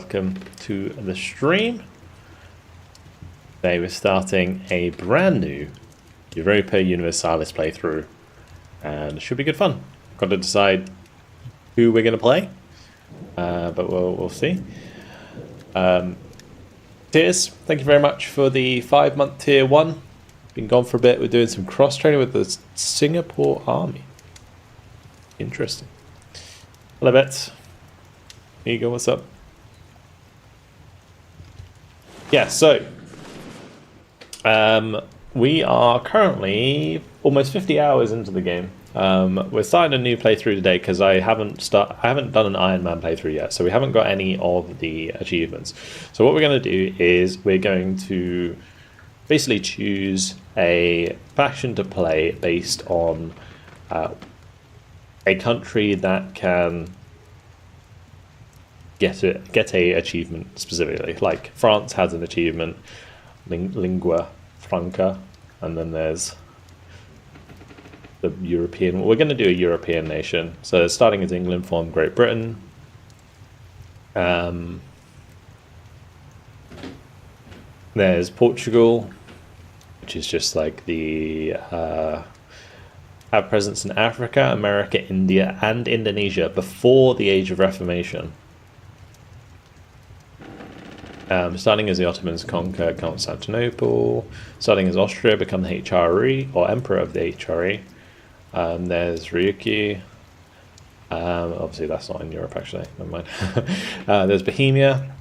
welcome to the stream. Today we're starting a brand new Europa Universalis playthrough, and it should be good fun. Got to decide who we're going to play, but we'll see. Tiers, thank you very much for the 5-month tier 1. Been gone for a bit. We're doing some cross-training with the Singapore Army. Interesting. Hello, Bets. Here you go, what's up? Yeah, so we are currently almost 50 hours into the game. We're starting a new playthrough today because I haven't done an Iron Man playthrough yet, so we haven't got any of the achievements. So what we're going to do is we're going to basically choose a faction to play based on a country that can get a achievement specifically. Like France has an achievement, lingua franca, and then there's the European. We're going to do a European nation. So starting as England, formed Great Britain. There's Portugal, which is just like the have presence in Africa, America, India, and Indonesia before the Age of Reformation. Starting as the Ottomans conquer Constantinople. Starting as Austria, become the HRE, or Emperor of the HRE. There's Ryukyu. Obviously that's not in Europe actually, never mind. There's Bohemia,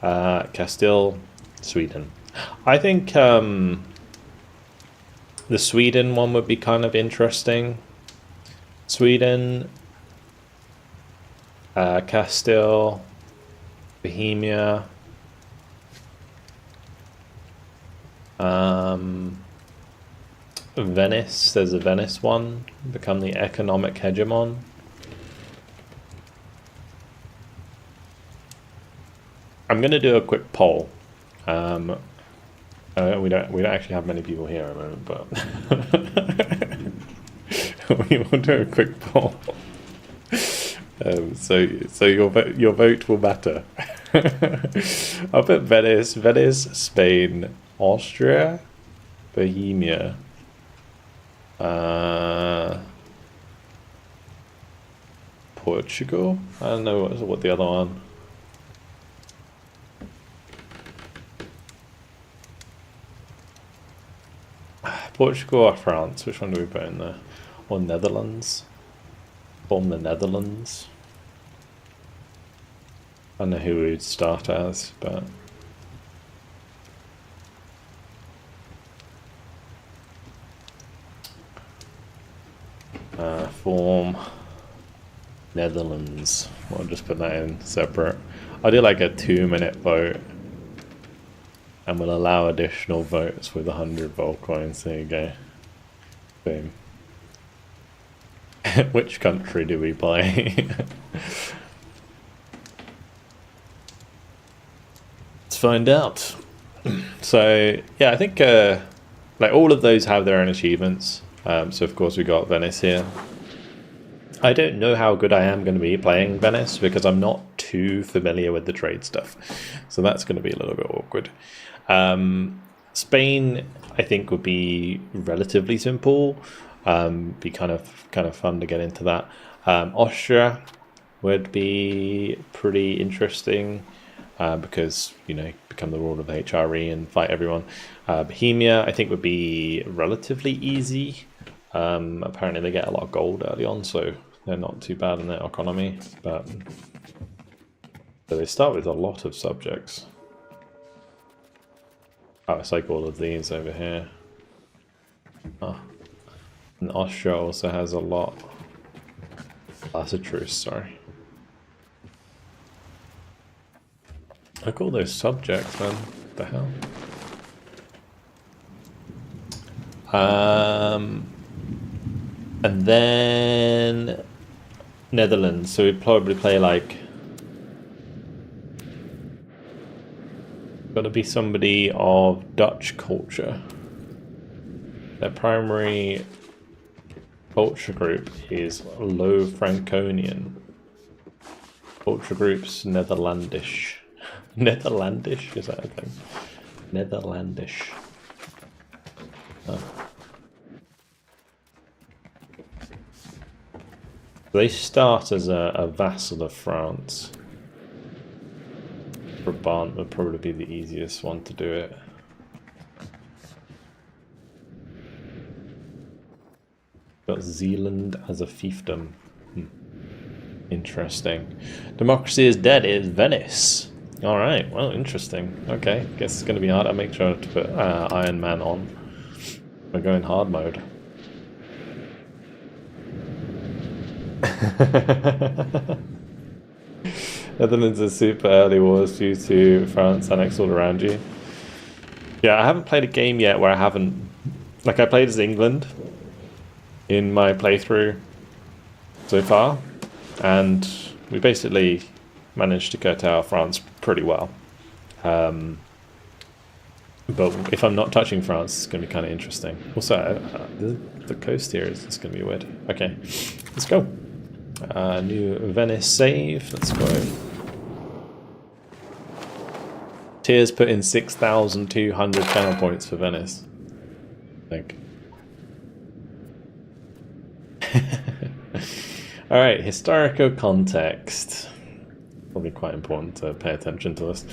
Castile, Sweden. I think the Sweden one would be kind of interesting. Sweden, Castile, Bohemia, Venice. There's a Venice one. Become the economic hegemon. I'm gonna do a quick poll. We don't actually have many people here at the moment, but we will do a quick poll. So your vote will matter. I'll put Venice, Spain, Austria, Bohemia, Portugal. I don't know what the other one. Portugal or France? Which one do we put in there? Or Netherlands? Form the Netherlands. I don't know who we would start as, but form Netherlands. We'll just put that in separate. I'll do like a 2-minute vote, and we'll allow additional votes with 100 Vol coins. There you go. Boom. Which country do we play? Let's find out. So yeah, I think like all of those have their own achievements. So of course we got Venice here. I don't know how good I am going to be playing Venice because I'm not too familiar with the trade stuff. So that's going to be a little bit awkward. Spain, I think, would be relatively simple. Be kind of fun to get into that. Austria would be pretty interesting because, you know, become the ruler of the HRE and fight everyone. Bohemia, I think, would be relatively easy. Apparently they get a lot of gold early on, so they're not too bad in their economy. But so they start with a lot of subjects. Oh, it's like all of these over here. Oh. And Austria also has a lot. That's a truce, sorry. Look at all those subjects, man. What the hell? And then Netherlands. So we'd probably play like, gotta be somebody of Dutch culture. Their primary culture group is Low Franconian. Culture groups Netherlandish. Netherlandish, is that a thing? Netherlandish. Oh. They start as a vassal of France. Brabant would probably be the easiest one to do it. Got Zealand as a fiefdom. Interesting. Democracy is dead. It is Venice. Alright, well, interesting. Okay, guess it's going to be hard. I'll make sure to put Iron Man on. We're going hard mode. Netherlands is super early wars due to France annex all around you. Yeah, I haven't played a game yet where I haven't... Like, I played as England in my playthrough so far, and we basically managed to curtail France pretty well. But if I'm not touching France, it's going to be kind of interesting. Also, the coast here is just going to be weird. Okay, let's go. New Venice save. Let's go. Tears put in 6,200 channel points for Venice. I think. Alright, historical context. Probably quite important to pay attention to this.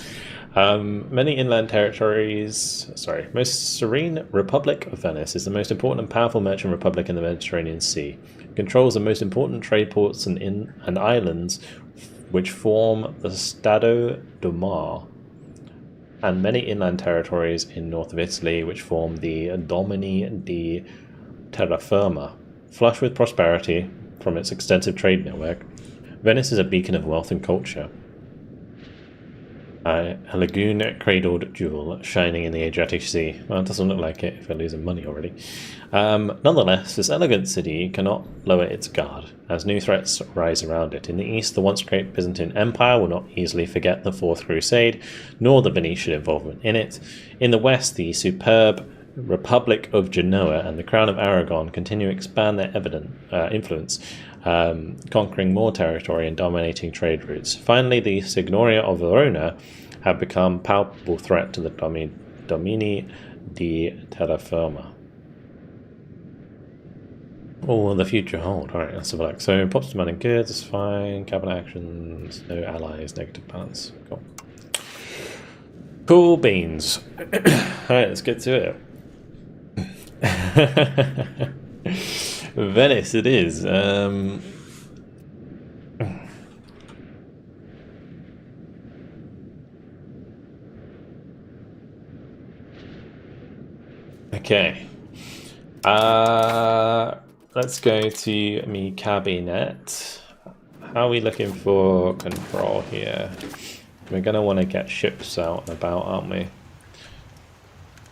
Many inland territories, most serene Republic of Venice is the most important and powerful merchant republic in the Mediterranean Sea. It controls the most important trade ports and islands which form the Stato do Mar, and many inland territories in north of Italy which form the Domini di Terraferma. Flush with prosperity from its extensive trade network, Venice is a beacon of wealth and culture. A lagoon-cradled jewel shining in the Adriatic Sea. Well, it doesn't look like it if we're losing money already. Nonetheless, this elegant city cannot lower its guard, as new threats rise around it. In the east, the once great Byzantine Empire will not easily forget the Fourth Crusade, nor the Venetian involvement in it. In the west, the superb Republic of Genoa and the Crown of Aragon continue to expand their influence, conquering more territory and dominating trade routes. Finally, the Signoria of Verona have become a palpable threat to the Domini di Terraferma. What will the future hold? Alright, let's have a look. So, pops demanding goods, is fine. Cabinet actions, no allies, negative balance. Cool. Cool beans. Alright, let's get to it. Venice it is. Okay. Let's go to me cabinet. How are we looking for control here? We're going to want to get ships out and about, aren't we?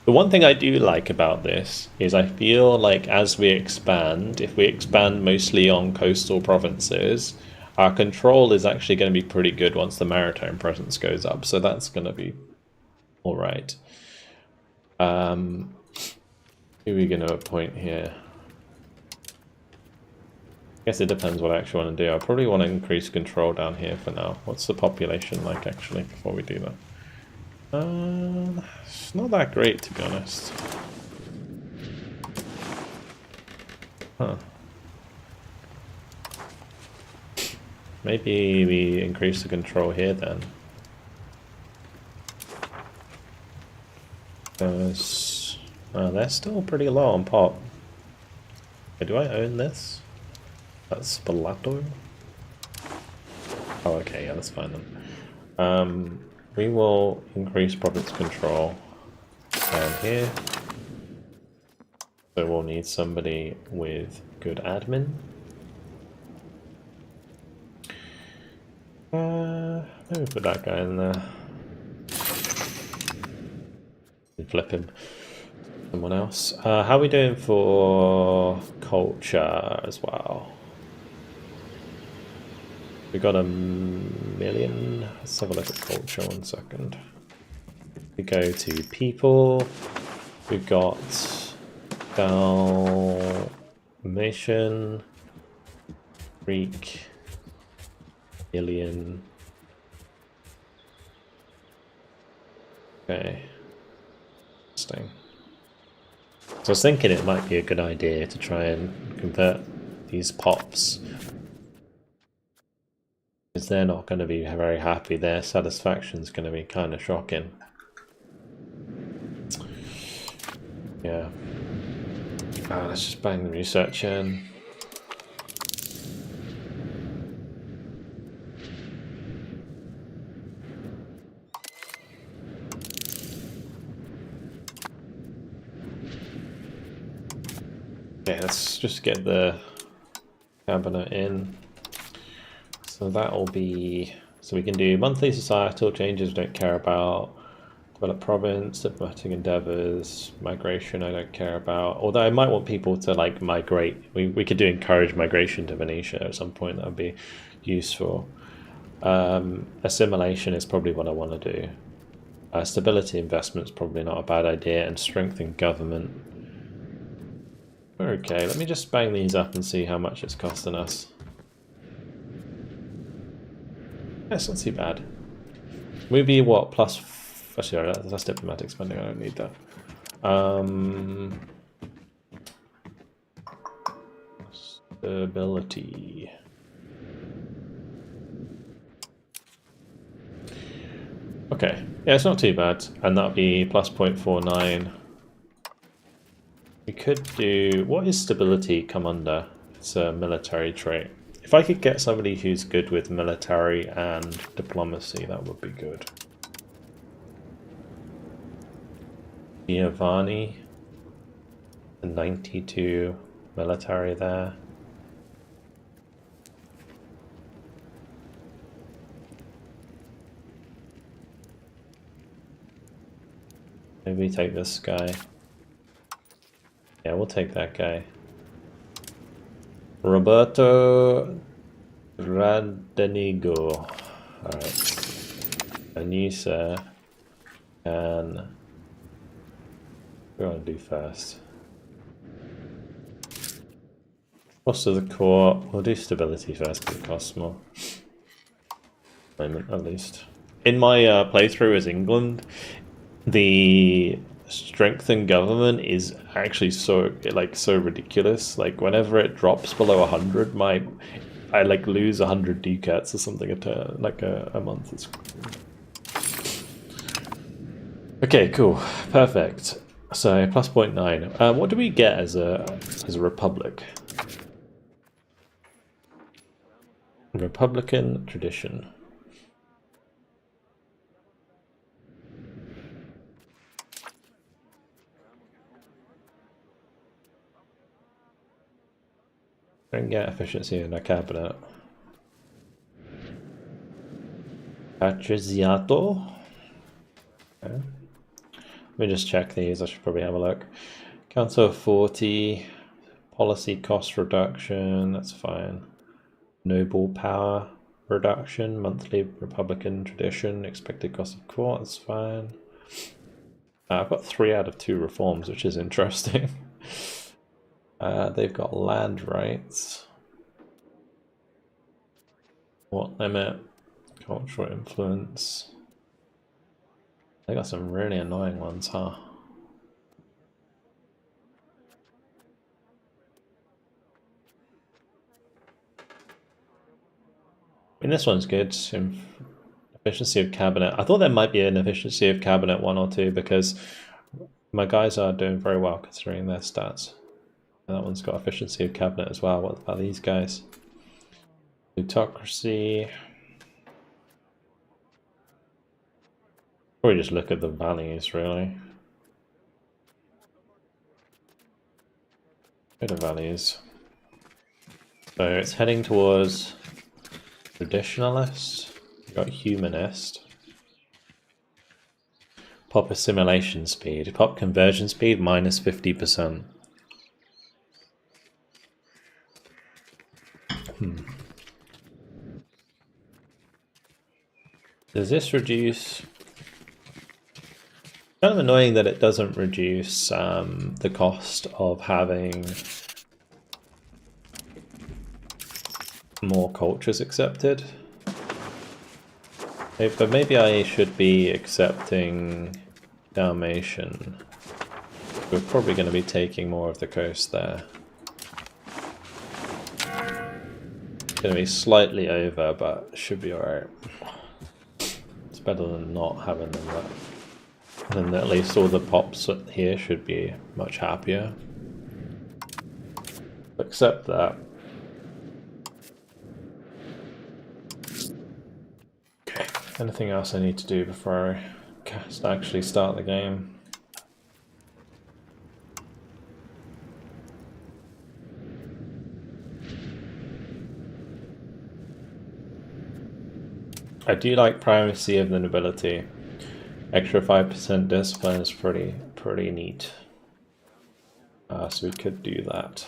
The one thing I do like about this is I feel like as we expand, if we expand mostly on coastal provinces, our control is actually going to be pretty good once the maritime presence goes up. So that's going to be all right. Who are we going to appoint here? I guess it depends what I actually want to do. I probably want to increase control down here for now. What's the population like actually before we do that? It's not that great, to be honest. Huh. Maybe we increase the control here then. Because they're still pretty low on pop. Okay, do I own this? That's Spalato. Oh, okay, yeah, that's fine then. We will increase province control down here. So we'll need somebody with good admin. Maybe put that guy in there. And flip him. Someone else. How are we doing for culture as well? We got 1 million. Let's have a look at culture 1 second. We go to people. We've got Dalmatian, Greek, Ilian, Okay. Interesting. So I was thinking it might be a good idea to try and convert these pops. Because they're not going to be very happy. Their satisfaction's going to be kind of shocking. Yeah. Let's just bang the research in. Okay, let's just get the cabinet in. So that'll be... So we can do monthly societal changes we don't care about. Develop province, diplomatic endeavors, migration I don't care about. Although I might want people to like migrate. We could do encourage migration to Venetia at some point. That would be useful. Assimilation is probably what I want to do. Stability investment is probably not a bad idea. And strengthen government. Okay, let me just bang these up and see how much it's costing us. That's not too bad. Maybe what, plus... Actually, that's diplomatic spending, I don't need that. Stability. Okay, yeah, it's not too bad. And that'll be plus 0.49. We could do... What is stability come under? It's a military trait. If I could get somebody who's good with military and diplomacy, that would be good. Giovanni, 92 military there. Maybe take this guy. Yeah, we'll take that guy. Roberto Radenigo. Alright. Anissa and... What do I want to do first? Cost of the court. We'll do stability first because it costs more. Moment, at least. In my playthrough as England, the strength in government is actually so ridiculous. Like whenever it drops below 100, I like lose 100 ducats or something a turn, like a month. It's... Okay, cool, perfect. So plus 0.9. What do we get as a republic? Republican tradition. Don't get efficiency in a cabinet. Patriziato. Okay. Let me just check these. I should probably have a look. Council of 40. Policy cost reduction. That's fine. Noble power reduction. Monthly Republican tradition. Expected cost of court. That's fine. I've got 3 out of 2 reforms, which is interesting. They've got land rights. What limit? Cultural influence. They got some really annoying ones, huh? I mean, this one's good. Efficiency of cabinet. I thought there might be an efficiency of cabinet 1 or 2 because my guys are doing very well considering their stats. And that one's got efficiency of cabinet as well. What about these guys? Plutocracy. Probably just look at the values, really. Bit of values. So it's heading towards traditionalist. We've got humanist. Pop assimilation speed. Pop conversion speed minus 50%. Does this reduce? Kind of annoying that it doesn't reduce the cost of having more cultures accepted. But maybe I should be accepting Dalmatian. We're probably going to be taking more of the coast there. Going to be slightly over, but should be alright. It's better than not having them there. And then at least all the pops here should be much happier. Except that. Okay, anything else I need to do before I actually start the game? I do like primacy of the nobility. Extra 5% discipline is pretty neat. So we could do that.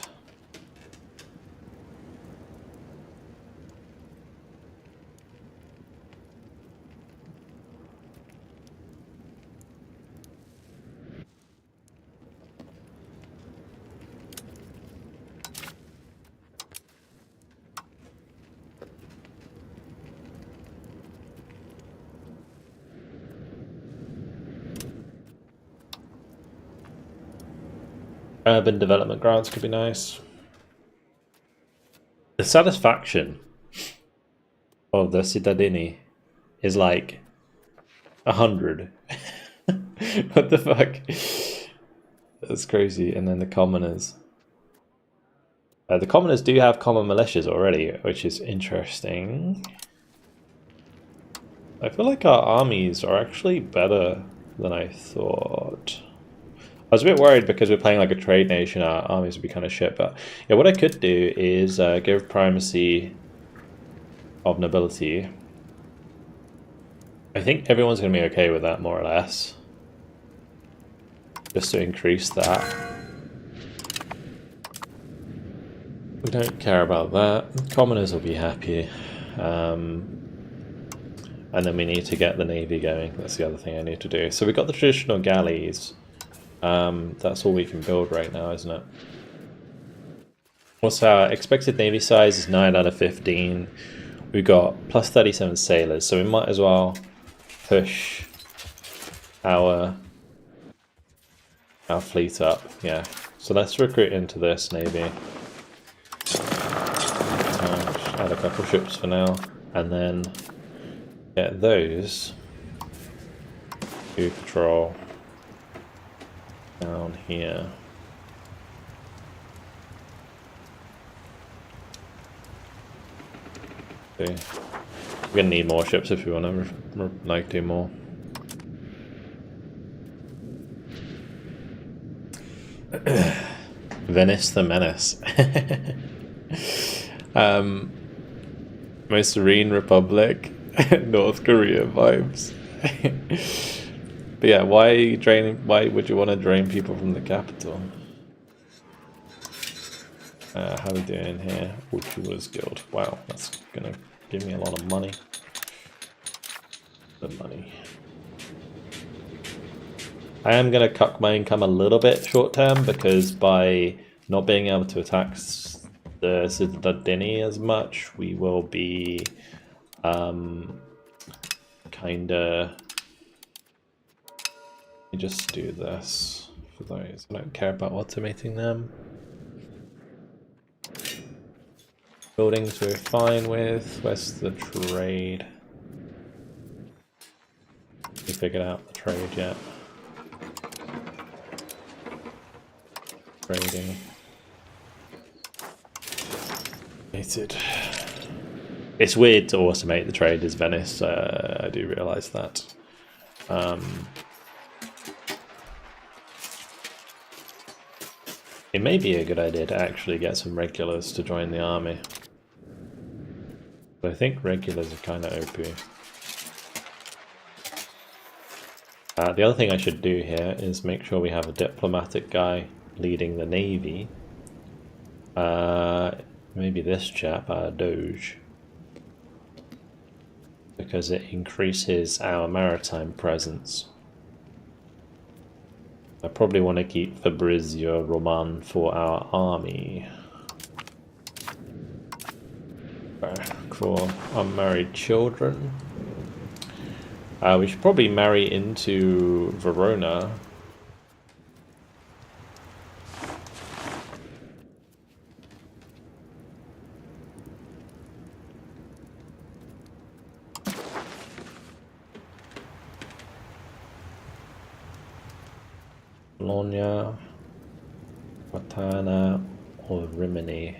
Urban development grants could be nice. The satisfaction of the cittadini is like 100. What the fuck? That's crazy. And then the commoners. The commoners do have common militias already, which is interesting. I feel like our armies are actually better than I thought. I was a bit worried because we're playing like a trade nation, our armies would be kind of shit, but yeah, what I could do is give primacy of nobility. I think everyone's going to be okay with that, more or less. Just to increase that. We don't care about that. Commoners will be happy. And then we need to get the navy going. That's the other thing I need to do. So we've got the traditional galleys. That's all we can build right now, isn't it? What's our expected navy size is 9 out of 15. We've got plus 37 sailors, so we might as well push our fleet up. Yeah, so let's recruit into this navy. Add a couple ships for now, and then get those to patrol down here. Okay. We're gonna need more ships if we want to like do more. Venice the Menace. Most Serene Republic, North Korea vibes. But yeah, why would you want to drain people from the capital? How are we doing here? Woodchullers Guild. Wow, that's gonna give me a lot of money. Good money. I am gonna cut my income a little bit short term because by not being able to attack the Cittadini as much, we will be kinda. Let me just do this for those. I don't care about automating them. Buildings we're fine with. Where's the trade? We figured out the trade yet. Trading. It's weird to automate the trade as Venice. I do realise that. It may be a good idea to actually get some regulars to join the army. But I think regulars are kind of OP. The other thing I should do here is make sure we have a diplomatic guy leading the navy. Maybe this chap, Doge. Because it increases our maritime presence. I probably want to keep Fabrizio Roman for our army. For unmarried children. We should probably marry into Verona. Bologna, Catania, or Rimini.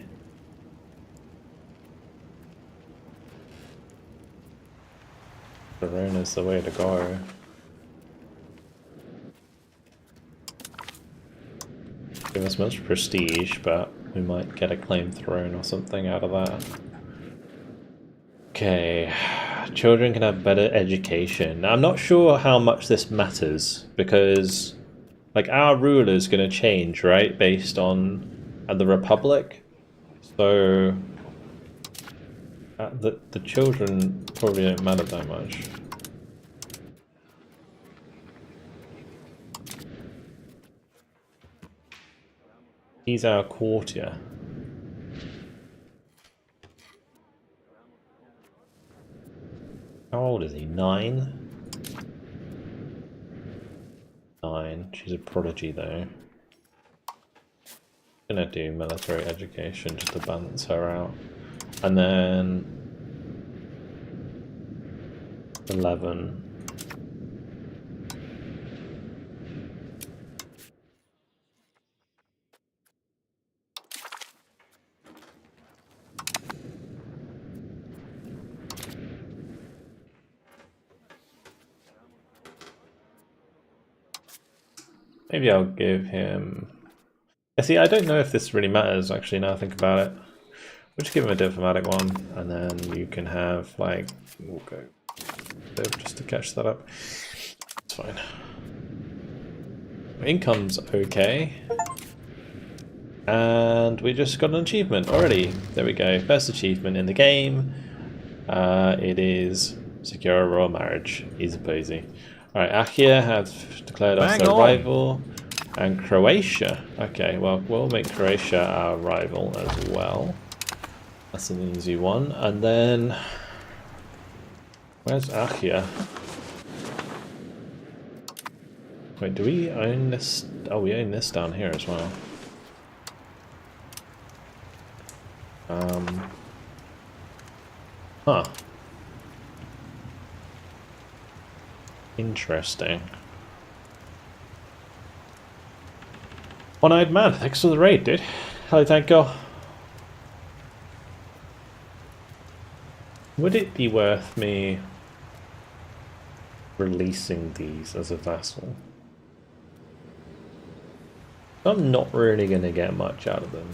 Verona's the way to go. Give us much prestige, but we might get a claim throne or something out of that. Okay, children can have better education. Now, I'm not sure how much this matters because, like, our ruler is going to change, right, based on the Republic. So the children probably don't matter that much. He's our courtier. How old is he? 9? 9. She's a prodigy though. Gonna do military education just to balance her out. And then 11. Maybe I'll give him... See, I don't know if this really matters, actually, now I think about it. We'll just give him a diplomatic one, and then you can have, like... We'll go just to catch that up. It's fine. Income's okay. And we just got an achievement already. There we go. First achievement in the game. It is secure a royal marriage. Easy peasy. Alright, Achia have declared us their rival. And Croatia. Okay, well, we'll make Croatia our rival as well. That's an easy one. And then... Where's Achia? Wait, do we own this? Oh, we own this down here as well. Huh. Interesting. One-eyed man, thanks for the raid, dude. Hello, Tanko. Would it be worth me releasing these as a vassal? I'm not really going to get much out of them.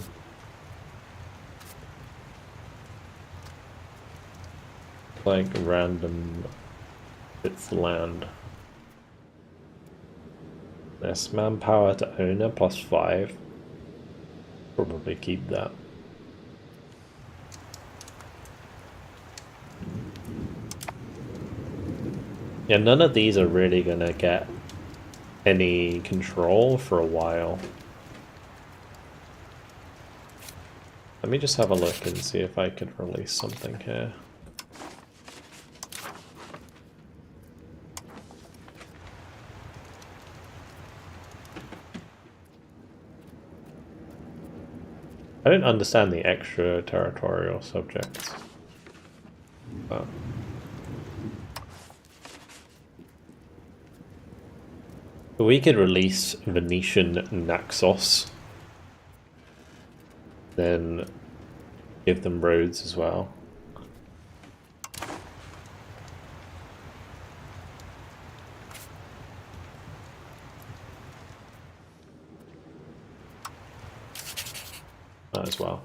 Like random bits of land. Less manpower to owner plus 5. Probably keep that. Yeah, none of these are really gonna get any control for a while. Let me just have a look and see if I could release something here. I don't understand the extra territorial subjects. But we could release Venetian Naxos, then give them roads as well. That as well.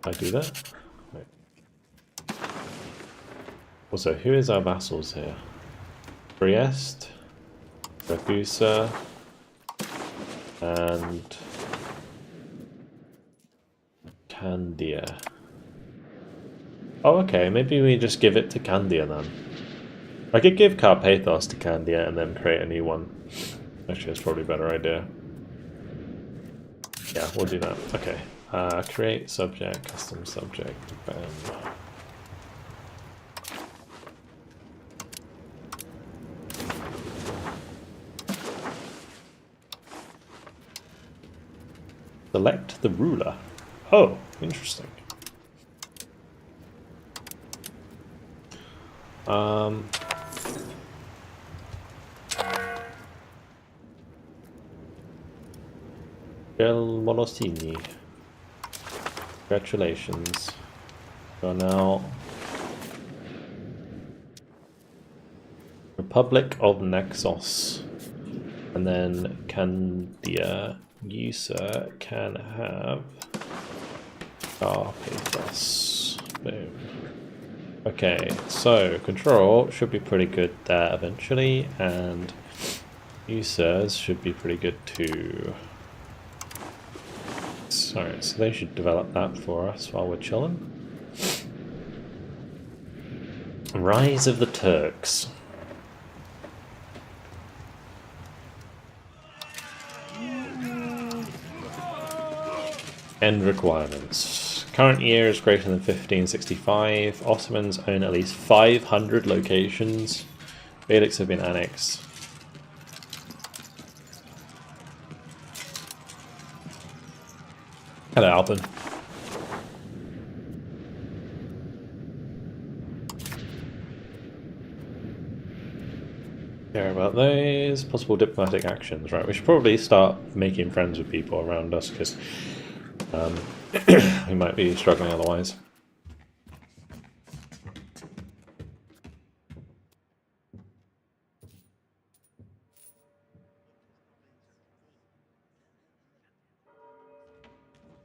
I do that? Wait. Also, who is our vassals here? Trieste, Ragusa, and Candia. Oh, okay, maybe we just give it to Candia then. I could give Carpathos to Candia and then create a new one. Actually, that's probably a better idea. Yeah, we'll do that. Okay. Create subject, custom subject. Bam. Select the ruler. Oh, interesting. Del Molosini. Congratulations. You are now Republic of Naxos. And then Candia user can have Pathos. Boom. Okay, so control should be pretty good there eventually, and users should be pretty good too. Sorry, so they should develop that for us while we're chilling. Rise of the Turks. End requirements. Current year is greater than 1565. Ottomans own at least 500 locations. Beyliks have been annexed. Hello, Alban. Care about those. Possible diplomatic actions. Right, we should probably start making friends with people around us, because we might be struggling otherwise.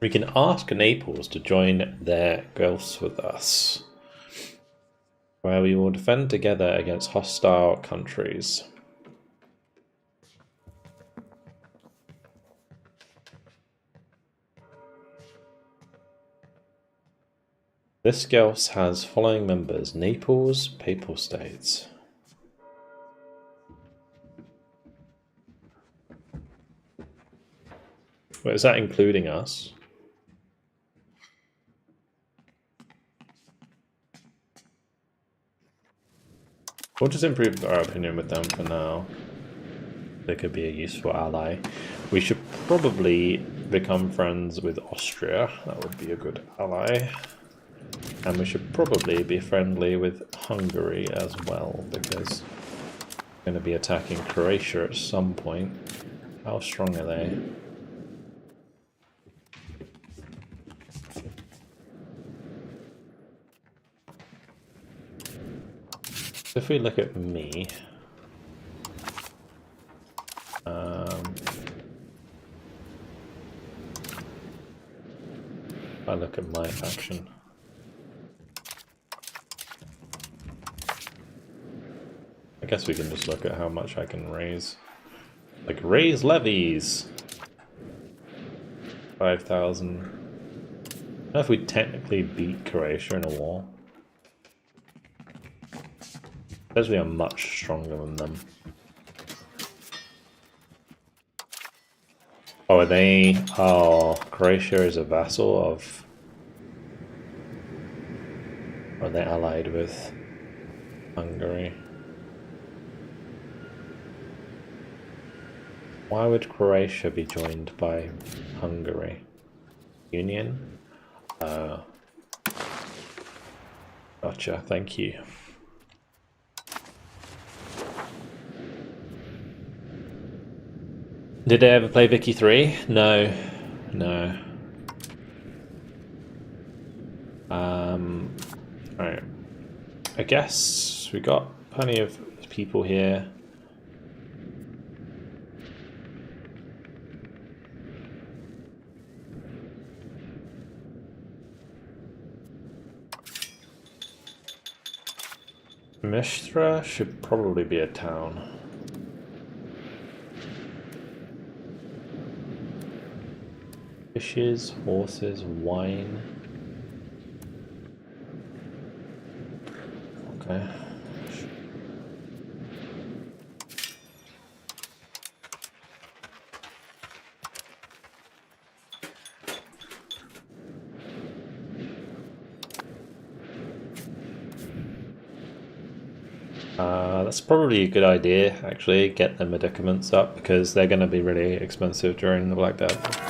We can ask Naples to join their gulfs with us, where we will defend together against hostile countries. This gulf has following members: Naples, Papal States. Wait, is that including us? We'll just improve our opinion with them for now. They could be a useful ally. We should probably become friends with Austria. That would be a good ally. And we should probably be friendly with Hungary as well, because we're going to be attacking Croatia at some point. How strong are they? If we look at me, if I look at my faction, I guess we can just look at how much I can raise. Like, raise levies! 5,000. I don't know if we technically beat Croatia in a war. Because we are much stronger than them. Oh, are they... Oh, Croatia is a vassal of... Or are they allied with Hungary? Why would Croatia be joined by Hungary? Union? Gotcha, thank you. Did I ever play Vicky 3? No. No. Alright. I guess we got plenty of people here. Mistra should probably be a town. Fishes, horses, wine. Okay. That's probably a good idea, actually. Get the medicaments up, because they're going to be really expensive during the Black Death.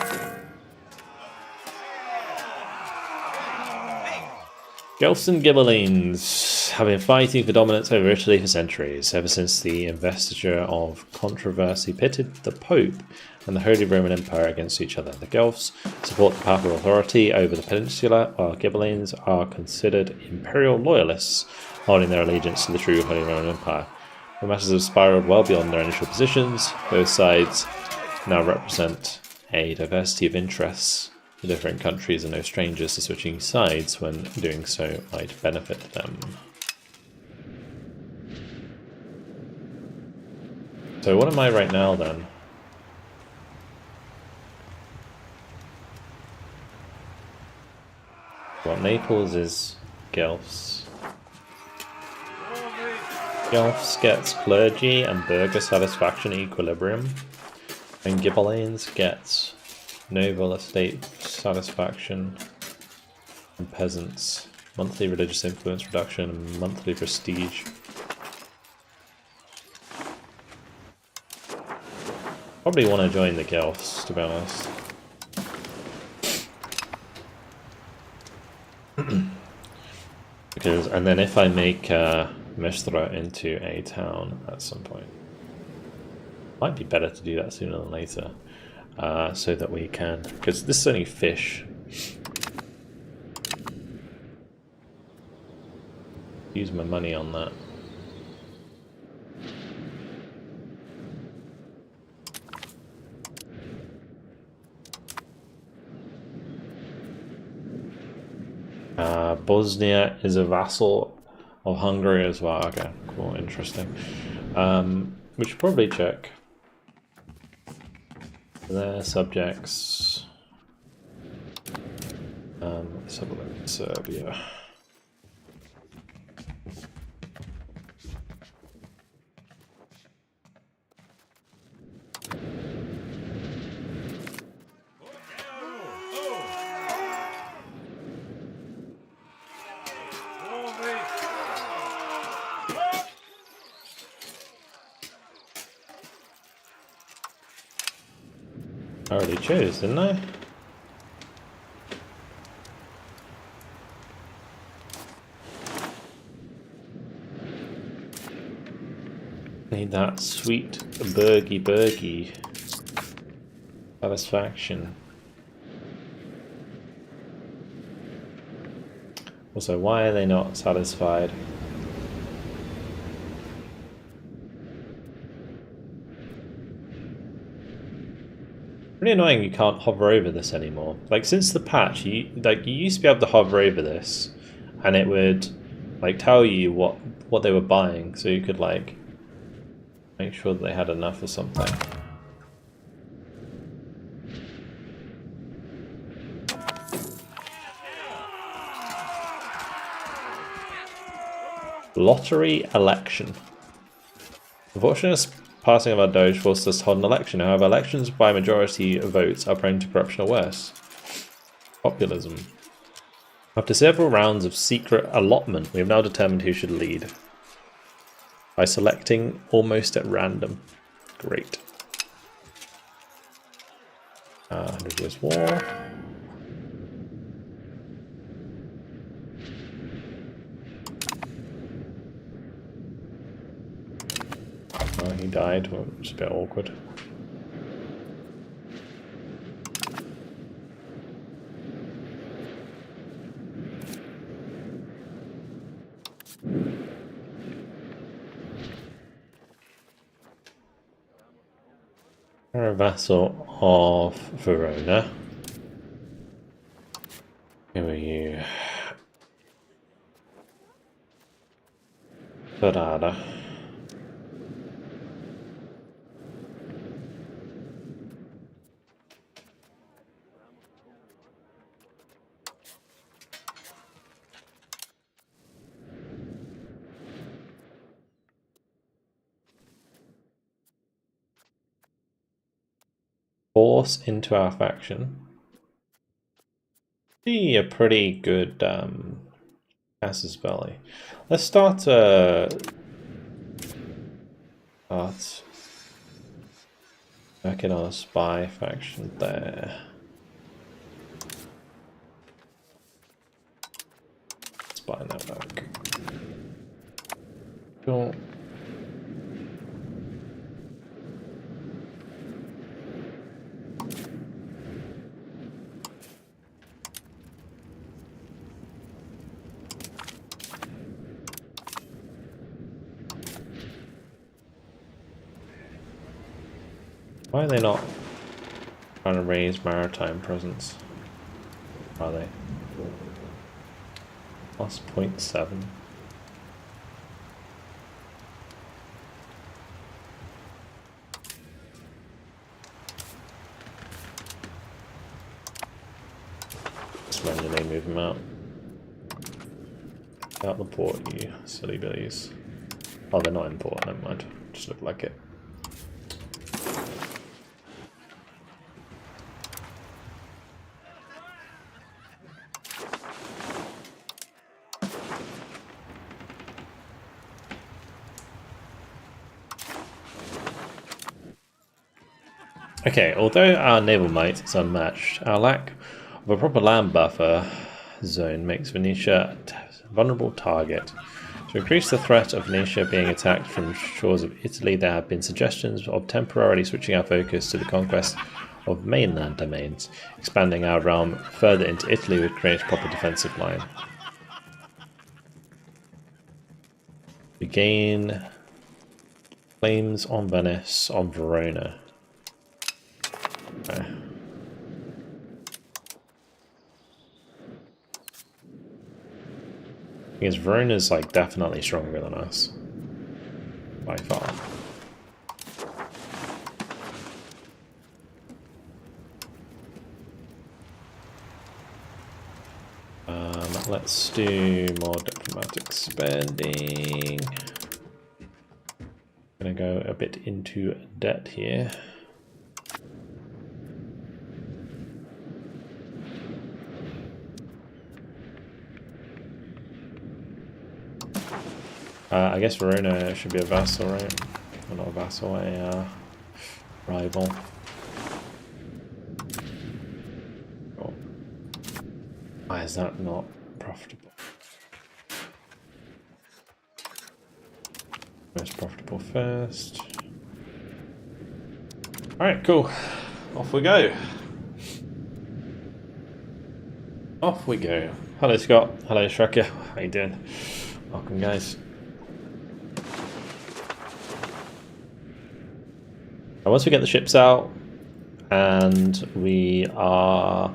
Guelphs and Ghibellines have been fighting for dominance over Italy for centuries, ever since the investiture of controversy pitted the Pope and the Holy Roman Empire against each other. The Guelphs support the papal authority over the peninsula, while Ghibellines are considered imperial loyalists, holding their allegiance to the true Holy Roman Empire. The matters have spiraled well beyond their initial positions. Both sides now represent a diversity of interests. The different countries are no strangers to switching sides when doing so might benefit them. So what am I right now then? Well, Naples is Guelphs. Guelphs gets clergy and burgher satisfaction equilibrium, and Ghibellines gets noble estate satisfaction and peasants, monthly religious influence reduction, and monthly prestige. Probably want to join the Guelphs, to be honest. Because, and then if I make Mestra into a town at some point, might be better to do that sooner than later. So that we can, because this is only fish. Use my money on that. Bosnia is a vassal of Hungary as well. Okay, cool, interesting. We should probably check their subjects. Let's have a look at Serbia. I already chose, didn't I? Need that sweet burgy satisfaction. Also, why are they not satisfied? Really annoying you can't hover over this anymore. Like, since the patch, you used to be able to hover over this and it would like tell you what they were buying, so you could like make sure that they had enough or something. Lottery election. Unfortunately, passing of our Doge forced us to hold an election. However, elections by majority votes are prone to corruption or worse. Populism. After several rounds of secret allotment, we have now determined who should lead. By selecting almost at random. Great. 100 Years War. Oh, he died, which is a bit awkward. We're a vassal of Verona. Who are you? Ferrara. Force into our faction. Be a pretty good casus belli. Let's start But back in our spy faction there. Spy network. Cool. Why are they not trying to raise maritime presence? Are they? Plus 0.7. Just manually move them out. Out the port, you silly billies. Oh, they're not in port, never mind. Just look like it. Okay, although our naval might is unmatched, our lack of a proper land buffer zone makes Venetia a vulnerable target. To increase the threat of Venetia being attacked from shores of Italy, there have been suggestions of temporarily switching our focus to the conquest of mainland domains. Expanding our realm further into Italy would create a proper defensive line. We gain claims on Venice, on Verona. Okay. Because Verona's like definitely stronger than us. By far. Let's do more diplomatic spending. Gonna go a bit into debt here. I guess Verona should be a vassal, right? Well, not a vassal, a rival. Oh. Why is that not profitable? Most profitable first. Alright, cool. Off we go. Off we go. Hello Scott. Hello Shrekka. How you doing? Welcome guys. Once we get the ships out and we are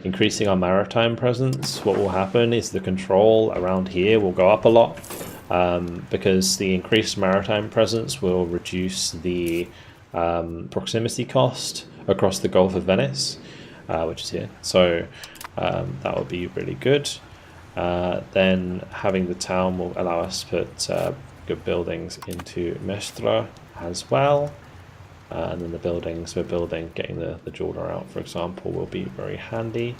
increasing our maritime presence, what will happen is the control around here will go up a lot, because the increased maritime presence will reduce the proximity cost across the Gulf of Venice, which is here. So that will be really good. Then having the town will allow us to put good buildings into Mestre as well. And then the buildings we're building, getting the jeweler out, for example, will be very handy.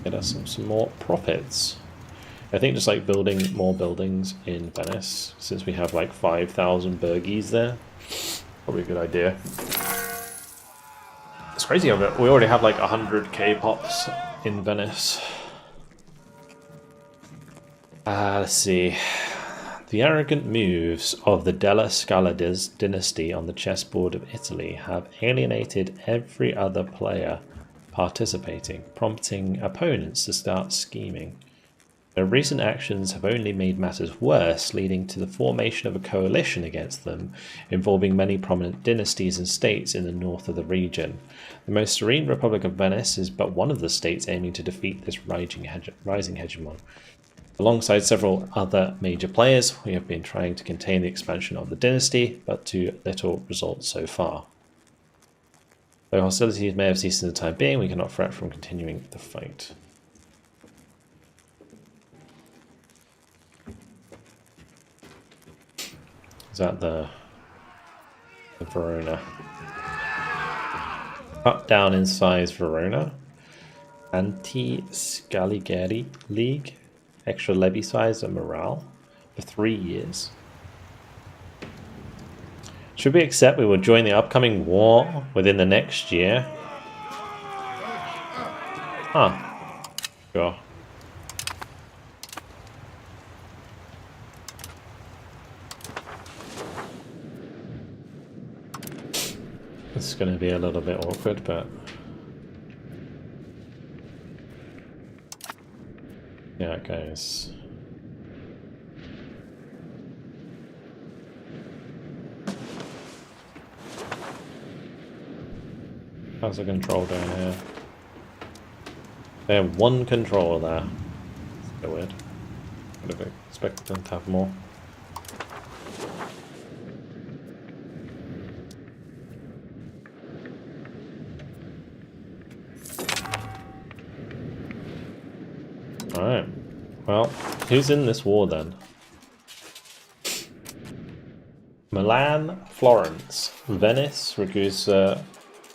Get us some more profits. I think just like building more buildings in Venice, since we have like 5,000 burgies there, probably a good idea. It's crazy of it. We already have like 100 K-pops in Venice. Let's see. The arrogant moves of the Della Scala dynasty on the chessboard of Italy have alienated every other player participating, prompting opponents to start scheming. Their recent actions have only made matters worse, leading to the formation of a coalition against them, involving many prominent dynasties and states in the north of the region. The most serene Republic of Venice is but one of the states aiming to defeat this rising hegemon. Alongside several other major players, we have been trying to contain the expansion of the dynasty, but to little result so far. Though hostilities may have ceased in the time being, we cannot fret from continuing the fight. Is that the Verona? Up, down in size Verona. Anti-Scaligeri League. Extra levy size and morale. for 3 years. Should we accept we will join the upcoming war within the next year? Huh. Sure. It's going to be a little bit awkward, but... yeah, it goes. How's the control down here? They have one controller there. It's a bit weird. Would have expected them to have more. Alright. Well, who's in this war then? Milan, Florence, Venice, Ragusa.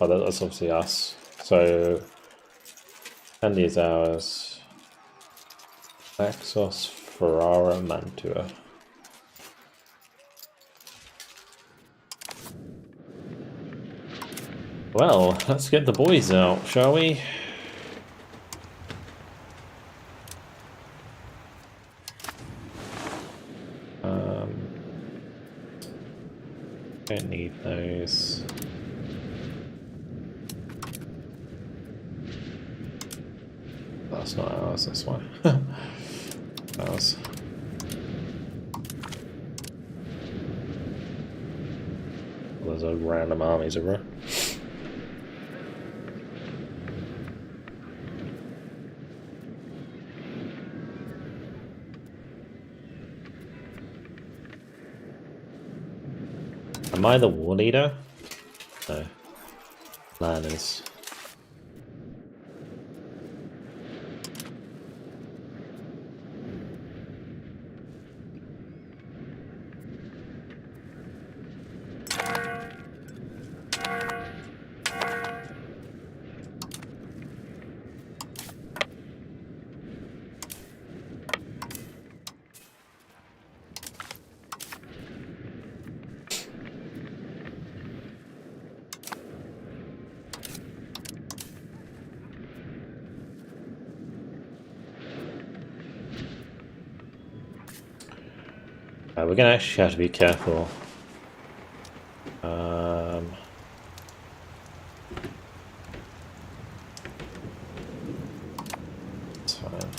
Oh, that's obviously us. So, Andy is ours. Naxos, Ferrara, Mantua. Well, let's get the boys out, shall we? Don't need those. That's not ours, that's why. Ours. Well, there's a random armies over here. Am I the war leader? No. Lan is. We're gonna actually have to be careful. It's fine.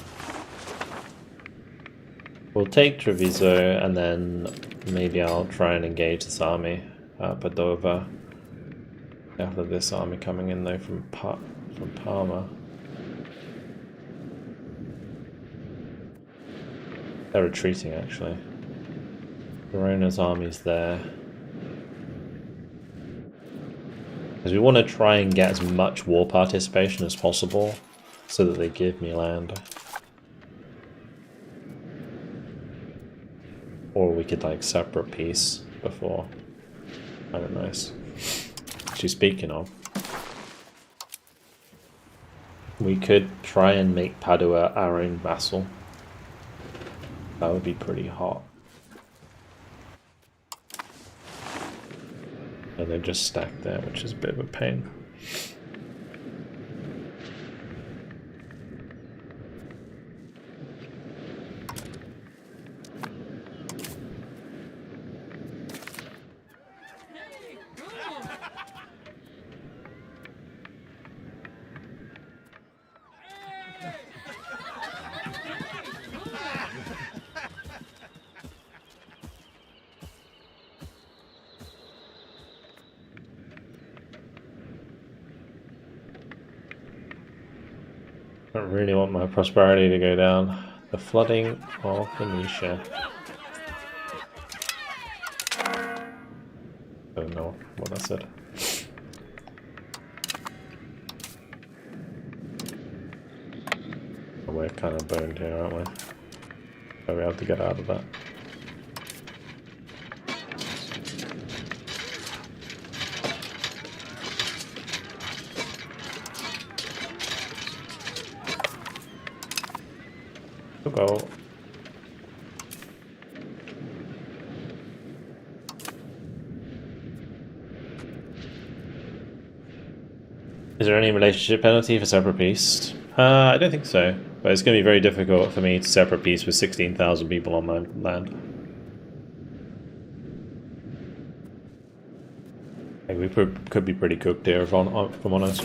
We'll take Treviso and then maybe I'll try and engage this army at Padova. After this army coming in though from Parma. They're retreating actually. Verona's army's there. Because we want to try and get as much war participation as possible so that they give me land. Or we could like separate peace before. I don't know. Actually, speaking of, we could try and make Padua our own vassal. That would be pretty hot. And they're just stacked there, which is a bit of a pain. I don't really want my prosperity to go down. The flooding of Venetia. I don't know what I said. We're kind of boned here, aren't we? So we have to get out of that. Go. Is there any relationship penalty for separate peace? I don't think so, but it's going to be very difficult for me to separate peace with 16,000 people on my land. I think we could be pretty cooked here, if I'm honest.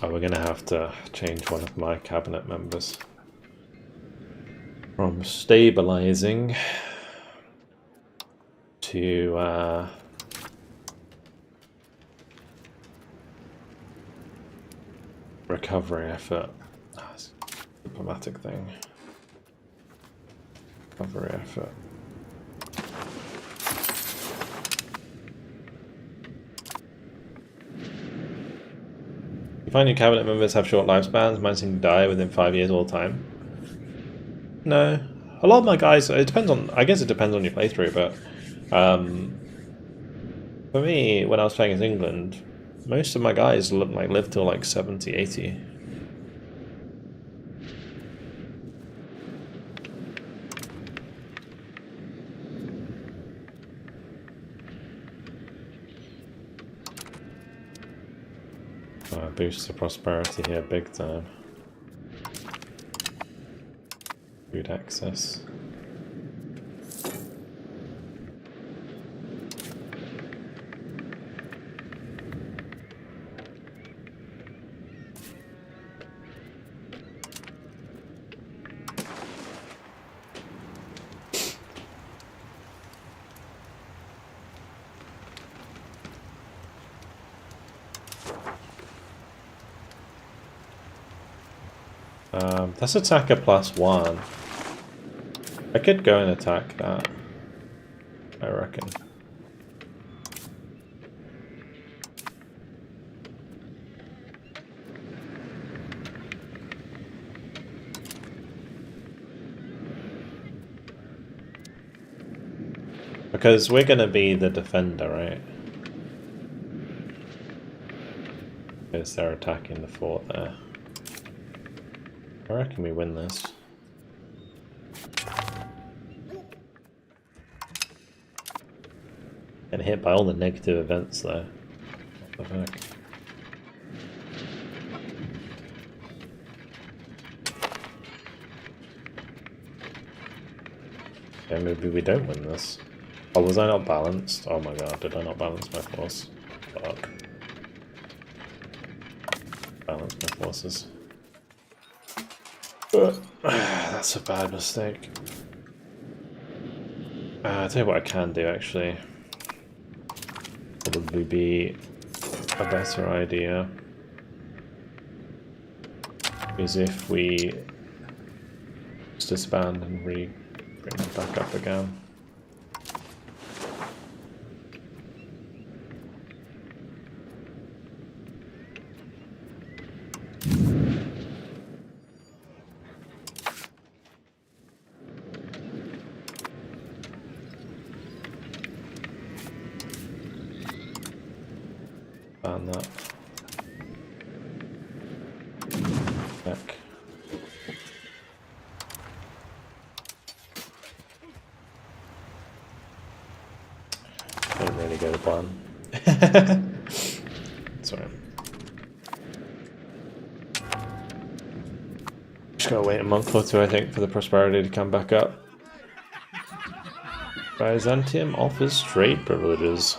Oh, we're going to have to change one of my cabinet members from stabilizing to recovery effort. Oh, it's a diplomatic thing. Recovery effort. You find your cabinet members have short lifespans, mine seem to die within 5 years all the time. No. A lot of my guys, it depends on, I guess it depends on your playthrough, but for me, when I was playing as England, most of my guys lived till like 70, 80. Boosts the prosperity here big time. Food access. That's attacker +1. I could go and attack that, I reckon. Because we're going to be the defender, right? Because they're attacking the fort there. I reckon we win this. Getting hit by all the negative events though. What the heck? Okay, maybe we don't win this. Oh, was I not balanced? Oh my god, did I not balance my force? Fuck. Balance my forces. That's a bad mistake. I'll tell you what I can do actually. Probably be a better idea. Is if we just disband and bring it back up again. Ban that. Back. Didn't really go to plan. Sorry. Just gotta wait a month or two, I think, for the prosperity to come back up. Byzantium offers trade privileges.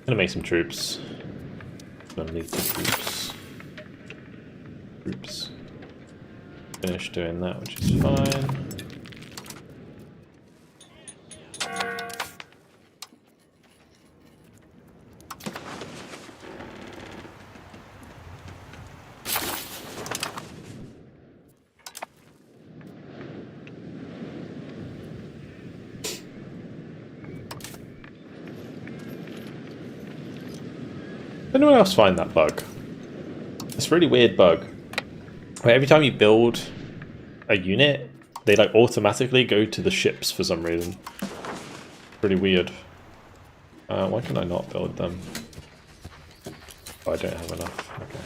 Gonna make some troops. Gonna lead the troops. Troops. Finish doing that, which is fine. Anyone else find that bug? It's a really weird bug. Where every time you build a unit, they like automatically go to the ships for some reason. Pretty weird. Why can I not build them? Oh, I don't have enough. Okay.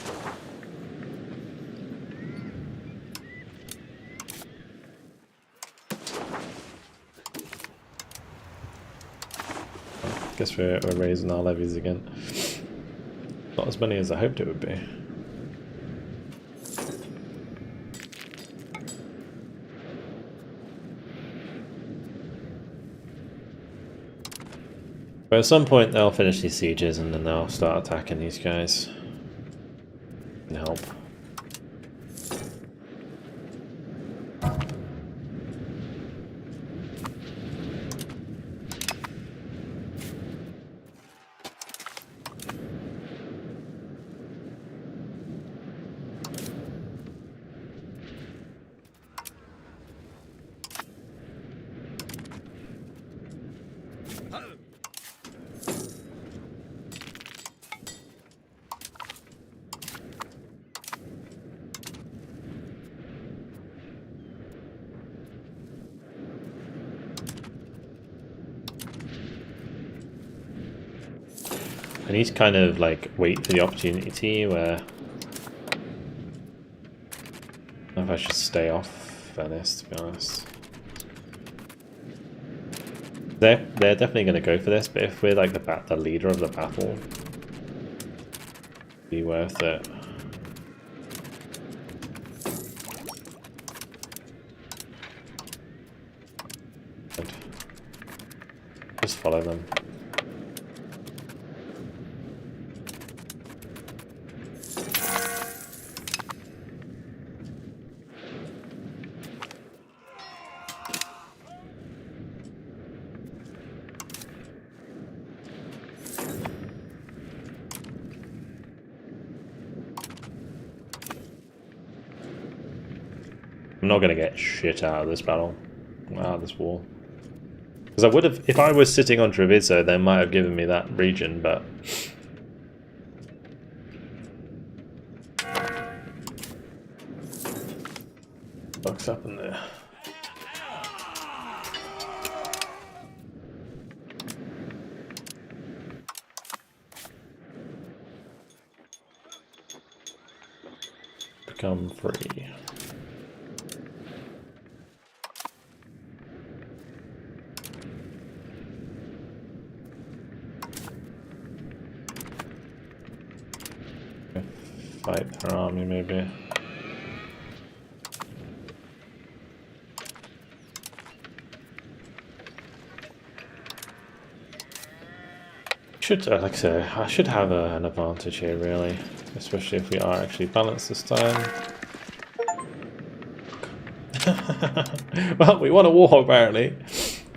Guess we're raising our levies again. Not as many as I hoped it would be. But at some point they'll finish these sieges and then they'll start attacking these guys. Can help. I need to kind of like wait for the opportunity where I don't know if I should stay off Venice, to be honest. They're definitely going to go for this, but if we're like the leader of the battle, it'd be worth it. Just follow them. I'm not going to get shit out of this battle, out of this war. Because I would have, if I was sitting on Treviso, they might have given me that region, but... What's happened there? Become free. Fight their army, maybe. Should, like I say, I should have an advantage here, really, especially if we are actually balanced this time. Well, we won a war apparently.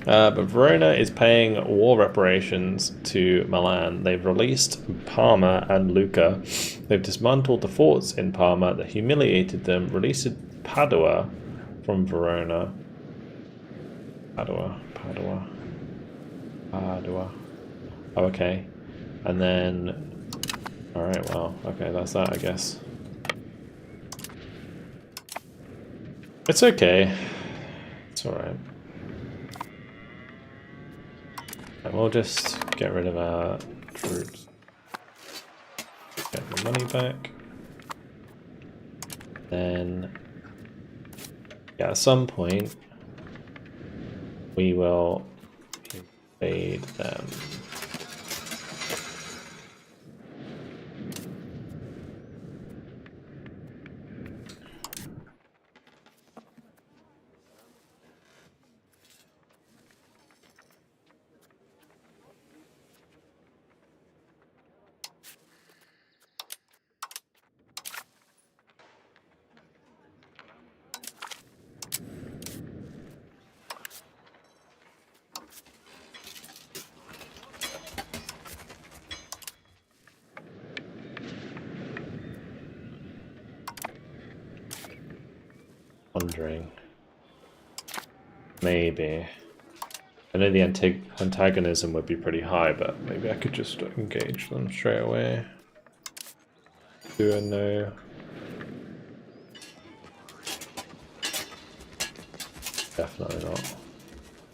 But Verona is paying war reparations to Milan. They've released Parma and Lucca. They've dismantled the forts in Parma that humiliated them, released Padua from Verona. Padua. Oh, okay. And then... Alright, well, okay, that's that, I guess. It's okay. It's alright. And we'll just get rid of our troops. Get the money back. Then, yeah, at some point, we will invade them. wondering. Maybe. I know the antagonism would be pretty high, but maybe I could just engage them straight away. Do a no. Definitely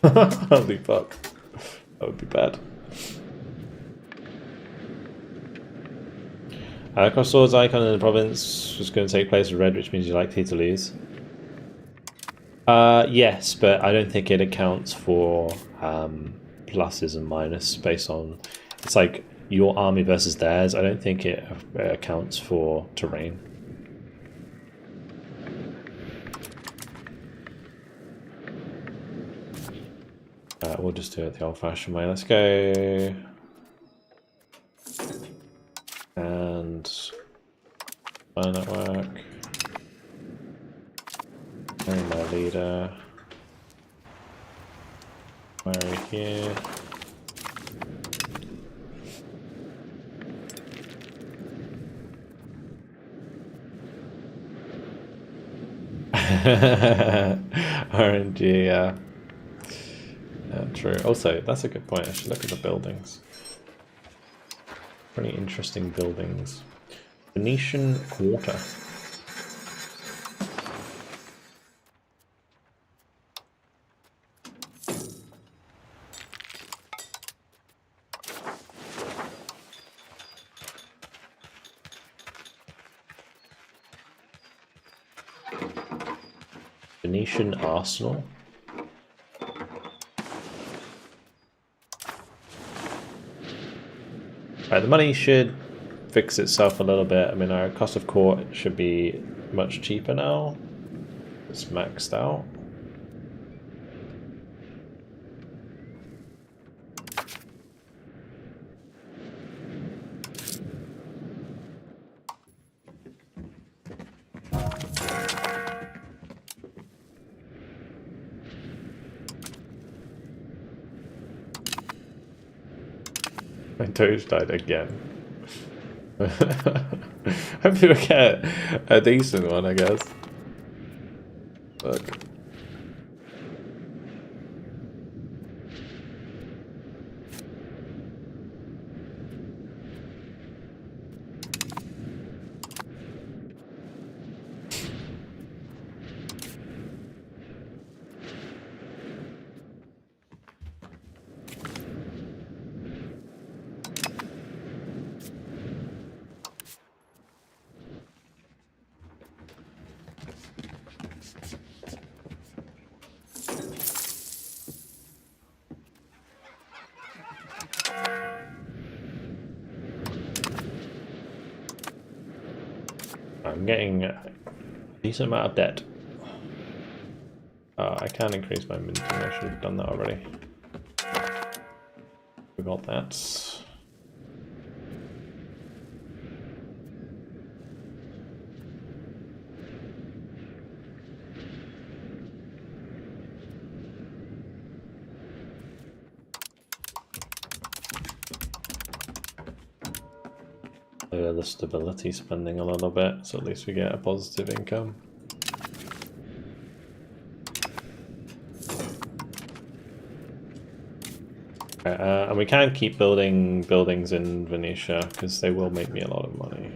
not. Holy fuck. That would be bad. Crossroads icon in the province is going to take place with red, which means you're likely to lose. Yes, but I don't think it accounts for pluses and minuses based on... It's like your army versus theirs. I don't think it accounts for terrain. We'll just do it the old-fashioned way. Let's go... And... my network. And my leader. Marry here. RNG, yeah. Yeah, true. Also, that's a good point. I should look at the buildings. Pretty interesting buildings. Venetian Quarter. Venetian Arsenal. Right, the money should fix itself a little bit. I mean, our cost of court should be much cheaper now. It's maxed out. My Doge died again. Hopefully we get a decent one, I guess. Look. I'm getting a decent amount of debt. I can increase my minting. I should have done that already. Forgot that. Lower the stability spending a little bit, so at least we get a positive income. And we can keep building buildings in Venetia because they will make me a lot of money.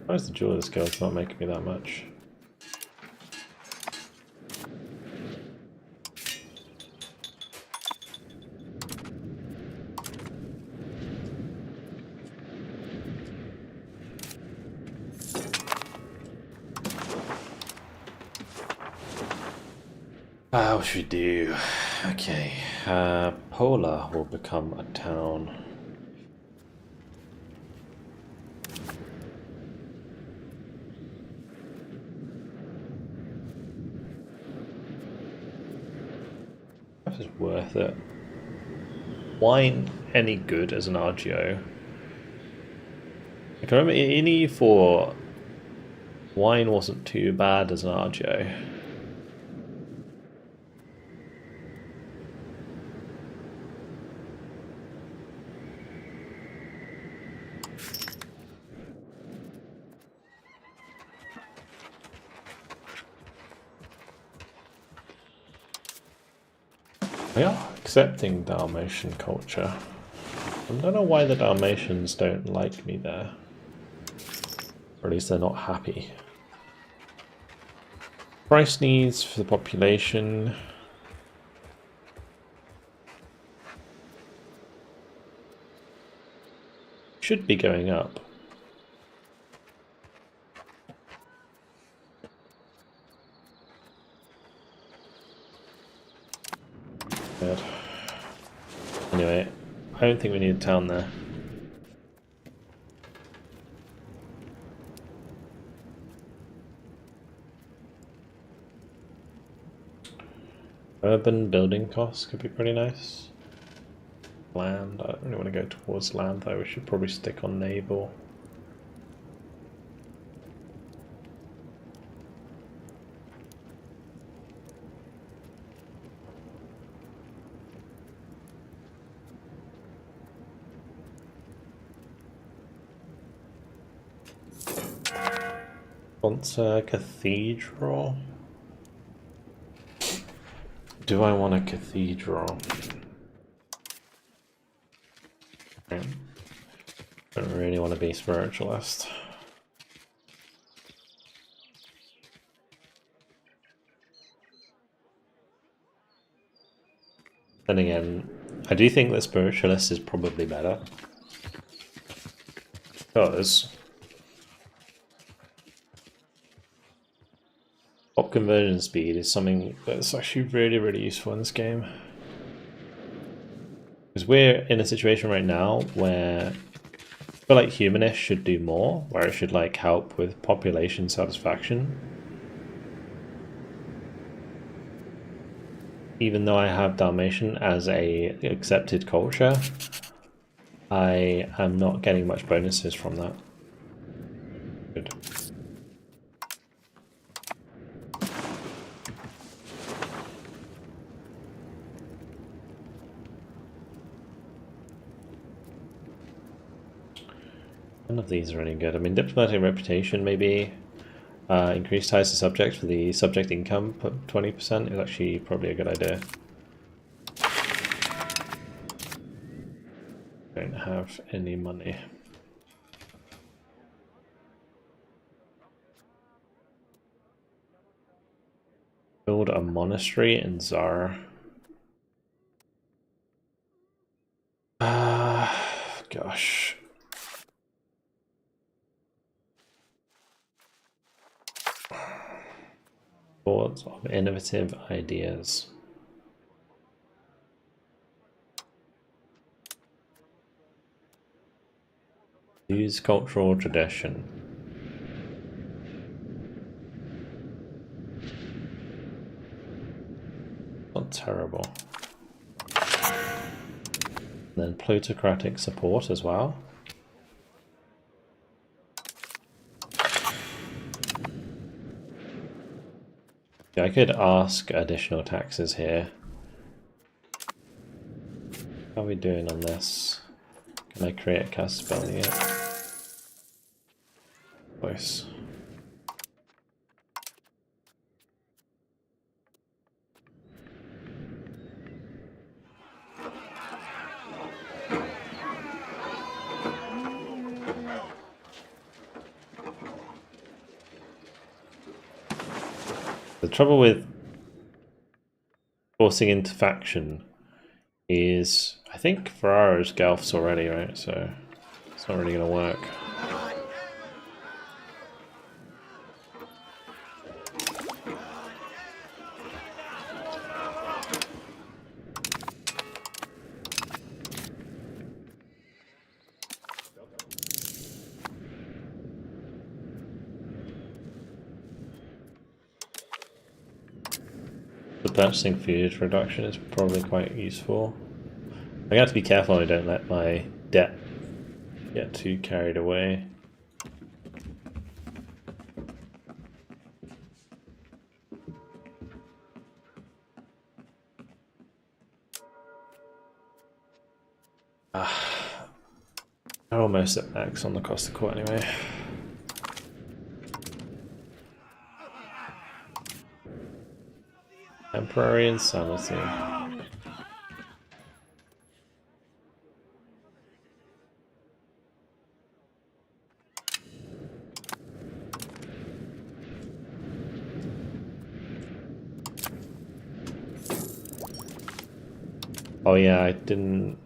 Why is the Jeweler's Guild's not making me that much? What should we do? Okay, Pola will become a town. This is worth it. Wine any good as an RGO? I can remember in E4, wine wasn't too bad as an RGO. We are accepting Dalmatian culture. I don't know why the Dalmatians don't like me there. Or at least they're not happy. Price needs for the population. Should be going up. Good. Anyway, I don't think we need a town there. Urban building costs could be pretty nice. Land, I don't really want to go towards land though, we should probably stick on naval. Sponsor cathedral? Do I want a cathedral? I don't really want to be spiritualist. Then again, I do think that spiritualist is probably better. Because pop conversion speed is something that's actually really, really useful in this game. Because we're in a situation right now where I feel like Humanist should do more, where it should like help with population satisfaction. Even though I have Dalmatian as a accepted culture, I am not getting much bonuses from that. Good. None of these are any good. I mean, diplomatic reputation maybe. Increased ties to subjects for the subject income, put 20% is actually probably a good idea. Don't have any money. Build a monastery in Zara. Gosh. Thoughts of innovative ideas. Use cultural tradition. Not terrible. And then plutocratic support as well. I could ask additional taxes here. How are we doing on this? Can I create a cast spell yet? Close. The trouble with forcing into faction is, I think Ferraro's Guelphs already, right? So it's not really going to work. Purchasing food reduction is probably quite useful. I have to be careful I don't let my debt get too carried away. They're almost at max on the cost of court anyway. Temporary insanity. Oh yeah, I didn't.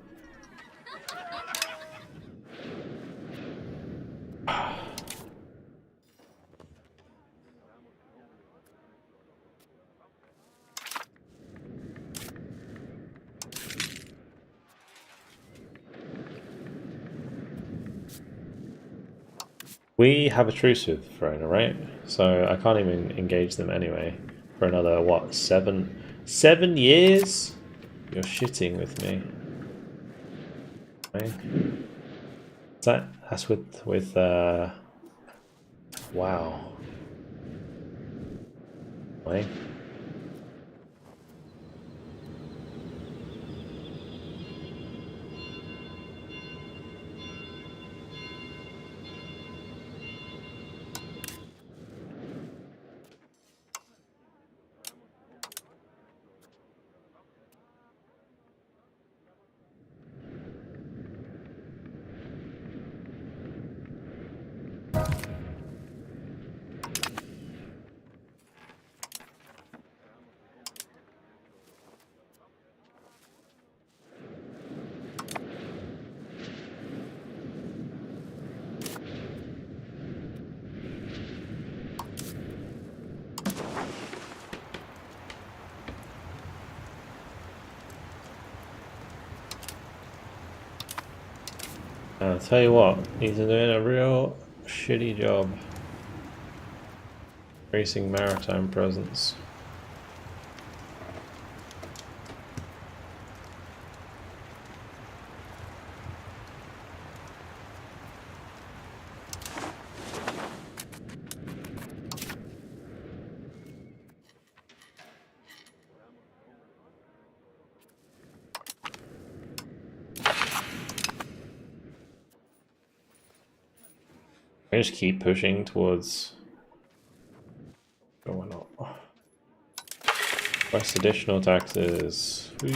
We have a truce with Verona, right? So I can't even engage them anyway for another what, 7 years? You're shitting with me. Right? That's with wow. Right? I'll tell you what, he's doing a real shitty job increasing maritime presence. I just keep pushing towards. Oh, why not? Plus additional taxes. Whee.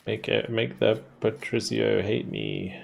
Make the Patrizio hate me.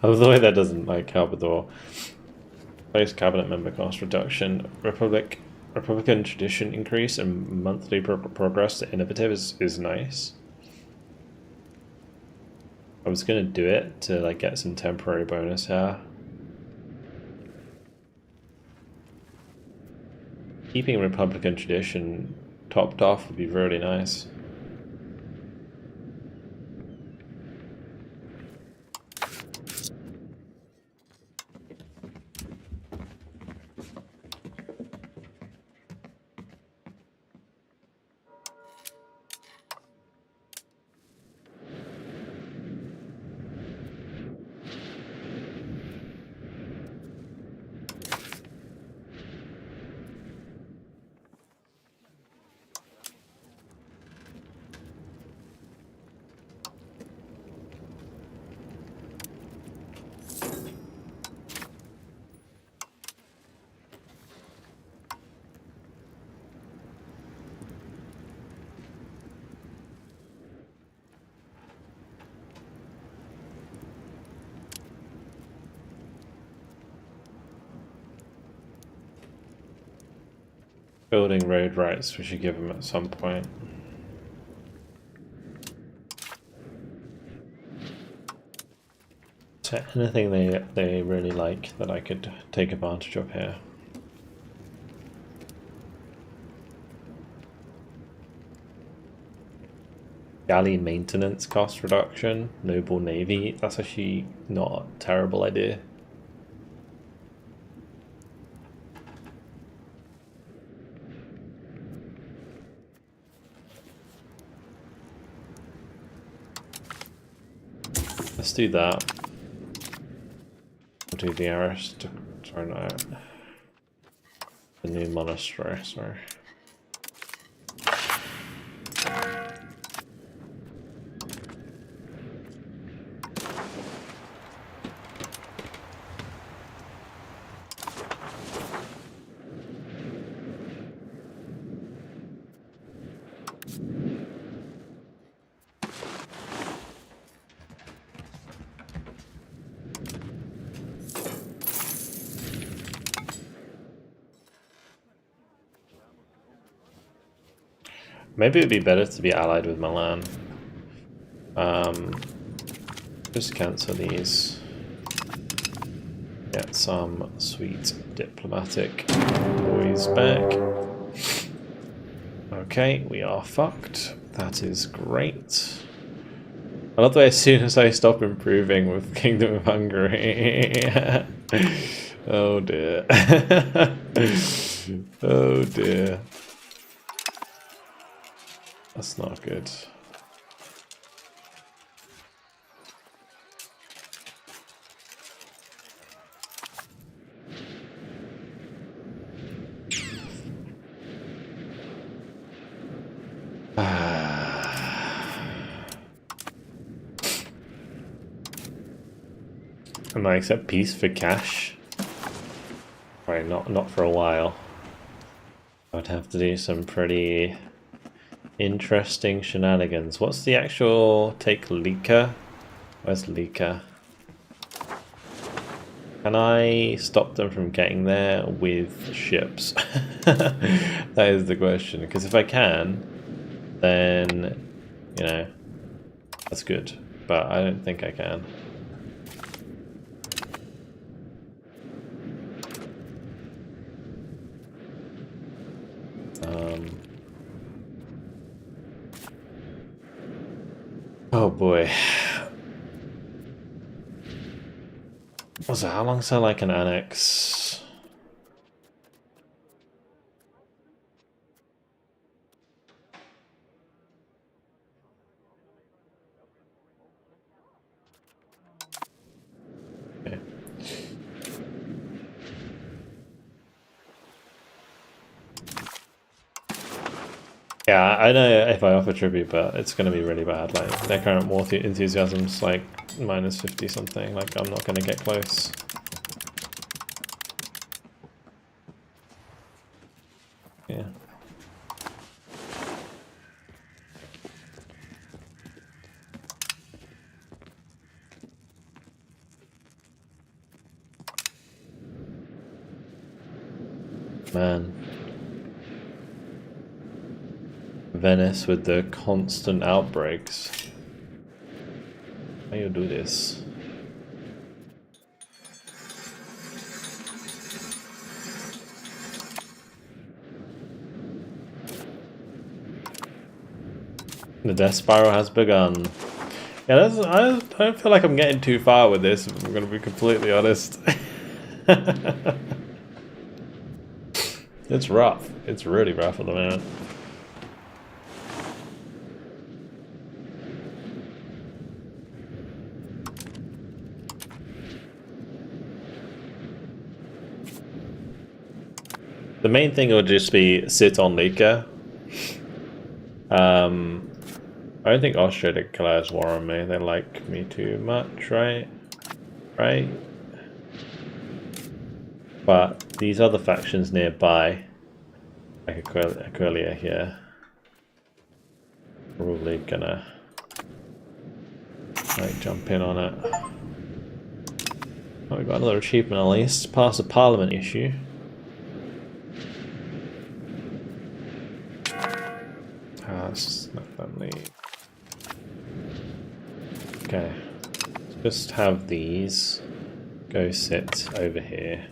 I love the way that doesn't like help at all. Place cabinet member cost reduction. Republican tradition increase and monthly progress to innovative is nice. I was gonna do it to like get some temporary bonus here. Keeping Republican tradition topped off would be really nice. Building road rights, we should give them at some point. So anything they really like that I could take advantage of here. Galley maintenance cost reduction, noble navy. That's actually not a terrible idea. Let's do that. We'll do the arrest. Sorry, not the new monastery. Sorry. Maybe it'd be better to be allied with Milan. Just cancel these. Get some sweet diplomatic boys back. Okay, we are fucked. That is great. I love the way as soon as I stop improving with Kingdom of Hungary. Oh dear. Oh dear. That's not good. Am I accept peace for cash? Right, not for a while. I would have to do some pretty interesting shenanigans. What's the actual take Lika? Where's Lika? Can I stop them from getting there with ships? That is the question. Because if I can, then, you know, that's good. But I don't think I can. Oh boy. So how long till I can annex? Okay. Yeah, I know if I offer tribute, but it's going to be really bad. Like, their current war enthusiasm's like minus 50 something. Like, I'm not going to get close. Yeah. Man. Venice with the constant outbreaks. How you do this? The death spiral has begun. Yeah, I don't feel like I'm getting too far with this, if I'm going to be completely honest. It's rough. It's really rough at the moment. The main thing would just be sit on Lika. I don't think Austria declares war on me. They like me too much, right? Right? But these other factions nearby, like Aquilia here, probably gonna like jump in on it. Oh, we got another achievement at least. Pass a parliament issue. Let's let them leave. Okay, just have these go sit over here.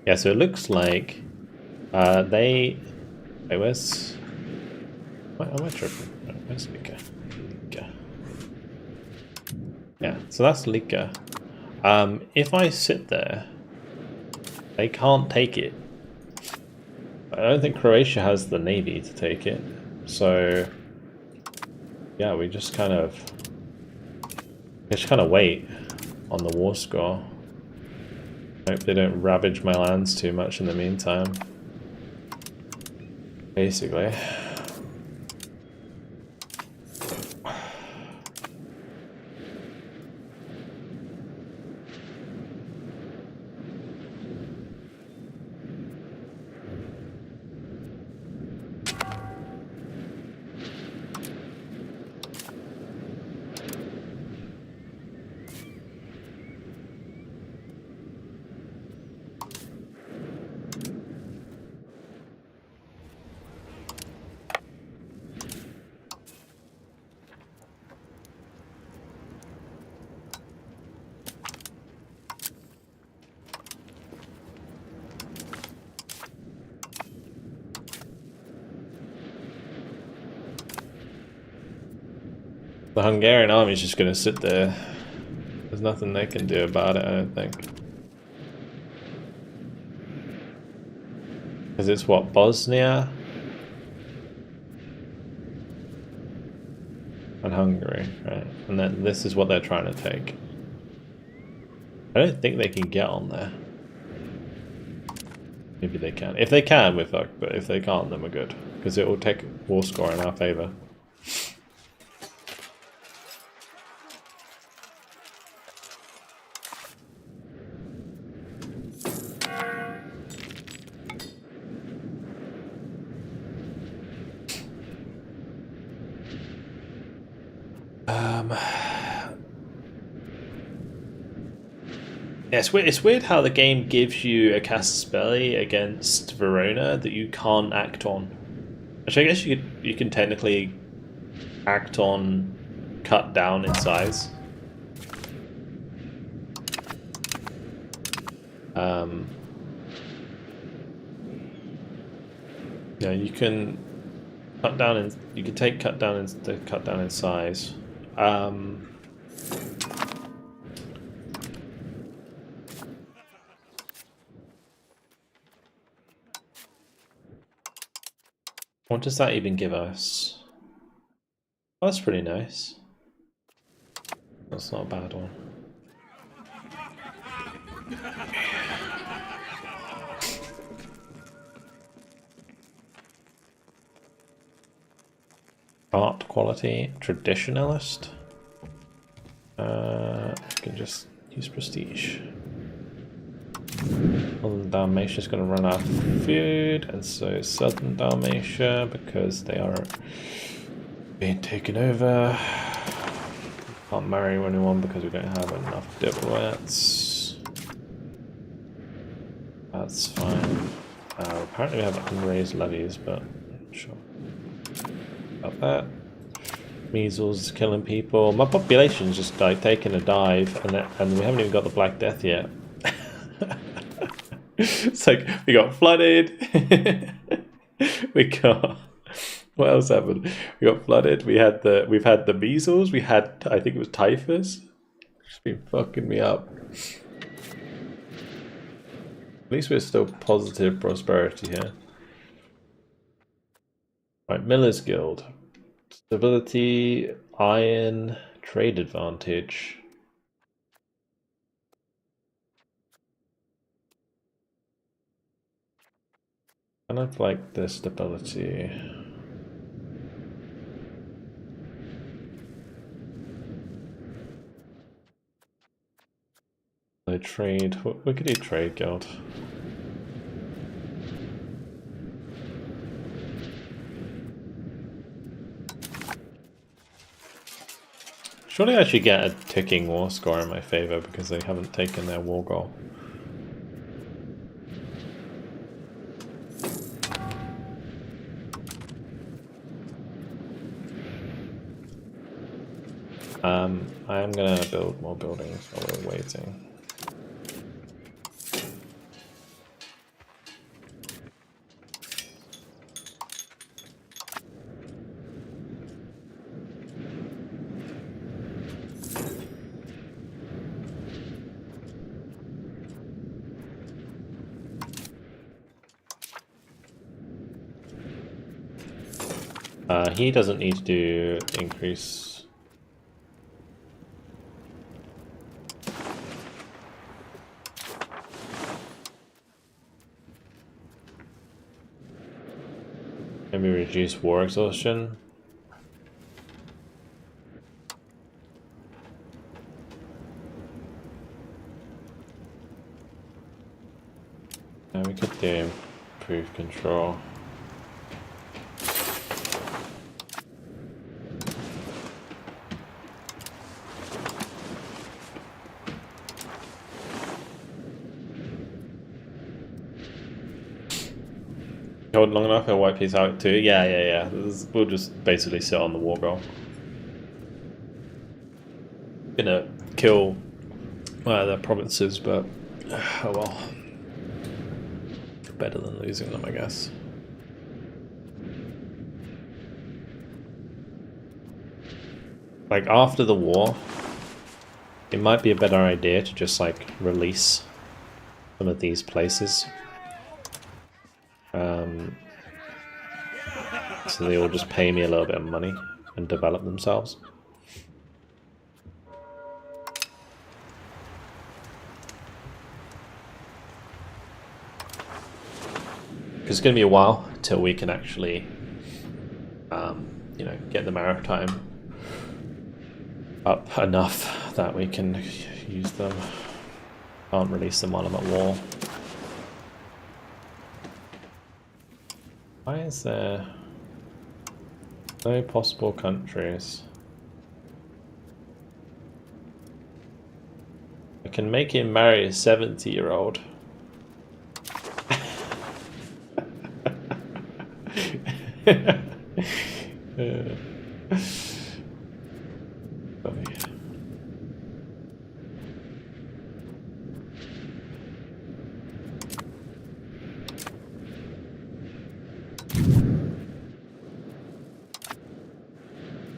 Yeah, so it looks like they. Wait, where's? Am I tripping? Where's Lika? Lika. Yeah, so that's Lika. If I sit there, they can't take it. I don't think Croatia has the navy to take it. So yeah, we just kind of wait on the war score. Hope they don't ravage my lands too much in the meantime. Basically. The Hungarian army is just going to sit there. There's nothing they can do about it, I don't think. Because it's what, Bosnia? And Hungary, right? And then this is what they're trying to take. I don't think they can get on there. Maybe they can. If they can, we're fucked, but if they can't, then we're good. Because it will take war score in our favour. Yeah, it's weird how the game gives you a casus belli against Verona that you can't act on. Actually, I guess you can technically act on cut down in size. Yeah, you can cut down in. You can take cut down in size. What does that even give us? Oh, that's pretty nice. That's not a bad one. Art quality, traditionalist. You can just use prestige. Northern Dalmatia is going to run out of food, and so is Southern Dalmatia because they are being taken over. Can't marry anyone because we don't have enough diplomats. That's fine. Apparently we have unraised levies, but sure. About that. Measles is killing people. My population's just like taking a dive, and we haven't even got the Black Death yet. It's like we got flooded. We got, what else happened? We got flooded. We've had the measles. We had, I think it was typhus. It's been fucking me up. At least we're still positive prosperity here. Right, Miller's Guild. Stability, iron, trade advantage. Kind of like the stability. The trade, we could do trade guild. Surely I should get a ticking war score in my favor because they haven't taken their war goal. I am gonna build more buildings while we're waiting. He doesn't need to do increase. Maybe reduce war exhaustion. And we could do improved control. Hold long enough, he'll wipe his out too. Yeah. We'll just basically sit on the war goal. Gonna kill the provinces, but oh well. Better than losing them, I guess. like after the war, it might be a better idea to just like release some of these places. So they all just pay me a little bit of money and develop themselves. Because it's going to be a while till we can actually, you know, get the maritime up enough that we can use them. Can't release them while I'm at war. Why is there no possible countries? I can make him marry a 70-year-old.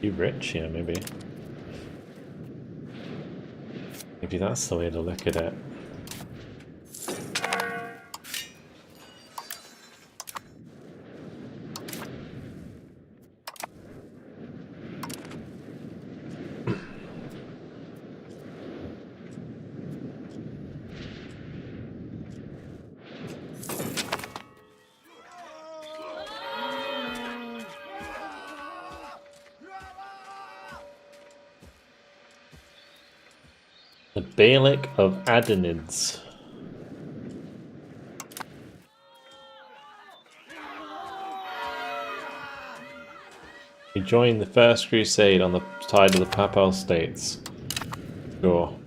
You rich? Yeah, maybe. Maybe that's the way to look at it. The Bailic of Adenids. He joined the First Crusade on the side of the Papal States. Sure.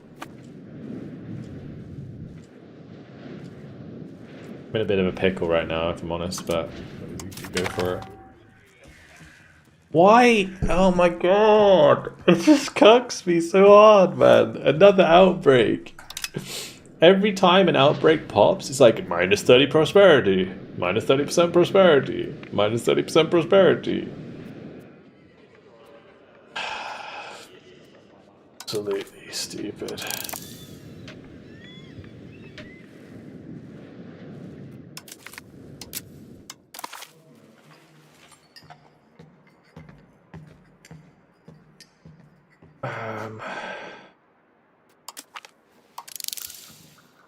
I'm in a bit of a pickle right now, if I'm honest, but go for it. Why? Oh my god! It just cucks me so hard, man. Another outbreak. Every time an outbreak pops, it's like minus 30 prosperity, minus 30% prosperity, minus 30% prosperity. Absolutely stupid.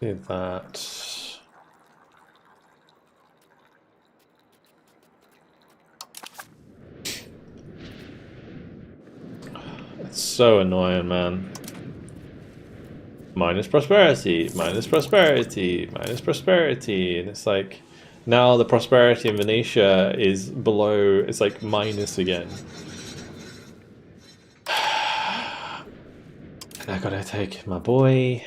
Do that. It's so annoying, man. Minus prosperity, minus prosperity, minus prosperity. And it's like, now the prosperity in Venetia is below, it's like minus again. And I gotta take my boy.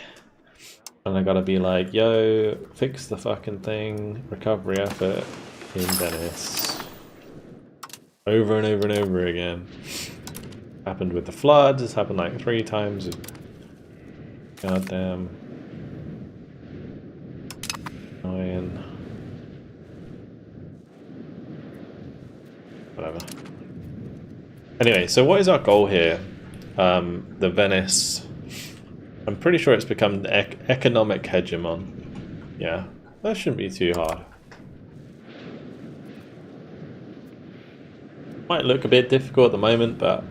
And I gotta be like, yo, fix the fucking thing. Recovery effort in Venice. Over and over and over again. Happened with the floods. It's happened like 3 times. Goddamn. Annoying. Whatever. Anyway, so what is our goal here? The Venice. I'm pretty sure it's become the economic hegemon. Yeah, that shouldn't be too hard. Might look a bit difficult at the moment, but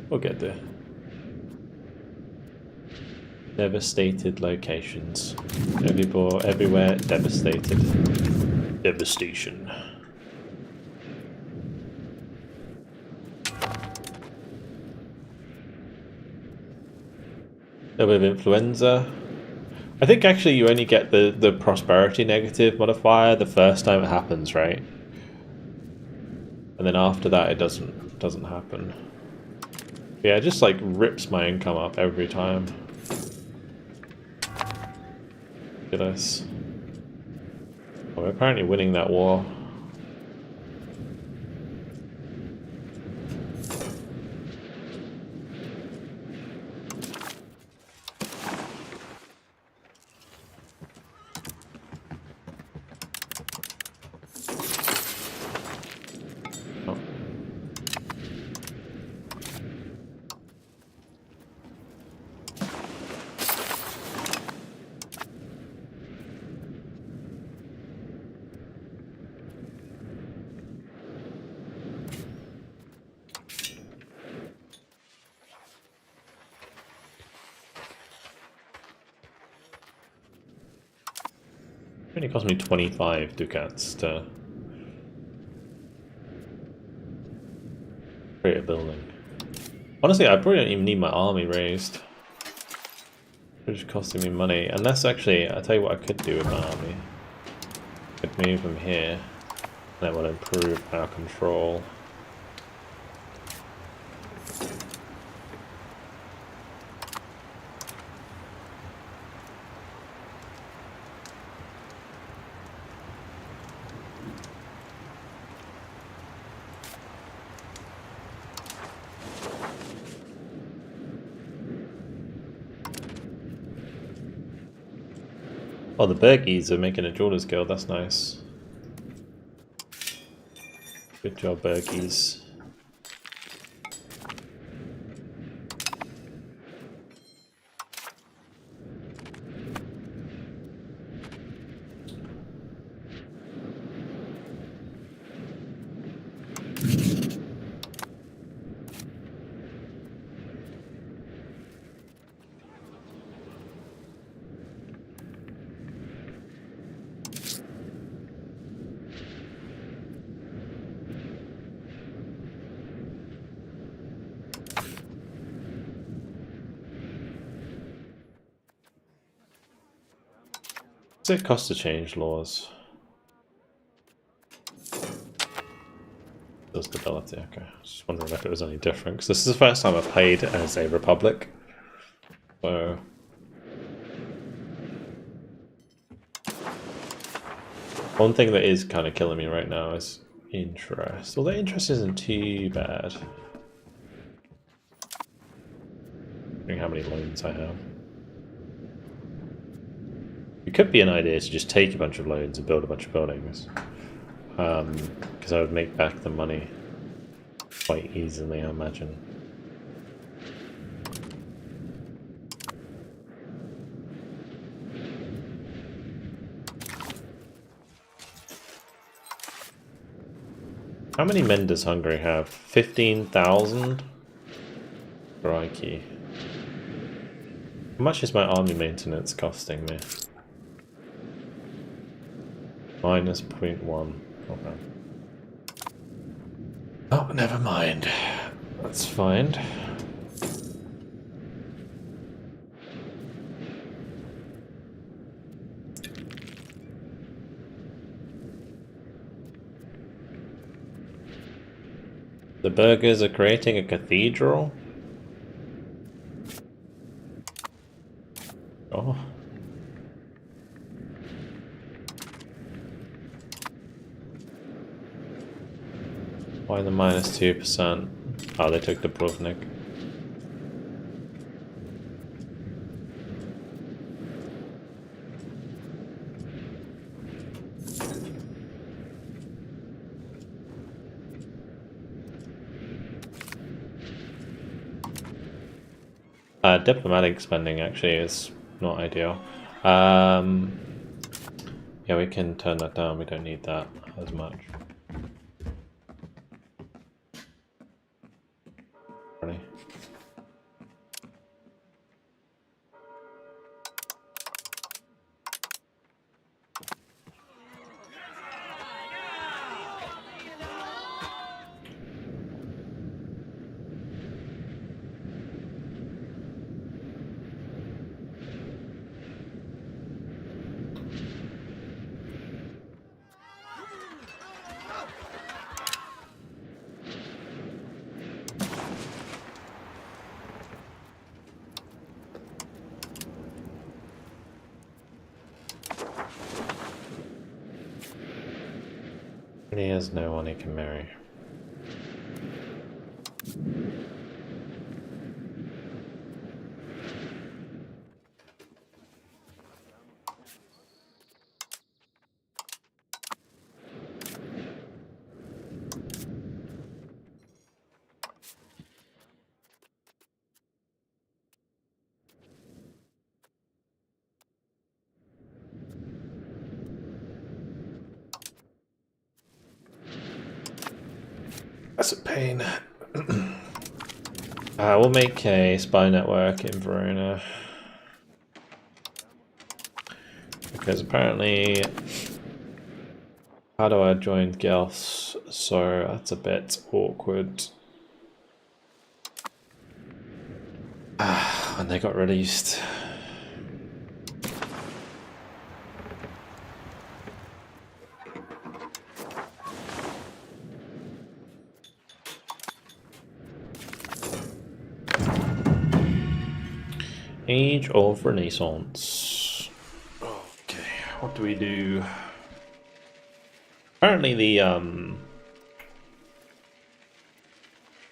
we'll get there. Devastated locations. Everywhere devastated. Devastation. A bit of influenza. I think actually you only get the prosperity negative modifier the first time it happens, right? And then after that it doesn't happen. Yeah, it just like rips my income up every time. Look at us. Oh, we're apparently winning that war. only cost me 25 ducats to create a building. Honestly, I probably don't even need my army raised. It's just costing me money. Unless, actually, I'll tell you what I could do with my army. I could move them here. And that will improve our control. Oh, the Bergies are making a Jewelers Guild, that's nice. Good job, Bergies. What's it cost to change laws? Does stability, okay. I was just wondering if it was any different, because this is the first time I've played as a republic. So... one thing that is kind of killing me right now is interest. Although interest isn't too bad. How many loans I have. It could be an idea to just take a bunch of loans and build a bunch of buildings. Because I would make back the money quite easily, I imagine. How many men does Hungary have? 15,000? Crikey. How much is my army maintenance costing me? Minus 0.1. Okay. Oh, never mind. That's fine. The burghers are creating a cathedral? Oh. Why the minus 2%? Oh, they took the Dubrovnik. Diplomatic spending actually is not ideal. Yeah, we can turn that down. We don't need that as much. Really. He has no one he can marry. That's a pain. We'll make a spy network in Verona. Because apparently, how do I join Gels? So that's a bit awkward. When they got released. Age of Renaissance. Okay, what do we do? Apparently the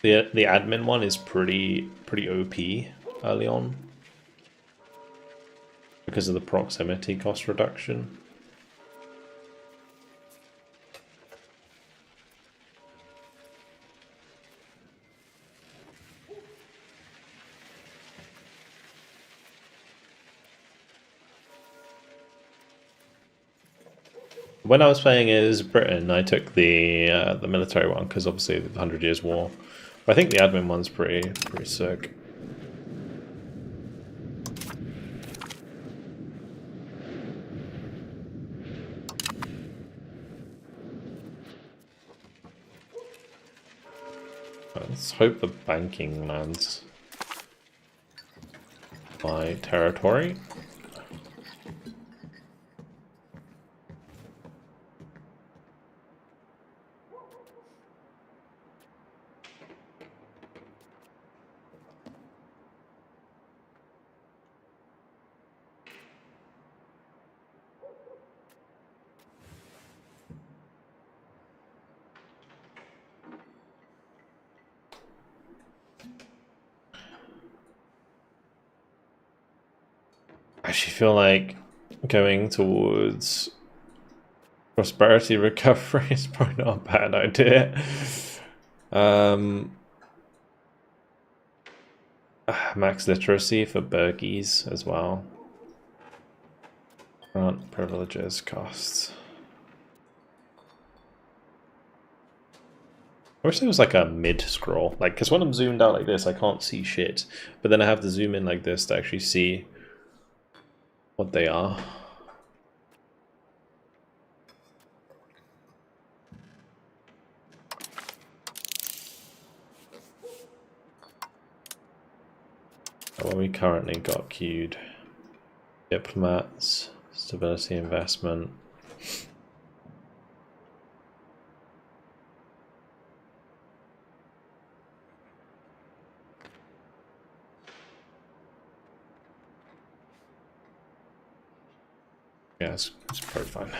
admin one is pretty OP early on because of the proximity cost reduction. When I was playing as Britain, I took the military one because obviously the 100 Years' War. But I think the admin one's pretty sick. Let's hope the banking lands by territory. I actually feel like going towards prosperity recovery is probably not a bad idea. Max literacy for Burgies as well. Grant privileges costs. I wish there was like a mid scroll, like because when I'm zoomed out like this, I can't see shit. But then I have to zoom in like this to actually see what they are. What we currently got queued: diplomats, stability investment. Yeah, it's probably fine.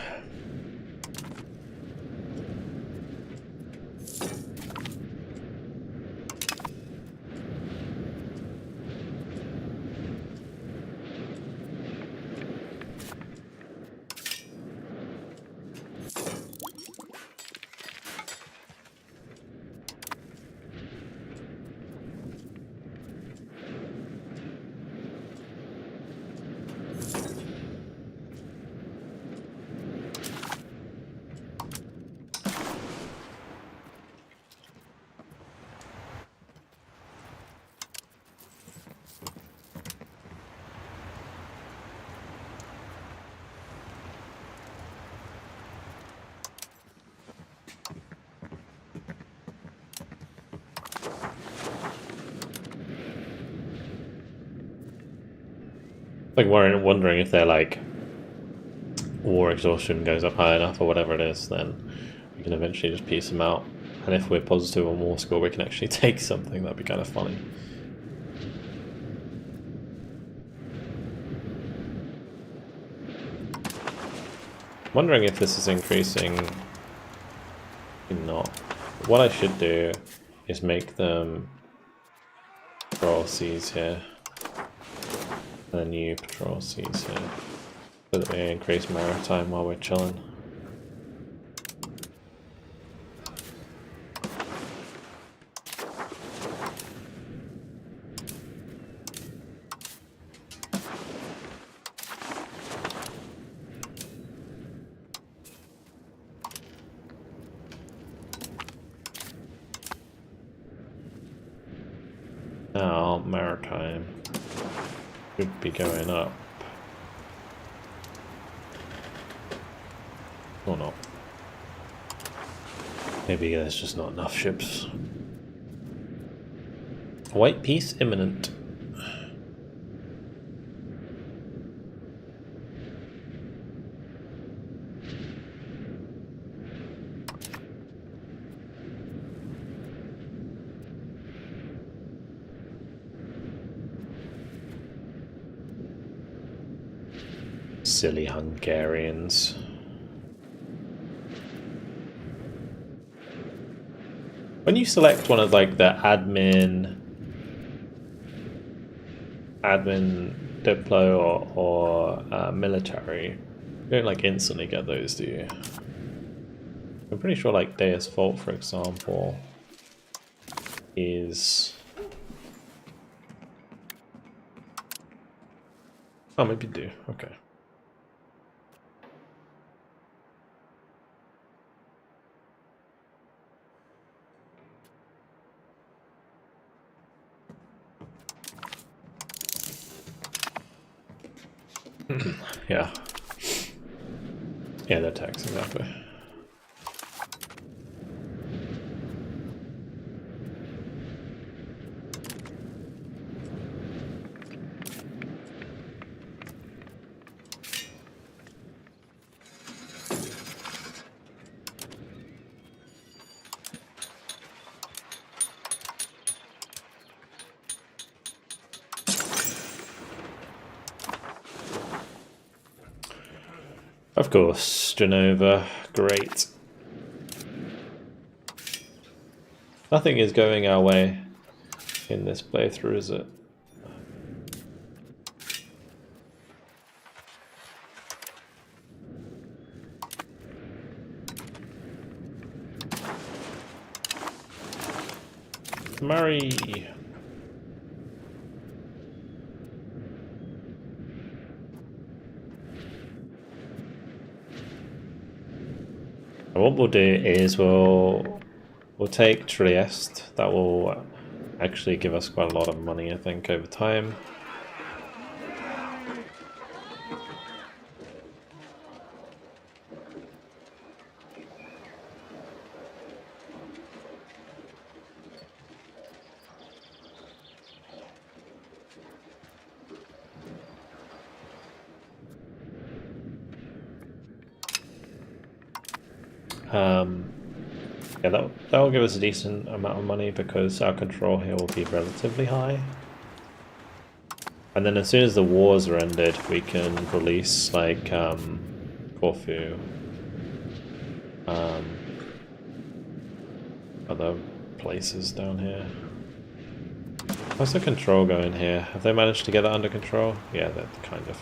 Like wondering if they're like war exhaustion goes up high enough or whatever it is, then we can eventually just piece them out. And if we're positive on war score, we can actually take something. That'd be kind of funny. Wondering if this is increasing. Maybe not. What I should do is make them patrol seas here. And a new patrol seas here. So that we increase maritime while we're chilling. Now, maritime should be going up. Or not. Maybe there's just not enough ships. White peace imminent. Silly Hungarians. When you select one of like the admin diplo or military, you don't like instantly get those, do you? I'm pretty sure like Deus Vult, for example, is... Oh, maybe you do. Okay. Yeah. Yeah, they're tax, exactly. Of course, Genova, great. Nothing is going our way in this playthrough, is it? Murray! What we'll do is we'll take Trieste. That will actually give us quite a lot of money, I think, over time. Yeah, that will give us a decent amount of money because our control here will be relatively high. And then as soon as the wars are ended, we can release like Corfu, other places down here. How's the control going here? Have they managed to get that under control? Yeah, they're kind of.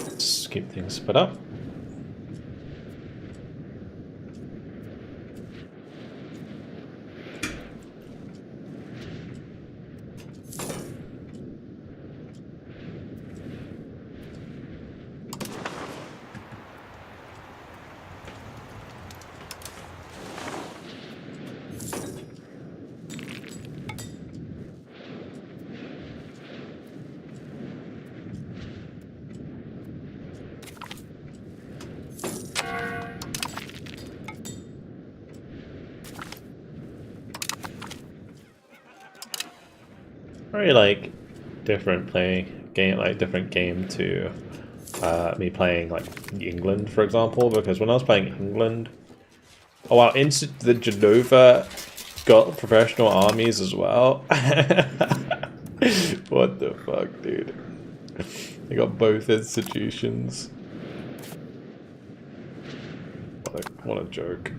Let's keep things split up. Very like different different game to me playing like England, for example, because when I was playing England, oh wow, the Genova got professional armies as well. What the fuck, dude? They got both institutions. What a joke.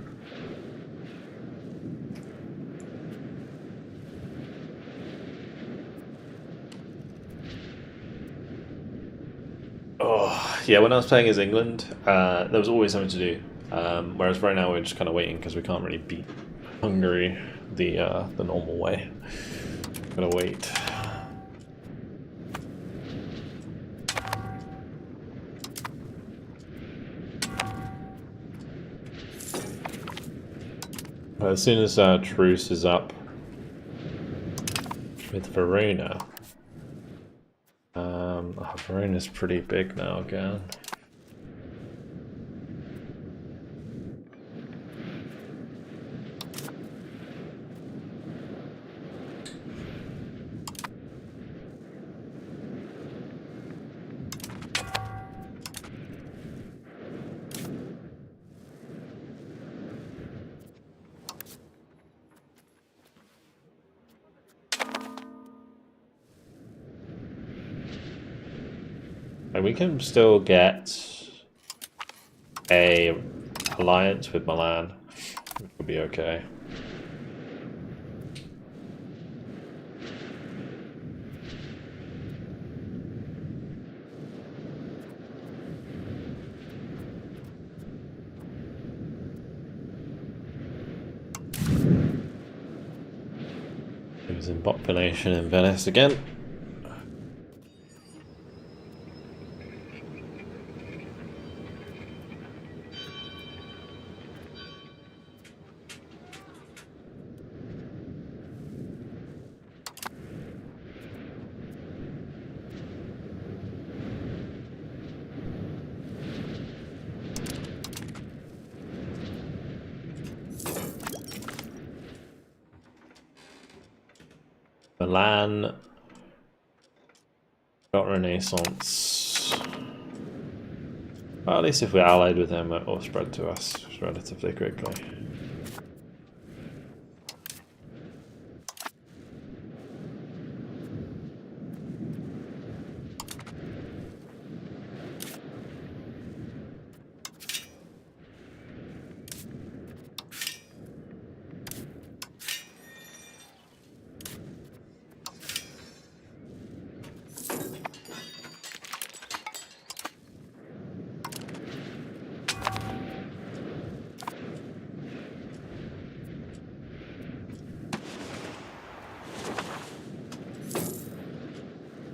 Oh, yeah, when I was playing as England, there was always something to do. Whereas right now we're just kind of waiting because we can't really beat Hungary the normal way. Gotta wait. As soon as truce is up with Verona, Verona's pretty big now again. And we can still get a alliance with Milan. It would be okay. Losing population in Venice again. Milan got Renaissance. Well, at least if we're allied with them, it will spread to us relatively quickly.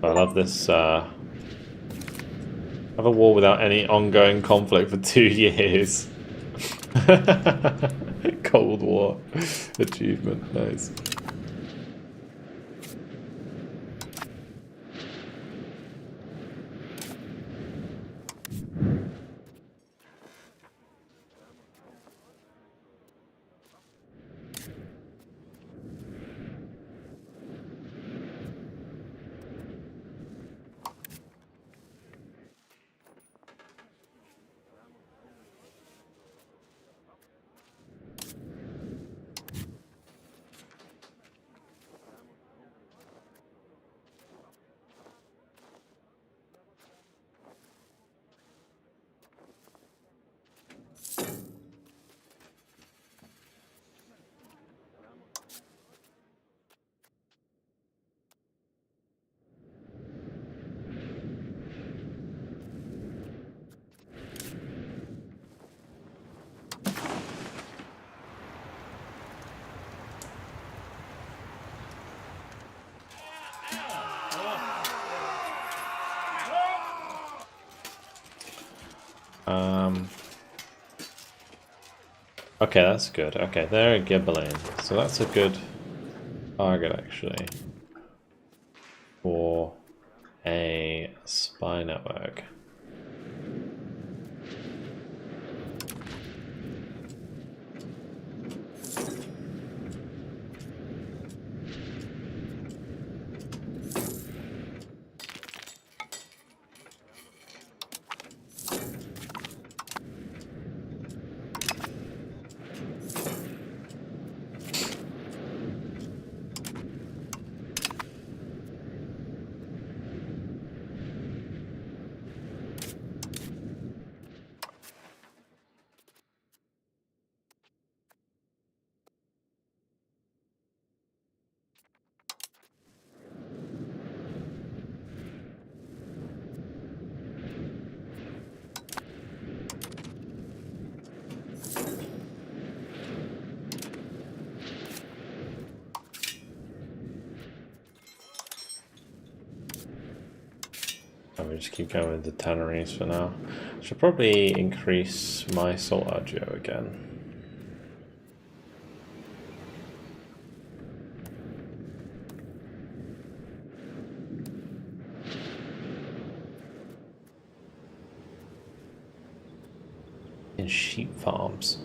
I love this. Have a war without any ongoing conflict for 2 years. Cold War achievement, nice. Okay, that's good. Okay, they're a Ghibelline, so that's a good target actually for a spy network. We just keep going with the tanneries for now. Should probably increase my saltaggio again. in sheep farms.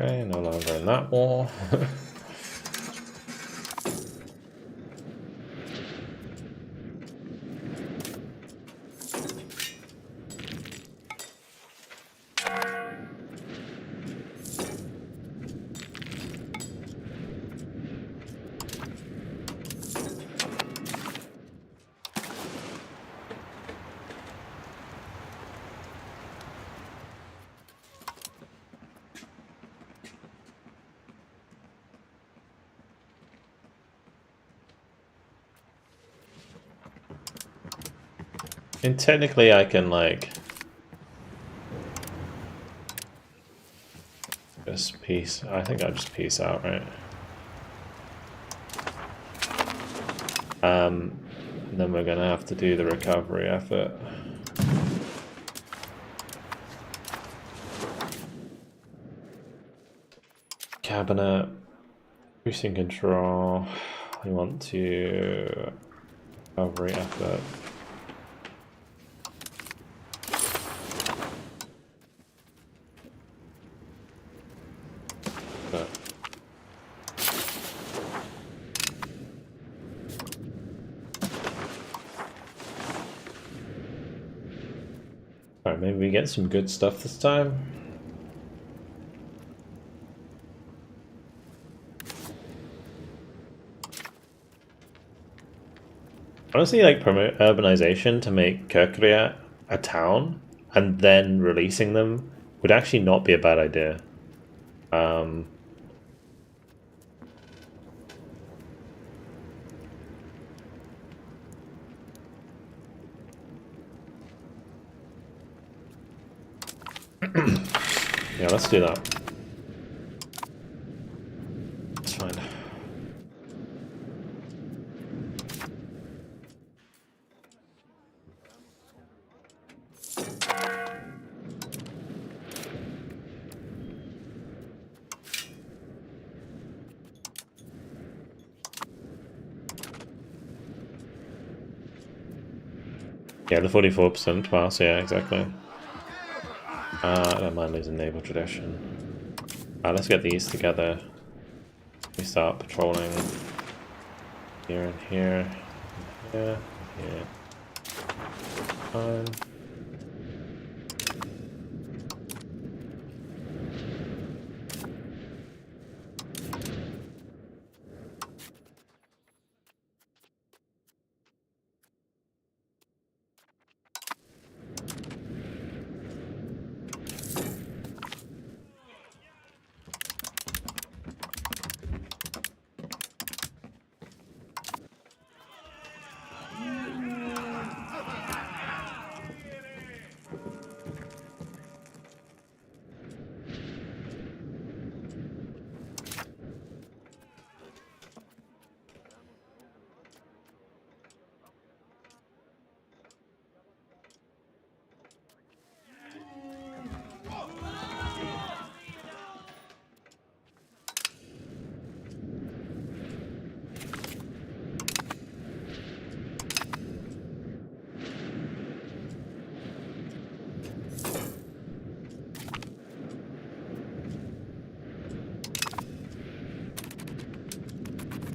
Okay, no longer in that war. And technically I can like just peace. I think I'll just peace out, right? And then we're gonna have to do the recovery effort. Cabinet, boosting control. We want to recovery effort. Alright, maybe we get some good stuff this time. Honestly, like promote urbanization to make Kerkria a town and then releasing them would actually not be a bad idea. Yeah, let's do that. It's fine. Yeah, the 44% pass, yeah, exactly. I don't mind losing naval tradition. Let's get these together. We start patrolling here and here, and here, Fine.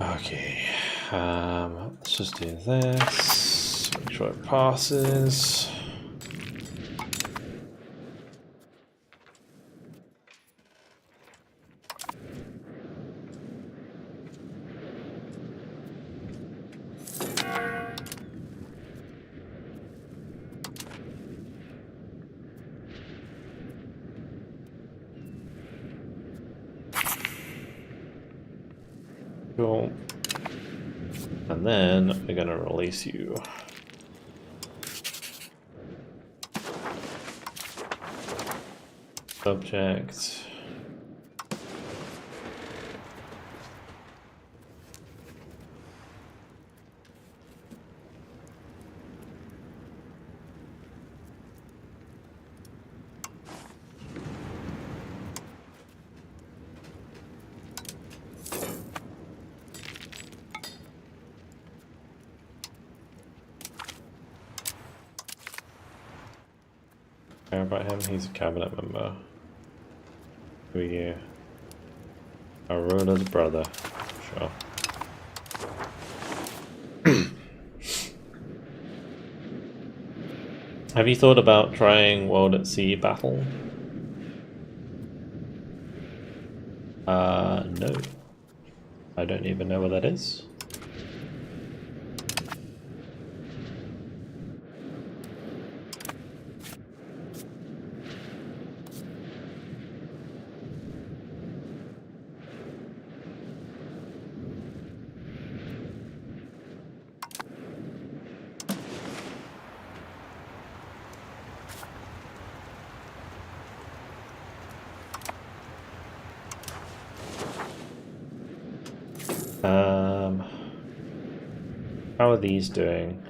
Okay, let's just do this, make sure it passes. Cool. And then we're going to release you. Subject. Care about him? He's a cabinet member. Who are you? Our ruler's brother. Sure. Have you thought about trying World at Sea Battle? No. I don't even know what that is. How are these doing?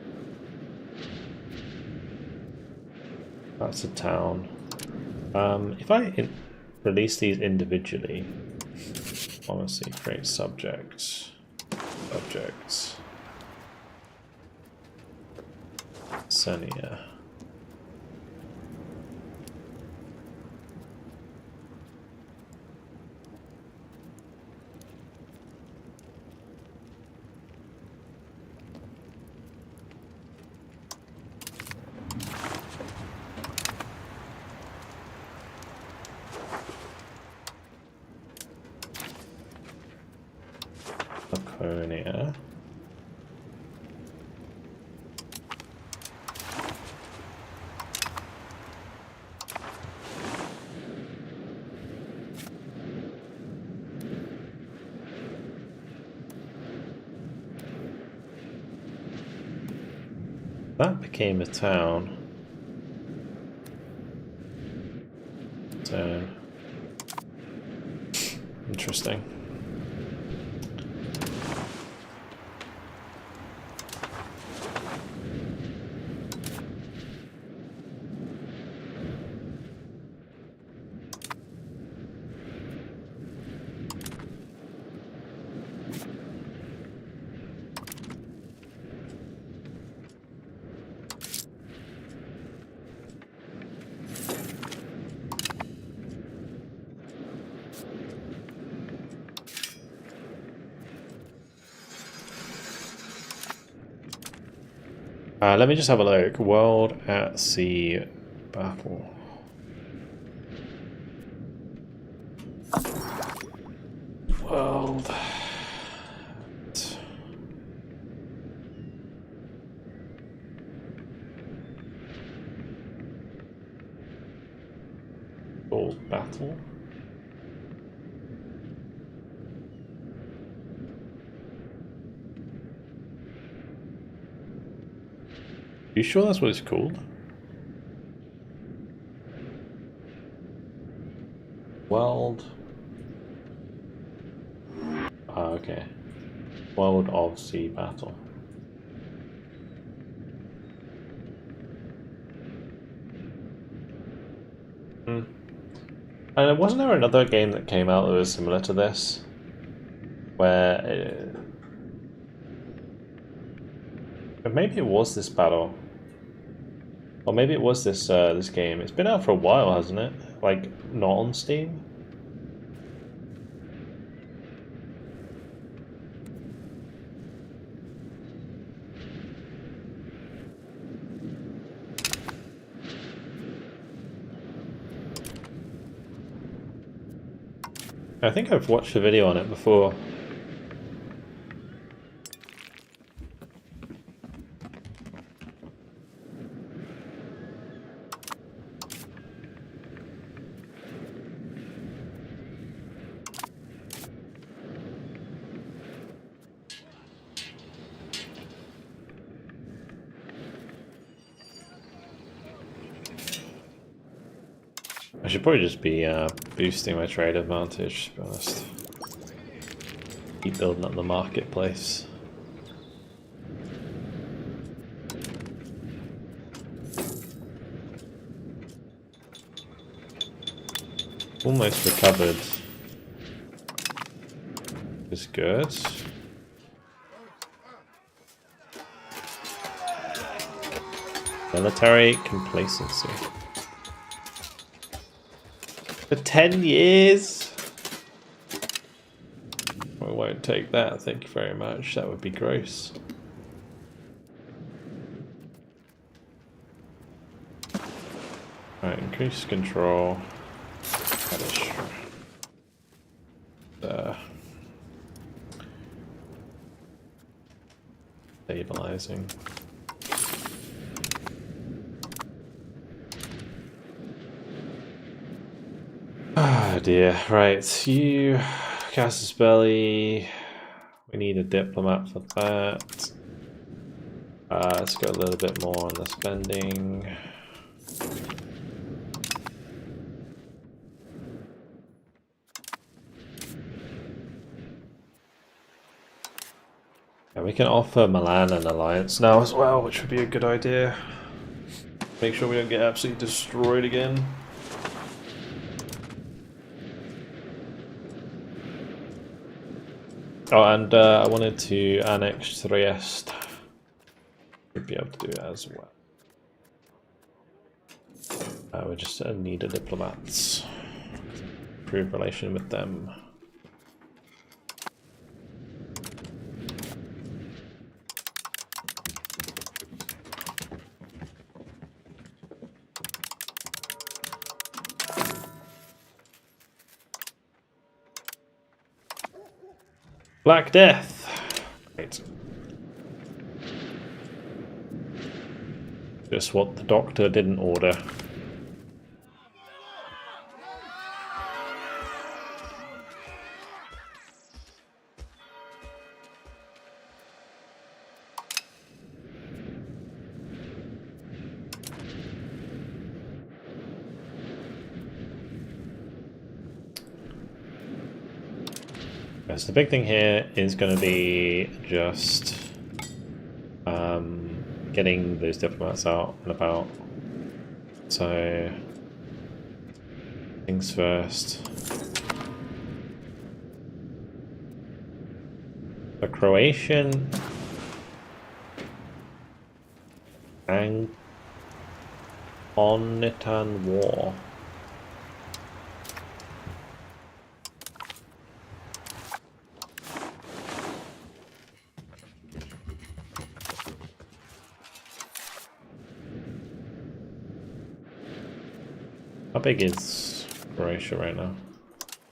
That's a town. If I release these individually, honestly, create subjects, Senia. Laconia. That became a town. So interesting. Let me just have a look. World at Sea Battle. World. World Battle. You sure that's what it's called? World. Ah, okay. World of Sea Battle. And wasn't there another game that came out that was similar to this? Where maybe it was this battle. Or maybe it was this this game. It's been out for a while, hasn't it? Like, not on Steam? I think I've watched a video on it before. should probably just be boosting my trade advantage, to be honest. Keep building up the marketplace. Almost recovered. Is good. Military complacency. For 10 years? We won't take that, thank you very much. That would be gross. Alright, increase control. That is true. Stabilizing. Ah dear. Right, you Casus Belli. We need a diplomat for that. Let's go a little bit more on the spending. Yeah, we can offer Milan an alliance now as well, which would be a good idea. Make sure we don't get absolutely destroyed again. Oh, and I wanted to annex Trieste. Should be able to do it as well. We just need a diplomats. Improve relation with them. Black Death. Right. Just what the doctor didn't order. So the big thing here is going to be just getting those diplomats out and about. So things first. The Croatian and Onitan War. How big is Croatia right now?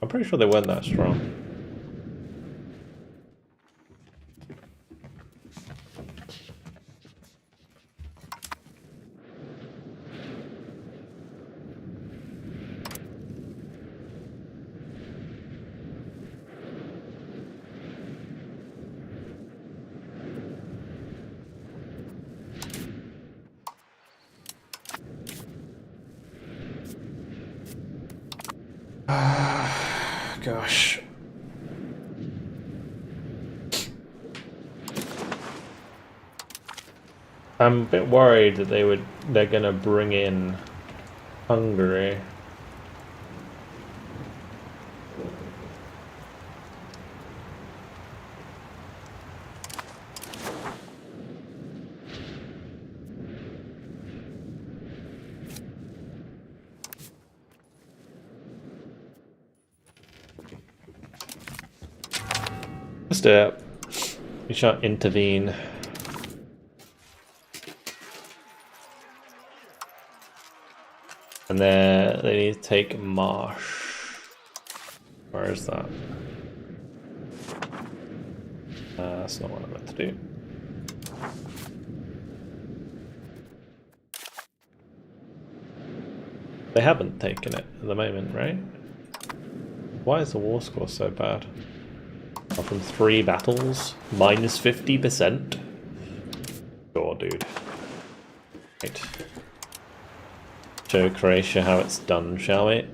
I'm pretty sure they weren't that strong. Gosh. I'm a bit worried that they're gonna bring in Hungary. Let's do it. We shan't intervene. And then they need to take Marsh. Where is that? That's not what I meant to do. They haven't taken it at the moment, right? Why is the war score so bad? Oh, from 3 battles, minus 50%. Sure, dude. Right. show Croatia how it's done, shall we?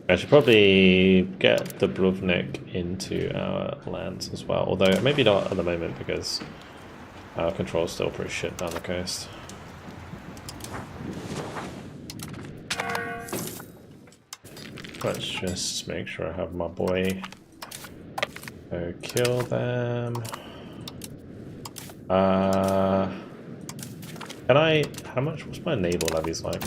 I should probably get Dubrovnik into our lands as well, although maybe not at the moment because our control's still pretty shit down the coast. Let's just make sure I have my boy go kill them. Can I... how much was my naval levies like?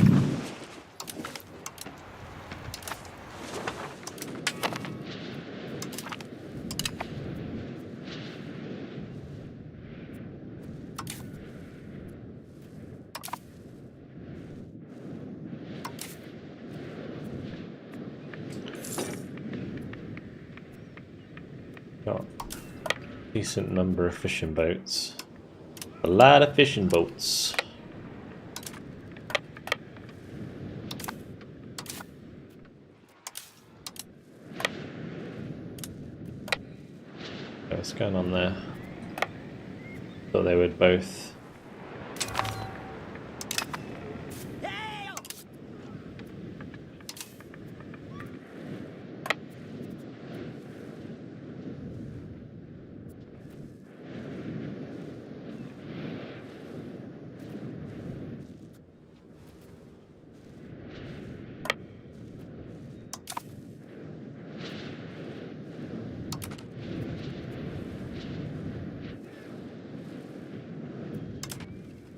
Got a decent number of fishing boats. A lot of fishing boats. What's going on there? Thought they would both.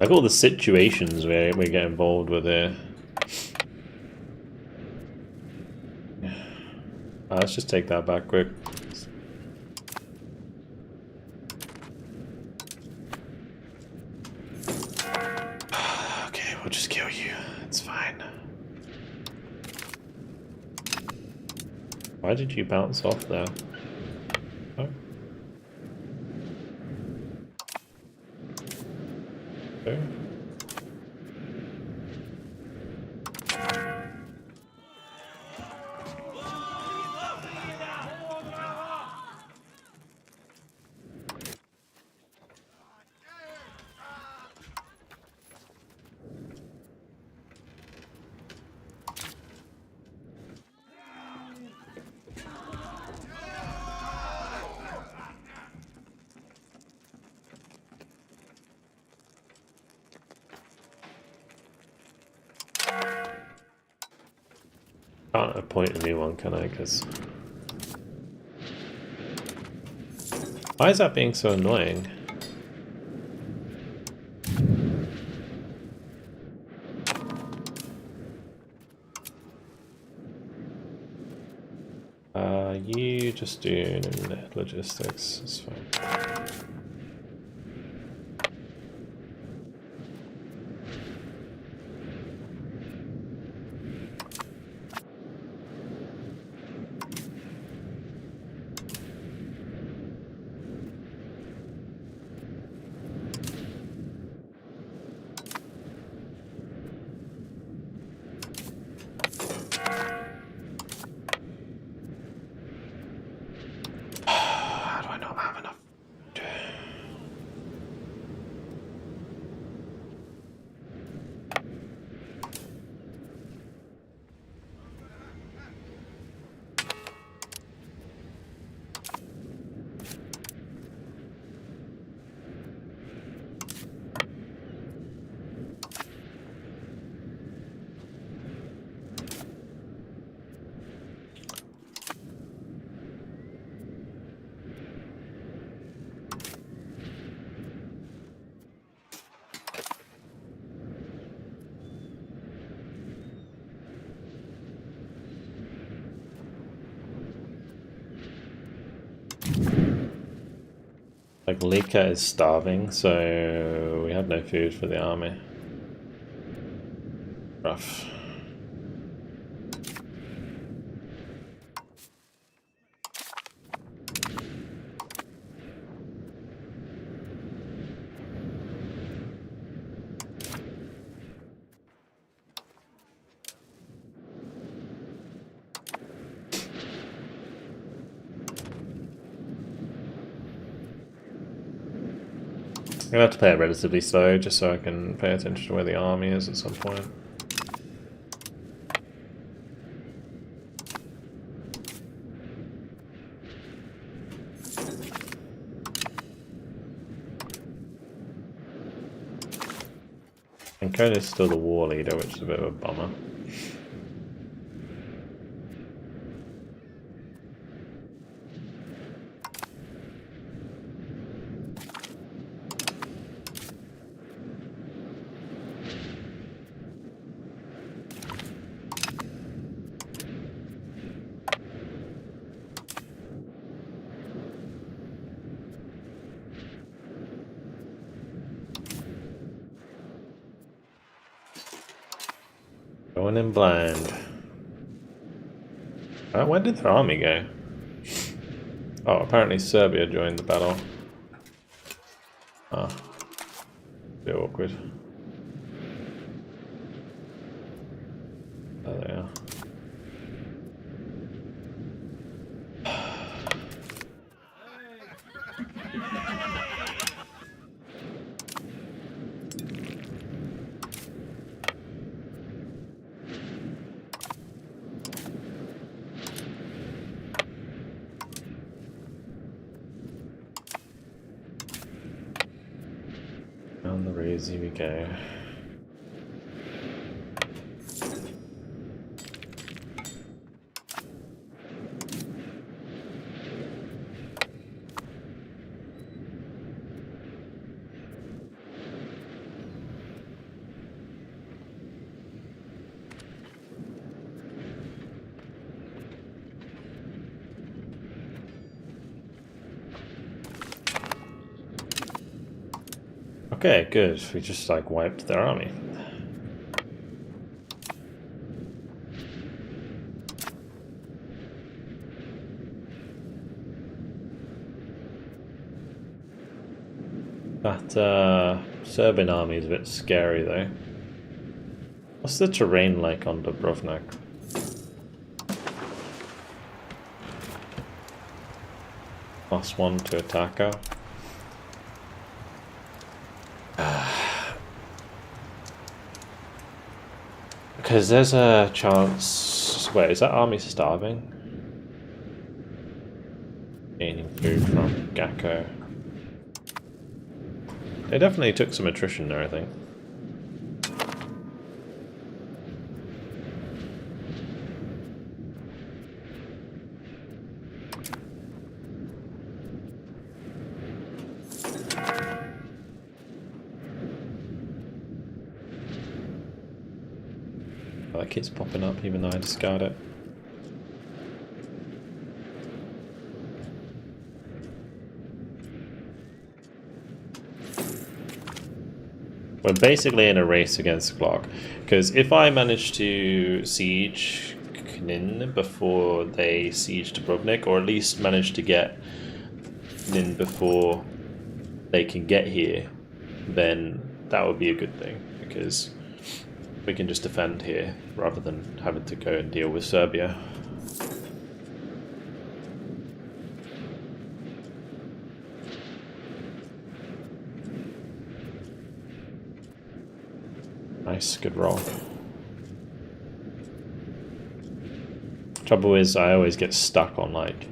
Like all the situations where we get involved with here. Let's just take that back quick. Okay, we'll just kill you. It's fine. Why did you bounce off there? Oh. Okay. Can't appoint a new one, can I? Because why is that being so annoying? You just do logistics. It's fine. Like Lika is starving, so we have no food for the army. Rough. gonna have to play it relatively slow just so I can pay attention to where the army is at some point. And Kona is still the war leader, which is a bit of a bummer. Going in blind. Where did their army go? Oh, apparently Serbia joined the battle. Ah, bit awkward. There they are. Down the Razy we go. Okay, good. We just like wiped their army. That Serbian army is a bit scary though. What's the terrain like on Dubrovnik? +1 to attack her. Because there's a chance... Wait, is that army starving? Gaining food from Gakko. They definitely took some attrition there, I think. That keeps popping up even though I discard it. We're basically in a race against the clock, because if I manage to siege Knin before they siege Dubrovnik, or at least manage to get Knin before they can get here, then that would be a good thing, because we can just defend here rather than having to go and deal with Serbia. Nice, good roll. Trouble is, I always get stuck on like,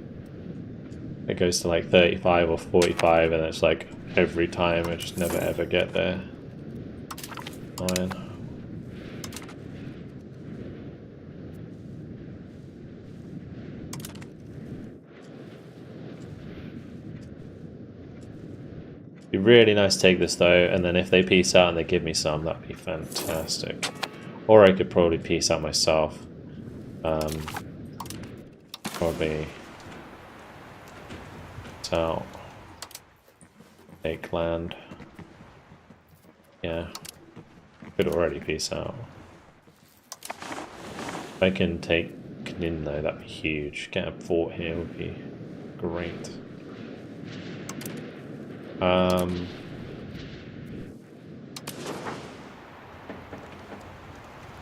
it goes to like 35 or 45 and it's like every time I just never ever get there. Iron. Be really nice to take this though, and then if they peace out and they give me some, that'd be fantastic. Or I could probably peace out myself. Probably out. Take land. Yeah. Could already peace out. If I can take Knin though, that'd be huge. Get a fort here would be great.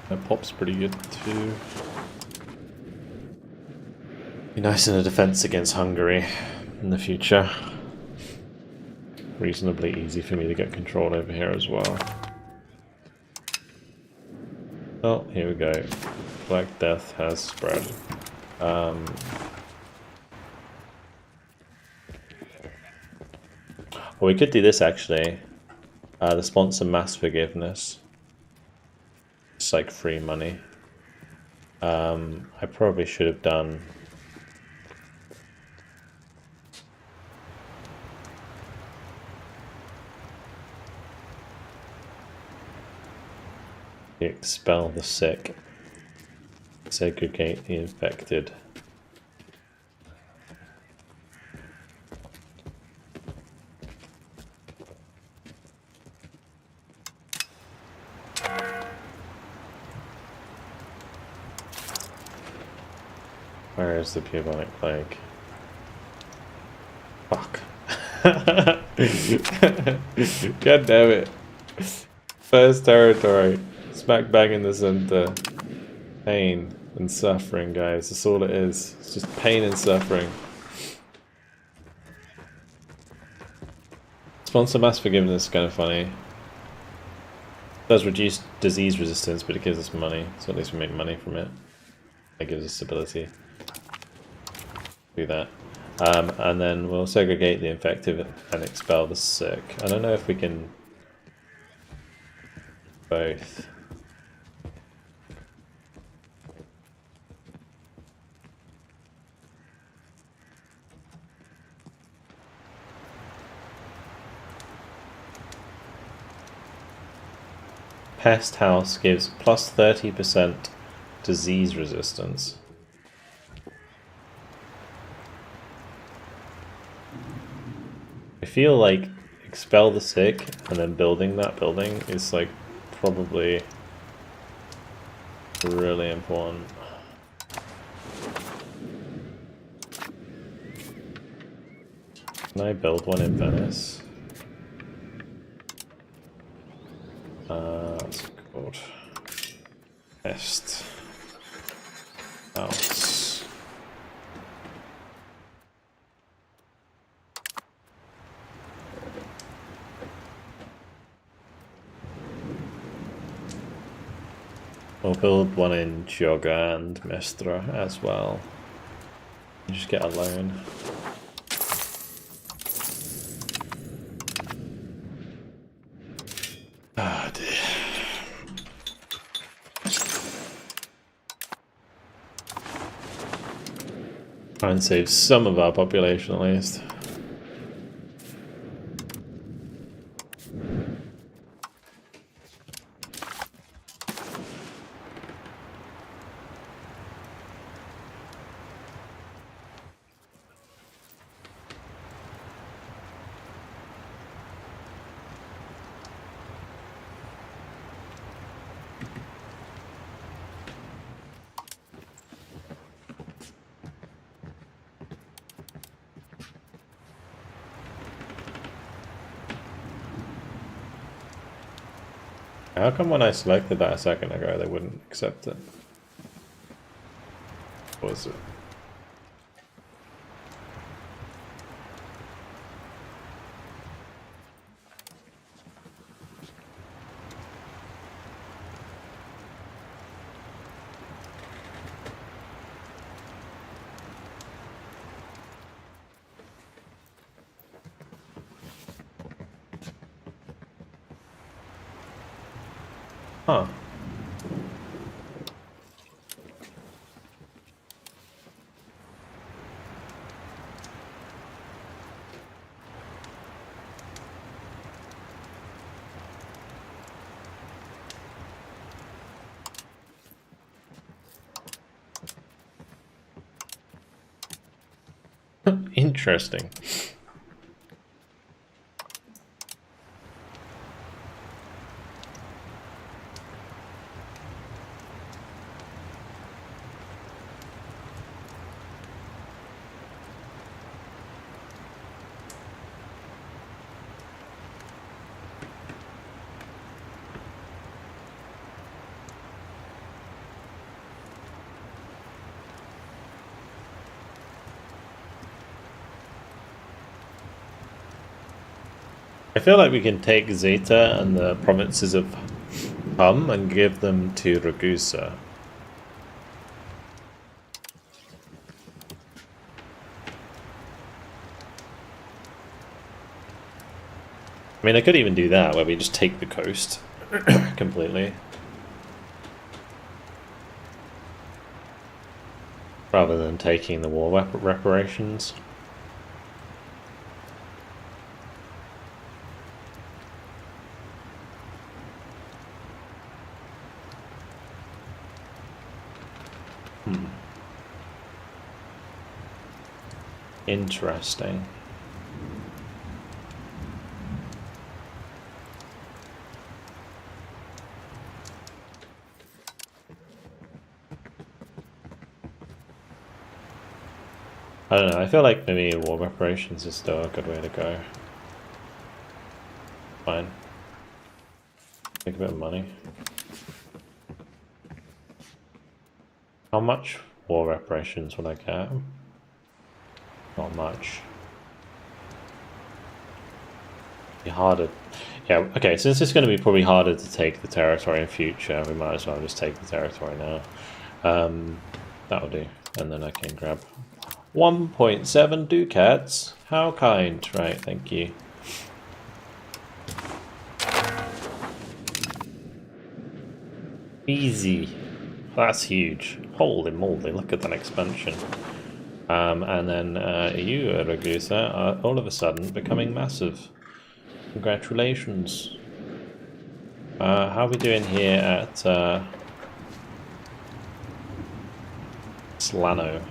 That pop's pretty good too. Be nice in a defense against Hungary in the future. reasonably easy for me to get control over here as well. Oh, here we go. Black Death has spread. Well, we could do this actually. The sponsor mass forgiveness. It's like free money. I probably should have done expel the sick, segregate the infected. Where is the bubonic plague? Fuck. God damn it. First territory. Smack bang in the center. Pain and suffering, guys. That's all it is. It's just pain and suffering. Sponsor mass forgiveness is kind of funny. It does reduce disease resistance, but it gives us money. So at least we make money from it. It gives us stability. Do that. And then we'll segregate the infected and expel the sick. I don't know if we can both. Pest House gives plus 30% disease resistance. I feel like expel the sick and then building that building is like probably really important. Can I build one in Venice? What's it called? Pest House. We'll build one in Chioggia and Mestra as well. You just get a loan. Ah, dear. Try and save some of our population at least. How come when I selected that a second ago they wouldn't accept it? What was it? Huh. Interesting. I feel like we can take Zeta and the provinces of Hum and give them to Ragusa. I mean, I could even do that, where we just take the coast completely. Rather than taking the war reparations. Interesting. I don't know, I feel like maybe war reparations is still a good way to go. Fine. Make a bit of money. How much war reparations will I get? Not much. Be harder. Yeah, okay, since it's going to be probably harder to take the territory in future, we might as well just take the territory now. That'll do. And then I can grab 1.7 ducats. How kind. Right, thank you. Easy. That's huge. Holy moly, look at that expansion. And then you, Ragusa, are all of a sudden becoming massive. Congratulations. How are we doing here at Slano?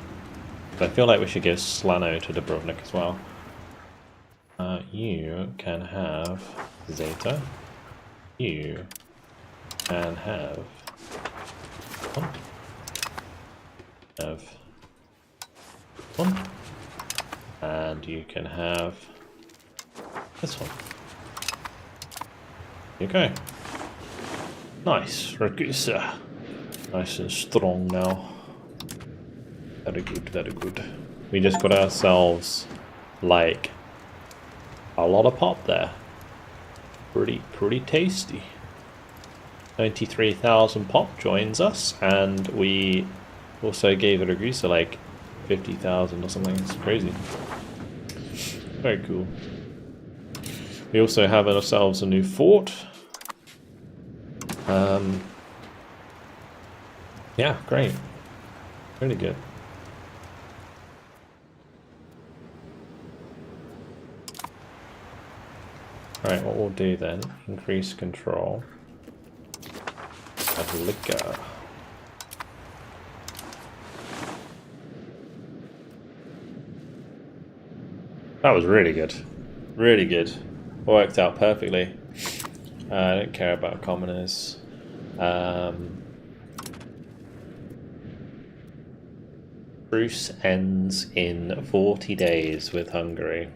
I feel like we should give Slano to Dubrovnik as well. You can have Zeta. You can have one. Have one. And you can have this one. There you go. Nice, Ragusa. Nice and strong now. Very good, very good. We just got ourselves, like, a lot of pop there. Pretty tasty. 93,000 pop joins us, and we also gave Ragusa like 50,000 or something. It's crazy. Very cool. We also have ourselves a new fort. Yeah, great. Really good. Alright, what we'll do then, increase control of liquor. That was really good. Really good. Worked out perfectly. I don't care about commoners. Truce ends in 40 days with Hungary.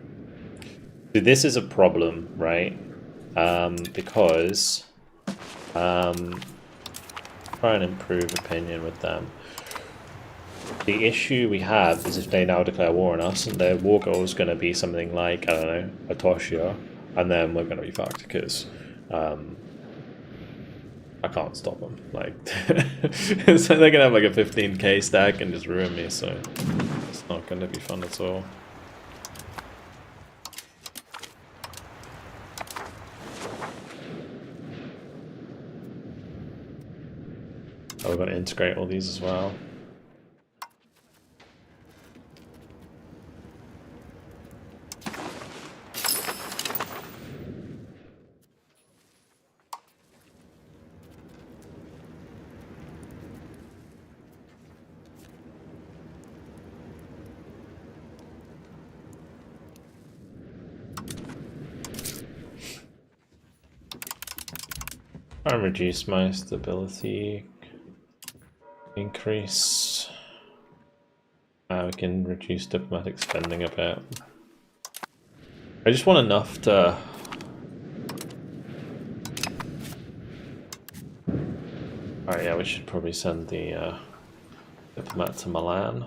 So this is a problem, right? Because try and improve opinion with them. The issue we have is if they now declare war on us, and their war goal is going to be something like, I don't know, Atoshia, and then we're going to be fucked because I can't stop them. Like, so they're going to have like a 15k stack and just ruin me, so it's not going to be fun at all. Oh, we've got to integrate all these as well. Try and reduce my stability. Increase. We can reduce diplomatic spending a bit. I just want enough to... Alright, yeah, we should probably send the diplomat to Milan.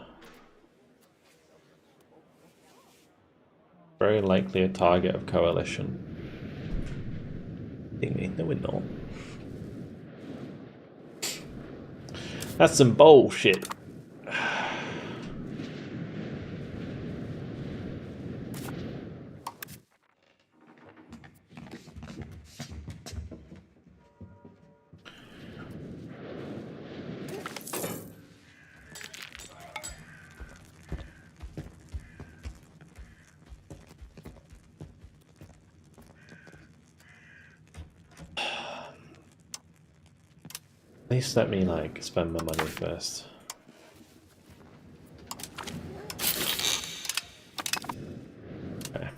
Very likely a target of coalition. kidding me? No, we're not. That's some bullshit. At least let me like spend my money first. Okay.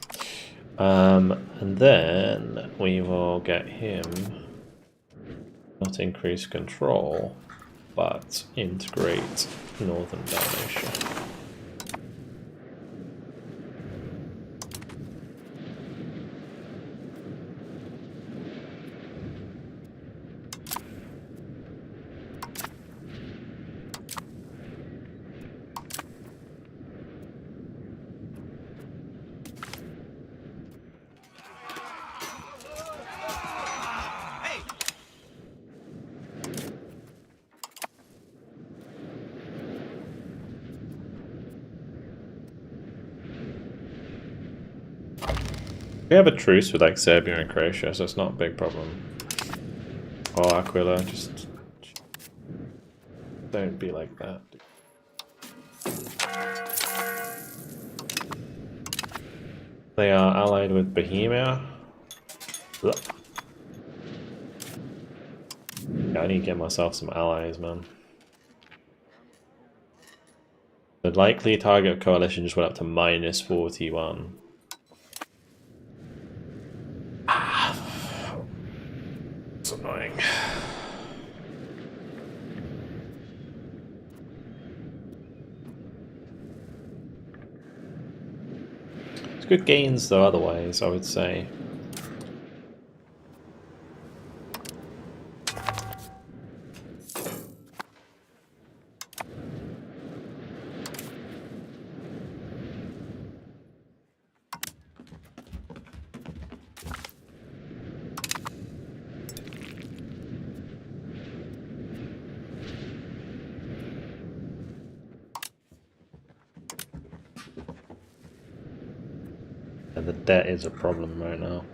And then we will get him not increase control, but integrate Northern Dalmatia. We have a truce with like Serbia and Croatia, so it's not a big problem. Oh, Aquila, just don't be like that. They are allied with Bohemia. Ugh. Yeah, I need to get myself some allies, man. The likely target of coalition just went up to -41. It's annoying. It's good gains though otherwise, I would say. And the debt is a problem right now.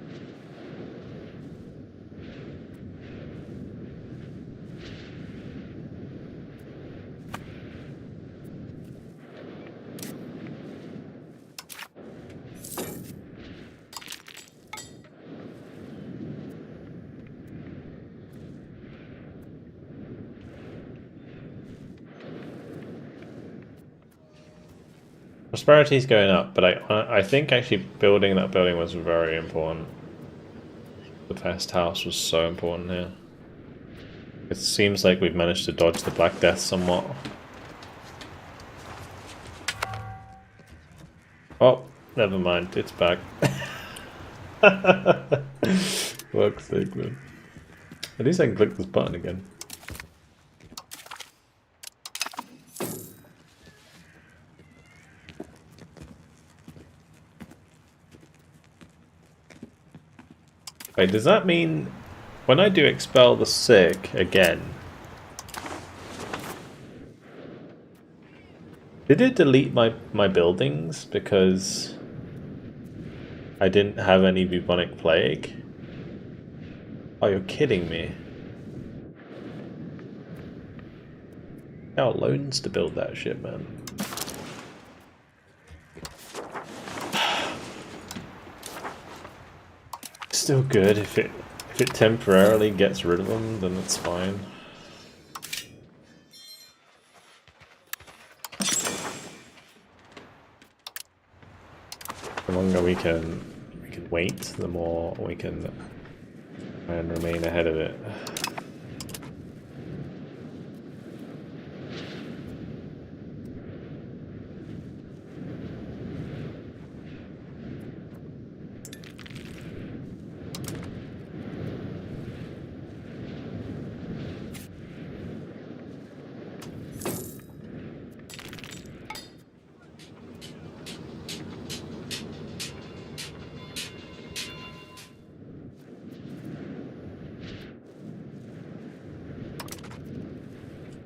Prosperity's going up, but I think actually building that building was very important. The pest house was so important here. It seems like we've managed to dodge the Black Death somewhat. Oh, never mind, it's back. Fuck's sake, man. At least I can click this button again. Wait, does that mean when I do expel the sick again, did it delete my buildings because I didn't have any bubonic plague? Oh, you're kidding me. Our loans to build that shit, man. Still good. If it temporarily gets rid of them, then it's fine. The longer we can wait, the more we can try and remain ahead of it.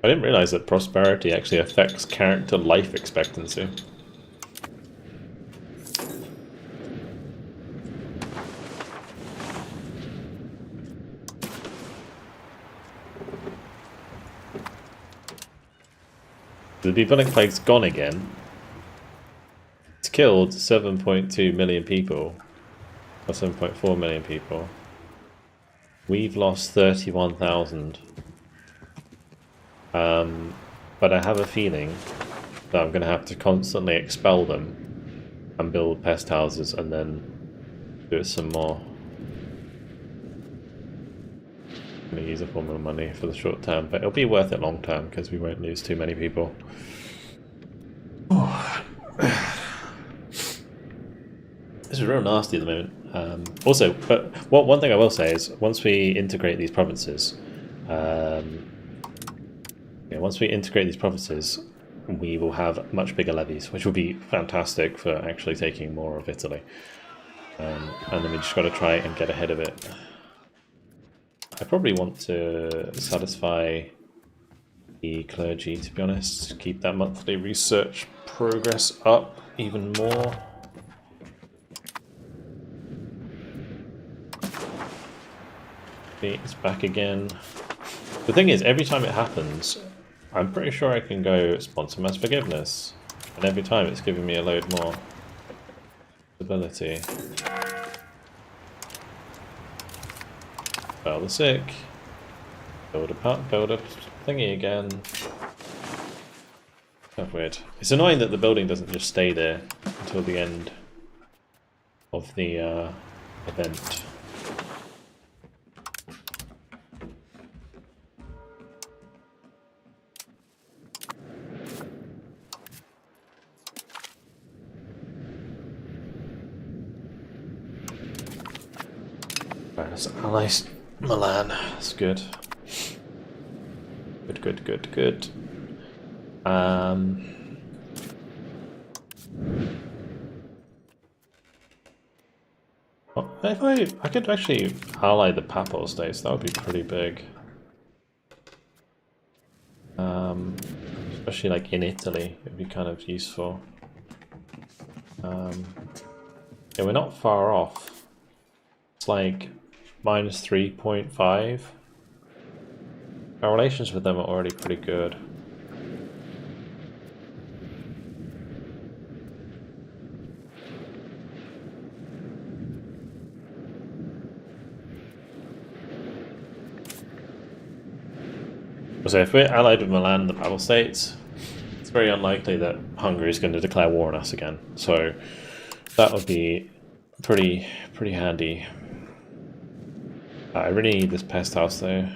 I didn't realize that prosperity actually affects character life expectancy. The bubonic plague's gone again. It's killed 7.2 million people, or 7.4 million people. We've lost 31,000. But I have a feeling that I'm going to have to constantly expel them and build pest houses and then do it some more. I'm going to use a form of money for the short term, but it'll be worth it long term because we won't lose too many people. This is real nasty at the moment. Also, but one thing I will say is once we integrate these provinces, we will have much bigger levies, which will be fantastic for actually taking more of Italy. And then we just got to try and get ahead of it. I probably want to satisfy the clergy, to be honest. Keep that monthly research progress up even more. Okay, it's back again. The thing is, every time it happens, I'm pretty sure I can go sponsor mass forgiveness. And every time it's giving me a load more stability. Spell the sick. Build a thingy again. That's weird. It's annoying that the building doesn't just stay there until the end of the event. Allies Milan, that's good. Good. If I could actually ally the Papal States, that would be pretty big. Especially like in Italy, it would be kind of useful. Yeah, we're not far off. It's like minus 3.5. Our relations with them are already pretty good. So if we're allied with Milan and the Papal States, it's very unlikely that Hungary is going to declare war on us again. So that would be pretty handy. I really need this pest house though,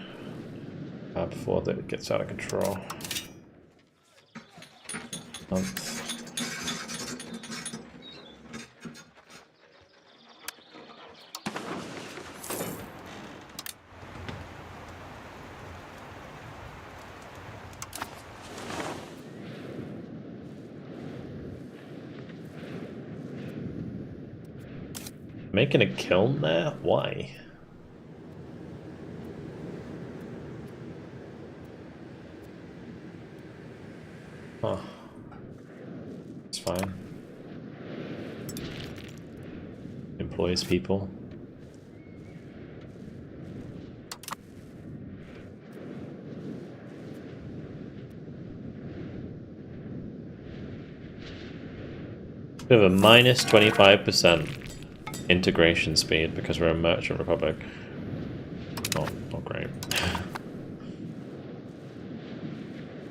before it gets out of control. Making a kiln there? Why? Oh, it's fine. Employs people. We have a minus 25% integration speed because we're a merchant republic. Not great.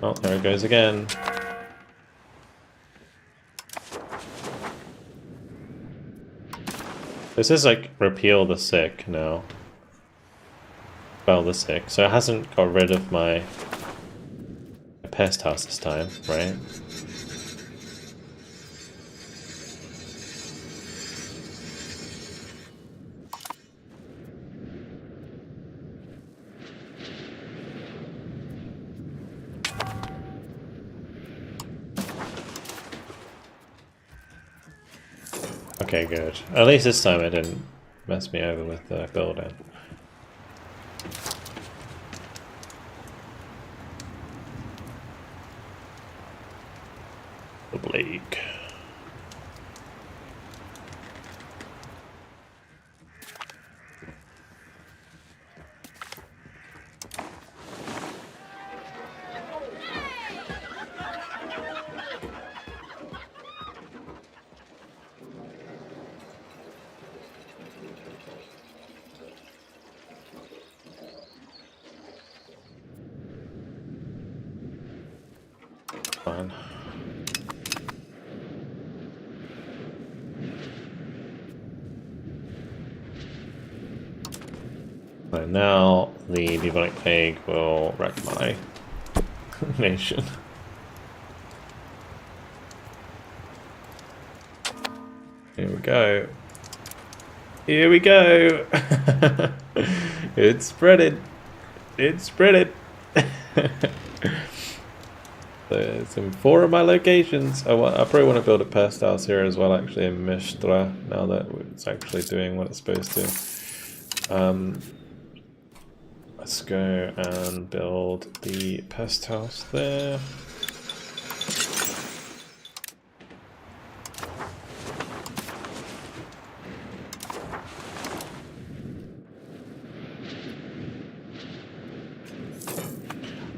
Oh, there it goes again. This is like repeal the sick now. Spell the sick. So it hasn't got rid of my pest house this time, right? Okay, good. At least this time it didn't mess me over with the building. plague. Fine. So now the bubonic plague will wreck my nation. Here we go. Here we go. It's spreading. It's spreading. There's in 4 of my locations. I probably want to build a pest house here as well, actually, in Mistra, now that it's actually doing what it's supposed to. Let's go and build the pest house there.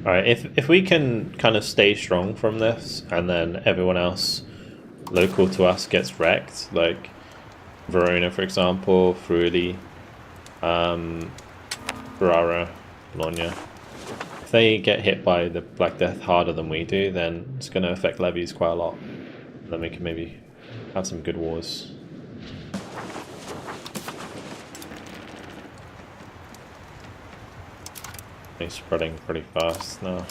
Alright, if we can kind of stay strong from this, and then everyone else local to us gets wrecked, like Verona, for example, Friuli, Ferrara, Bologna. If they get hit by the Black Death harder than we do, then it's going to affect levies quite a lot. Then we can maybe have some good wars. It's spreading pretty fast now.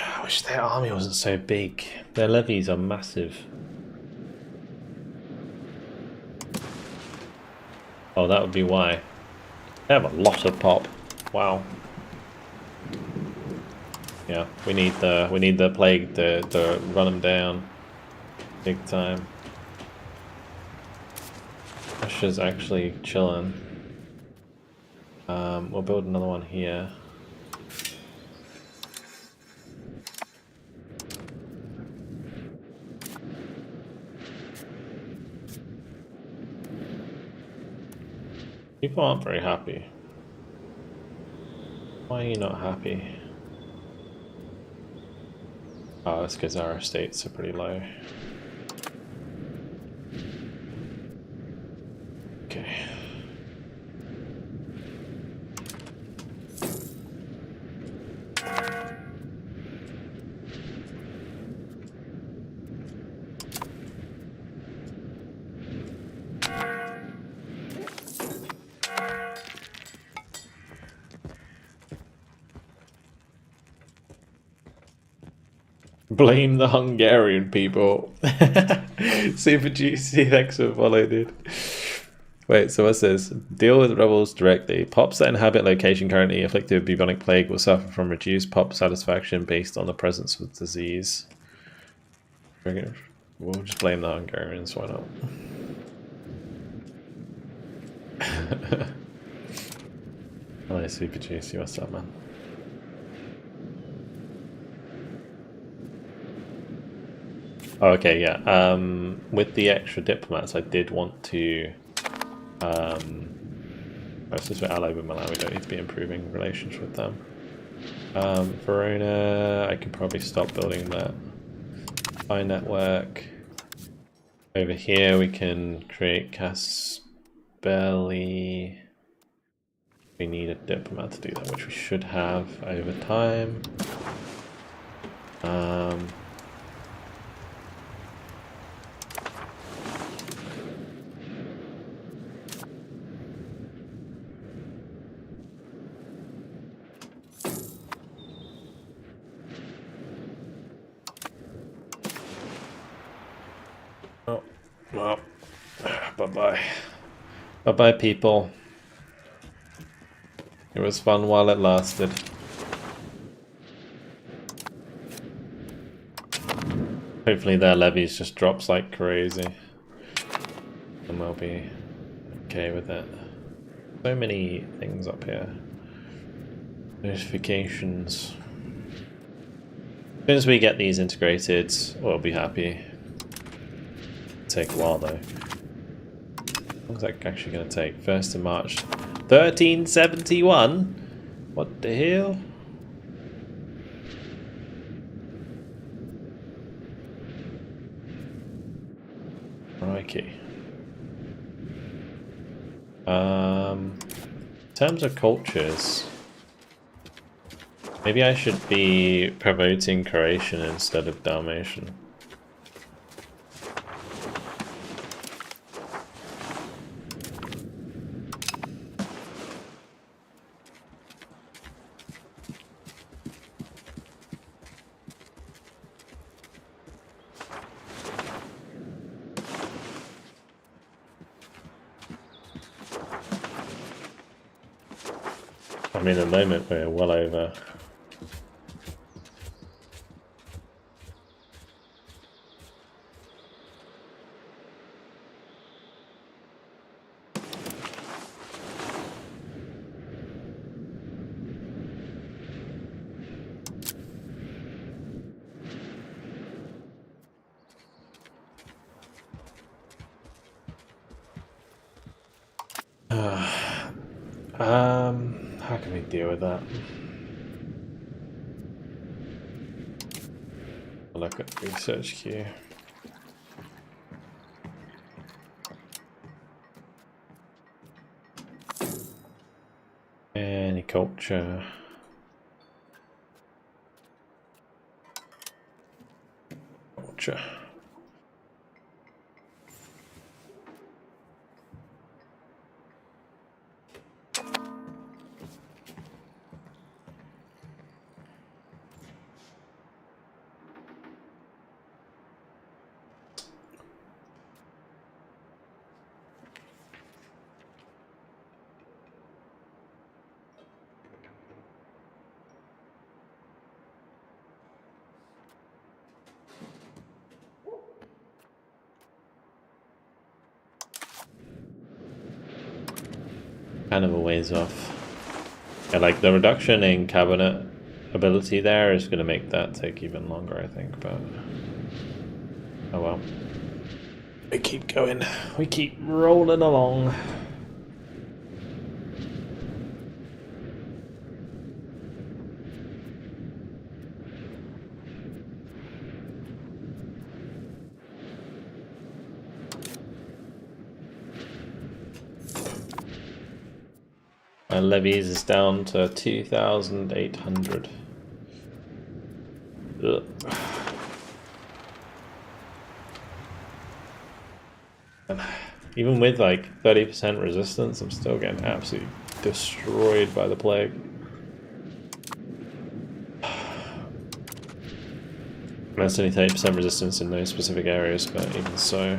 I wish their army wasn't so big. Their levies are massive. Oh, that would be why. They have a lot of pop. Wow. Yeah, we need the plague to run them down big time. Russia's actually chilling. We'll build another one here. People aren't very happy. Why are you not happy? Oh, it's because our estates are pretty low. Okay. Blame the Hungarian people. Super juicy, thanks for follow, dude. Wait, so what's this? Deal with rebels directly. Pops that inhabit location currently afflicted with bubonic plague will suffer from reduced pop satisfaction based on the presence of disease. We'll just blame the Hungarians, why not? Nice, super juicy, what's up, man? Oh, okay, yeah. With the extra diplomats, I did want to. Since we're allied with Milan, we don't need to be improving relations with them. Verona, I can probably stop building that spy network. Over here, we can create Caspelli. We need a diplomat to do that, which we should have over time. Oh, well, bye-bye. Bye-bye, people. It was fun while it lasted. Hopefully their levies just drops like crazy. And we'll be okay with it. So many things up here. Notifications. As soon as we get these integrated, we'll be happy. Take a while though. How long is that actually going to take? 1st of March 1371? What the hell? Crikey. In terms of cultures, maybe I should be promoting Croatian instead of Dalmatian. I mean, at the moment we're well over. How can we deal with that? Look at research queue. Any culture. Culture. Kind of a ways off. Yeah, like the reduction in cabinet ability there is going to make that take even longer, I think, but oh well. We keep going. We keep rolling along. My levies is down to 2,800. Even with like 30% resistance, I'm still getting absolutely destroyed by the plague. That's only 30% resistance in those specific areas, but even so.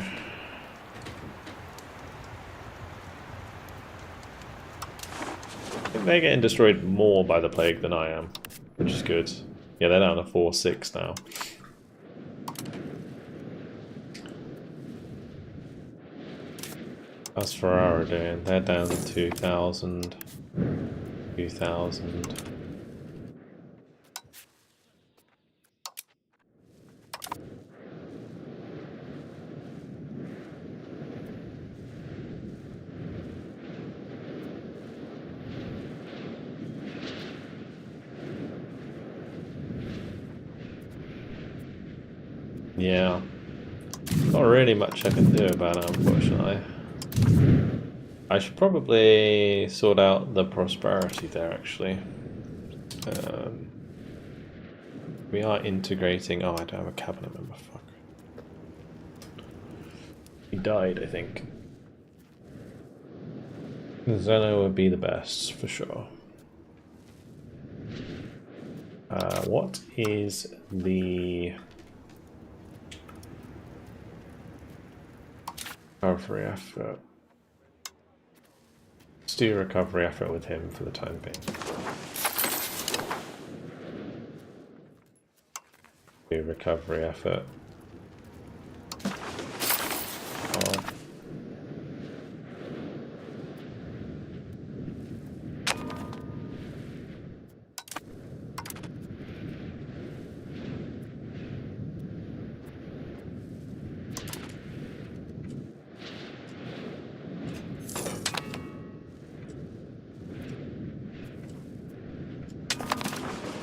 They're getting destroyed more by the plague than I am, which is good. Yeah, they're down to 4-6 now. How's Ferrara doing? They're down to 2,000. 2,000. Yeah, not really much I can do about it, unfortunately. I should probably sort out the prosperity there, actually. We are integrating... Oh, I don't have a cabinet member, fuck. He died, I think. Zeno would be the best, for sure. What is the... Recovery effort. do a recovery effort with him for the time being. Do recovery effort. Oh.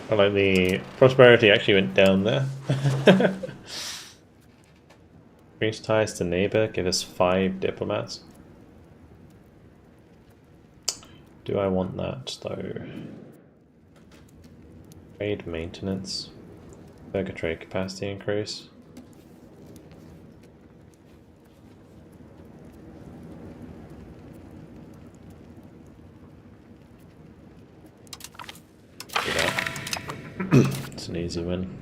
I like the prosperity actually went down there. Increase ties to neighbor, give us 5 diplomats. Do I want that though? Trade maintenance. Burger trade capacity increase. Do that. It's an easy win.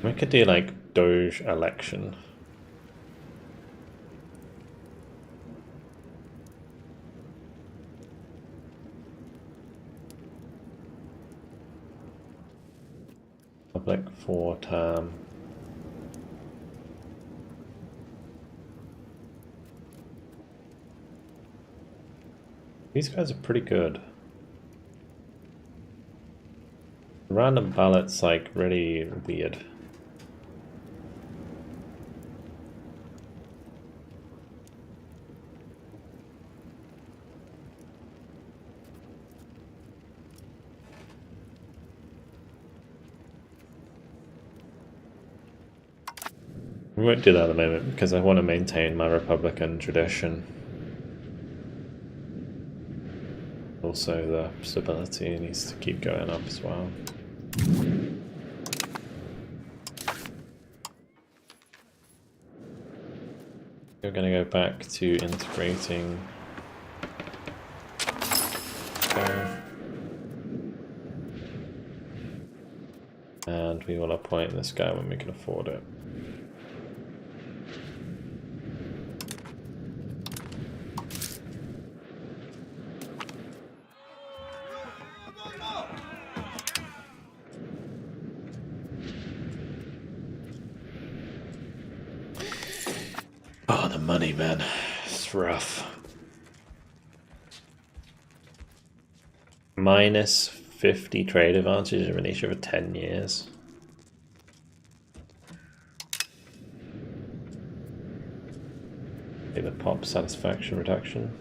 We could do like Doge election. Public 4-term. These guys are pretty good. Random ballots like really weird. We won't do that at the moment because I want to maintain my Republican tradition. Also, the stability needs to keep going up as well. We're going to go back to integrating. And we will appoint this guy when we can afford it. Oh, the money, man. It's rough. Minus 50 trade advantage in Venetia for 10 years. The pop satisfaction reduction.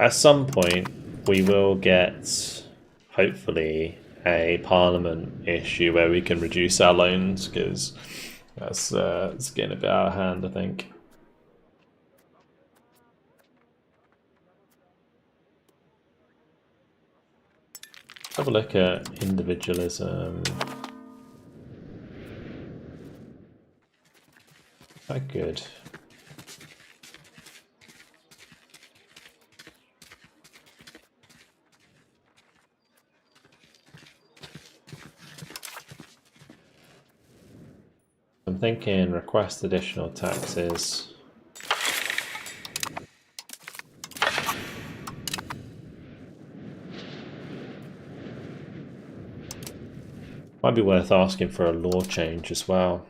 At some point, we will get, hopefully, a parliament issue where we can reduce our loans, because that's it's getting a bit out of hand, I think. Have a look at individualism. Quite good. I'm thinking request additional taxes. Might be worth asking for a law change as well.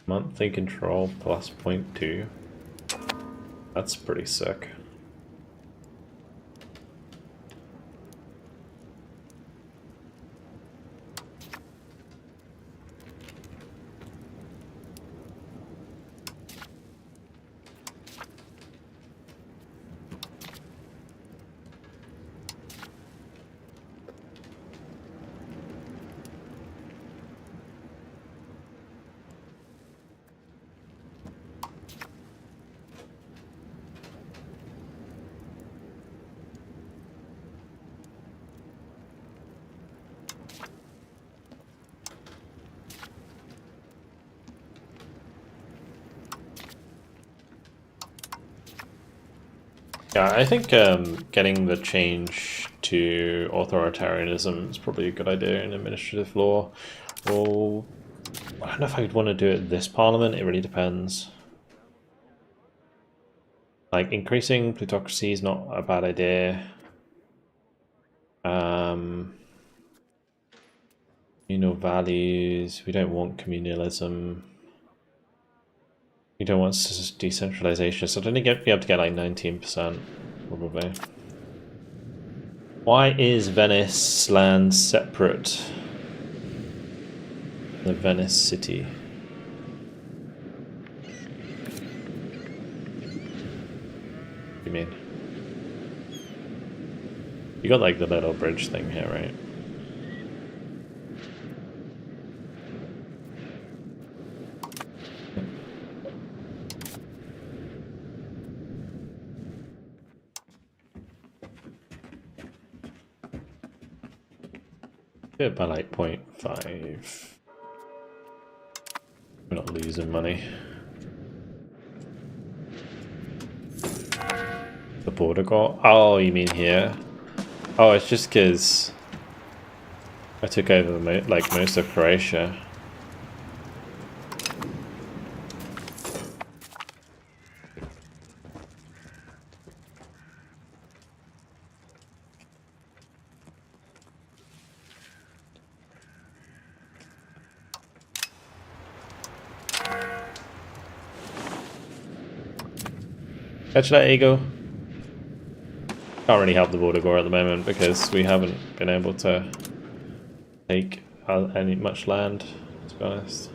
Monthly control plus 0.2. That's pretty sick. Yeah, I think getting the change to authoritarianism is probably a good idea in administrative law. Well, I don't know if I'd want to do it this parliament, it really depends. Like, increasing plutocracy is not a bad idea. Communal values, we don't want communalism. We don't want decentralization, so I don't think I'd be able to get like 19%, probably. Why is Venice land separate? The Venice city. What do you mean? You got like the little bridge thing here, right? By like 0.5. We're not losing money. The border got. Oh, you mean here? Oh, it's just because I took over like most of Croatia. Catch that, eagle. Can't really help the border gore at the moment because we haven't been able to take any much land, to be honest.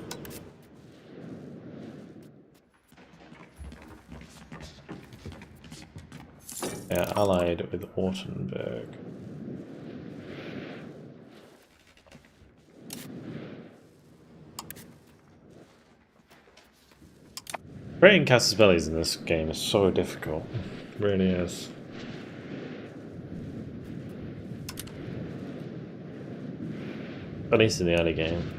Yeah, allied with Ortenburg. Creating casus bellis in this game is so difficult. It really is. At least in the early game.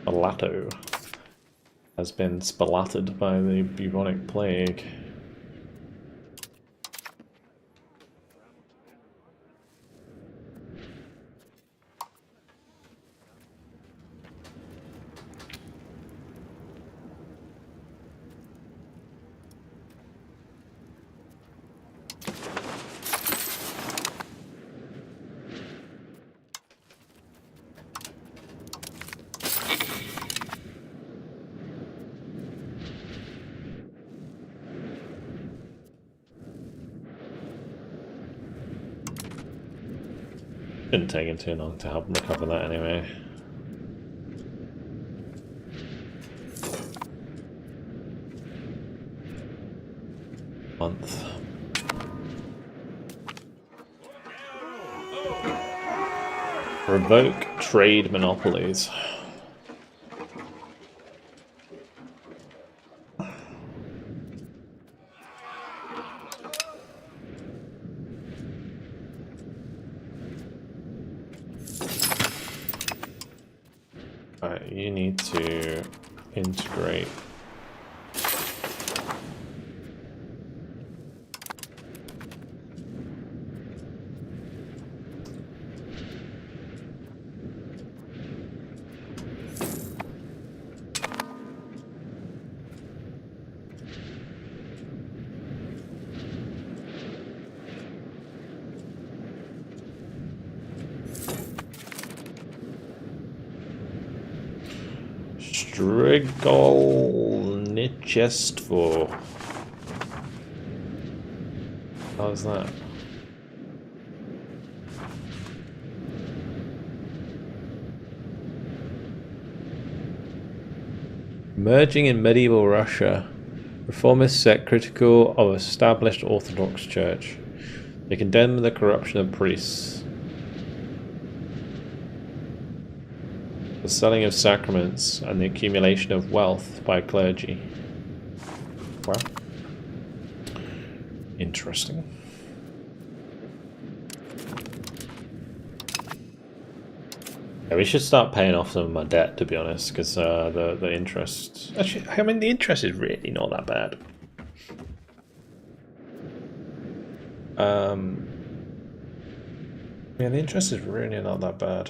Spalato has been spalattered by the bubonic plague. Didn't take him too long to help him recover that anyway. Month. Revoke trade monopolies. Alright, you need to integrate. Strigolnichestvo. How's that? Emerging in medieval Russia, reformist sect critical of established Orthodox Church. They condemn the corruption of priests, the selling of sacraments, and the accumulation of wealth by clergy. Wow. Interesting. Yeah, we should start paying off some of my debt, to be honest, because the interest... Actually, I mean, the interest is really not that bad. Yeah, the interest is really not that bad.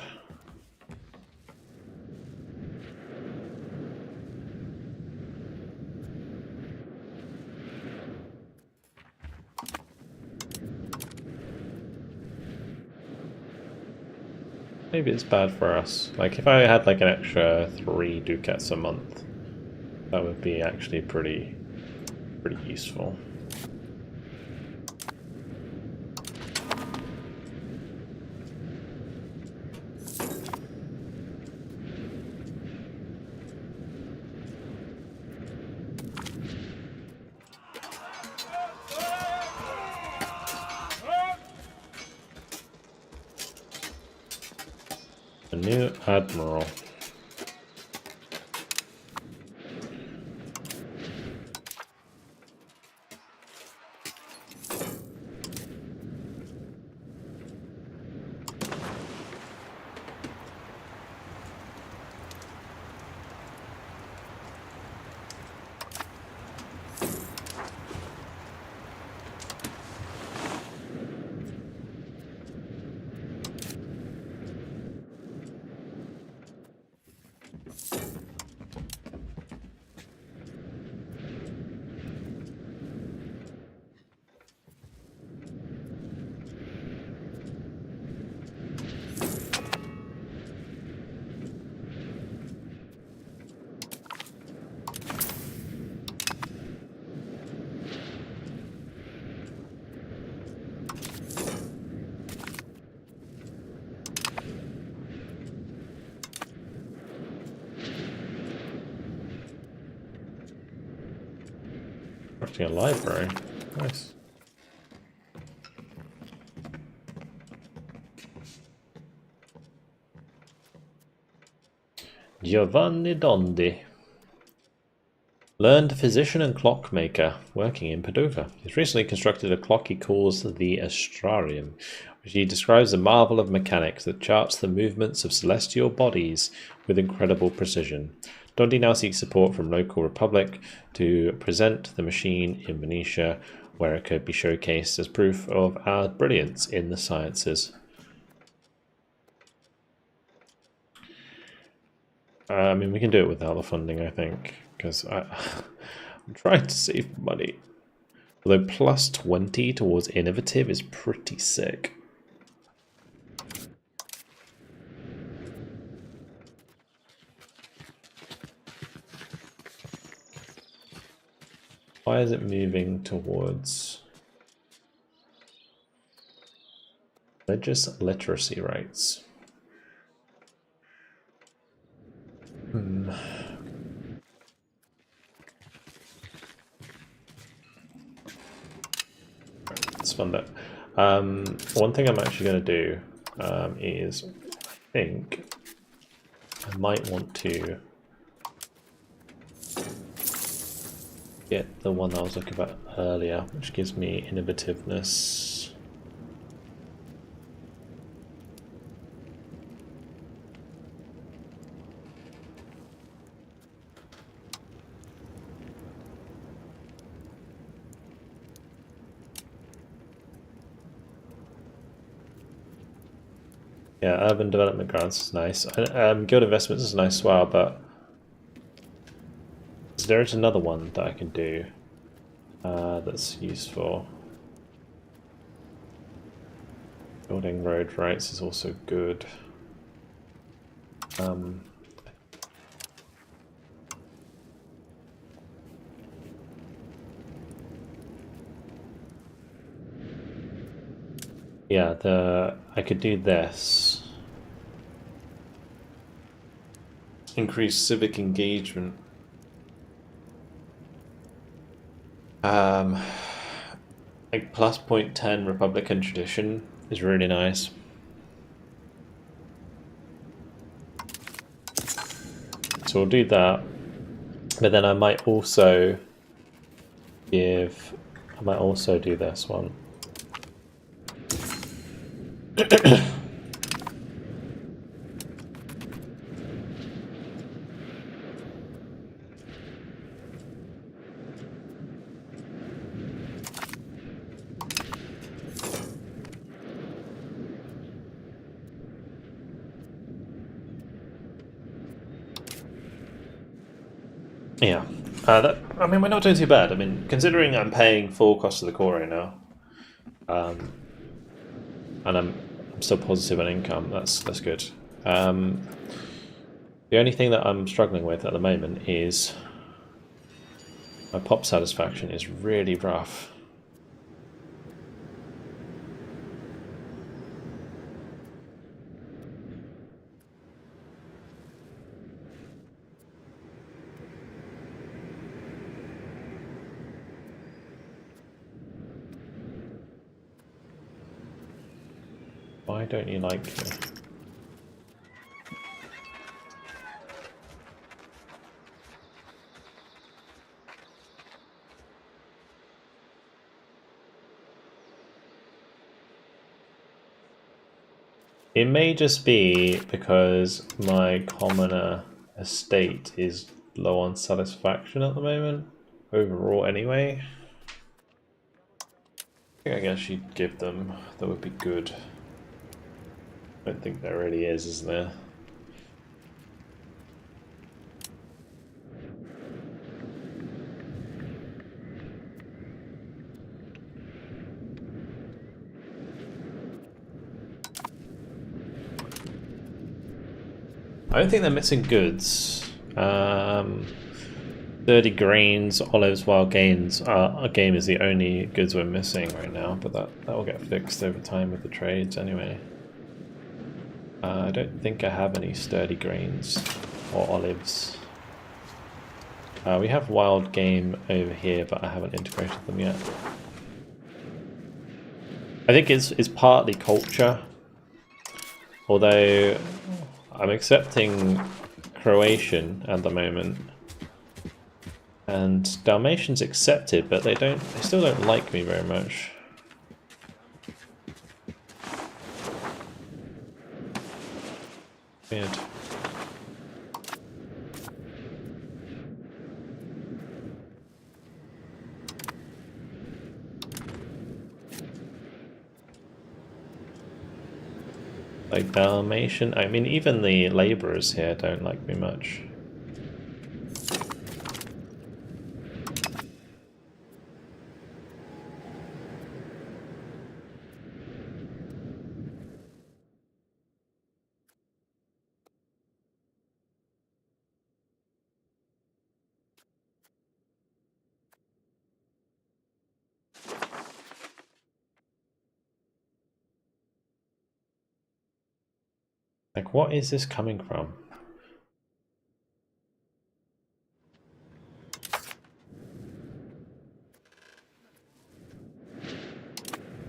Maybe it's bad for us. Like, if I had like an extra 3 ducats a month, that would be actually pretty useful. A new admiral. A library. Nice. Giovanni Dondi. Learned physician and clockmaker, working in Padova. He's recently constructed a clock he calls the Astrarium, which he describes a marvel of mechanics that charts the movements of celestial bodies with incredible precision. Dondi now seeks support from local republic to present the machine in Venetia, where it could be showcased as proof of our brilliance in the sciences. I mean, we can do it without the funding, I think, because I'm trying to save money. Although plus 20 towards innovative is pretty sick. Why is it moving towards religious literacy rates? Let's fund it. One thing I'm actually going to do is think I might want to get the one I was looking at earlier, which gives me innovativeness. Yeah, urban development grants is nice. Guild investments is nice as well, but there is another one that I can do that's useful. Building road rights is also good. Yeah, I could do this. Increase civic engagement. Like plus 0.10 Republican tradition is really nice. So we'll do that. But then I might also do this one. Yeah, I mean, we're not doing too bad. I mean, considering I'm paying full cost of the core right now, and I'm still positive on income. That's good. The only thing that I'm struggling with at the moment is my pop satisfaction is really rough. Why don't you like me? It may just be because my commoner estate is low on satisfaction at the moment, overall anyway. I guess you'd give them, that would be good. I don't think there really is there? I don't think they're missing goods. 30 grains, olives, wild gains. Our game is the only goods we're missing right now, but that will get fixed over time with the trades anyway. I don't think I have any sturdy grains or olives. We have wild game over here, but I haven't integrated them yet. I think it's partly culture, although I'm accepting Croatian at the moment, and Dalmatian's accepted, but they still don't like me very much. Weird. Like Dalmatian, I mean, even the laborers here don't like me much. Like, what is this coming from?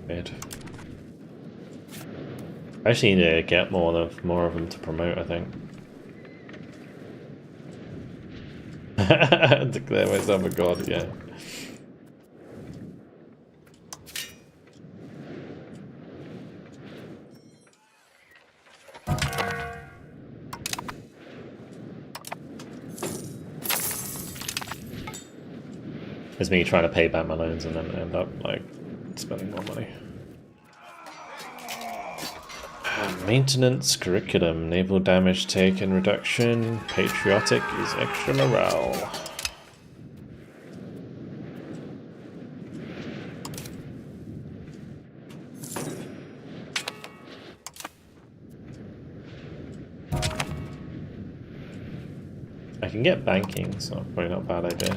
Weird. I actually need to get more of them to promote, I think. Declare myself a god, yeah. It's me trying to pay back my loans and then end up like spending more money. Maintenance curriculum, naval damage taken reduction, patriotic is extra morale. I can get banking, so probably not a bad idea.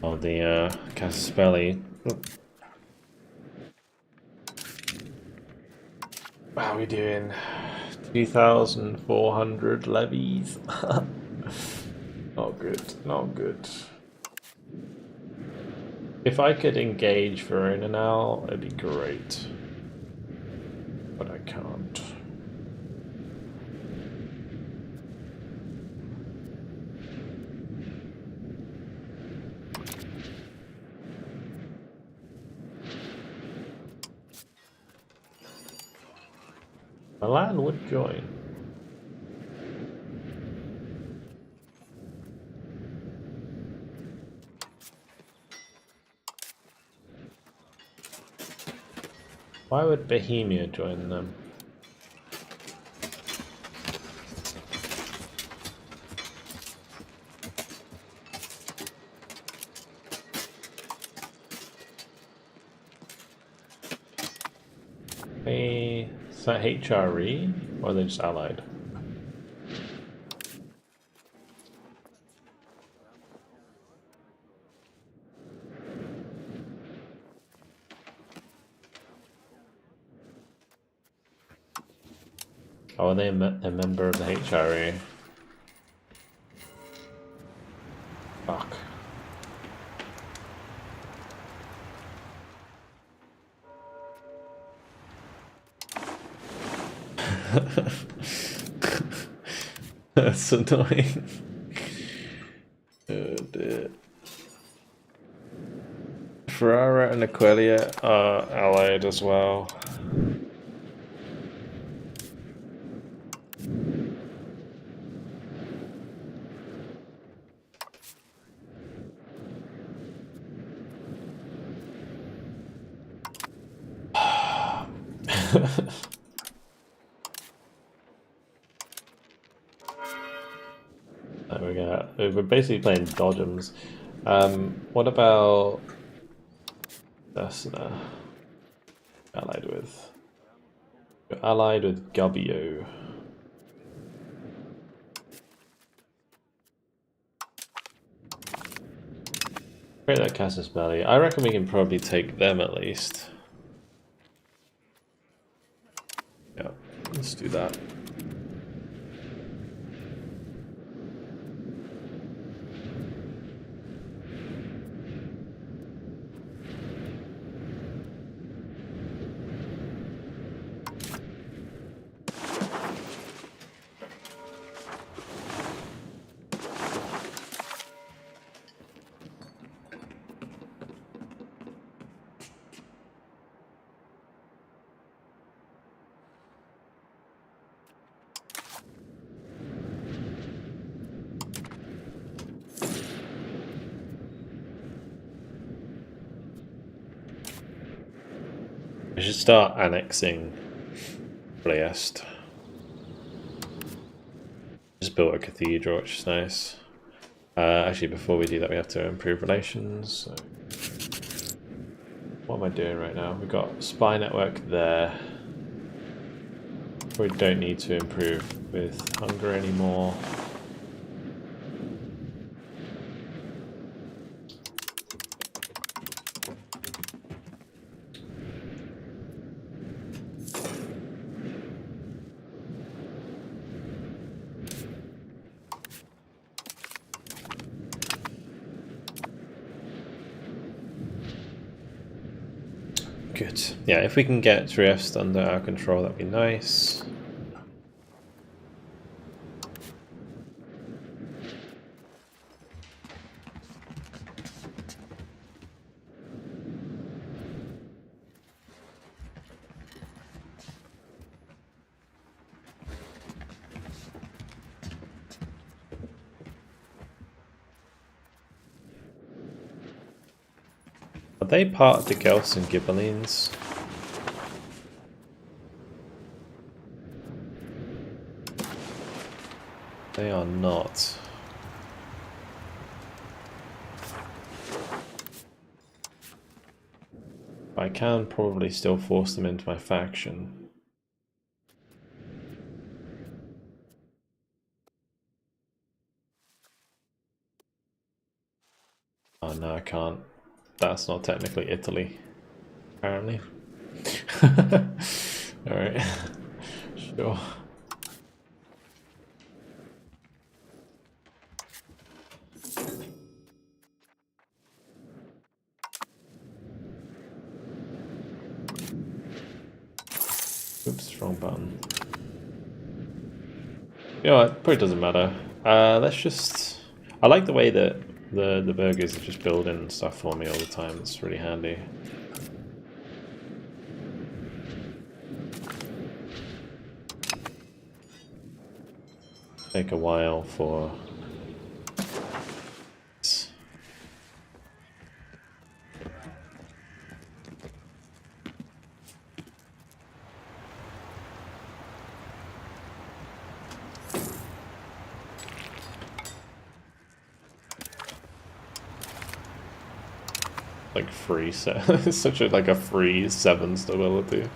Oh, the Casus Belli. How are we doing? 2,400 levies. Not good, not good. If I could engage Verona now, it'd be great. But I can't. Milan would join. Why would Bohemia join them? Is that HRE or are they just allied? Oh, are they a member of the HRE? Fuck. That's annoying. Oh dear. Ferrara and Aquelia are allied as well. We're basically playing dodgems. What about Ursula? Allied with. You're allied with Gubbio. Create that Casus Belli. I reckon we can probably take them at least. Yeah, let's do that. We should start annexing Trieste. Just built a cathedral, which is nice. Actually, before we do that, we have to improve relations. So. What am I doing right now? We've got spy network there. We don't need to improve with Hungary anymore. good. Yeah, if we can get Trieste under our control, that'd be nice. Are they part of the Guelphs and Ghibellines? They are not. I can probably still force them into my faction. Oh no, I can't. That's not technically Italy, apparently. Alright, sure. Oops, wrong button. You know what, it probably doesn't matter. Let's just... I like the way that the burgers are just building stuff for me all the time. It's really handy. Take a while for... like free set. It's such a like a free 7 stability.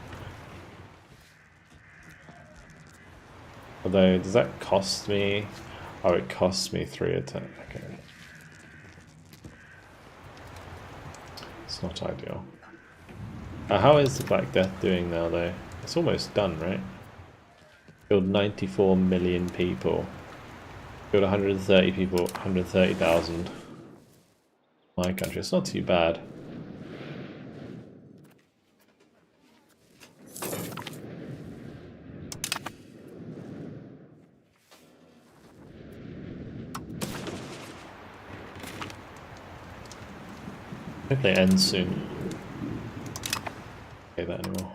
Although, does that cost me? Oh, it costs me 3 attack. Okay. It's not ideal. How is the Black Death doing now, though? It's almost done, right? Killed 94 million people. Killed 130 people, 130,000. My country, it's not too bad. Hopefully it ends soon. Okay, that anymore.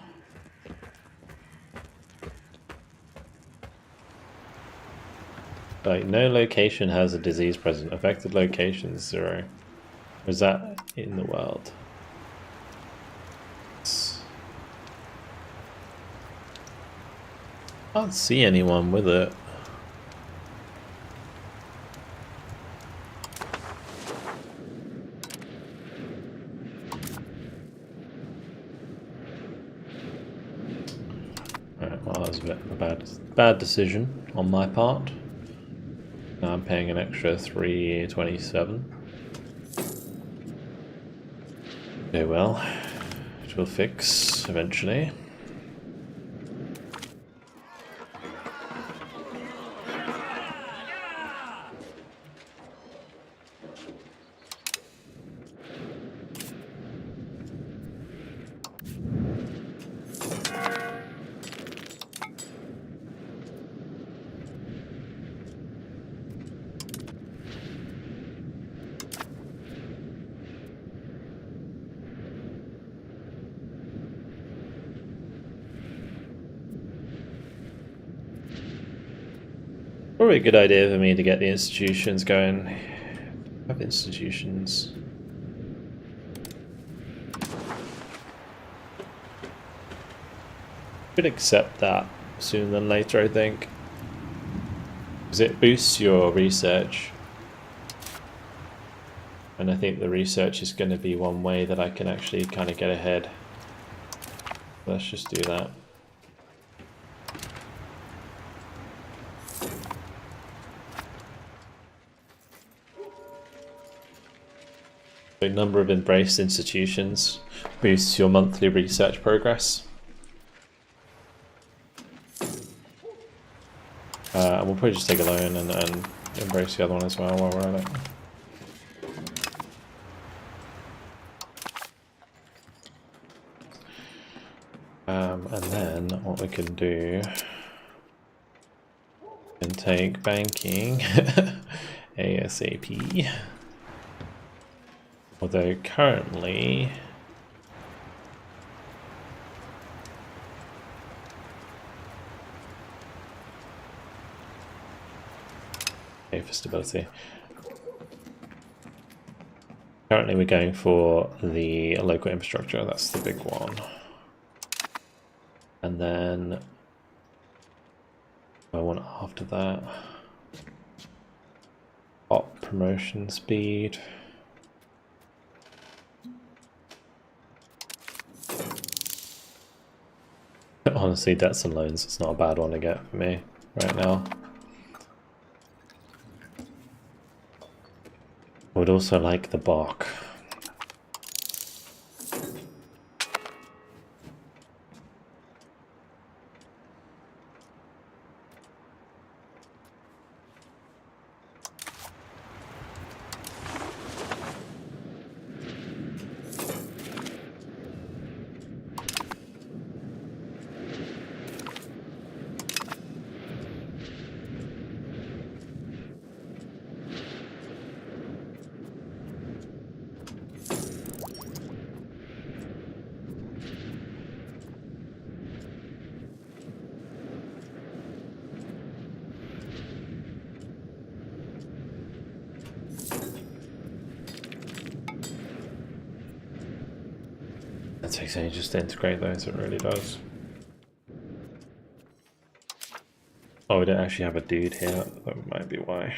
Like, no location has a disease present. Affected locations 0. Or is that in the world? Can't see anyone with it. Alright, well, that was a bit of a bad decision on my part. Now I'm paying an extra 327. Okay, well, which we'll fix eventually. Probably a good idea for me to get the institutions going. Have institutions. Could accept that sooner than later, I think. Because it boosts your research. And I think the research is going to be one way that I can actually kind of get ahead. Let's just do that. The number of embraced institutions boosts your monthly research progress. And we'll probably just take a loan and embrace the other one as well while we're at it. And then what we can do, we can take banking ASAP. Although currently for stability. Currently we're going for the local infrastructure, that's the big one. And then I want after that op promotion speed. Honestly, debts and loans, it's not a bad one to get for me right now. I would also like the bark. It takes ages to integrate those, it really does. Oh, we don't actually have a dude here, that might be why.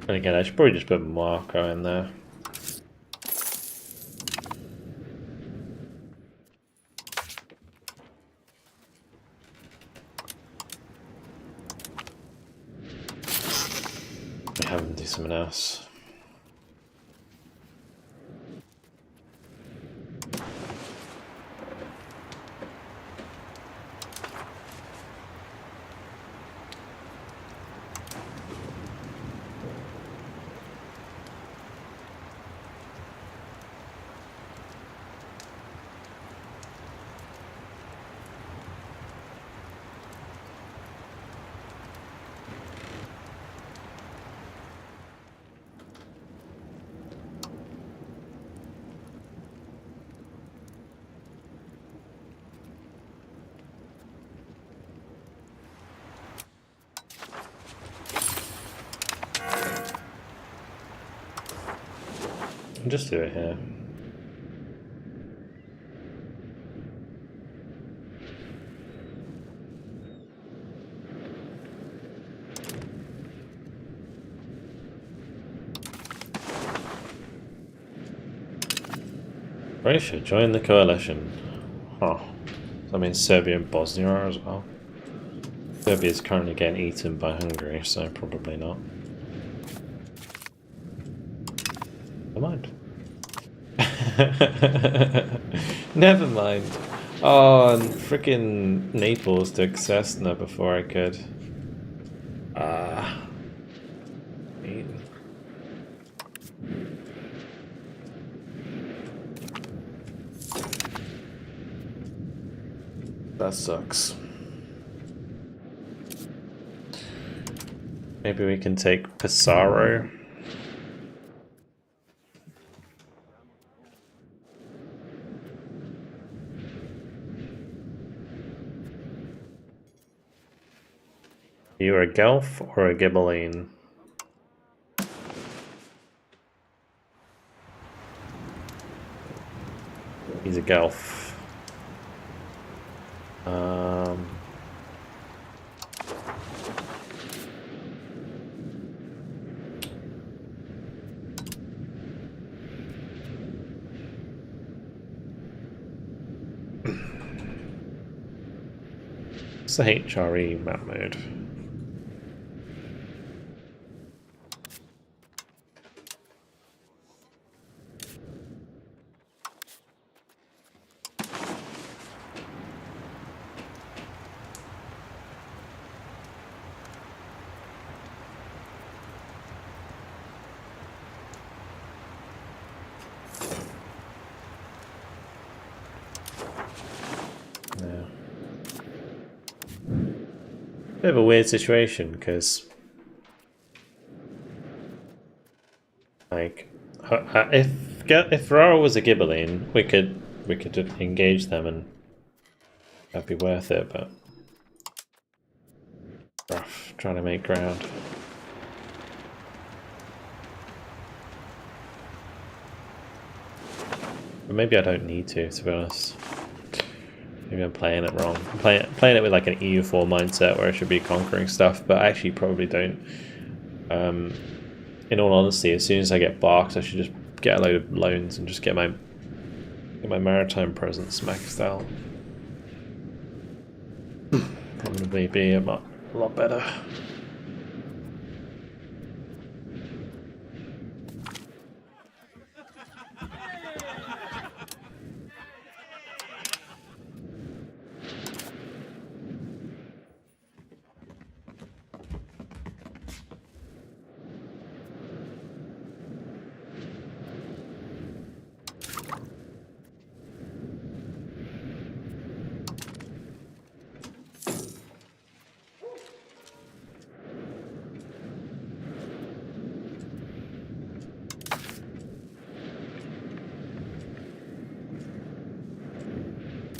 And again, I should probably just put Marco in there. We have him do something else. Just do it here. Croatia, join the coalition. Huh. That means Serbia and Bosnia are as well. Serbia is currently getting eaten by Hungary, so probably not. Never mind. Never mind. Oh, and freaking Naples took Cessna before I could. That sucks. Maybe we can take Pesaro. You a Guelph or a Ghibelline? He's a Guelph. It's the HRE map mode. bit of a weird situation because, like, if Ferrara was a Ghibelline, we could just engage them and that'd be worth it. But rough trying to make ground. But maybe I don't need to be honest. Maybe I'm playing it wrong. I'm playing it with like an EU4 mindset where I should be conquering stuff, but I actually probably don't. In all honesty, as soon as I get barked, I should just get a load of loans and just get my maritime presence maxed out. Probably be a lot better.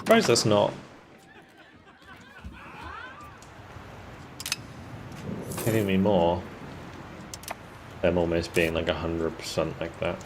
Surprised that's not hitting me more. Them almost being like 100% like that.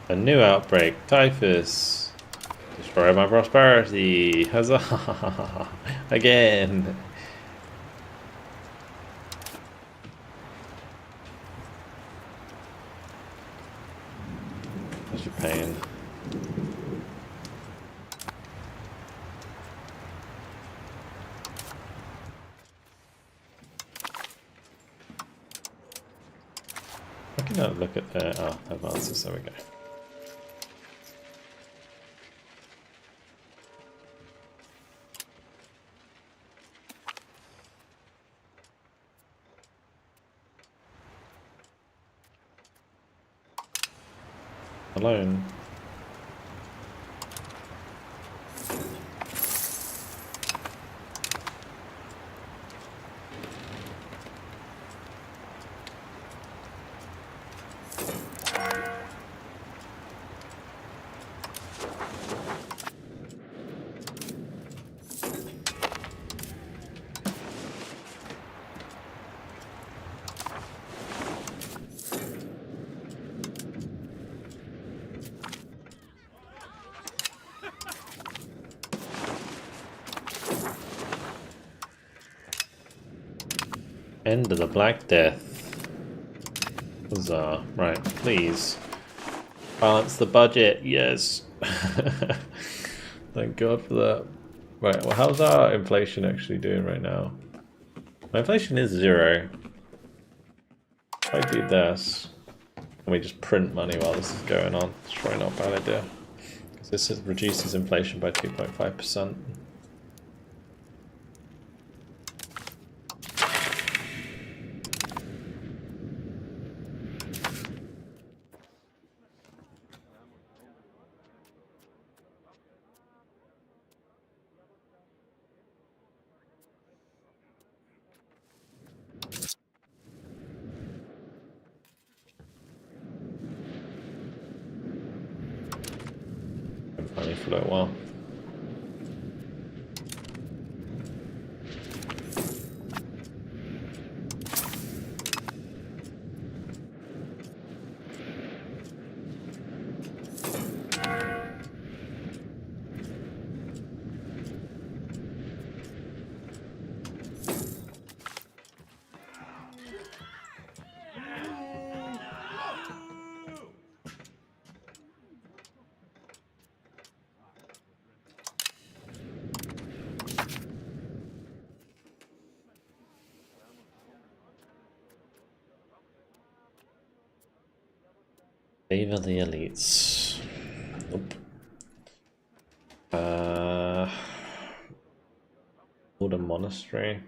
A new outbreak. Typhus. Destroy my prosperity. Huzzah! Again. Such a pain. I cannot look at the advances. There we go. Alone. End of the Black Death. Huzzah. Right, please. Balance the budget, yes. Thank God for that. Right, well, how's our inflation actually doing right now? My inflation is 0. If I do this, and we just print money while this is going on, it's probably not a bad idea. Because this reduces inflation by 2.5%. quite a while. Favor the elites. Nope. Order monastery.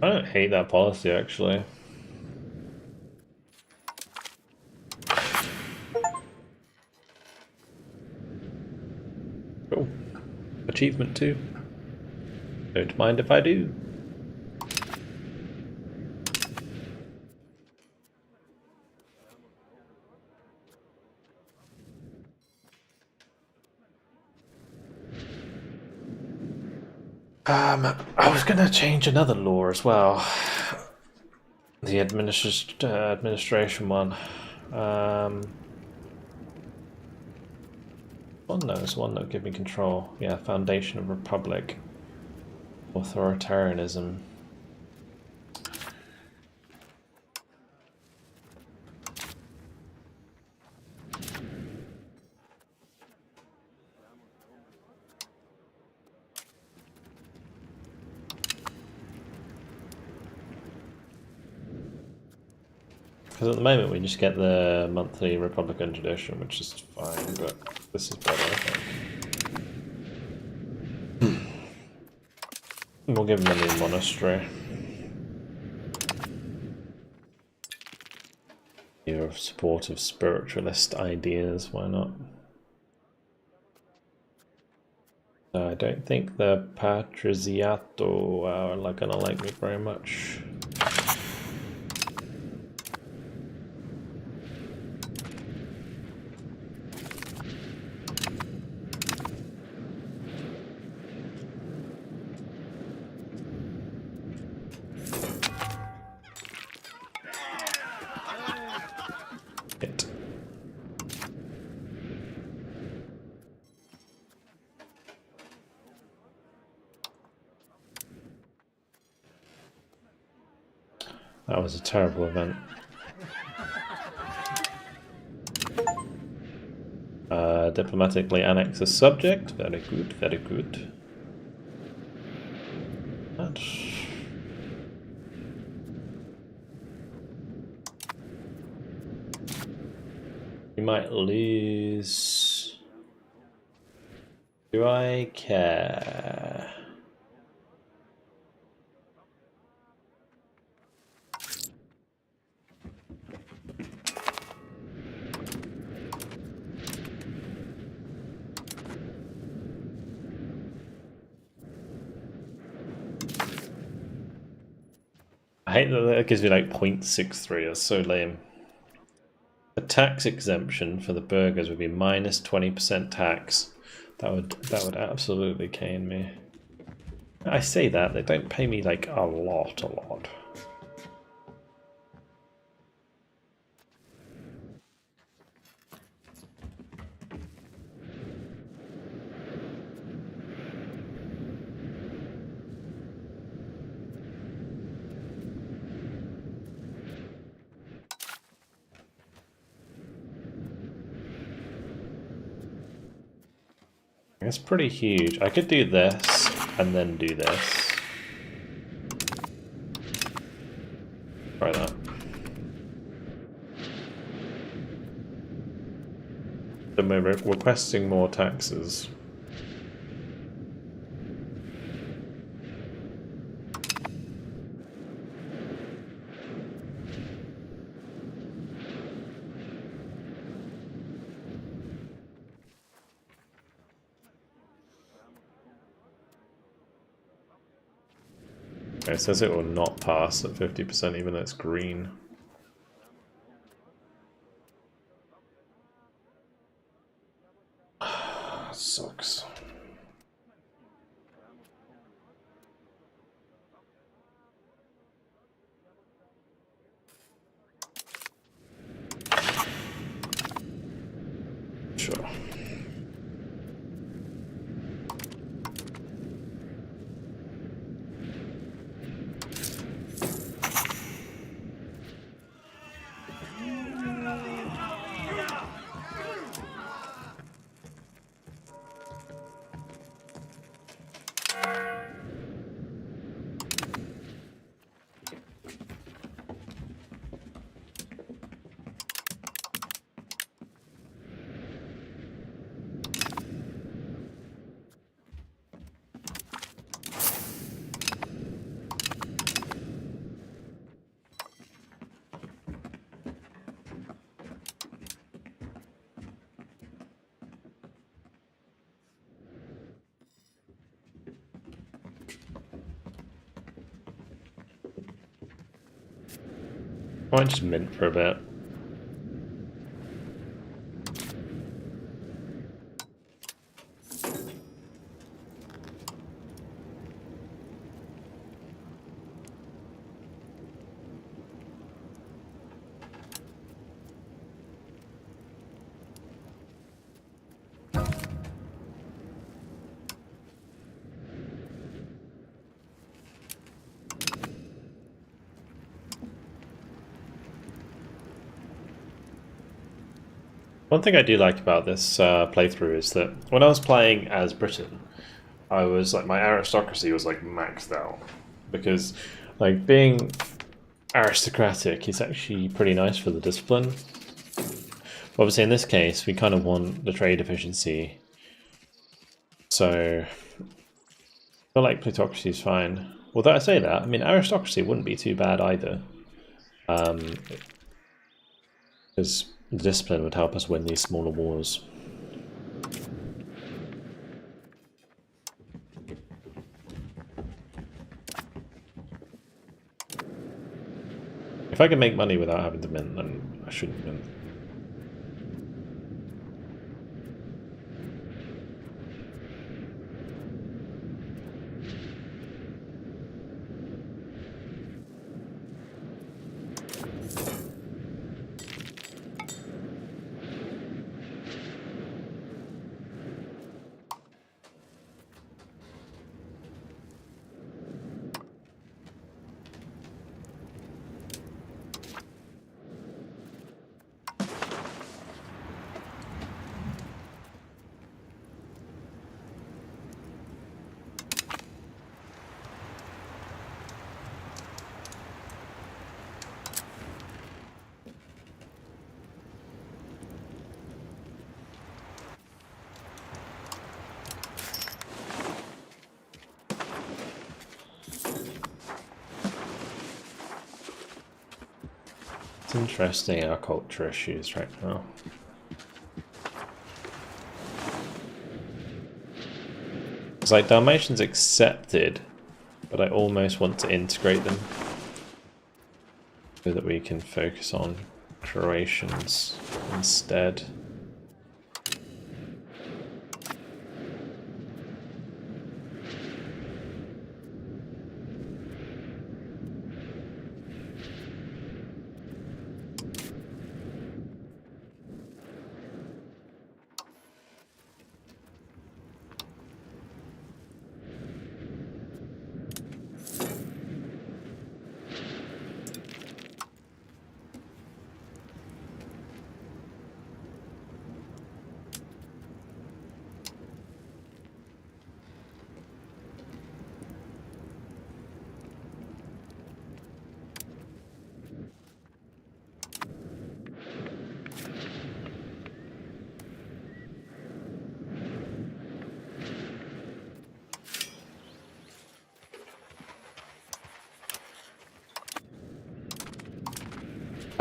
I don't hate that policy, actually. Cool. Achievement 2. Don't mind if I do. I was gonna change another law as well. The administration one. One that give me control. Yeah, Foundation of Republic. Authoritarianism. Because at the moment we just get the monthly Republican tradition, which is fine, but this is better, I think. We'll give him a new monastery. You're of support of spiritualist ideas, why not? I don't think the Patriziato are gonna like me very much. That was a terrible event. Diplomatically annex a subject. Very good, very good. That. We might lose. Do I care? I hate that gives me like 0.63. That's so lame. The tax exemption for the burgers would be minus 20% tax. That would absolutely cane me. I say that, they don't pay me like a lot. It's pretty huge. I could do this and then do this. Try that. we're requesting more taxes. Okay, it says it will not pass at 50% even though it's green. Sucks. Sure. I might just mint for a bit. One thing I do like about this playthrough is that when I was playing as Britain, I was like, my aristocracy was like maxed out, because like being aristocratic is actually pretty nice for the discipline. Obviously in this case we kind of want the trade efficiency, so I feel like plutocracy is fine. Although I say that, I mean aristocracy wouldn't be too bad either, because the discipline would help us win these smaller wars. If I can make money without having to mint, then I shouldn't mint. It's interesting our culture issues right now. It's like Dalmatians accepted, but I almost want to integrate them so that we can focus on Croatians instead.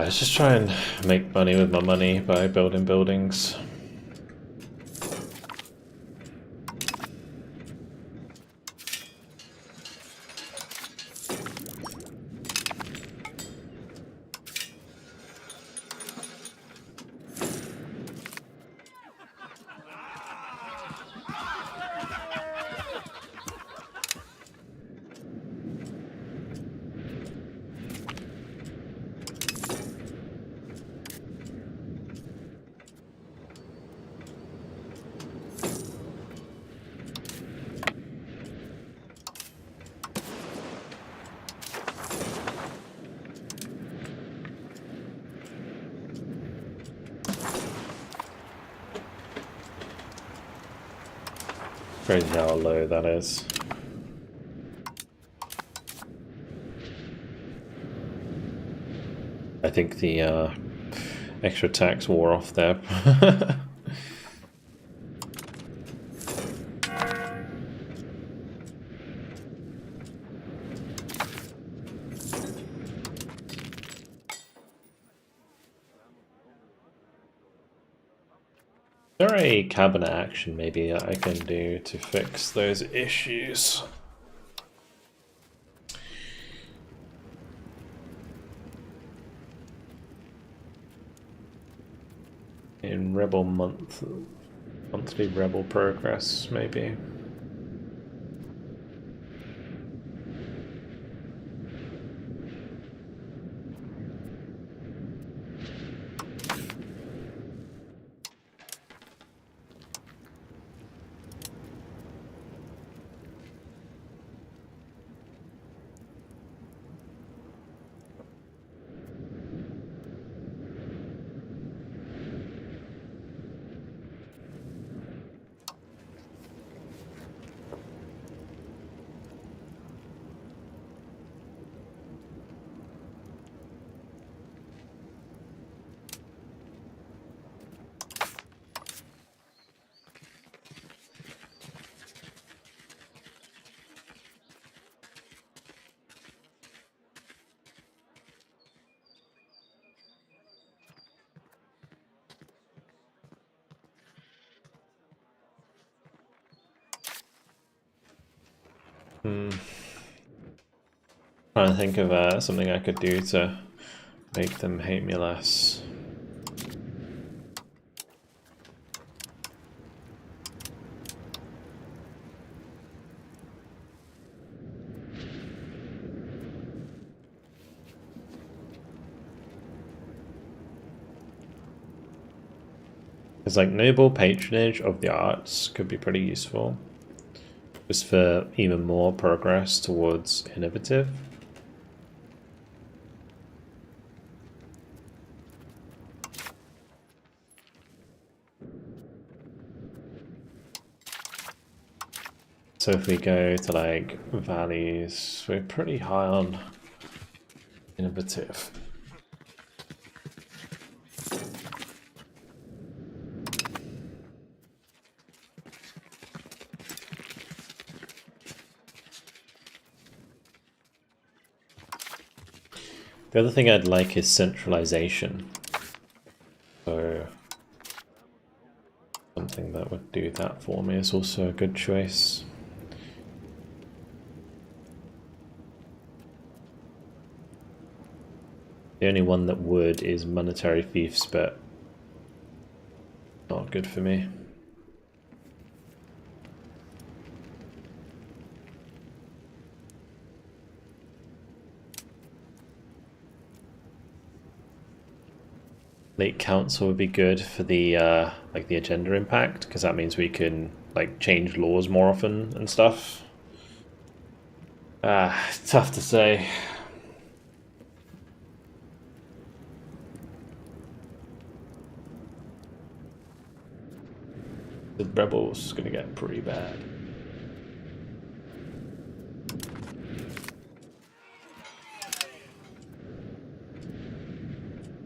I was just trying to make money with my money by building buildings. Crazy how low that is. I think the extra tax wore off there. Is there a cabinet action maybe that I can do to fix those issues? In Rebel monthly Rebel progress, maybe. Trying to think of something I could do to make them hate me less. It's like noble patronage of the arts could be pretty useful. Just for even more progress towards innovative. So if we go to like valleys, we're pretty high on innovative. The other thing I'd like is centralization. So something that would do that for me is also a good choice. The only one that would is monetary fiefs, but not good for me. Late council would be good for the like the agenda impact, because that means we can like change laws more often and stuff. Tough to say. The rebels gonna get pretty bad.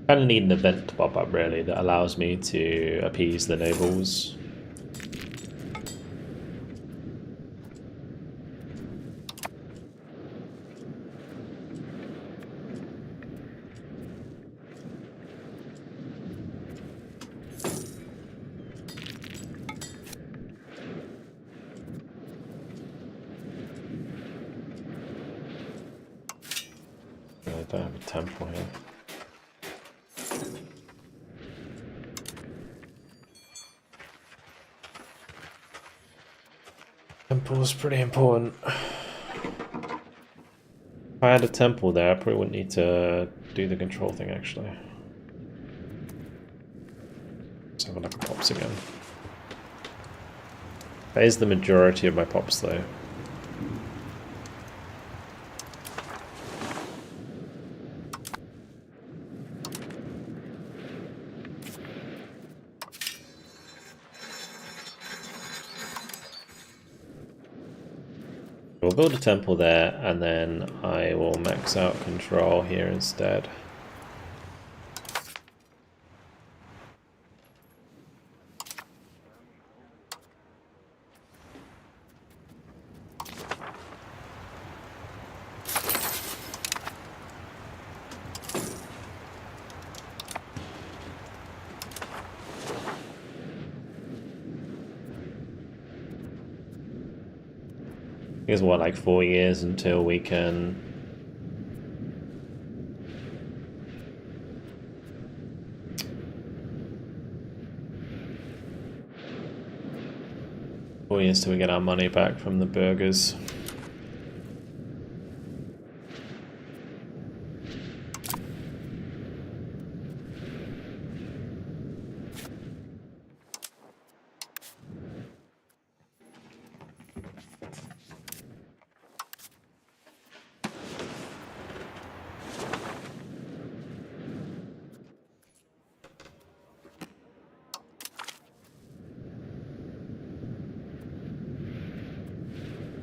Kind of need an event to pop up really that allows me to appease the nobles. don't have a temple here. Temple is pretty important. If I had a temple there, I probably wouldn't need to do the control thing actually. Let's have a look at pops again. That is the majority of my pops though. We'll build a temple there, and then I will max out control here instead. It's what, like 4 years until we can... ...4 years till we get our money back from the burgers.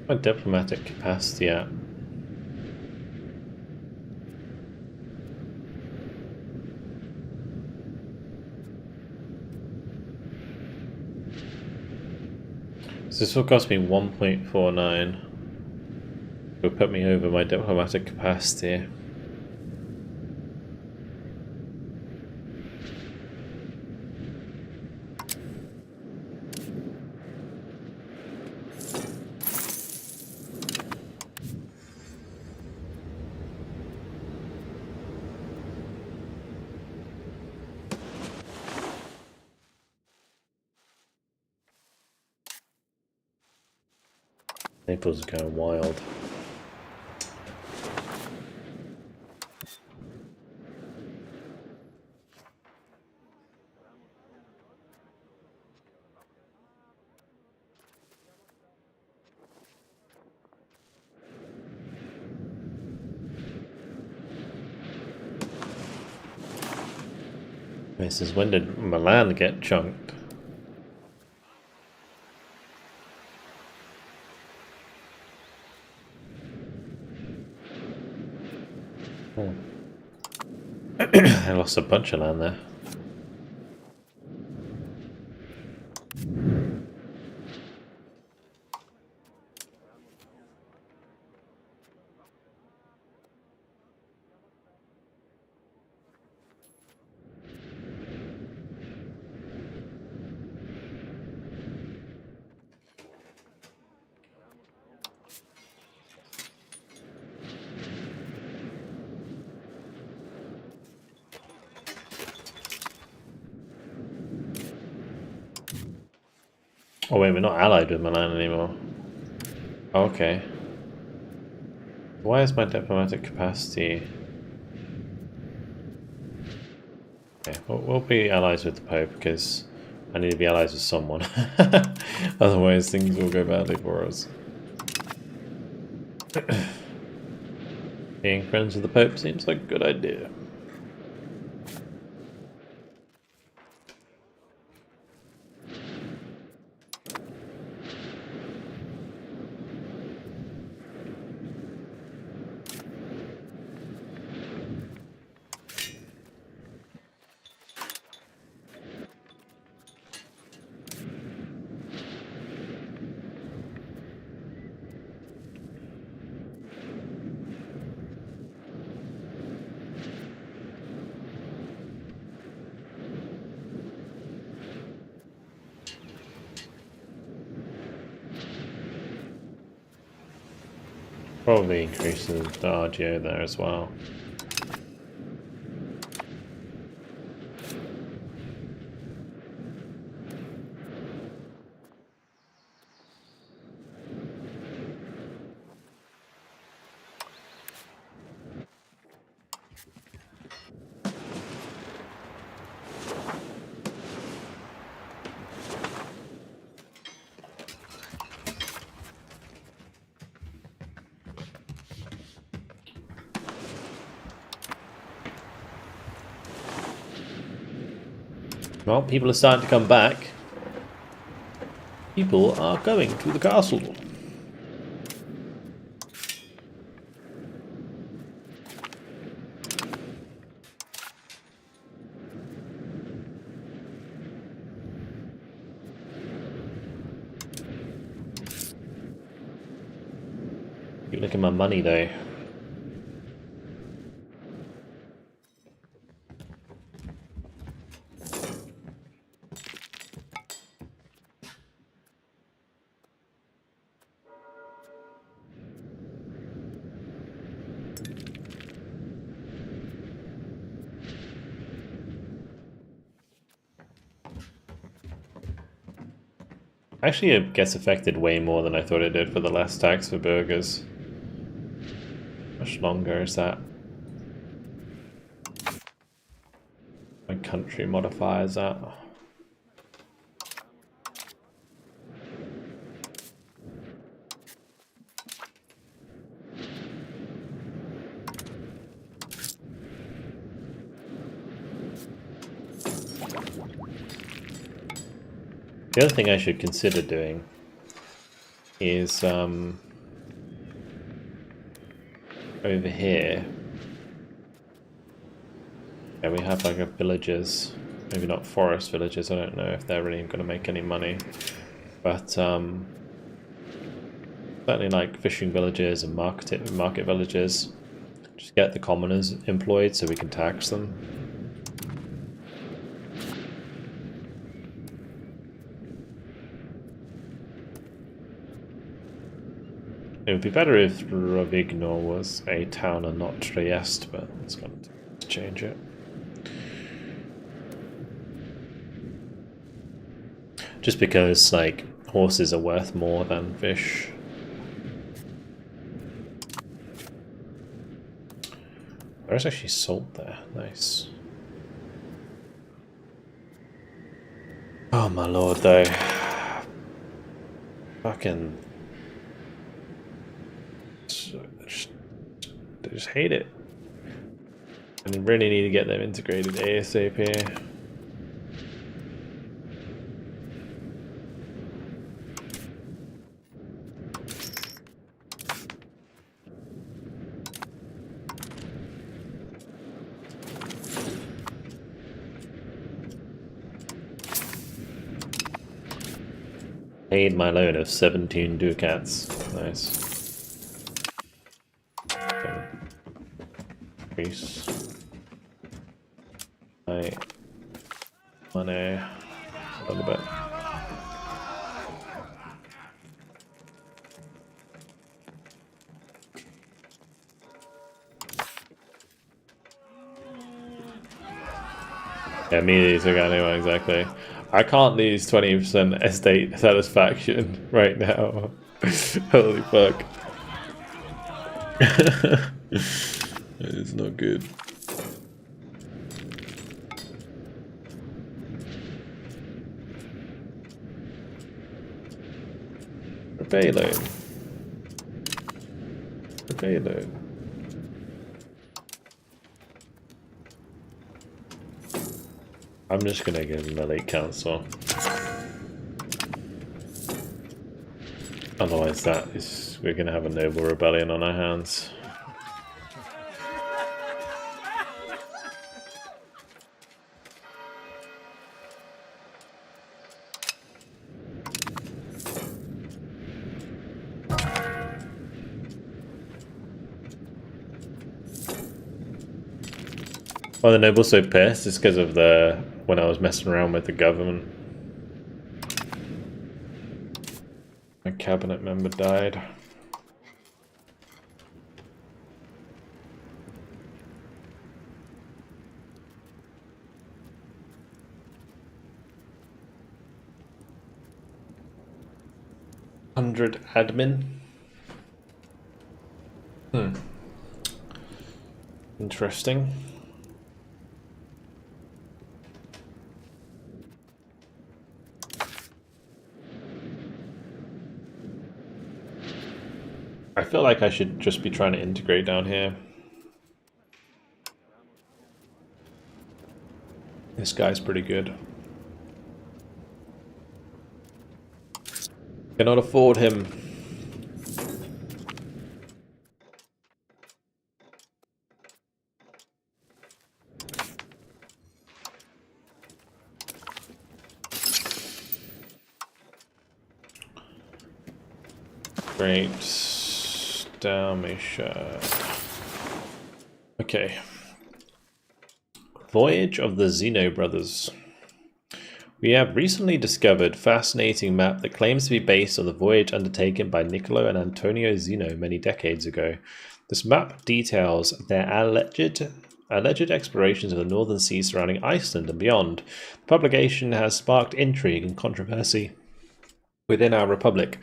My diplomatic capacity at? So this will cost me 1.49. It will put me over my diplomatic capacity. Naples is going wild. This is when did Milan get chunked? Oh. I lost a bunch of land there. Oh wait, we're not allied with Milan anymore. Okay. Why is my diplomatic capacity... Okay, we'll be allies with the Pope because I need to be allies with someone. Otherwise things will go badly for us. Being friends with the Pope seems like a good idea. Probably increases the RGO there as well. Well, people are starting to come back. People are going to the castle. Look at my money though. Actually, it gets affected way more than I thought it did for the last tax for burgers. How much longer is that? My country modifiers that. The other thing I should consider doing is over here. Yeah, we have like a villages, maybe not forest villages. I don't know if they're really going to make any money, but certainly like fishing villages and market villages. Just get the commoners employed so we can tax them. It would be better if Rovigno was a town and not Trieste, but it's going to change it. Just because, like, horses are worth more than fish. There's actually salt there. Nice. Oh my lord, though. Fucking... I just hate it. And I really need to get them integrated ASAP. Paid my loan of 17 ducats. Nice. Increase my money a little bit. Yeah, me took out anyone exactly. I can't lose 20% estate satisfaction right now. Holy fuck. It's not good. Repay loan. Repay loan. I'm just gonna give him a late council. Otherwise we're gonna have a noble rebellion on our hands. Well, the noble's so pissed is because of when I was messing around with the government. My cabinet member died. admin. Interesting. I feel like I should just be trying to integrate down here. This guy's pretty good. Cannot afford him. Great Dalmatia. Okay. Voyage of the Zeno Brothers. We have recently discovered a fascinating map that claims to be based on the voyage undertaken by Niccolo and Antonio Zeno many decades ago. This map details their alleged explorations of the northern seas surrounding Iceland and beyond. The publication has sparked intrigue and controversy within our republic,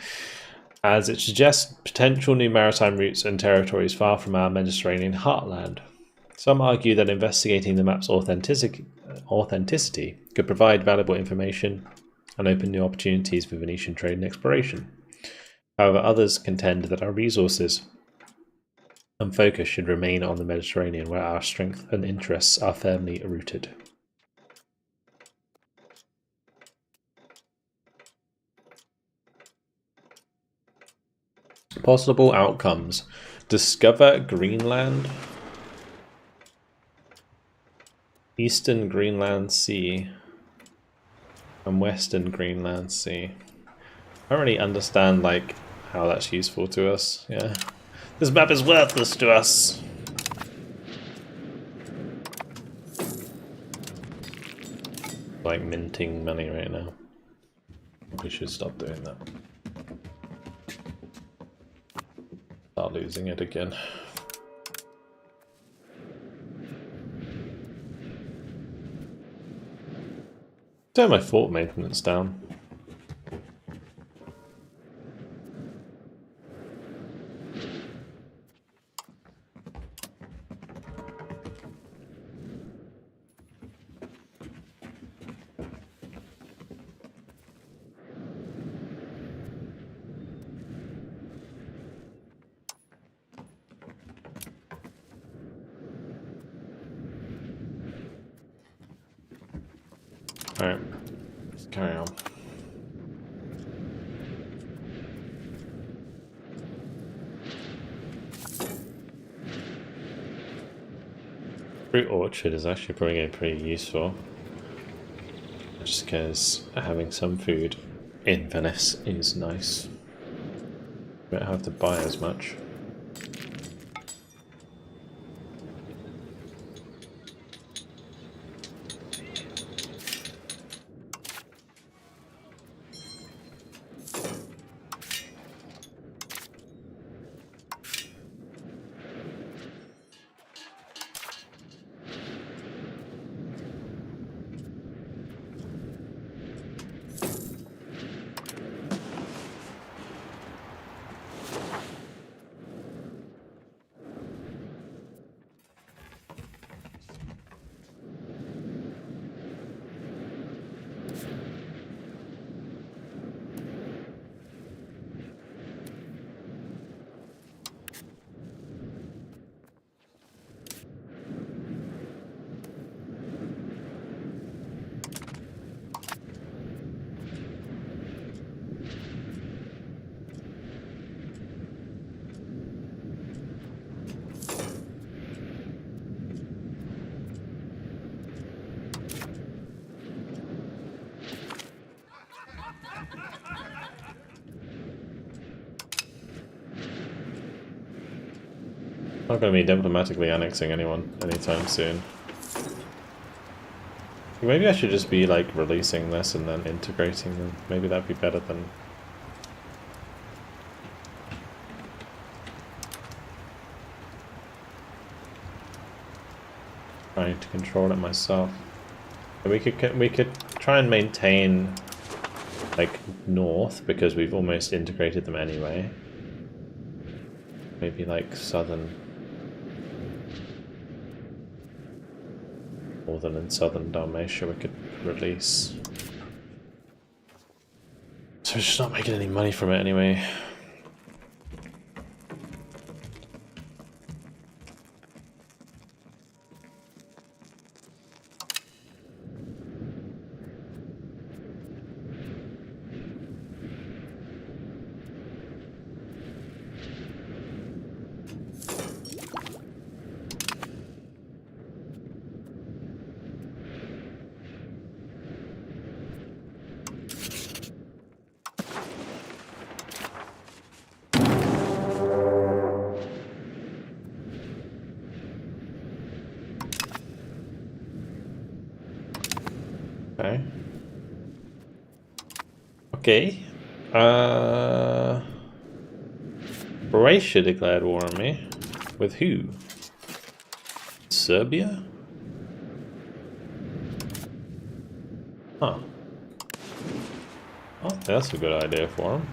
as it suggests potential new maritime routes and territories far from our Mediterranean heartland. Some argue that investigating the map's authenticity could provide valuable information and open new opportunities for Venetian trade and exploration. However, others contend that our resources and focus should remain on the Mediterranean, where our strength and interests are firmly rooted. Possible outcomes. Discover Greenland. Eastern Greenland Sea. And Western Greenland Sea. I don't really understand, like, how that's useful to us. Yeah. This map is worthless to us. Like minting money right now. We should stop doing that. Start losing it again. Turn my fort maintenance down. Alright, let's carry on. Fruit orchard is actually probably pretty useful, just because having some food in Venice is nice. You don't have to buy as much. Not going to be diplomatically annexing anyone anytime soon. Maybe I should just be like releasing this and then integrating them. Maybe that'd be better than trying to control it myself. We could try and maintain like north, because we've almost integrated them anyway. Maybe like northern and southern Dalmatia we could release. So we're just not making any money from it anyway. Okay. Croatia declared war on me. With who? Serbia? Huh. Oh, that's a good idea for him.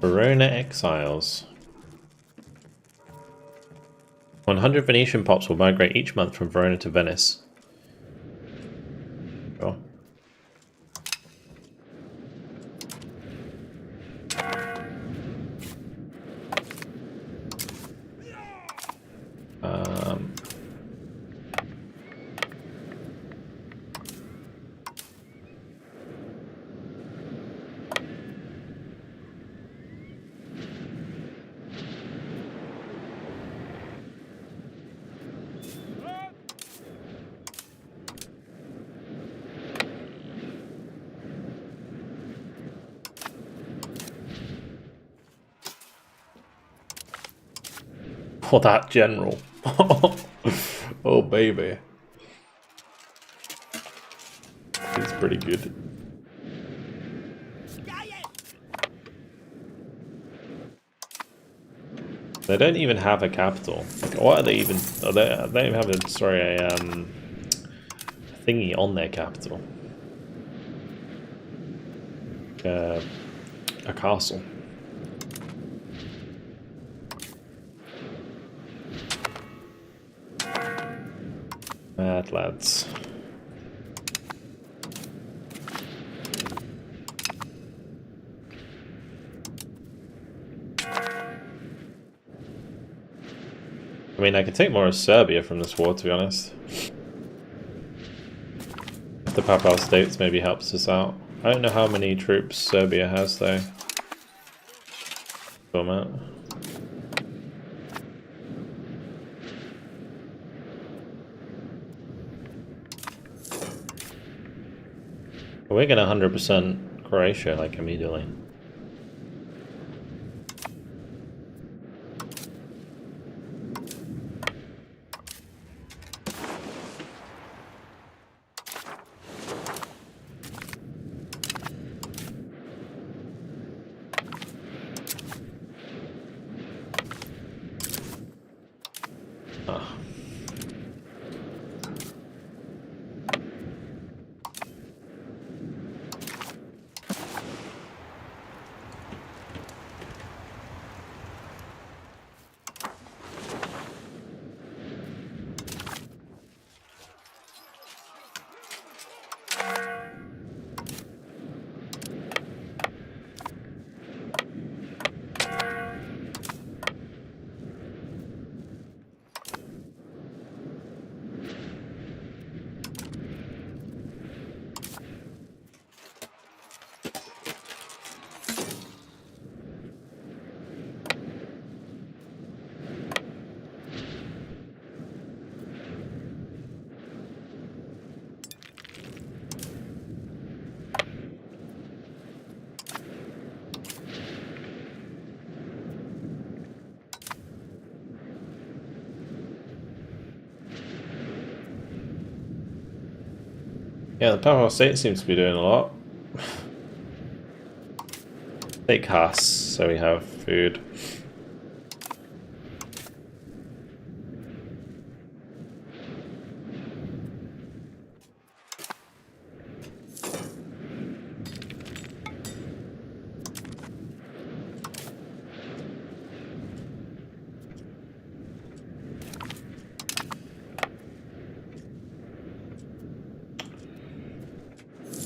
Verona exiles. 100 Venetian pops will migrate each month from Verona to Venice. Sure. For that general. Oh baby. He's pretty good. They don't even have a capital. Like, what are they even? They don't even have a thingy on their capital. A castle. Mad lads. I mean, I could take more of Serbia from this war, to be honest. The Papal States maybe helps us out. I don't know how many troops Serbia has, though. Are we gonna 100% Croatia, like, immediately? Yeah, the Papal State seems to be doing a lot. Take casks so we have food.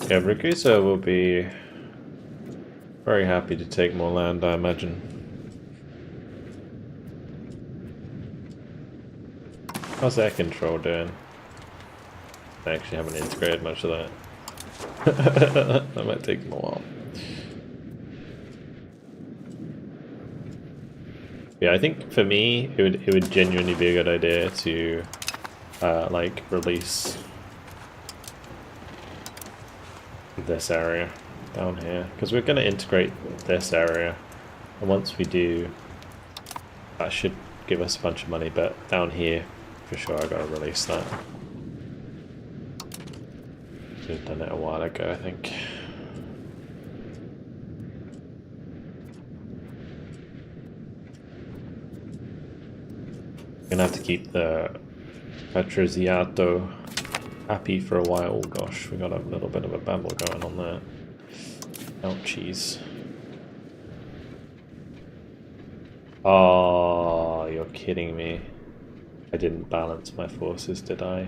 Yeah, Ragusa will be very happy to take more land, I imagine. How's their control doing? I actually haven't integrated much of that. That might take them a while. Yeah, I think for me, it would genuinely be a good idea to like release this area down here, because we're going to integrate this area, and once we do, that should give us a bunch of money, but down here, for sure, I gotta release that. Should have done it a while ago, I think. Gonna have to keep the Petroziato happy for a while. Oh gosh, we got a little bit of a babble going on there. Ouchies. Oh, you're kidding me. I didn't balance my forces, did I?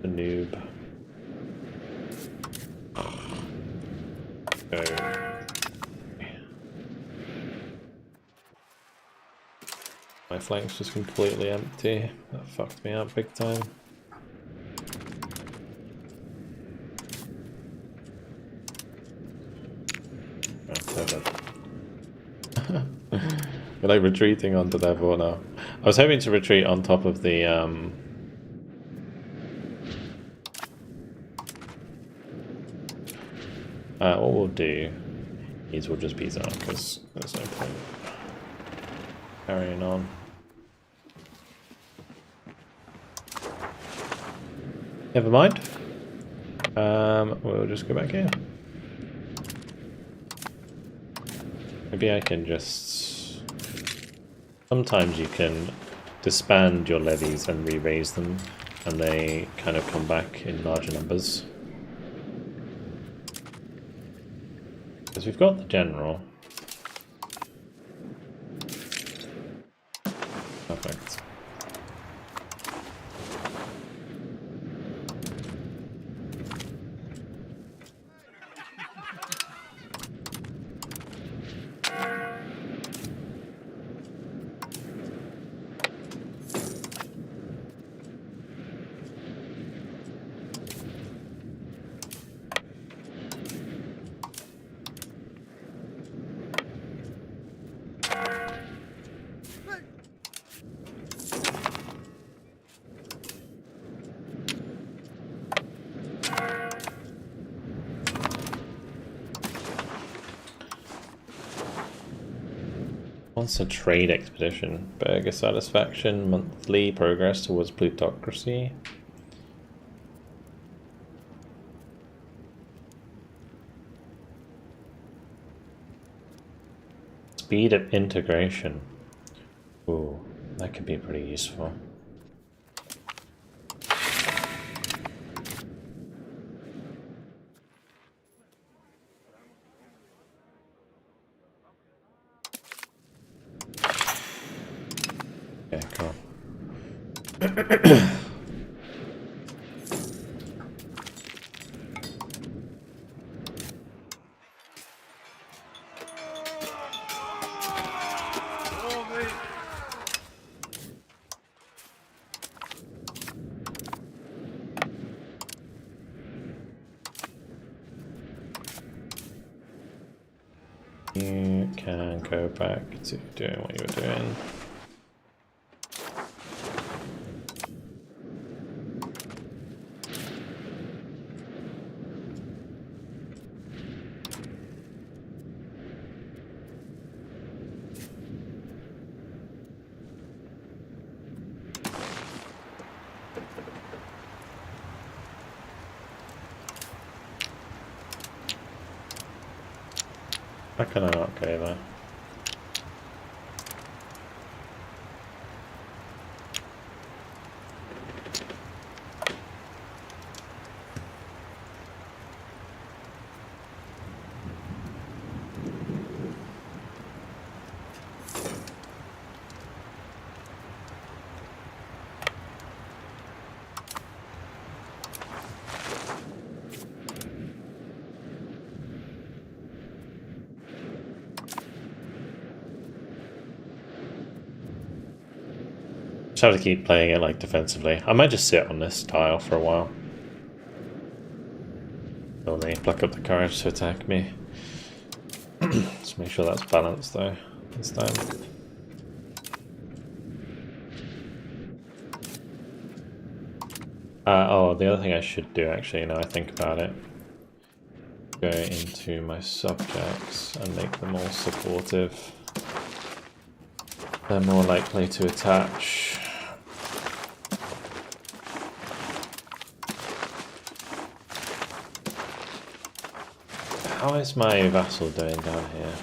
The noob. Go. My flank's just completely empty. That fucked me up big time. We're like retreating onto their fort now. I was hoping to retreat on top of the what we'll do is we'll just peace out because there's no point carrying on. Never mind. We'll just go back here. Maybe I can just... Sometimes you can disband your levies and re-raise them, and they kind of come back in larger numbers. Because we've got the general. Perfect. Wants a trade expedition. Burger satisfaction, monthly progress towards plutocracy. Speed of integration. Ooh, that could be pretty useful. Okay, cool. You can go back to doing what you were doing. How can I not go there? Just have to keep playing it like defensively. I might just sit on this tile for a while. Will they pluck up the courage to attack me? Just make sure that's balanced though this time. Oh, the other thing I should do actually, now I think about it, go into my subjects and make them all supportive. they're more likely to attach. How is my vassal doing down here?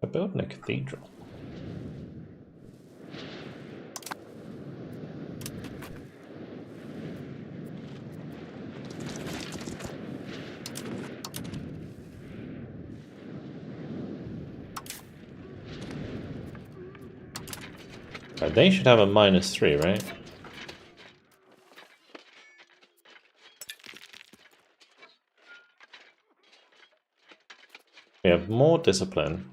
They're building a cathedral. They should have a -3, right? We have more discipline.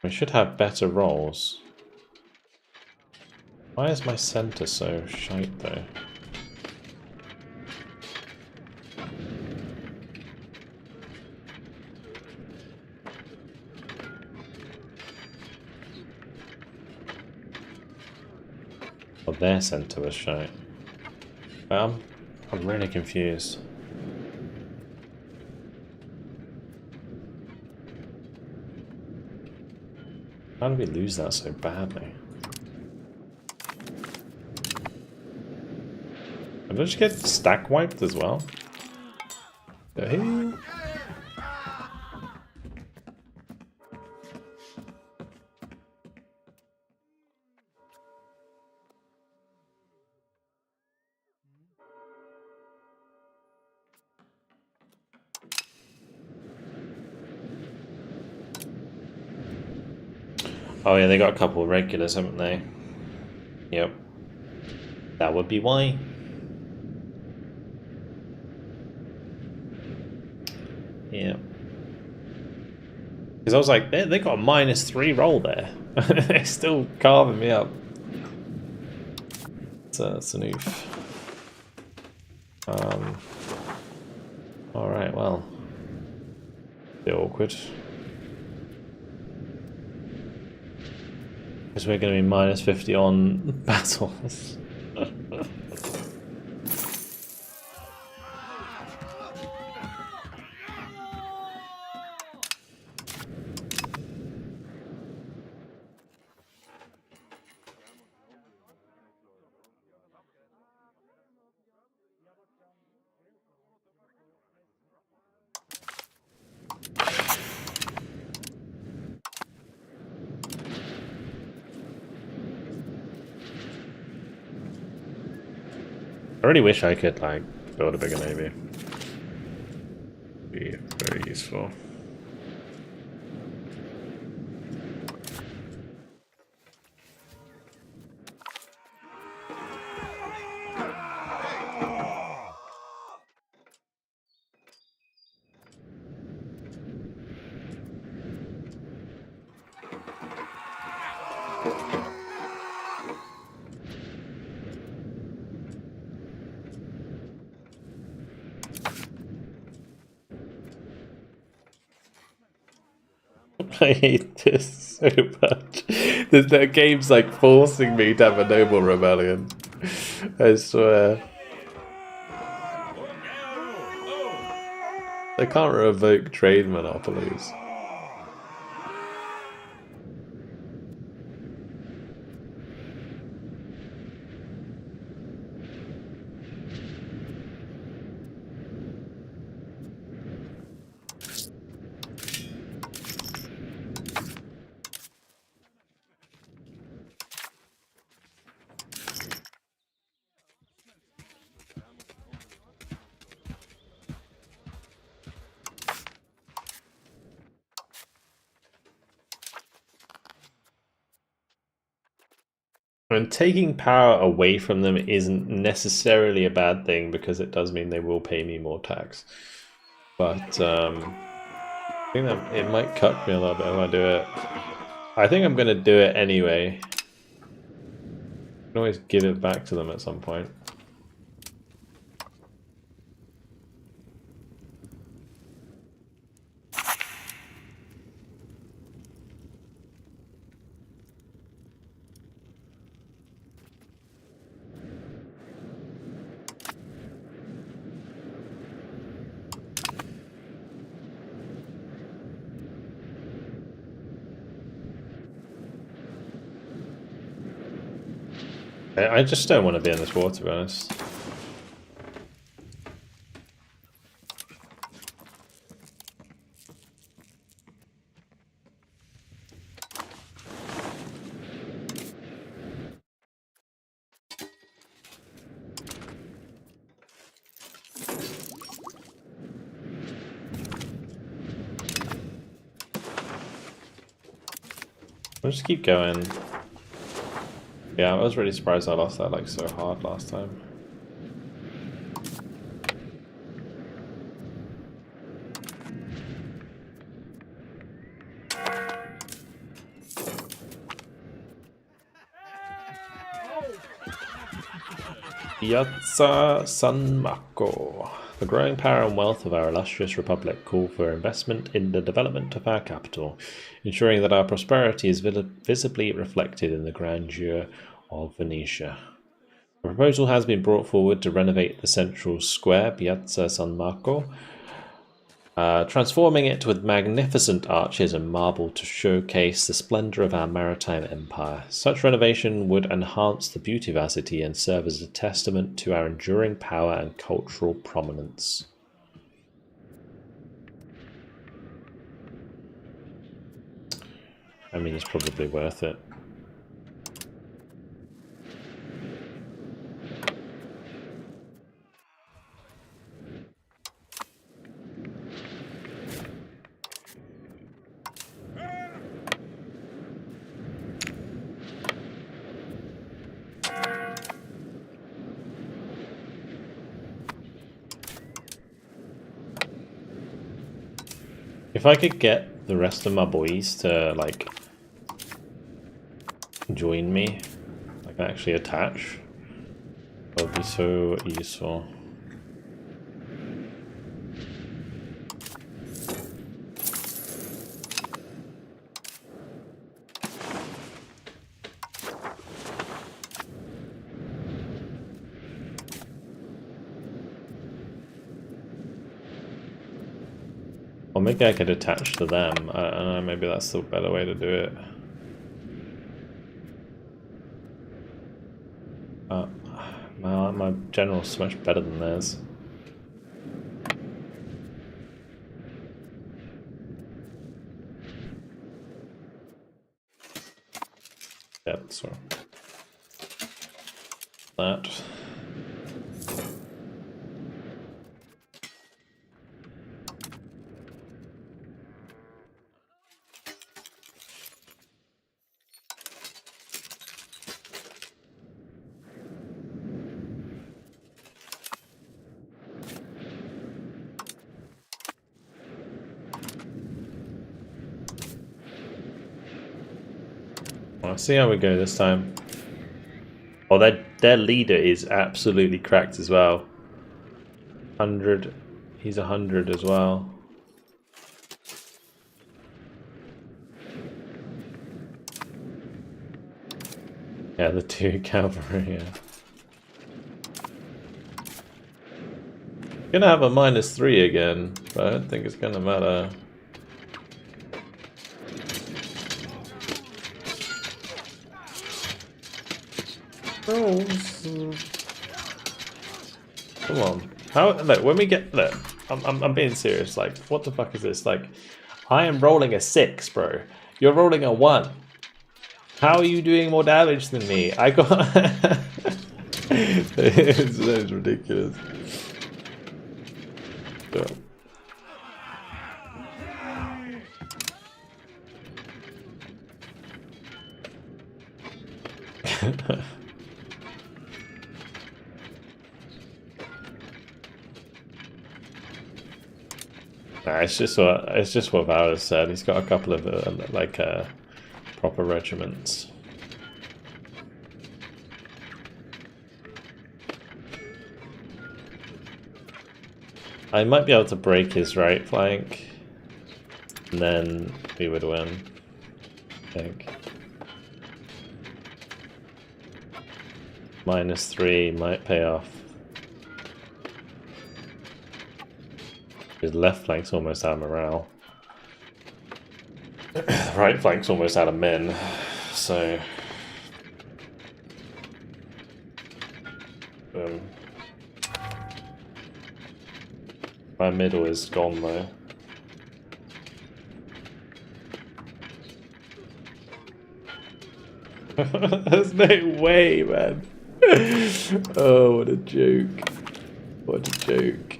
We should have better rolls. Why is my center so shite though? Well, their center was shite. I'm really confused. How did we lose that so badly? Did I just get stack wiped as well? Hey. Oh yeah, they got a couple of regulars, haven't they? Yep. That would be why. Yeah. Because I was like, they got a -3 roll there. They're still carving me up. So that's an oof. Alright, well. Bit awkward. Because we're going to be -50 on battles. I really wish I could, like, build a bigger navy. Be very useful. I hate this so much. The game's like forcing me to have a noble rebellion. I swear. They can't revoke trade monopolies. And taking power away from them isn't necessarily a bad thing because it does mean they will pay me more tax. But I think that it might cut me a little bit if I do it. I think I'm going to do it anyway. I can always give it back to them at some point. I just don't want to be in this war, to be honest. I'll just keep going. Yeah, I was really surprised I lost that like so hard last time. Piazza San Marco. The growing power and wealth of our illustrious republic call for investment in the development of our capital, ensuring that our prosperity is visibly reflected in the grandeur of Venetia. A proposal has been brought forward to renovate the central square, Piazza San Marco, transforming it with magnificent arches and marble to showcase the splendor of our maritime empire. Such renovation would enhance the beauty of our city and serve as a testament to our enduring power and cultural prominence. I mean, it's probably worth it. If I could get the rest of my boys to, like, join me, like, actually attach, that would be so useful. Or maybe I could attach to them. I don't know, maybe that's the better way to do it. My general's so much better than theirs. Yep, so that. Well, see how we go this time. Oh, their leader is absolutely cracked as well. 100. He's 100 as well. Yeah, the 2 cavalry, yeah. Gonna have a -3 again, but I don't think it's gonna matter. Oh, come on. How? Look, when we get look, I'm being serious. Like, what the fuck is this? Like, I am rolling a 6, bro. You're rolling a 1. How are you doing more damage than me? I got. It's ridiculous. So. Nah, it's just what Varus said. He's got a couple of proper regiments. I might be able to break his right flank, and then we would win, I think. -3 might pay off. His left flank's almost out of morale. The right flank's almost out of men, so... My middle is gone though. There's no way, man. Oh, what a joke. What a joke.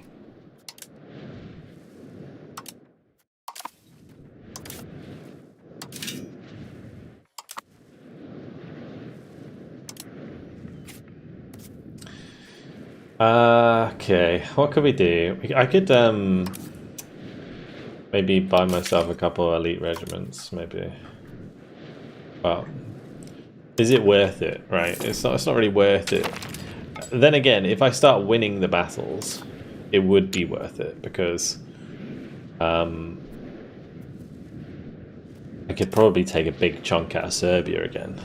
Okay, what could we do? I could maybe buy myself a couple elite regiments, maybe. Well, is it worth it? Right, it's not really worth it. Then again, if I start winning the battles, it would be worth it because I could probably take a big chunk out of Serbia again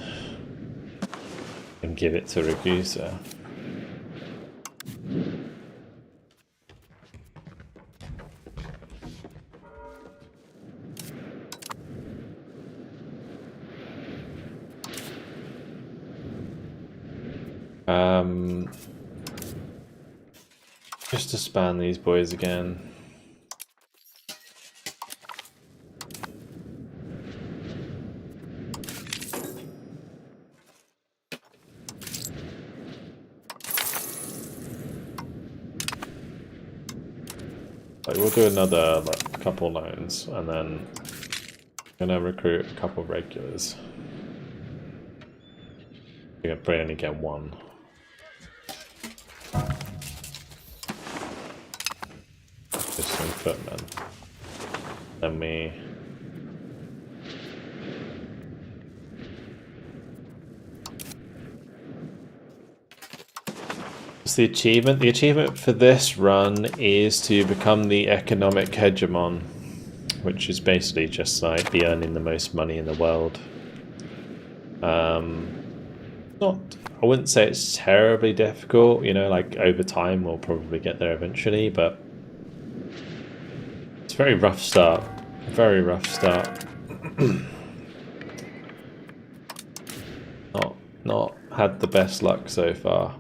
and give it to Ragusa. Just to span these boys again. Like we'll do another couple loans, and then I'm gonna recruit a couple regulars. We're gonna probably only get one. Just some footmen. Then me. What's the achievement? The achievement for this run is to become the economic hegemon, which is basically just like be earning the most money in the world. I wouldn't say it's terribly difficult, you know, like over time we'll probably get there eventually, but it's a very rough start. Very rough start. Not had the best luck so far.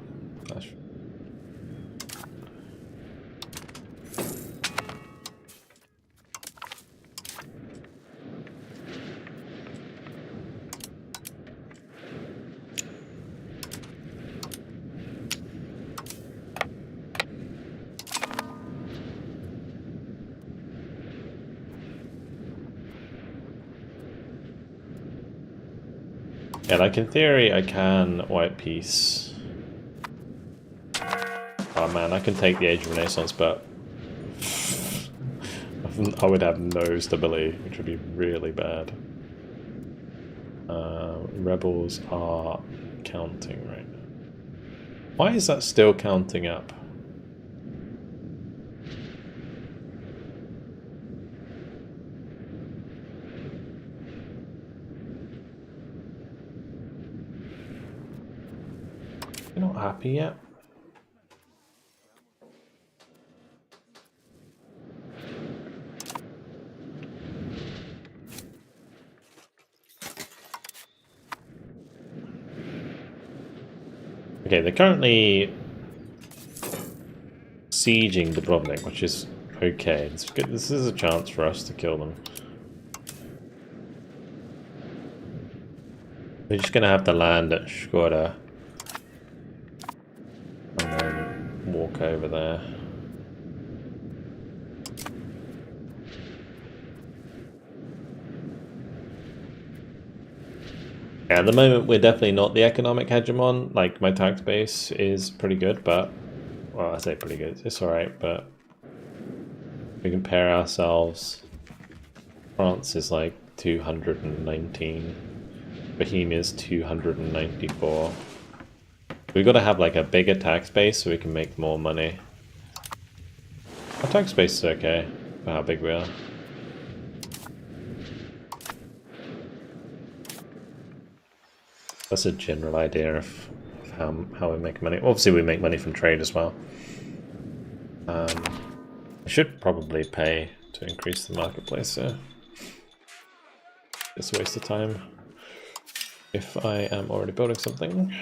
Yeah, like in theory I can white peace. Oh man, I can take the Age of Renaissance, but I would have no stability, which would be really bad. Rebels are counting right now. Why is that still counting up? You're not happy yet? Okay, they're currently sieging Dubrovnik, which is okay. It's good. This is a chance for us to kill them. We're just gonna have to land at Škoda and then walk over there. Yeah, at the moment we're definitely not the economic hegemon. Like my tax base is pretty good, but well, I say pretty good. It's all right, but we compare ourselves. France is like 219. Bohemia's 294. We've got to have like a bigger tax base so we can make more money. Our tax base is okay for how big we are. That's a general idea of how we make money. Obviously we make money from trade as well. I should probably pay to increase the marketplace, so it's a waste of time if I am already building something.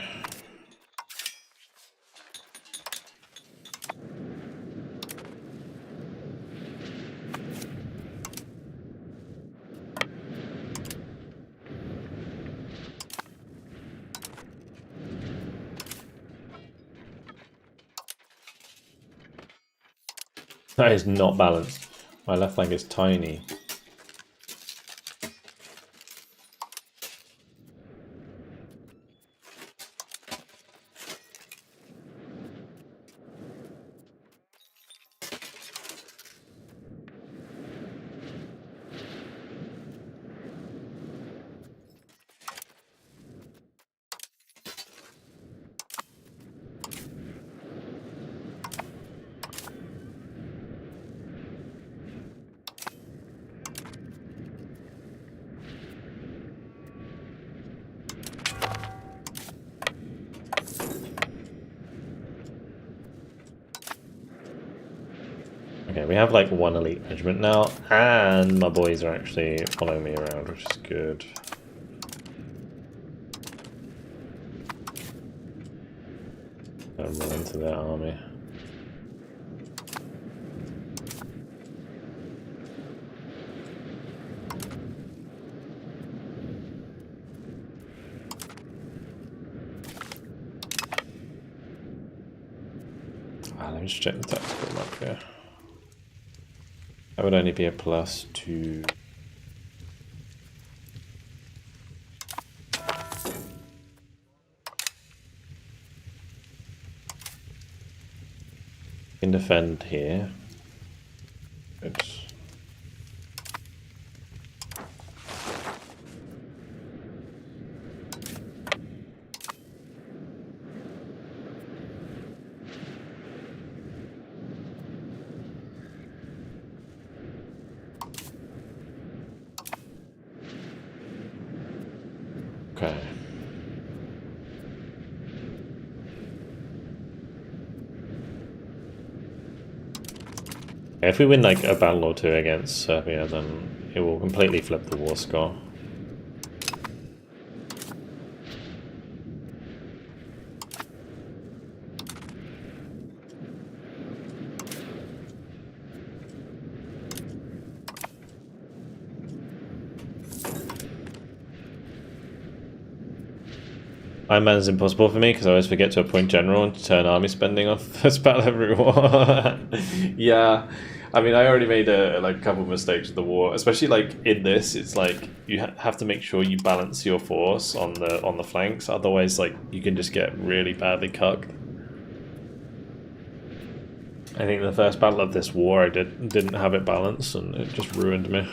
That is not balanced. My left flank is tiny. Okay, we have like one elite regiment now, and my boys are actually following me around, which is good. I'll run into their army. Let me just check the tactical map here. That would only be a +2. Can defend here. Oops. Okay. If we win like a battle or two against Serbia, then it will completely flip the war score. Iron Man is impossible for me because I always forget to appoint general and turn army spending on first battle every war. Yeah, I mean, I already made a couple of mistakes with the war, especially like in this. It's like you have to make sure you balance your force on the flanks, otherwise, like you can just get really badly cucked. I think the first battle of this war, I didn't have it balanced, and it just ruined me.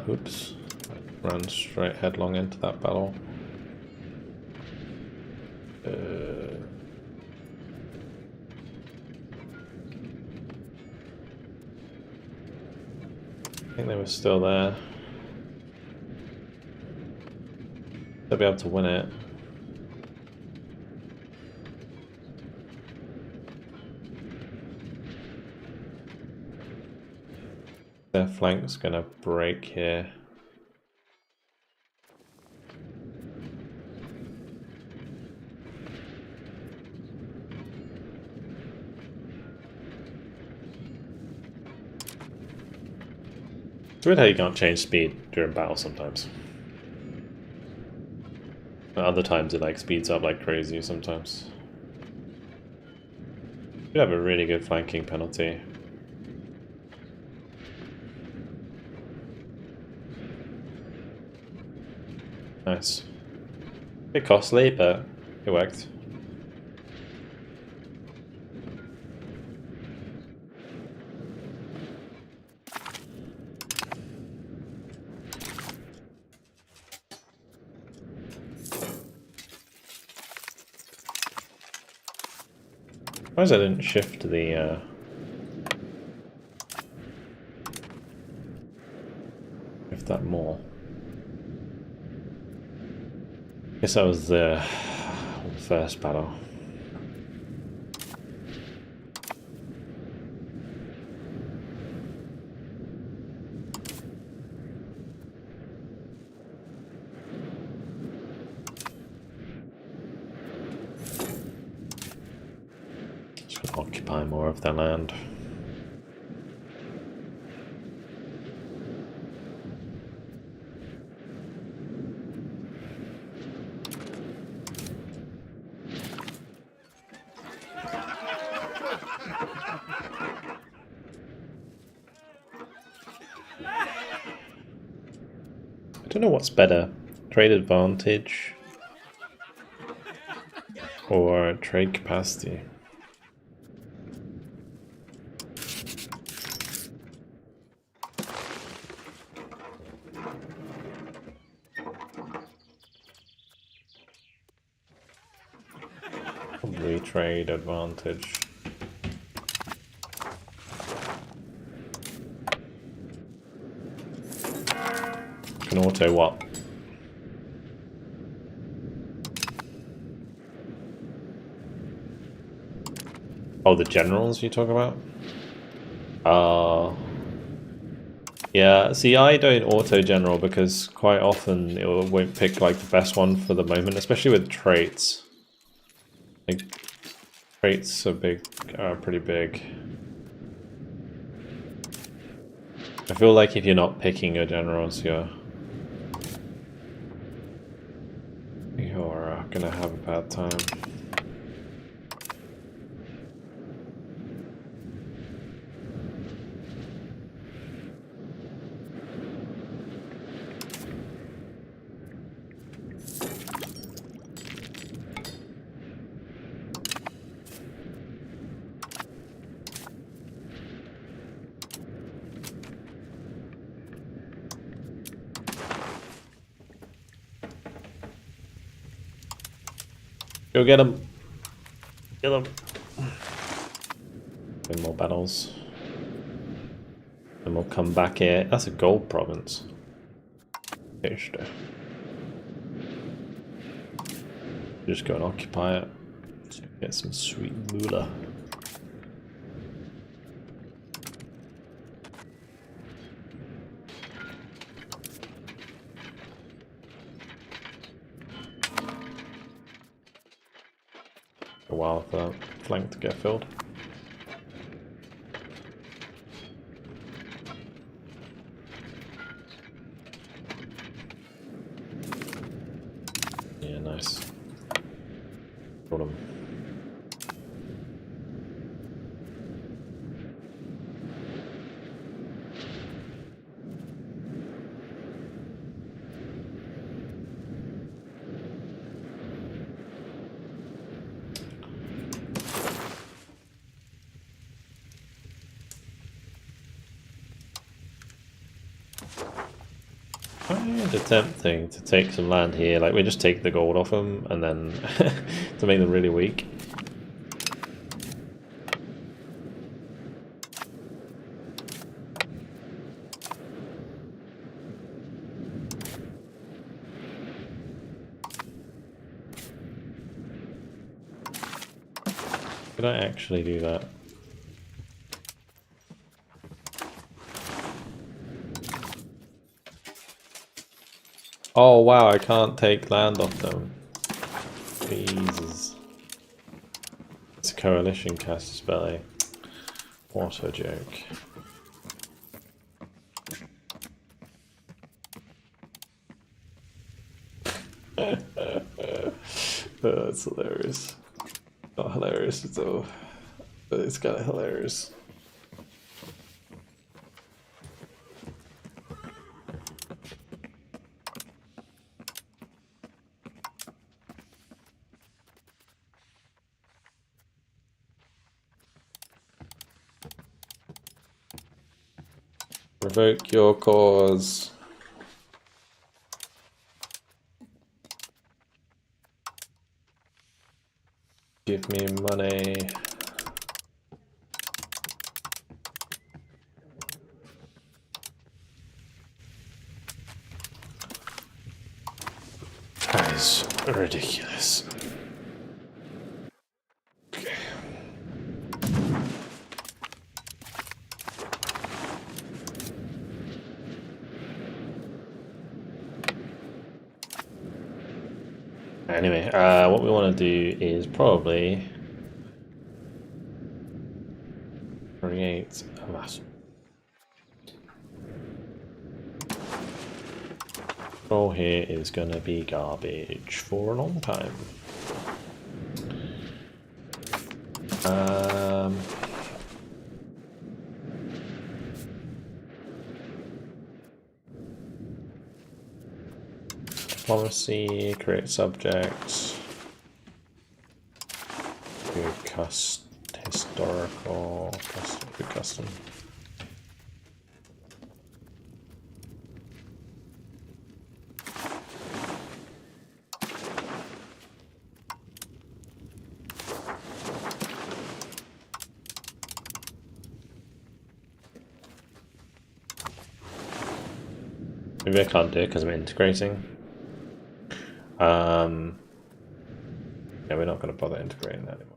Oops. Ran straight headlong into that battle. I think they were still there. They'll be able to win it. Their flank's gonna break here. It's weird how you can't change speed during battle sometimes. At other times it like speeds up like crazy sometimes. You have a really good flanking penalty. Nice. A bit costly, but it worked. Why is I didn't shift the shift that more? Guess that was the first battle. Just gonna occupy occupy more of their land. I don't know what's better, trade advantage or trade capacity. Probably trade advantage. Can auto what? Oh, the generals you talk about? Yeah, see, I don't auto general because quite often it won't pick like the best one for the moment, especially with traits. Like, traits are pretty big. I feel like if you're not picking your generals, you're gonna have a bad time. Go get him. Kill him. Win more battles. And we'll come back here. That's a gold province. Just go and occupy it. Get some sweet moolah. A while for that flank to get filled. Yeah, nice. Got him. It's attempting to take some land here, like we just take the gold off them and then to make them really weak. Could I actually do that? Oh wow, I can't take land off them. Jesus. It's a coalition cast spell, eh? What a joke. That's hilarious. Not hilarious at all, but it's kind of hilarious. Revoke your cause. Give me money. That is ridiculous. Okay. Anyway, what we want to do is probably create a mass. Oh, here is gonna be garbage for a long time. Diplomacy, create subjects, do historical, custom. Maybe I can't do it because I'm integrating. Yeah, we're not going to bother integrating that anymore.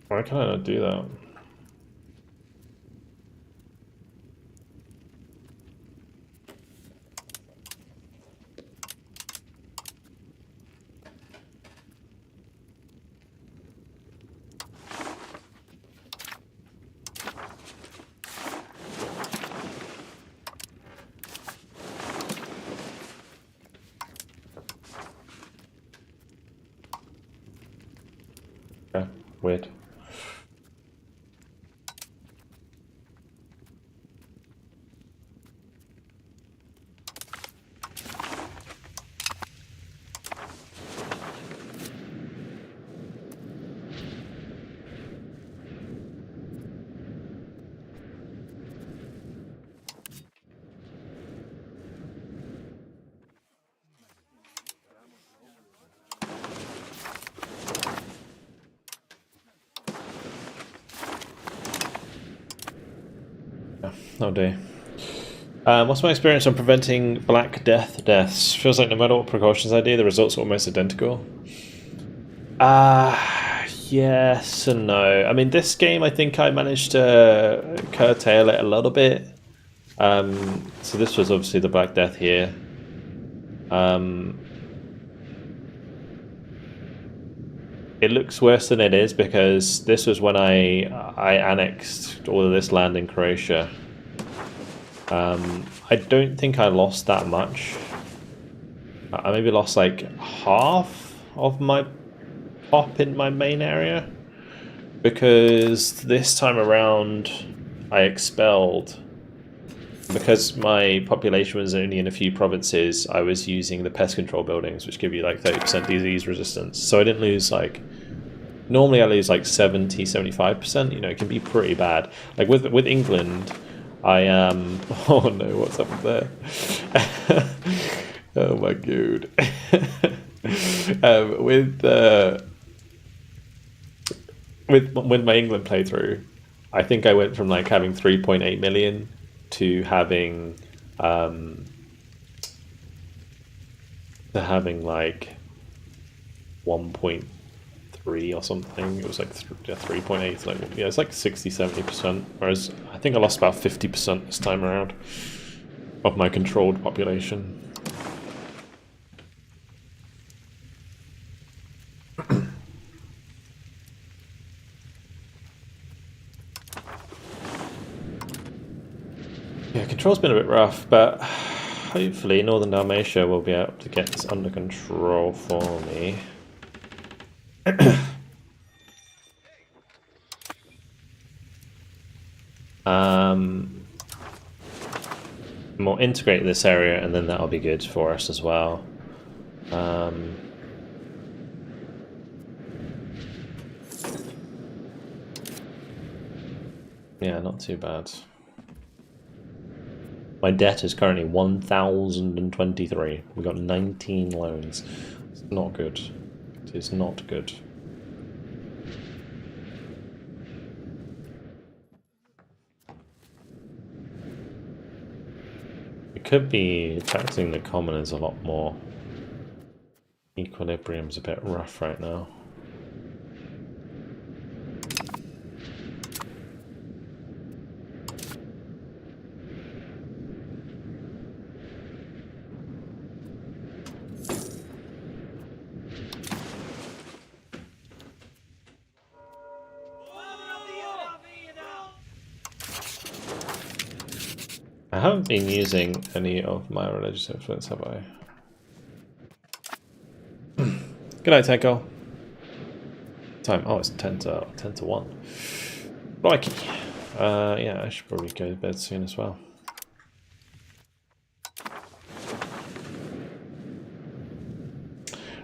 Why can I not do that? Yeah, weird. Oh dear. What's my experience on preventing Black Death deaths? Feels like no matter what precautions I do, the results are almost identical. Yes and no. I mean, this game, I think I managed to curtail it a little bit. So this was obviously the Black Death here. It looks worse than it is because this was when I annexed all of this land in Croatia. I don't think I lost that much. I maybe lost like half of my pop in my main area, because this time around I expelled. Because my population was only in a few provinces, I was using the pest control buildings, which give you like 30% disease resistance. So I didn't lose like... Normally I lose like 70, 75%. You know, it can be pretty bad. Like with England, I am... Oh no, what's up there? Oh my god. With my England playthrough, I think I went from like having 3.8 million to having like 1.3 or something. It was like 3.8, like, yeah, it's like 60-70%, whereas I think I lost about 50% this time around of my controlled population. Yeah, control's been a bit rough, but hopefully Northern Dalmatia will be able to get this under control for me. We'll integrate this area, and then that'll be good for us as well. Yeah, not too bad. My debt is currently 1,023. We've got 19 loans. It's not good. It is not good. We could be taxing the commoners a lot more. Equilibrium's a bit rough right now. I haven't been using any of my religious influence, have I? Good night, Tycho. Time. Oh, it's 10 to 1. Crikey. Yeah, I should probably go to bed soon as well.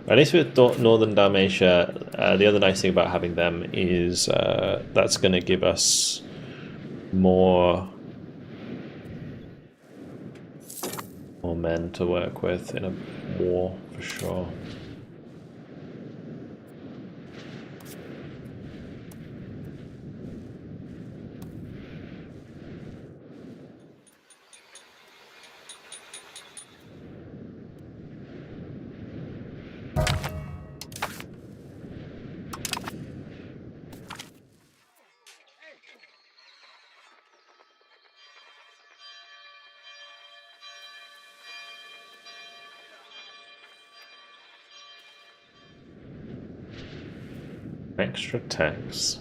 At least with Northern Dalmatia, the other nice thing about having them is that's going to give us more men to work with in a war, for sure. Extra tax.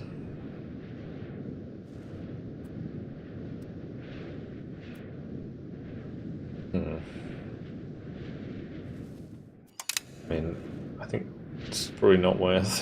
I mean, I think it's probably not worth.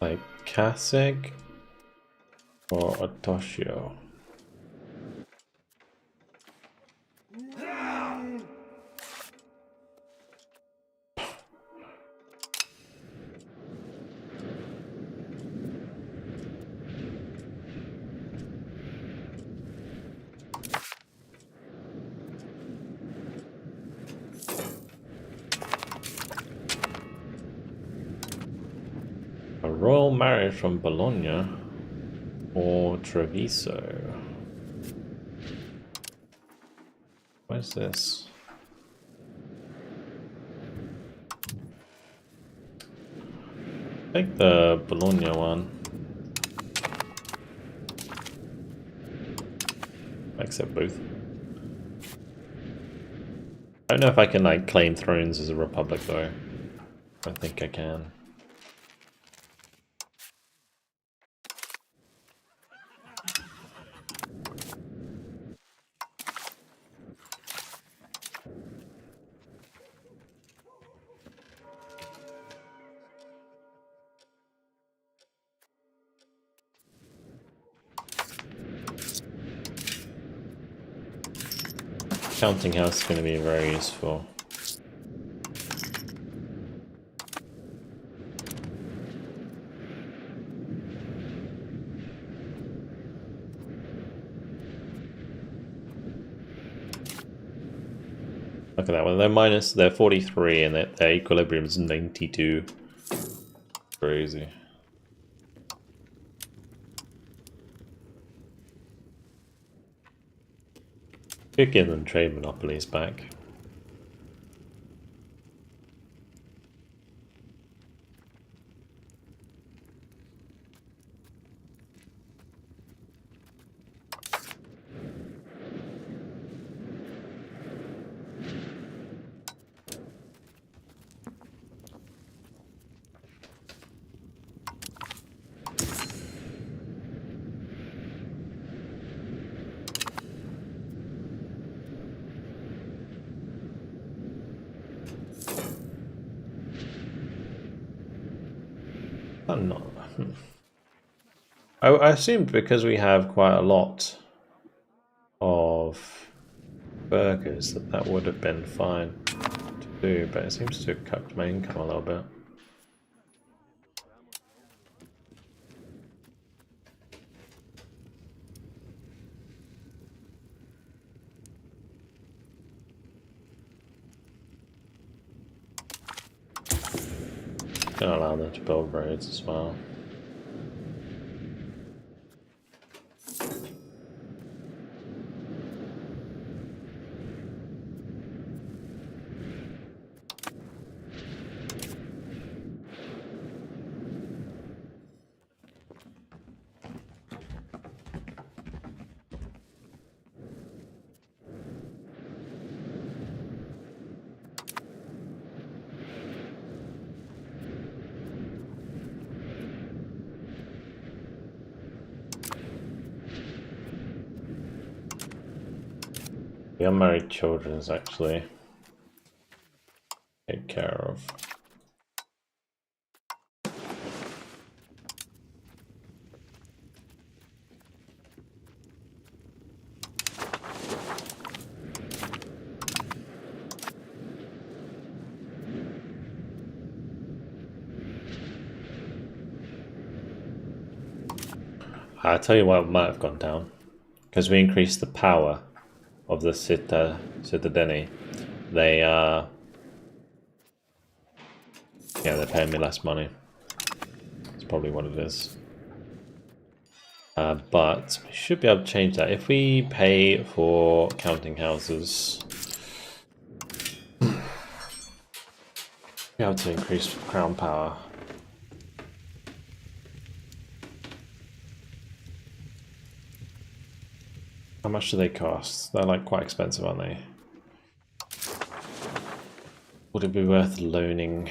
Like Kasig or Otoshio. A royal marriage from Bologna or Treviso. What is this? Take the Bologna one. Accept both. I don't know if I can like claim thrones as a republic though. I think I can. Counting house is going to be very useful. Look at that one. They're 43 and their equilibrium is 92. Crazy. Could give them trade monopolies back. I'm not. I assumed because we have quite a lot of burgers that would have been fine to do, but it seems to have cut my income a little bit. Gonna allow them to build roads as well. The unmarried children is actually take care of. I'll tell you what might have gone down, because we increased the power of the Cittadini. They yeah, they're paying me less money. That's probably what it is. But we should be able to change that if we pay for counting houses. Be able to increase crown power. How much do they cost? They're like quite expensive, aren't they? Would it be worth loaning?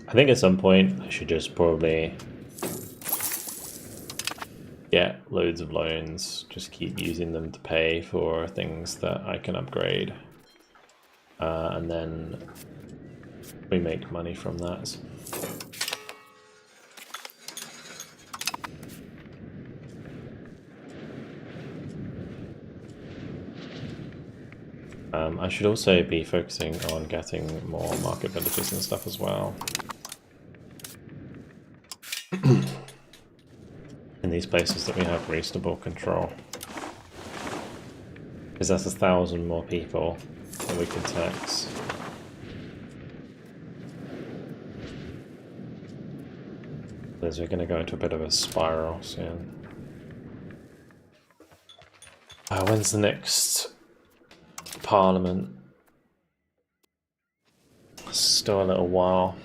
I think at some point I should just probably get loads of loans, just keep using them to pay for things that I can upgrade, and then we make money from that. I should also be focusing on getting more market villages and stuff as well. In these places that we have reasonable control. Because that's 1,000 more people that we can tax. As we're going to go into a bit of a spiral soon. When's the next Parliament? Still a little while.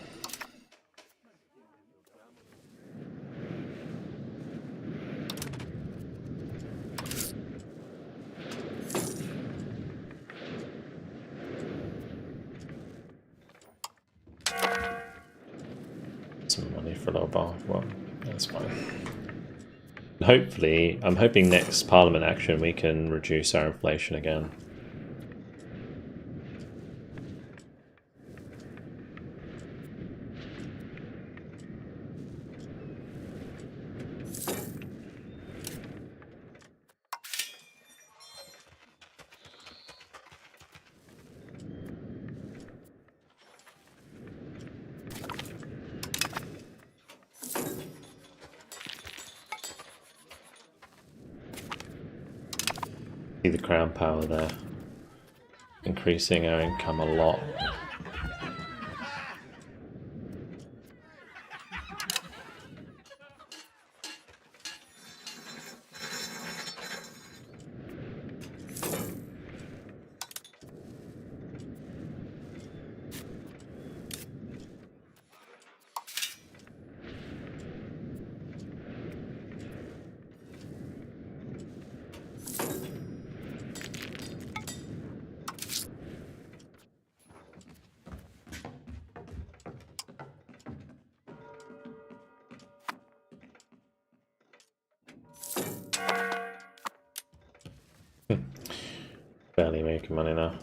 Some money for a little while. Well, that's fine. Hopefully, I'm hoping next Parliament action we can reduce our inflation again. See the crown power there, increasing our income a lot. Barely making money now.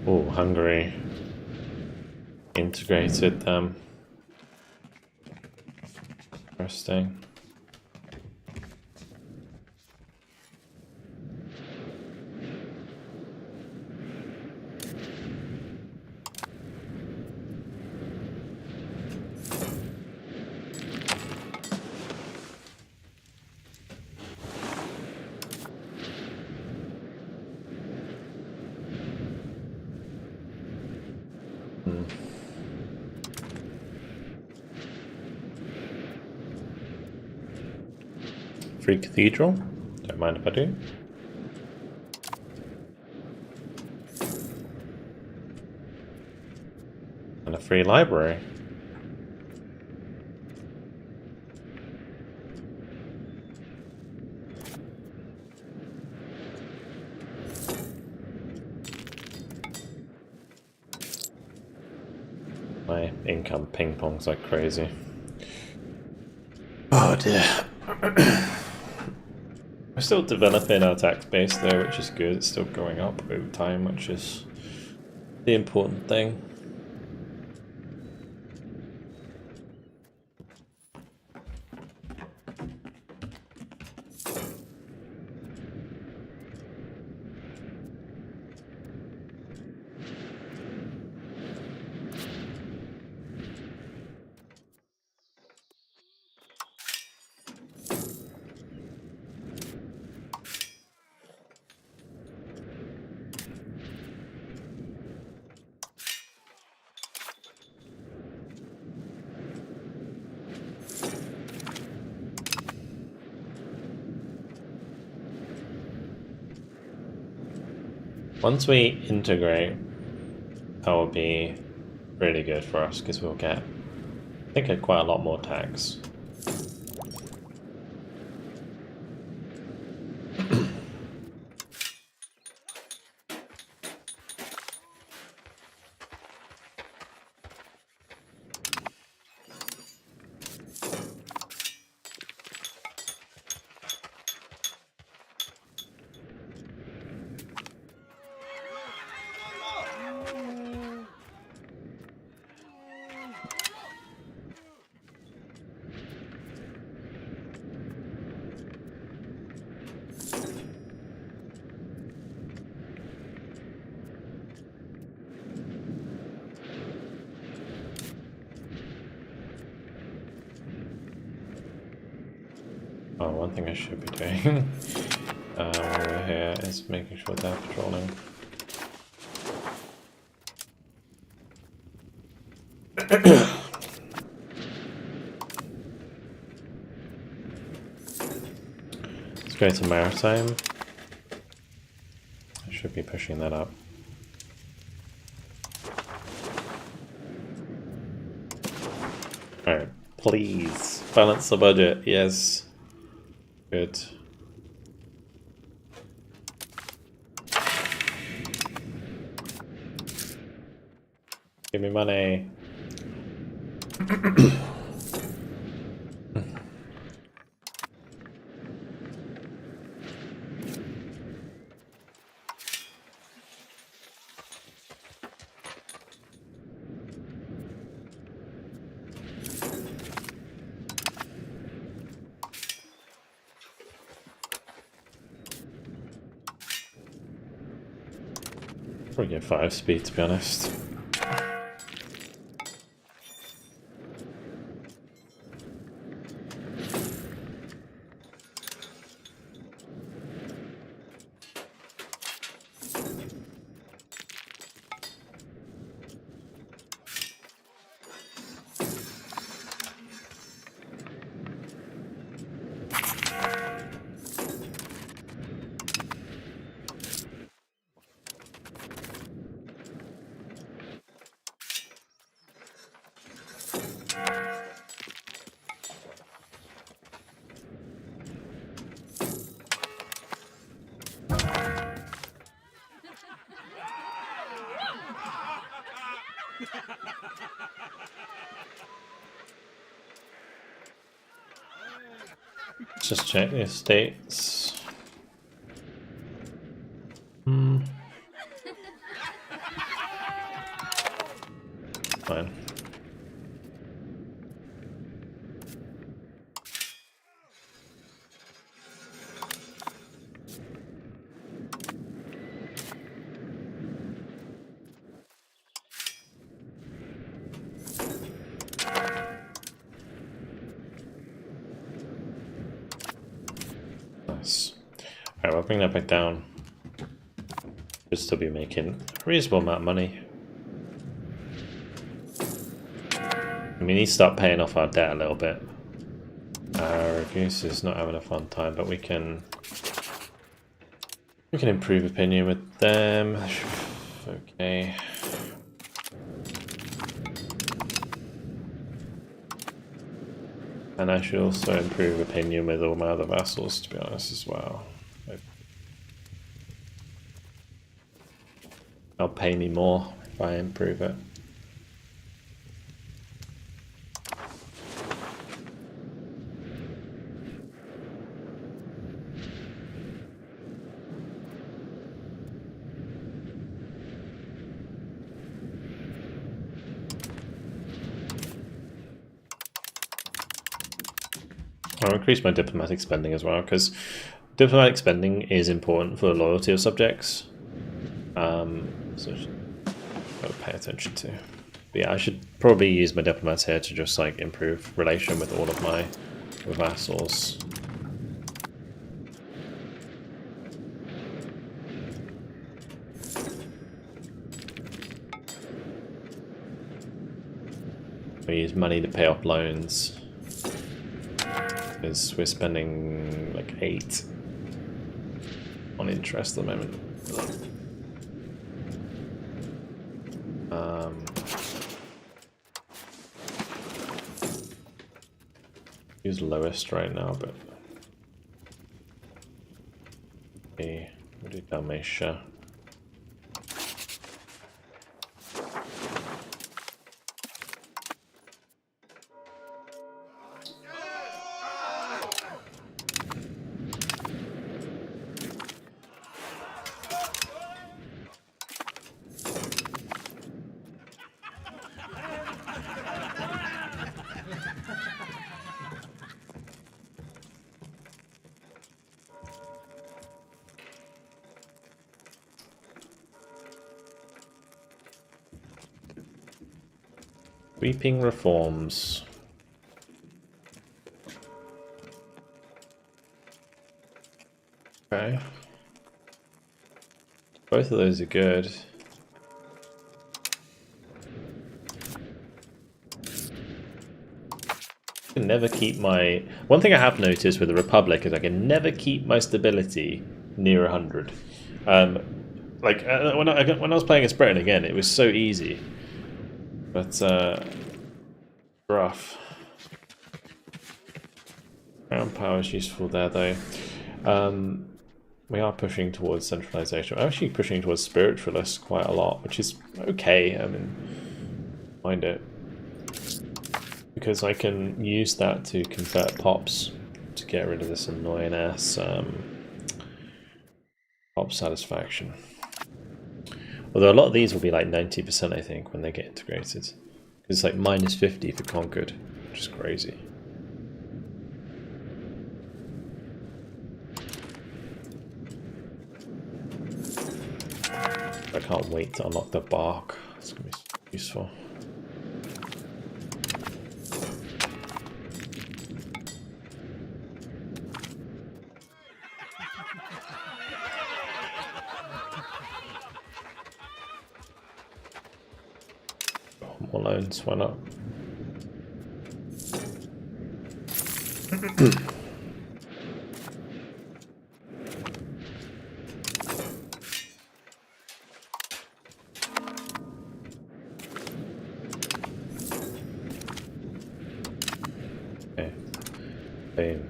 Oh, Hungary integrated them. Interesting. Free cathedral? Don't mind if I do. And a free library. My income ping pongs like crazy. Oh dear. We're still developing our tax base though, which is good. It's still going up over time, which is the important thing. Once we integrate, that will be really good for us because we'll get, I think, quite a lot more tax. Oh, one thing I should be doing over here is making sure they're patrolling. Let's go to Maritime. I should be pushing that up. Alright, please balance the budget, yes. Good. Give me money. Probably get 5 speed, to be honest. Let's just check the estates. Fine. Nice. Alright, we'll bring that back down. Should still be making a reasonable amount of money. We need to start paying off our debt a little bit. Our Reviews is not having a fun time, but we can improve opinion with them. Okay. And I should also improve opinion with all my other vassals, to be honest, as well. They'll pay me more if I improve it. I'll increase my diplomatic spending as well, because diplomatic spending is important for the loyalty of subjects. So I'll pay attention to. But yeah, I should probably use my diplomats here to just like improve relation with all of my vassals. We use money to pay off loans. Because we're spending like 8 on interest at the moment. Use lowest right now, but okay, we'll do Dalmatia. Sweeping reforms. Okay. Both of those are good. I can never keep my... One thing I have noticed with the Republic is I can never keep my stability near 100. Like when I was playing as Britain again, it was so easy. But rough. Ground power is useful there, though. We are pushing towards centralization. We're actually pushing towards spiritualists quite a lot, which is okay. I mean, mind it, because I can use that to convert pops to get rid of this annoying ass pop satisfaction. Although a lot of these will be like 90%, I think, when they get integrated. It's like minus 50 for Conquered, which is crazy. I can't wait to unlock the bark. It's going to be useful. More loans, why not? Okay. Boom.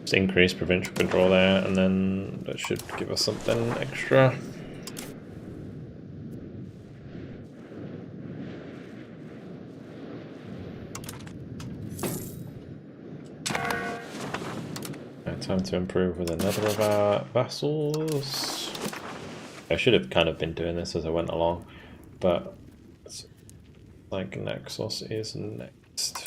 Let's increase provincial control there, and then that should give us something extra. Time to improve with another of our vassals. I should have kind of been doing this as I went along, but it's like Naxos is next.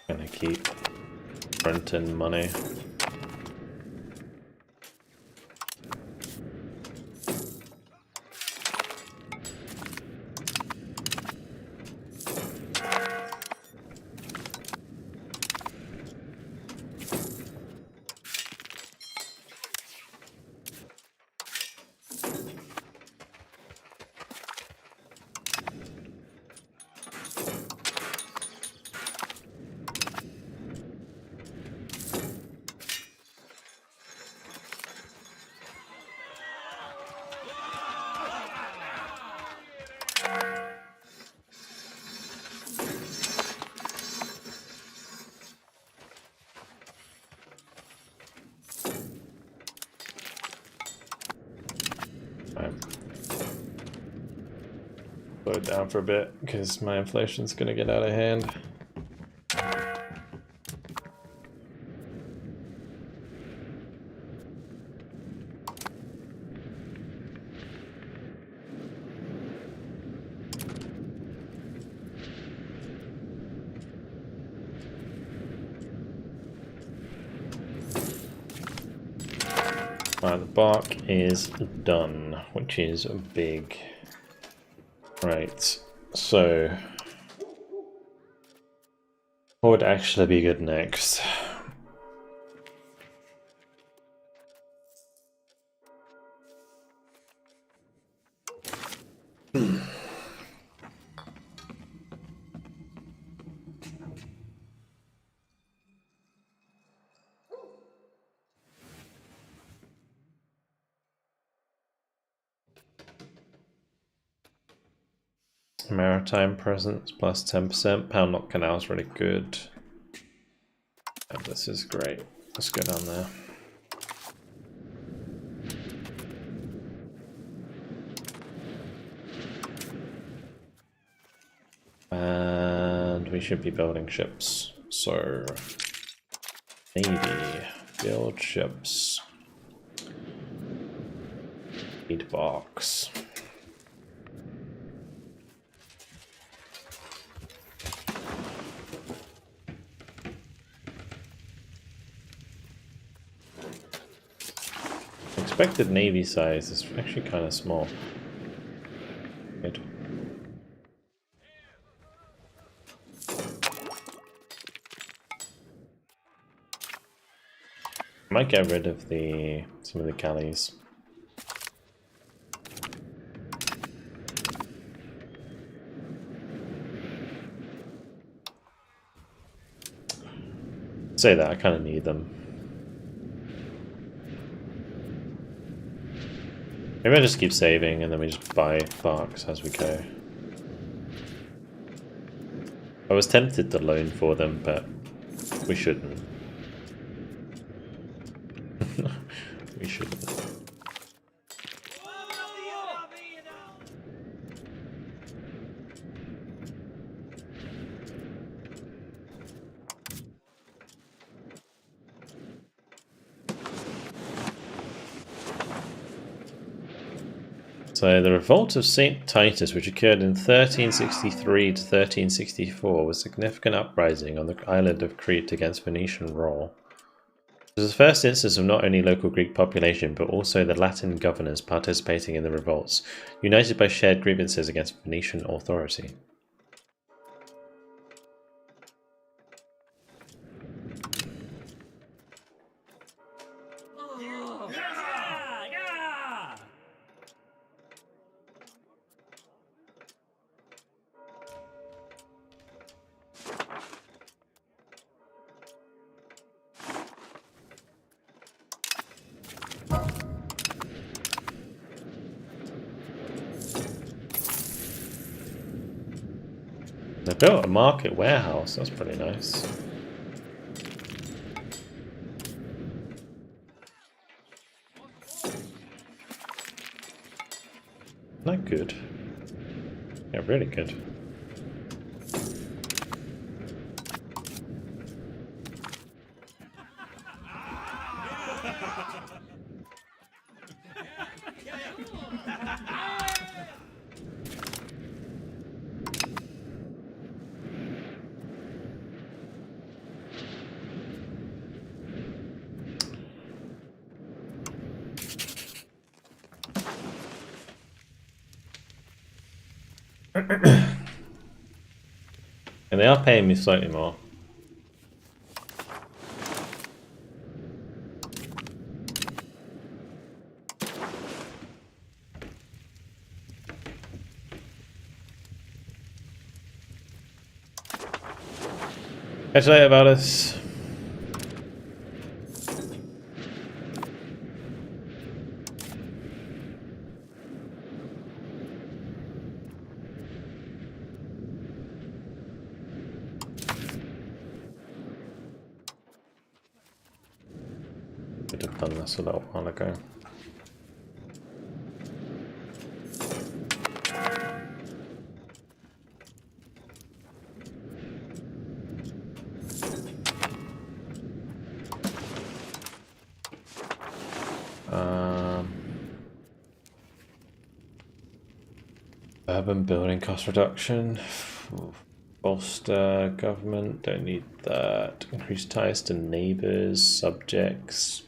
Gonna keep printing money. Slow it down for a bit because my inflation's gonna get out of hand. The bark is done, which is big. Right, so what would actually be good next? Maritime presence plus 10%. Pound Lock Canal is really good. Yeah, this is great. Let's go down there. And we should be building ships. So, Navy, build ships. Need box. Expected navy size is actually kind of small. Good. Might get rid of some of the galleys. say that, I kind of need them. Maybe I just keep saving and then we just buy barks as we go. I was tempted to loan for them, but we shouldn't. We shouldn't. So the revolt of Saint Titus, which occurred in 1363 to 1364, was a significant uprising on the island of Crete against Venetian rule. It was the first instance of not only local Greek population, but also the Latin governors participating in the revolts, united by shared grievances against Venetian authority. They built a market warehouse, that's pretty nice. Not good. Yeah, really good. And they are paying me slightly more. Catch you later, Valdis. Could have done this a little while ago. Urban building cost reduction. Bolster government, don't need that. Increase ties to neighbors, subjects.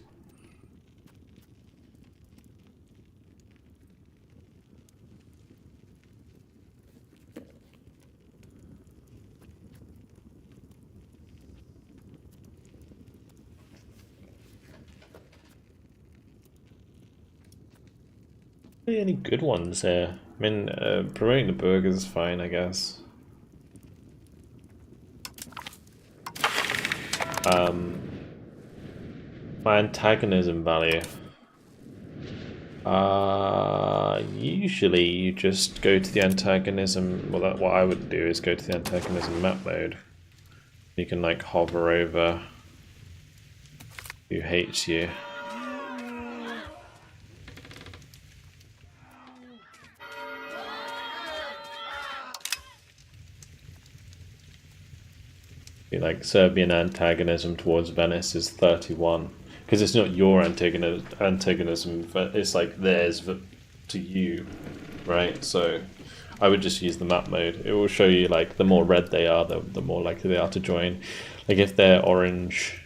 Really any good ones here? I mean, promoting the burgers is fine, I guess. My antagonism value. Usually you just go to the antagonism. Well, what I would do is go to the antagonism map mode. You can like hover over who hates you. Like Serbian antagonism towards Venice is 31 because it's not your antagonism, but it's like theirs to you, right? So I would just use the map mode. It will show you like the more red they are, the more likely they are to join. Like if they're orange,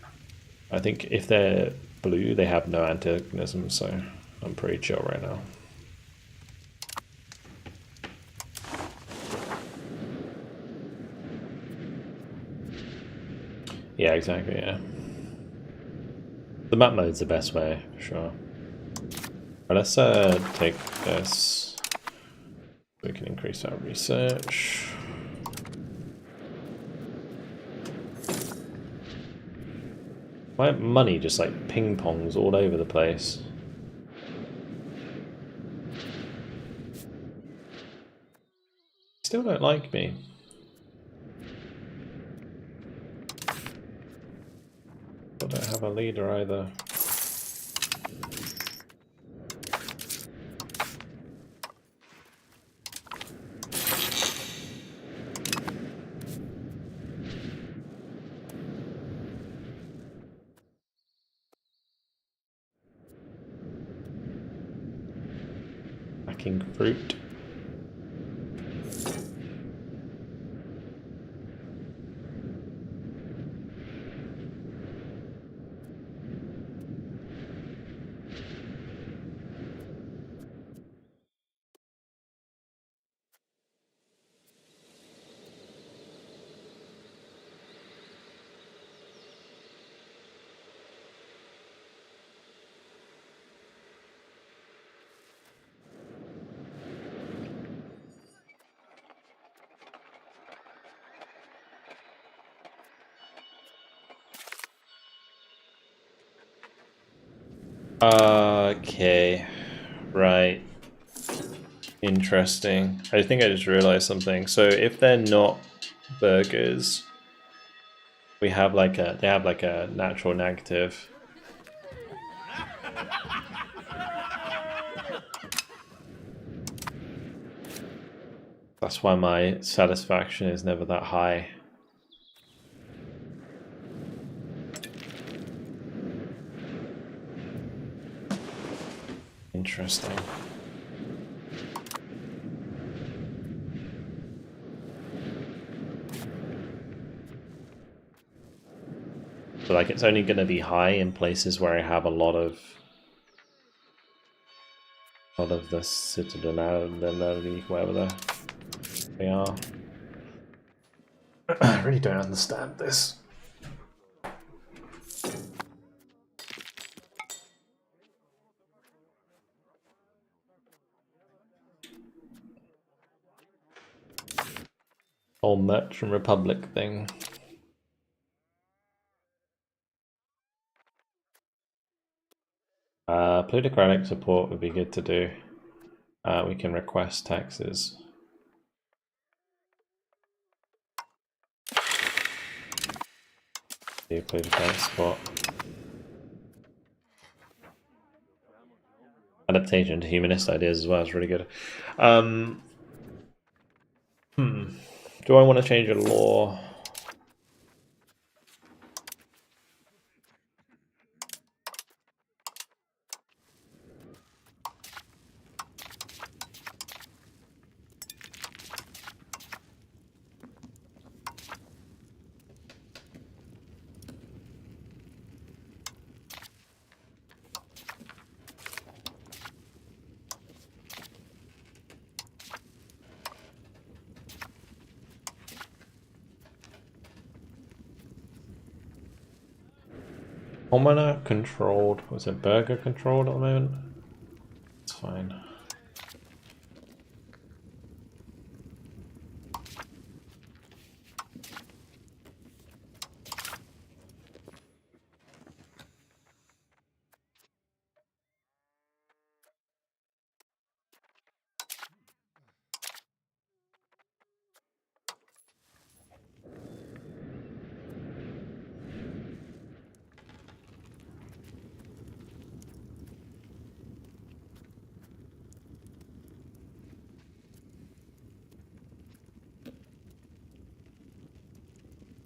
I think if they're blue, they have no antagonism. So I'm pretty chill right now. Yeah, exactly, yeah. The map mode's the best way, for sure. Right, let's take this. We can increase our research. My money just like ping pongs all over the place. Still don't like me. I don't have a leader either. Lacking fruit. Okay, right. Interesting. I think I just realized something. So if they're not burgers, they have like a natural negative. That's why my satisfaction is never that high. Interesting. So like it's only going to be high in places where I have a lot of the citadel, whatever they are. I really don't understand this. Whole Merchant Republic thing. Plutocratic support would be good to do. We can request taxes. Do plutocratic support. Adaptation to humanist ideas as well is really good. Do I want to change a law? Commoner controlled. Was it burger controlled at the moment? It's fine.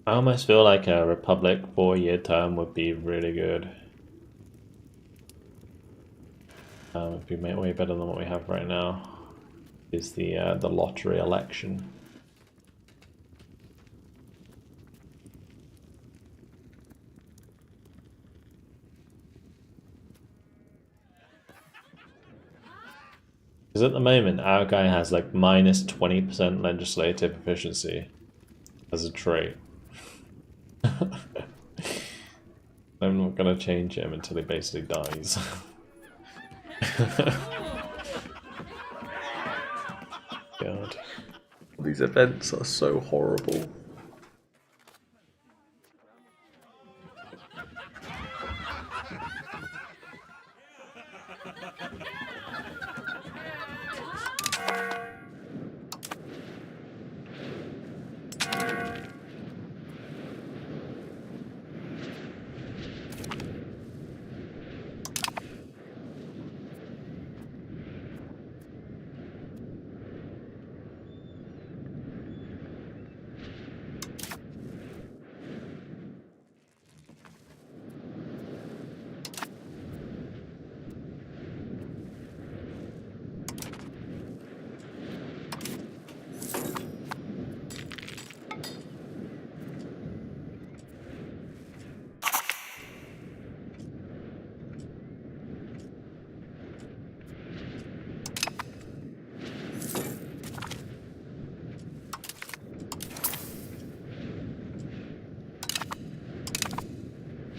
I almost feel like a Republic 4-year term would be really good. It'd be way better than what we have right now. Is the lottery election. Because at the moment, our guy has like minus 20% legislative efficiency as a trait. I'm not gonna change him until he basically dies. God. These events are so horrible.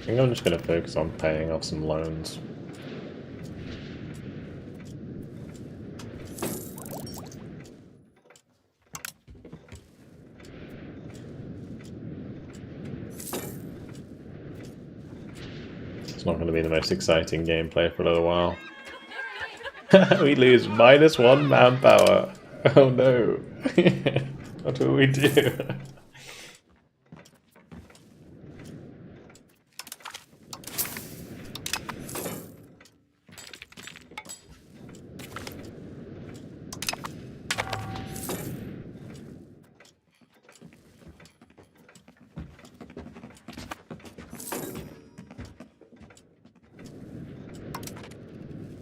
I think I'm just going to focus on paying off some loans. It's not going to be the most exciting gameplay for a little while. We lose -1 manpower. Oh no. What will we do?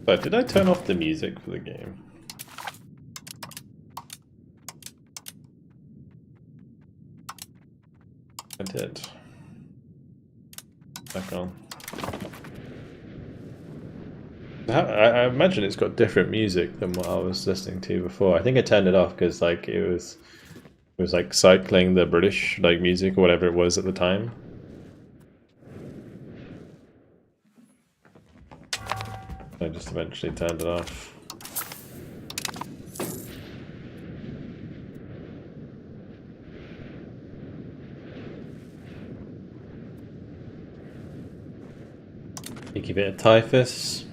But did I turn off the music for the game? I did. Back on. I imagine it's got different music than what I was listening to before. I think I turned it off because like it was like cycling the British like music or whatever it was at the time. I just eventually turned it off. Cheeky bit of typhus.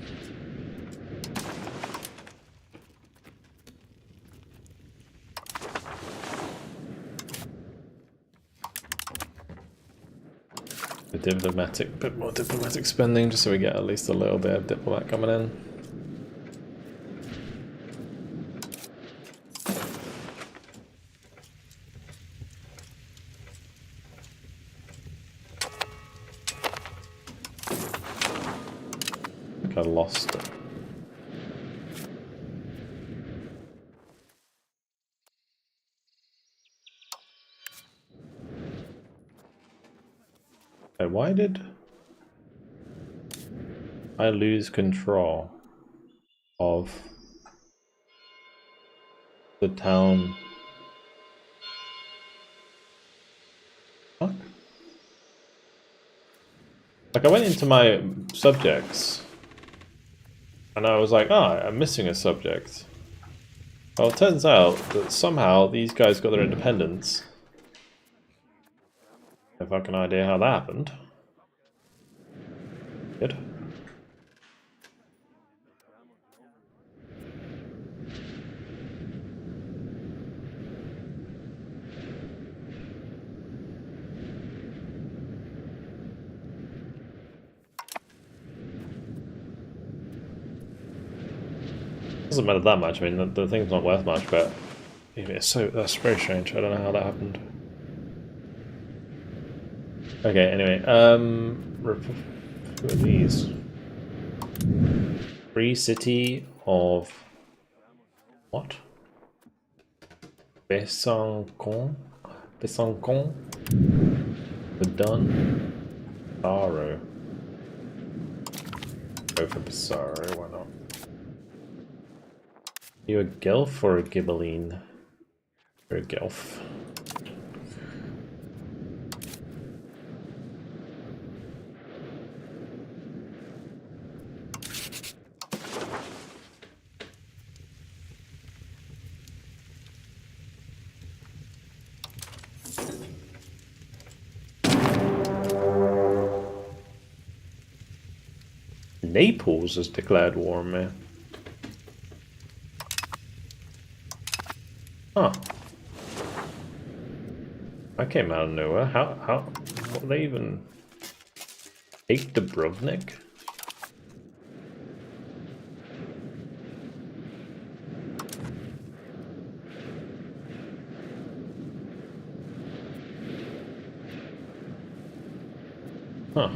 A bit more diplomatic spending, just so we get at least a little bit of diplomat coming in. I think I lost it. Why did I lose control of the town? Huh? Like I went into my subjects and I was like, oh, I'm missing a subject. Well, it turns out that somehow these guys got their independence. No fucking idea how that happened. Good. Doesn't matter that much. I mean, the thing's not worth much, but it's that's very strange. I don't know how that happened. Okay. Anyway, who are these? Free city of what? Besançon, Verdun, Baro. Go for Basaro. Why not? You a Guelph or a Ghibelline? You're a Guelph. Naples has declared war on me. Huh. That came out of nowhere. What they even take Dubrovnik? Huh.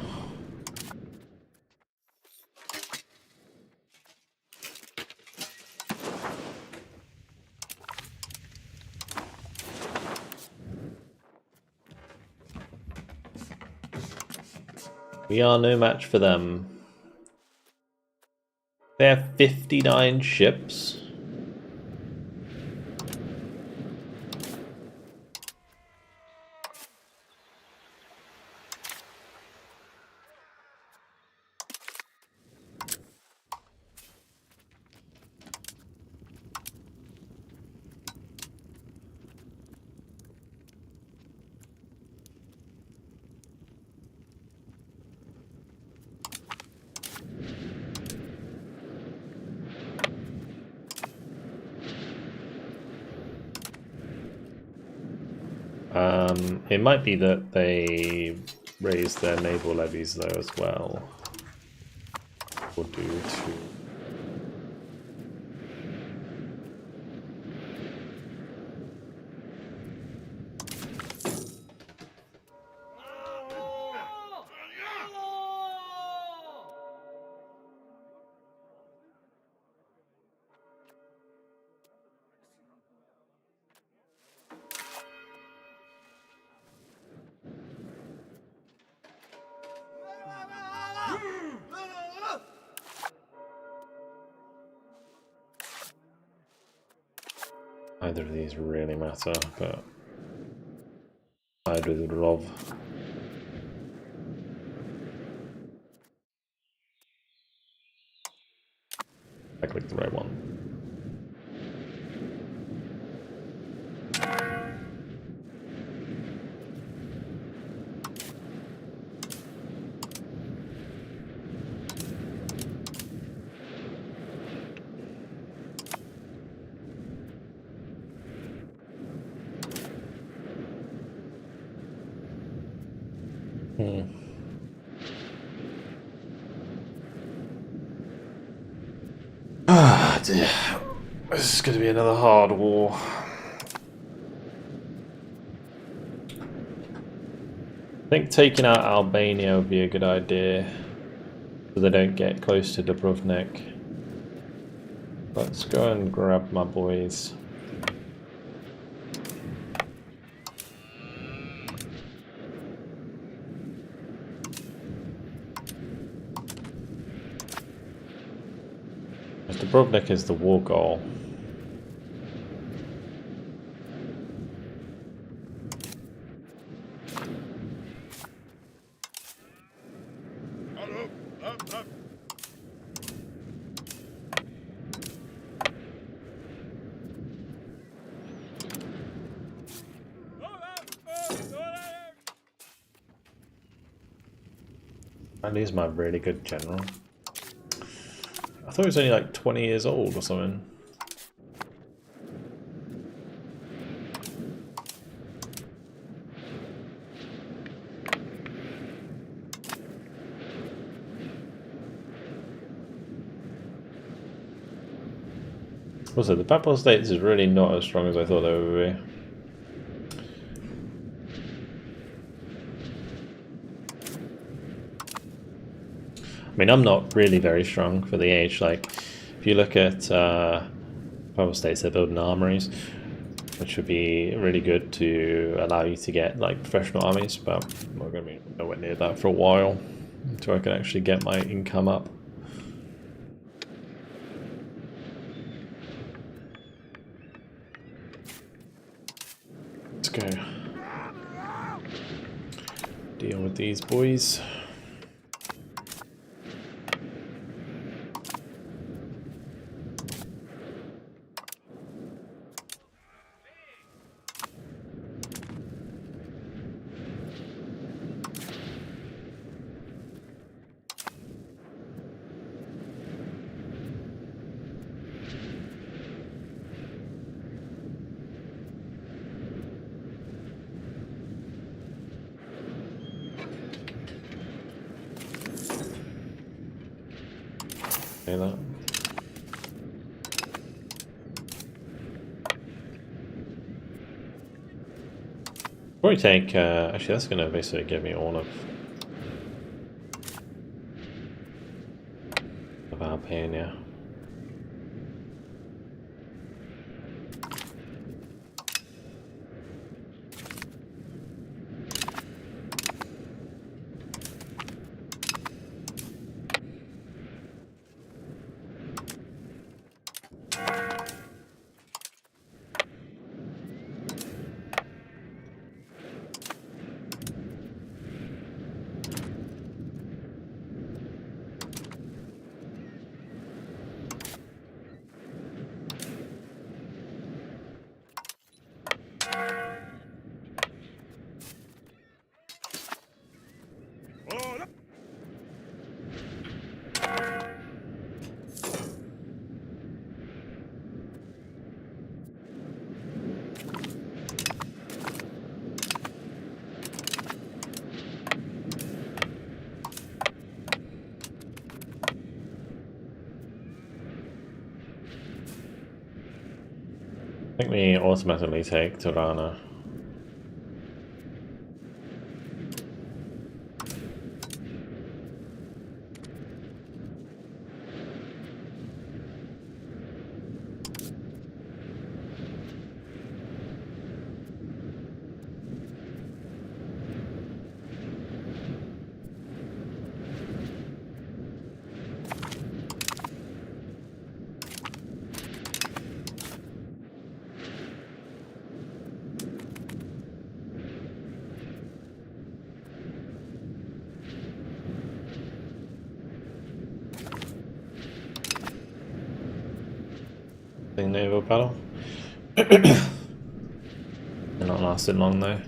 We are no match for them. They have 59 ships. It might be that they raise their naval levies though as well. Or do too. Neither of these really matter, but I'd with Rov. I clicked the right one. Ah, dear. This is going to be another hard war. I think taking out Albania would be a good idea, so they don't get close to Dubrovnik. Let's go and grab my boys. Dubrovnik is the war goal. And he's my really good general. I thought he was only like 20 years old or something. Also, the Papal States is really not as strong as I thought they would be. I mean, I'm not really very strong for the age. Like, if you look at Papal States, they're building armories, which would be really good to allow you to get like professional armies, but we're going to be nowhere near that for a while until I can actually get my income up. Let's go deal with these boys. That. Probably take, actually that's going to basically give me all of Albania. I think we automatically take Tirana. Naval battle. They're not lasting long though.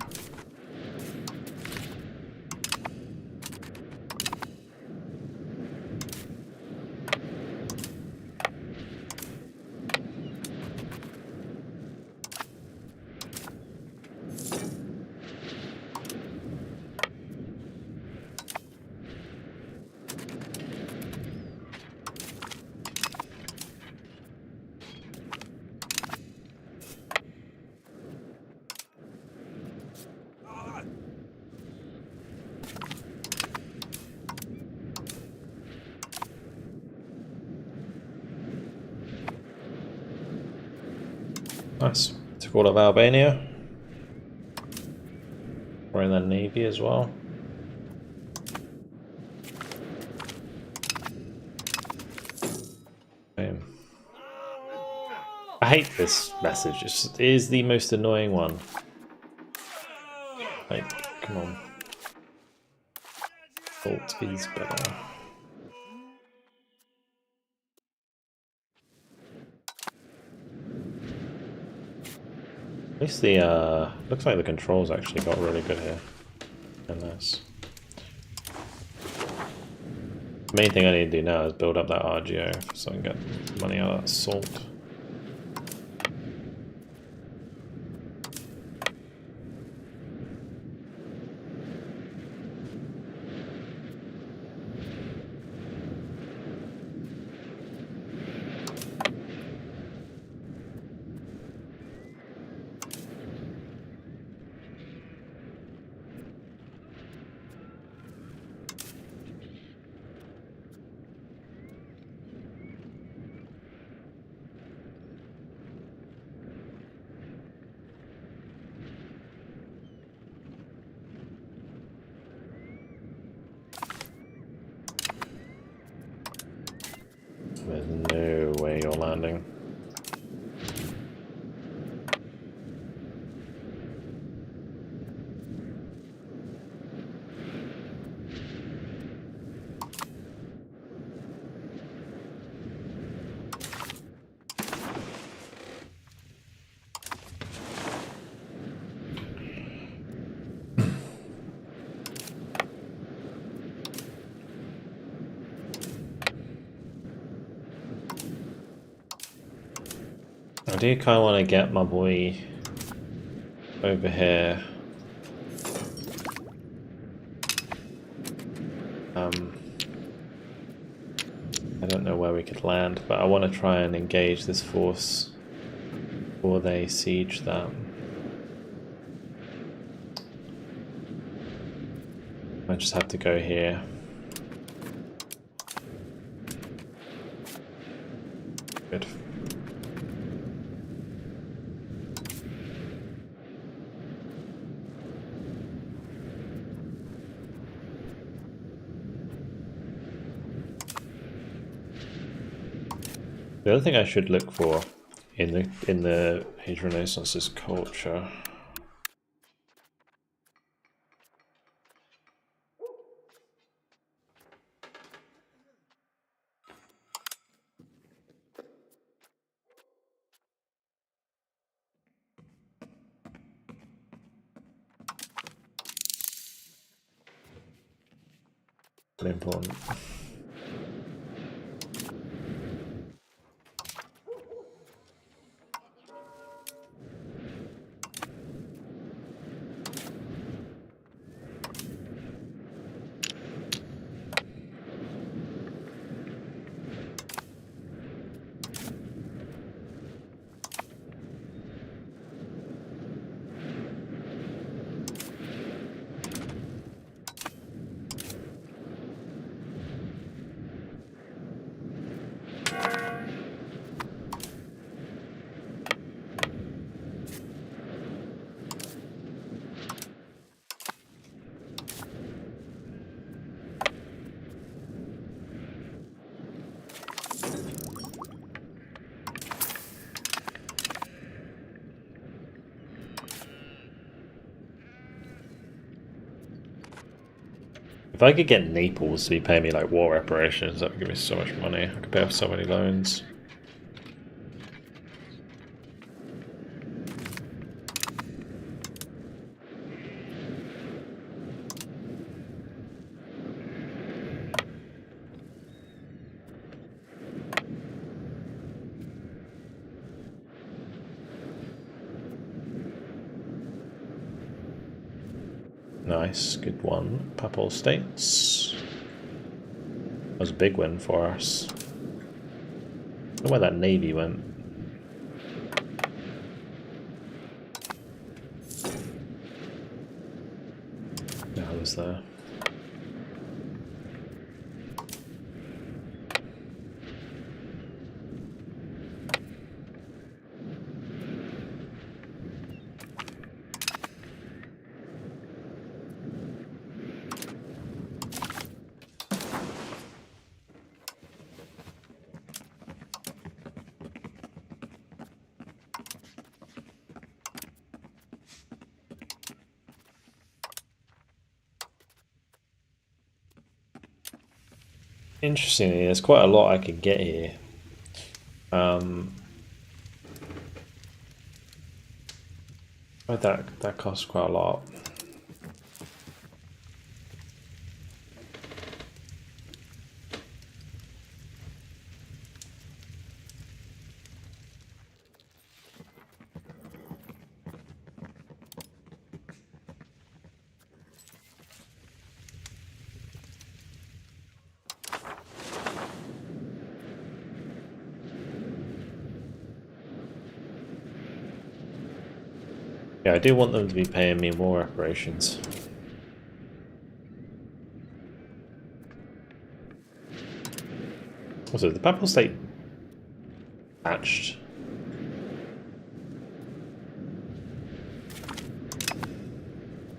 Nice. Took all of Albania. We're in the Navy as well. I hate this message. It is the most annoying one. Like, come on. Salt is better. At least the looks like the controls actually got really good here. And nice. The main thing I need to do now is build up that RGO so I can get money out of that salt. There's no way you're landing. I do kind of want to get my boy over here. I don't know where we could land, but I want to try and engage this force before they siege that. I just have to go here. Good. The other thing I should look for in the Age of Renaissance is culture. Very important. If I could get Naples to be paying me like war reparations, that would give me so much money. I could pay off so many loans. Nice, good one. Papal States. That was a big win for us. I don't know where that navy went. No, it was there. Interestingly, there's quite a lot I could get here. But that costs quite a lot. Yeah, I do want them to be paying me more reparations. Also, the Papal State patched.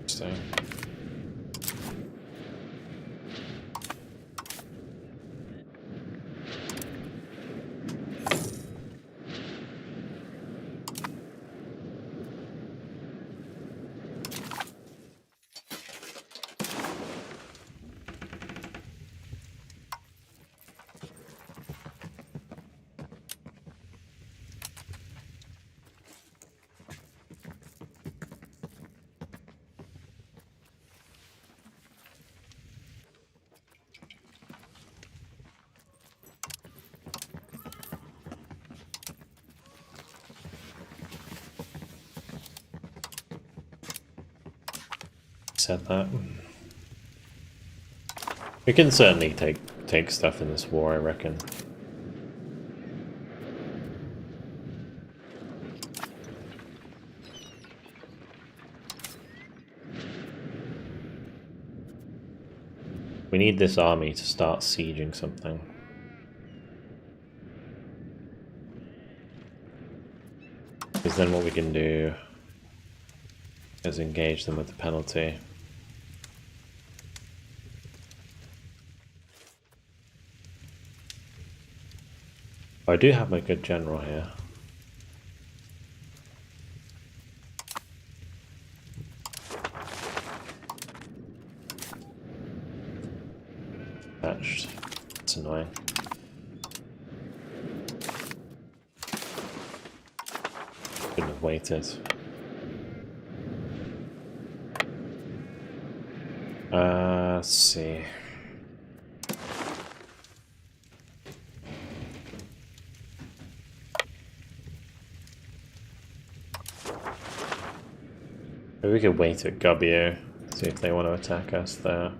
So. Said that. We can certainly take stuff in this war, I reckon. We need this army to start sieging something. Because then what we can do is engage them with the penalty. I do have a good general here. Patched. It's annoying. Couldn't have waited. Let's see. Maybe we could wait at Gubbio, see if they want to attack us there.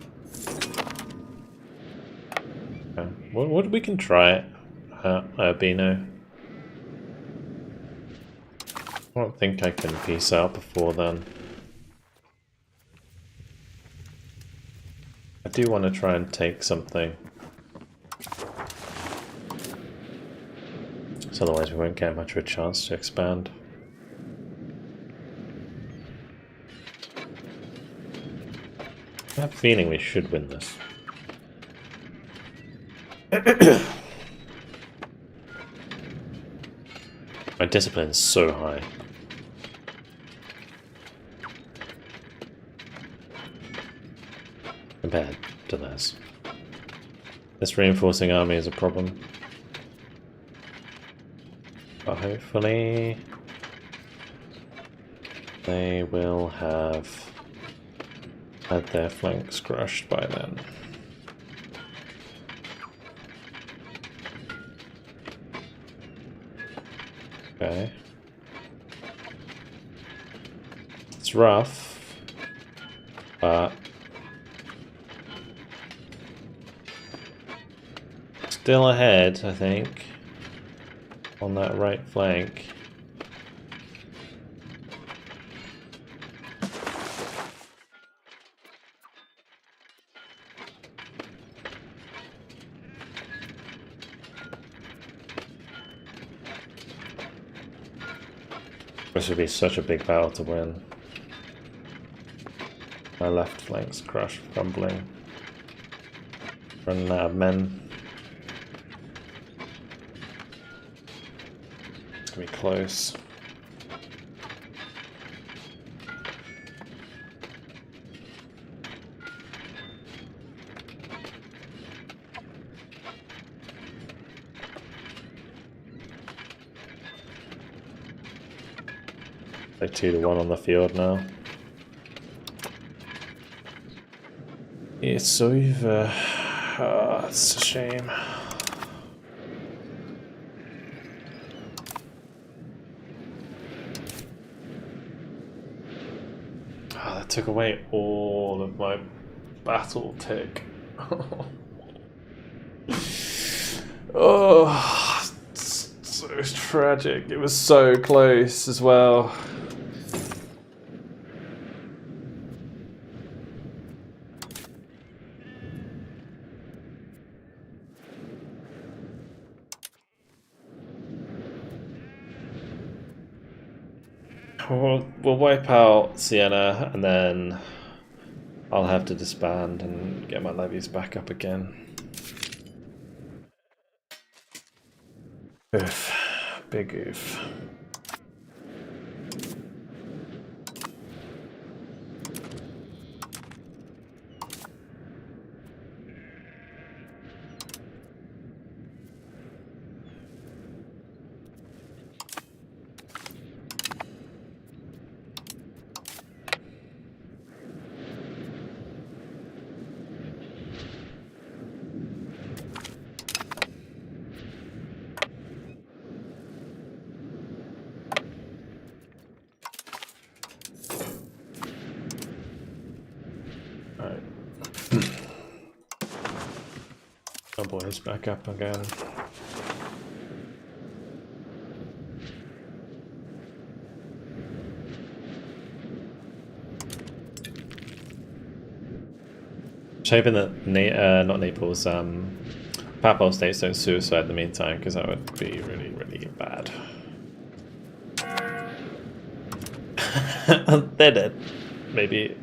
Okay. What we can try it. Urbino. I don't think I can peace out before then. I do want to try and take something. So otherwise we won't get much of a chance to expand. I have a feeling we should win this. My discipline is so high. Compared to theirs. This reinforcing army is a problem. But hopefully they will have had their flanks crushed by then. Okay. It's rough, but still ahead, I think, on that right flank. This would be such a big battle to win. My left flank's crushed, crumbling. Running out of men. It's gonna be close. Like 2-1 on the field now. It's over. Oh, that's a shame. Oh, that took away all of my battle tick. Oh, it's so tragic. It was so close as well. We'll wipe out Siena and then I'll have to disband and get my levies back up again. Oof. Big oof. Alright. Oh boy, it's back up again. Just hoping that not Naples, Papal States don't suicide in the meantime, because that would be really, really bad. They're dead. Maybe.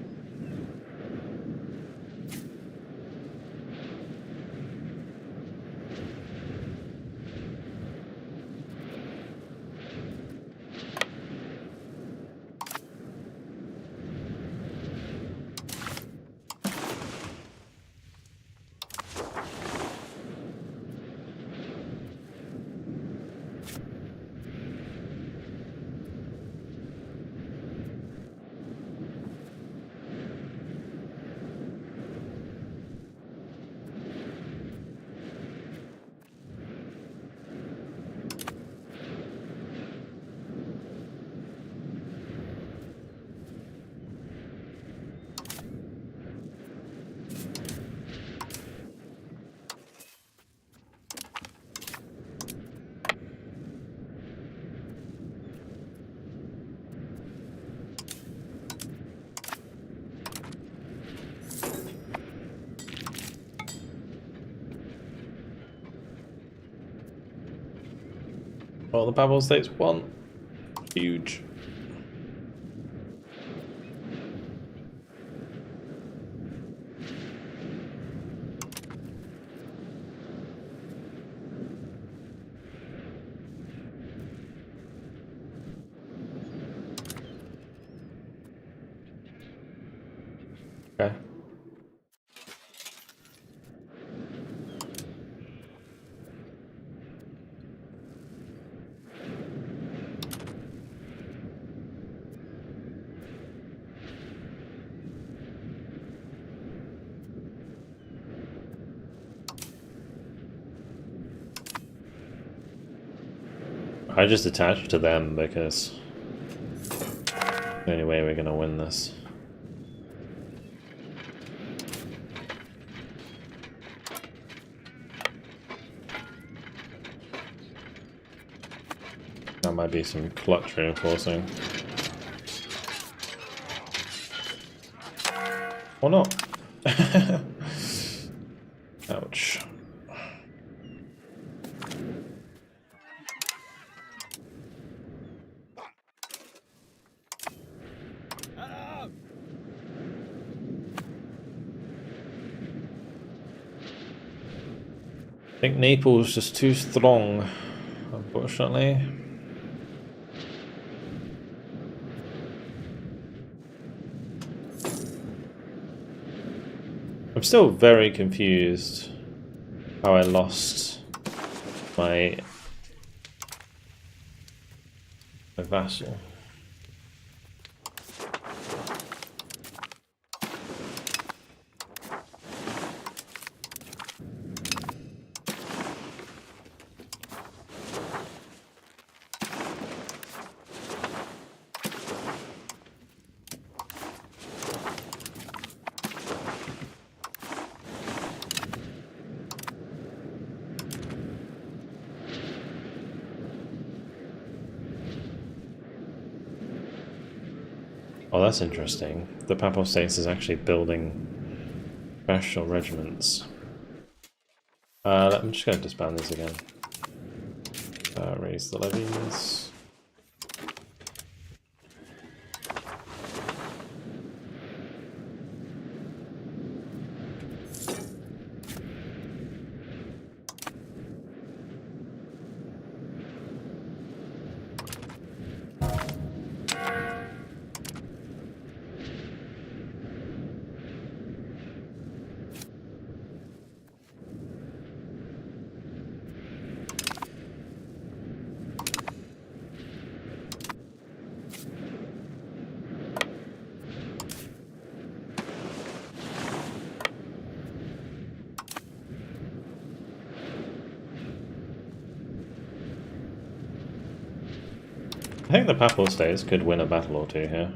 Well, the Papal States won. Huge. Okay. I just attached to them because the only way we're gonna win this. That might be some clutch reinforcing. Or not. Ouch. I think Naples is just too strong, unfortunately. I'm still very confused how I lost my vassal. Oh, that's interesting. The Papal States is actually building professional regiments. I'm just going to disband this again. Raise the levies. I think the Papal States could win a battle or two here.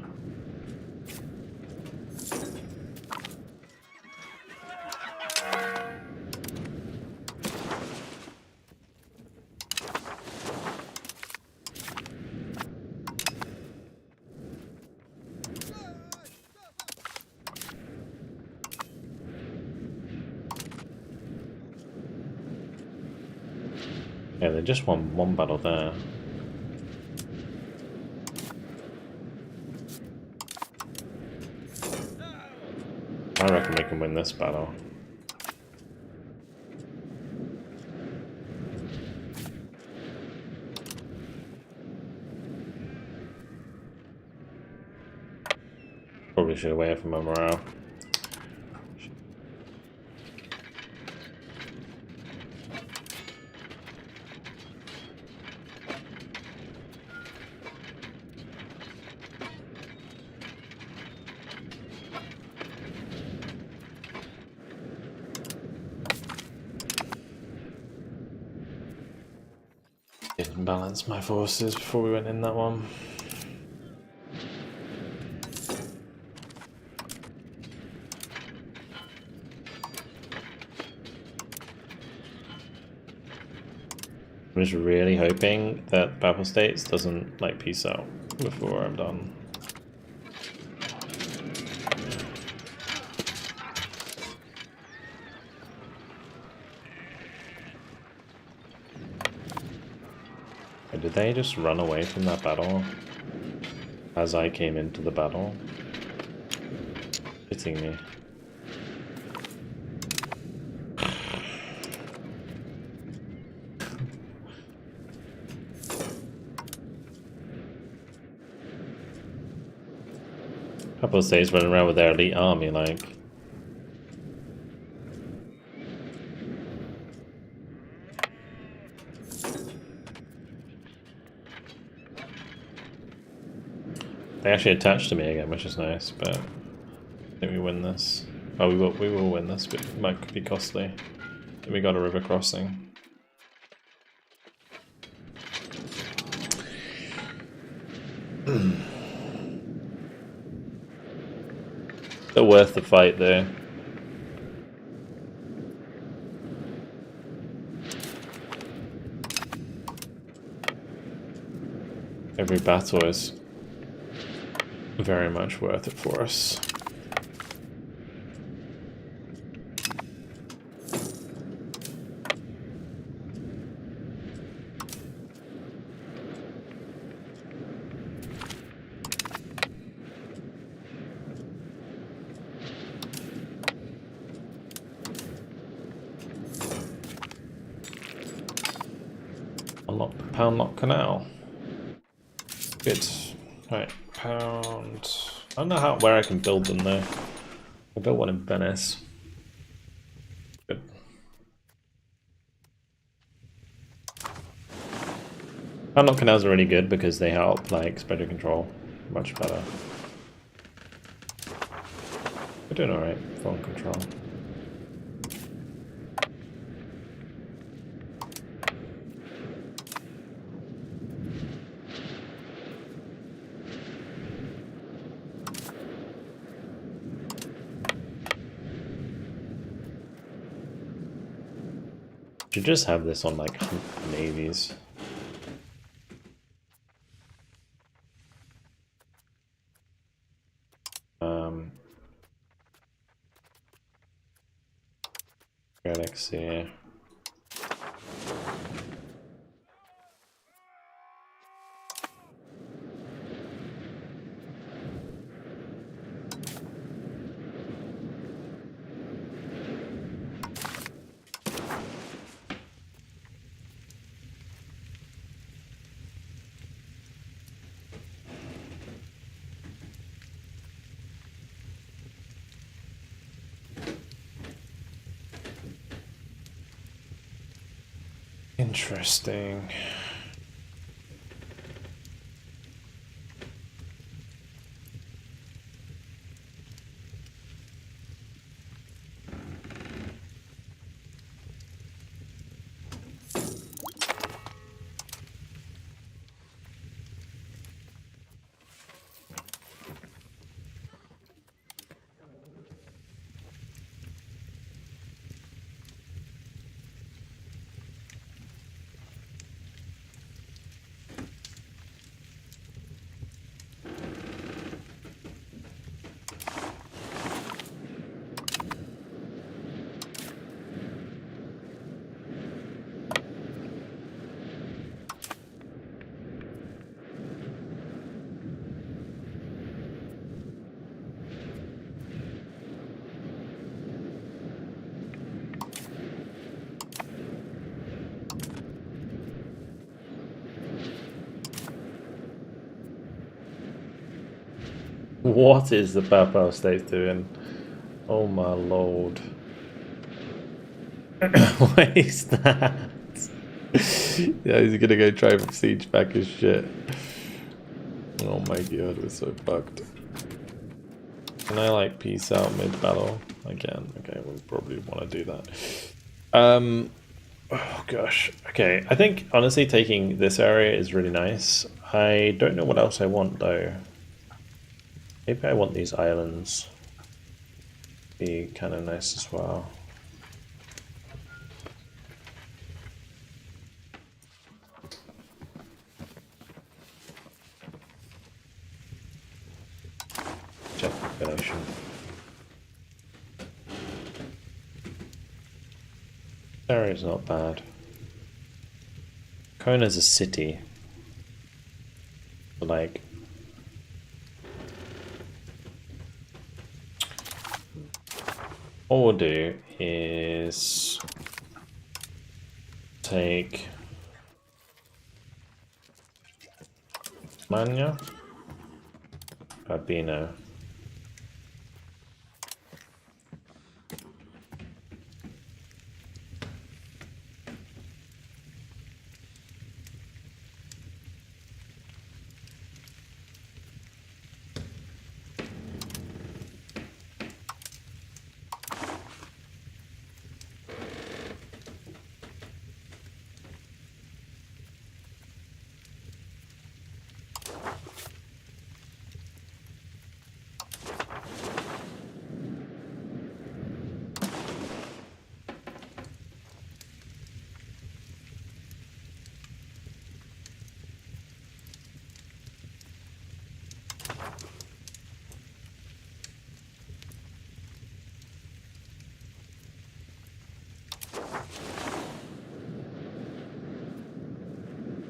Yeah, they just won one battle there. I reckon we can win this battle. Probably should have waited for my morale. Didn't balance my forces before we went in that one. I'm just really hoping that Papal States doesn't like peace out before I'm done. Did they just run away from that battle as I came into the battle? Hitting me. Couple of states running around with their elite army, like. They actually attached to me again, which is nice, but I think we win this. Oh, we will win this, but it might be costly. We got a river crossing. Still worth the fight though. Every battle is very much worth it for us. Unlock the Pound Lock Canal. Good. Right, pound. I don't know where I can build them though. I'll build one in Venice. Good. Pound Lock Canals are really good because they help like spreader control much better. We're doing alright, phone control. Should just have this on like navies. Galaxy. Interesting. What is the Papal State doing? Oh my lord. What is that? Yeah, he's gonna go try and siege back his shit. Oh my god, we're so fucked. Can I like peace out mid-battle? I can. Okay, we'll probably want to do that. Oh gosh. Okay, I think honestly taking this area is really nice. I don't know what else I want though. Maybe I want these islands. Be kind of nice as well. Check population. Area is not bad. Kona's a city. Like, all we'll do is take Manya, Babino.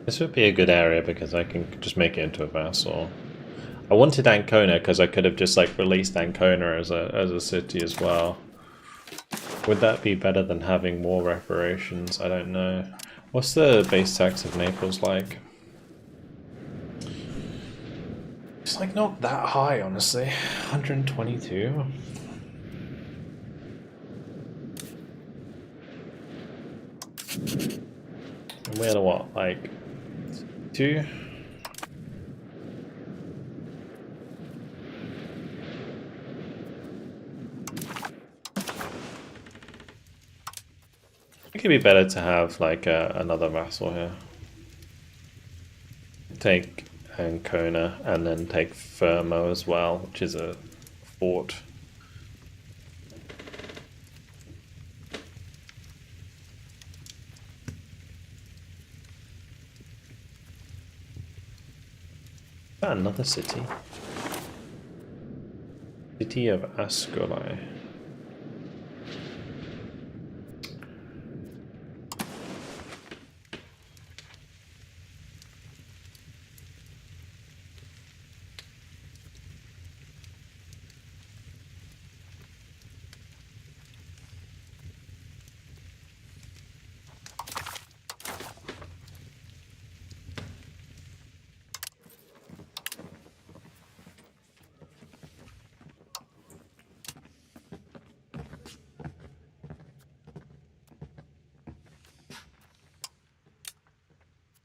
This would be a good area because I can just make it into a vassal. I wanted Ancona because I could have just like released Ancona as a city as well. Would that be better than having more reparations? I don't know. What's the base tax of Naples like? It's like not that high, honestly. 122. And we're at what, like 2? It could be better to have like another vassal here. Take Ancona and then take Fermo as well, which is a fort. Another city. City of Ascoli.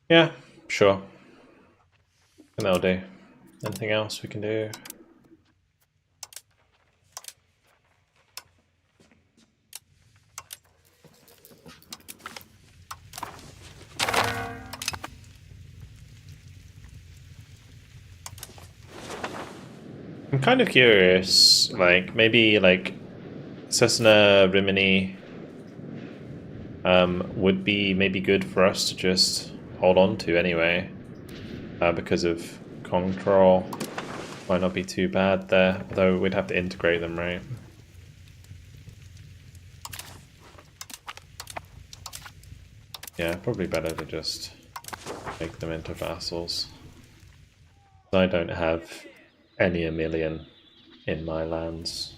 Yeah, sure. And that'll do. Anything else we can do? I'm kind of curious, like maybe like Cessna Rimini would be maybe good for us to just hold on to anyway, because of control. Might not be too bad there, though we'd have to integrate them, right? Yeah, probably better to just make them into vassals. I don't have any Emilian in my lands.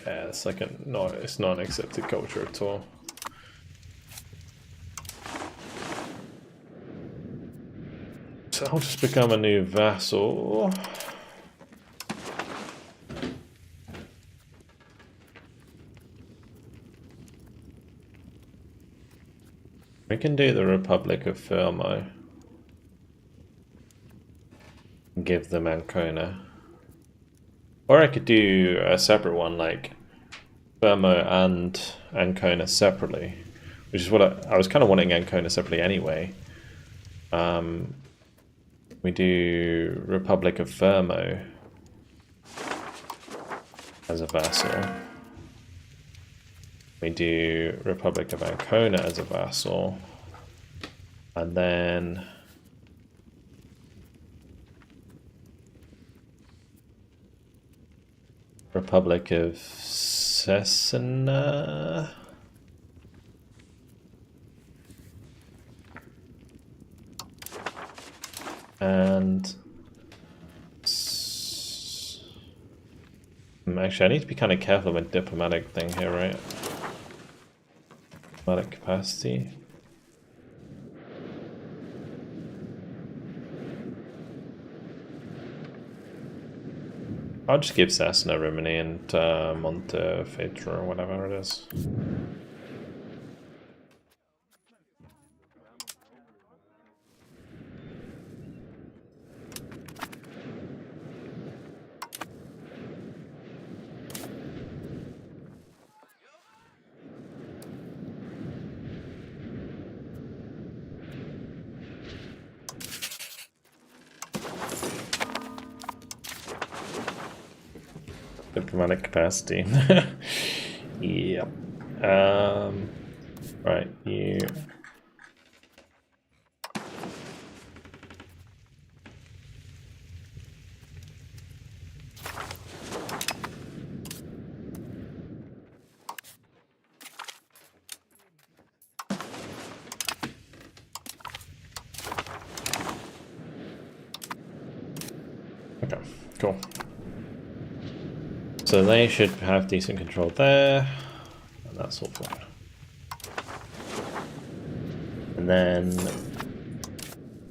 Yeah, it's like it's not an accepted culture at all. So I'll just become a new vassal. We can do the Republic of Fermo. Give them Ancona. Or I could do a separate one, like Fermo and Ancona separately, which is what I was kind of wanting Ancona separately anyway. We do Republic of Fermo as a vassal. We do Republic of Ancona as a vassal. And then Republic of Cesena. And actually, I need to be kind of careful with diplomatic thing here, right? Diplomatic capacity. I'll just give Cessna Rimini and Montefeltro or whatever it is. Diplomatic capacity. Yep. Right, you. Okay, cool. So they should have decent control there, and that's all fine. And then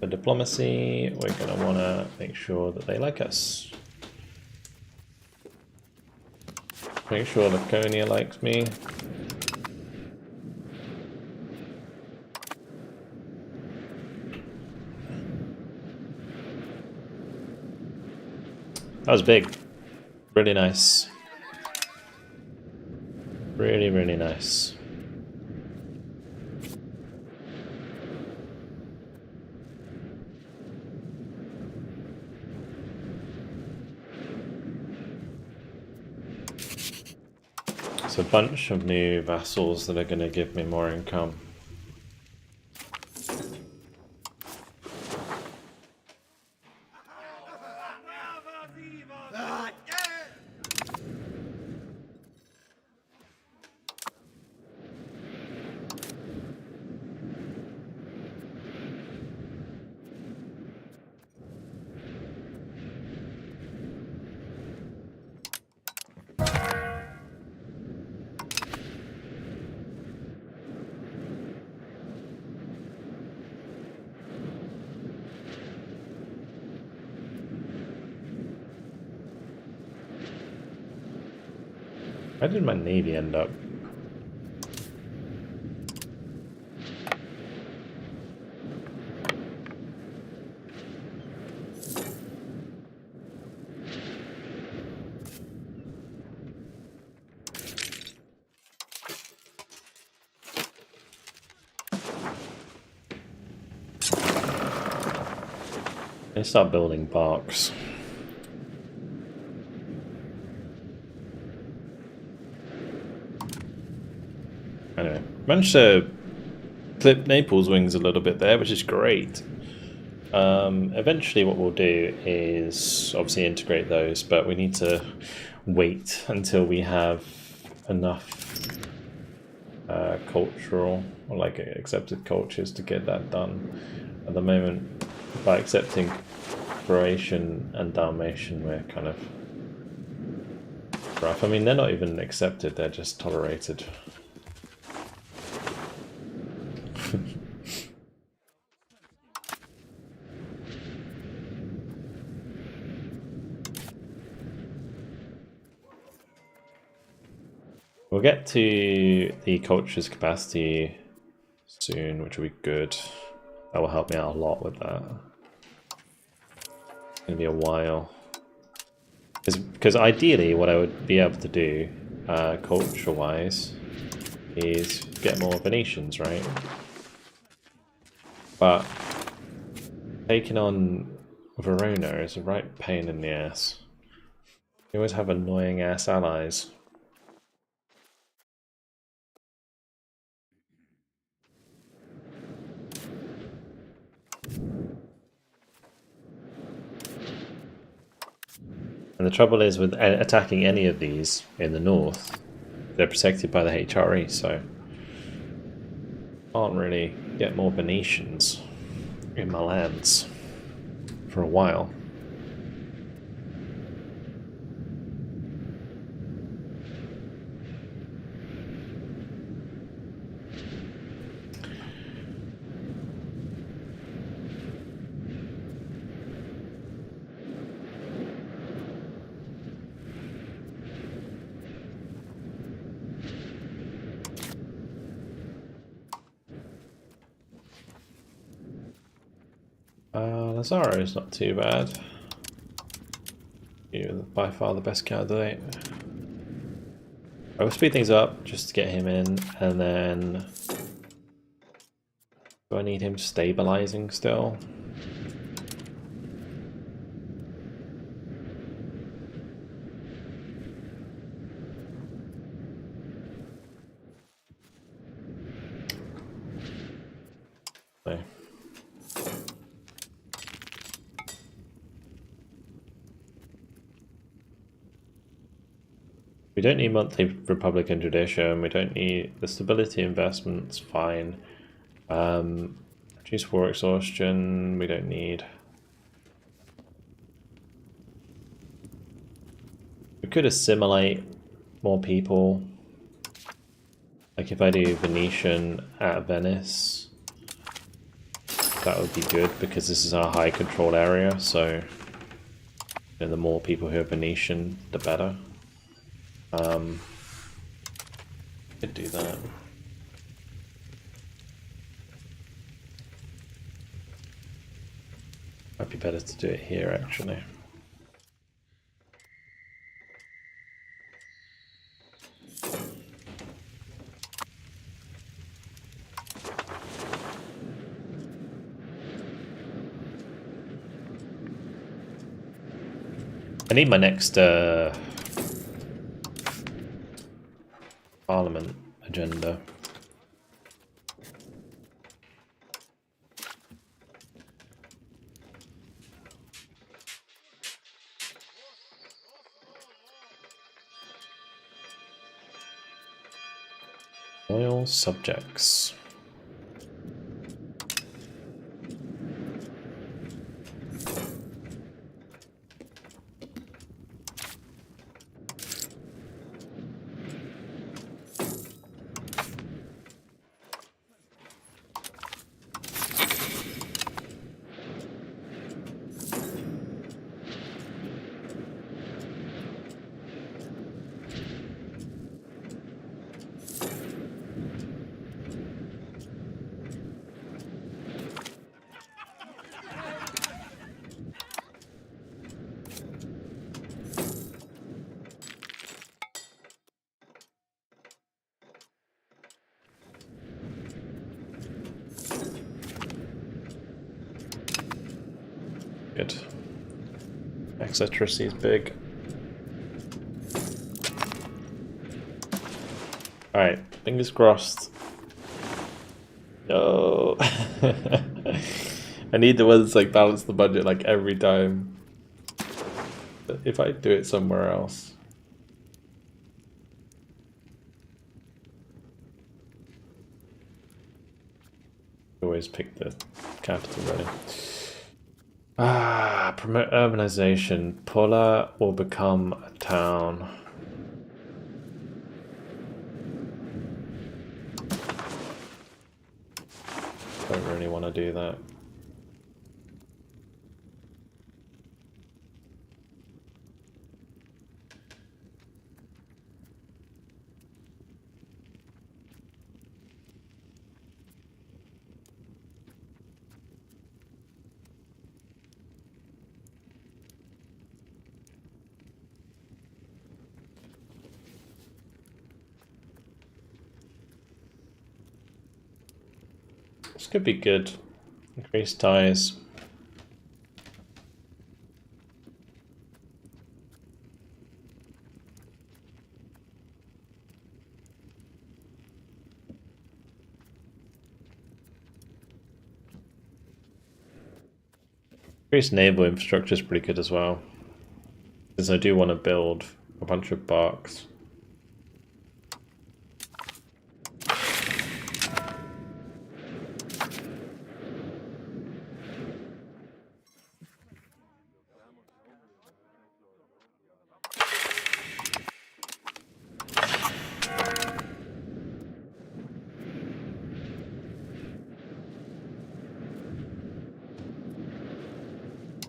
for diplomacy, we're going to want to make sure that they like us. Make sure Laconia likes me. That was big. Really nice. Really, really nice. It's a bunch of new vassals that are going to give me more income. Where did my navy end up? They start building parks. Anyway, managed to clip Naples' wings a little bit there, which is great. Eventually what we'll do is obviously integrate those, but we need to wait until we have enough cultural or like accepted cultures to get that done. At the moment, by accepting Croatian and Dalmatian, we're kind of rough. I mean, they're not even accepted, they're just tolerated. We'll get to the culture's capacity soon, which will be good. That will help me out a lot with that. It's going to be a while. Because ideally what I would be able to do, culture-wise, is get more Venetians, right? But taking on Verona is a right pain in the ass. You always have annoying ass allies. And the trouble is with attacking any of these in the north, they're protected by the HRE, so can't really get more Venetians in my lands for a while. Lazaro is not too bad. You're by far the best candidate. I will speed things up just to get him in, and then do I need him stabilizing still? No. We don't need monthly Republican tradition, we don't need the stability investments, fine. Reduce war exhaustion, we don't need. could assimilate more people. Like if I do Venetian at Venice, that would be good because this is our high control area, so the more people who are Venetian, the better. Could do that. Might be better to do it here actually. I need my next Parliament agenda. Loyal subjects. Good. Accuracy is big. Alright, fingers crossed. No. I need the ones like balance the budget like every time. If I do it somewhere else. Always pick the capital ready. Promote urbanization. Pula will become a town. Don't really want to do that. This could be good. Increase ties. Increase naval infrastructure is pretty good as well. Because I do want to build a bunch of barks.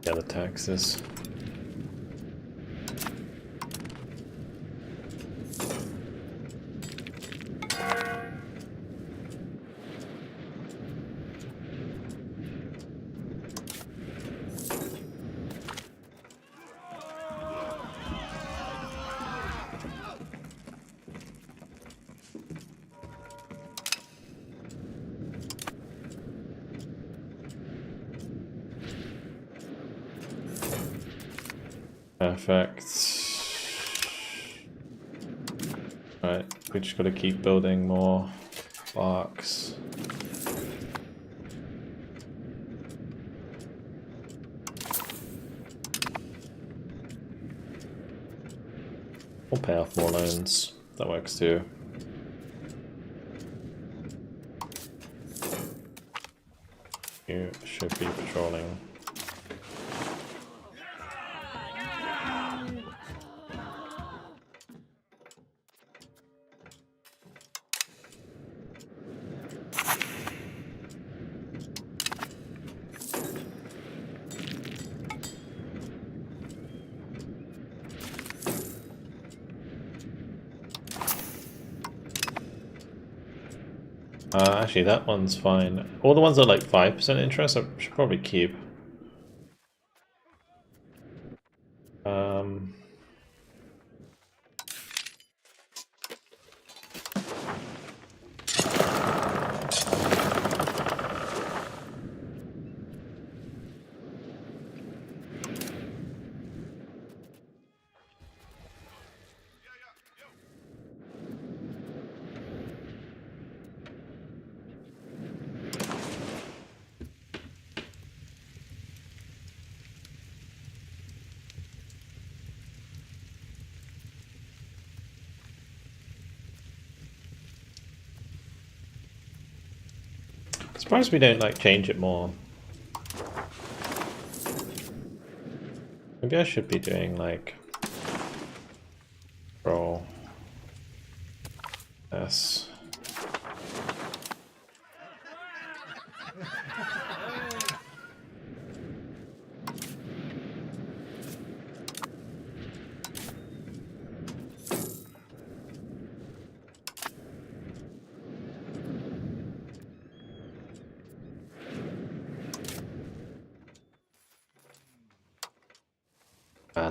Yeah, the taxes. Perfect. Right, we just got to keep building more barks. We'll pay off more loans. That works too. You should be patrolling. Actually, that one's fine. All the ones that are like 5% interest, I should probably keep. Surprised we don't like change it more. Maybe I should be doing like roll S.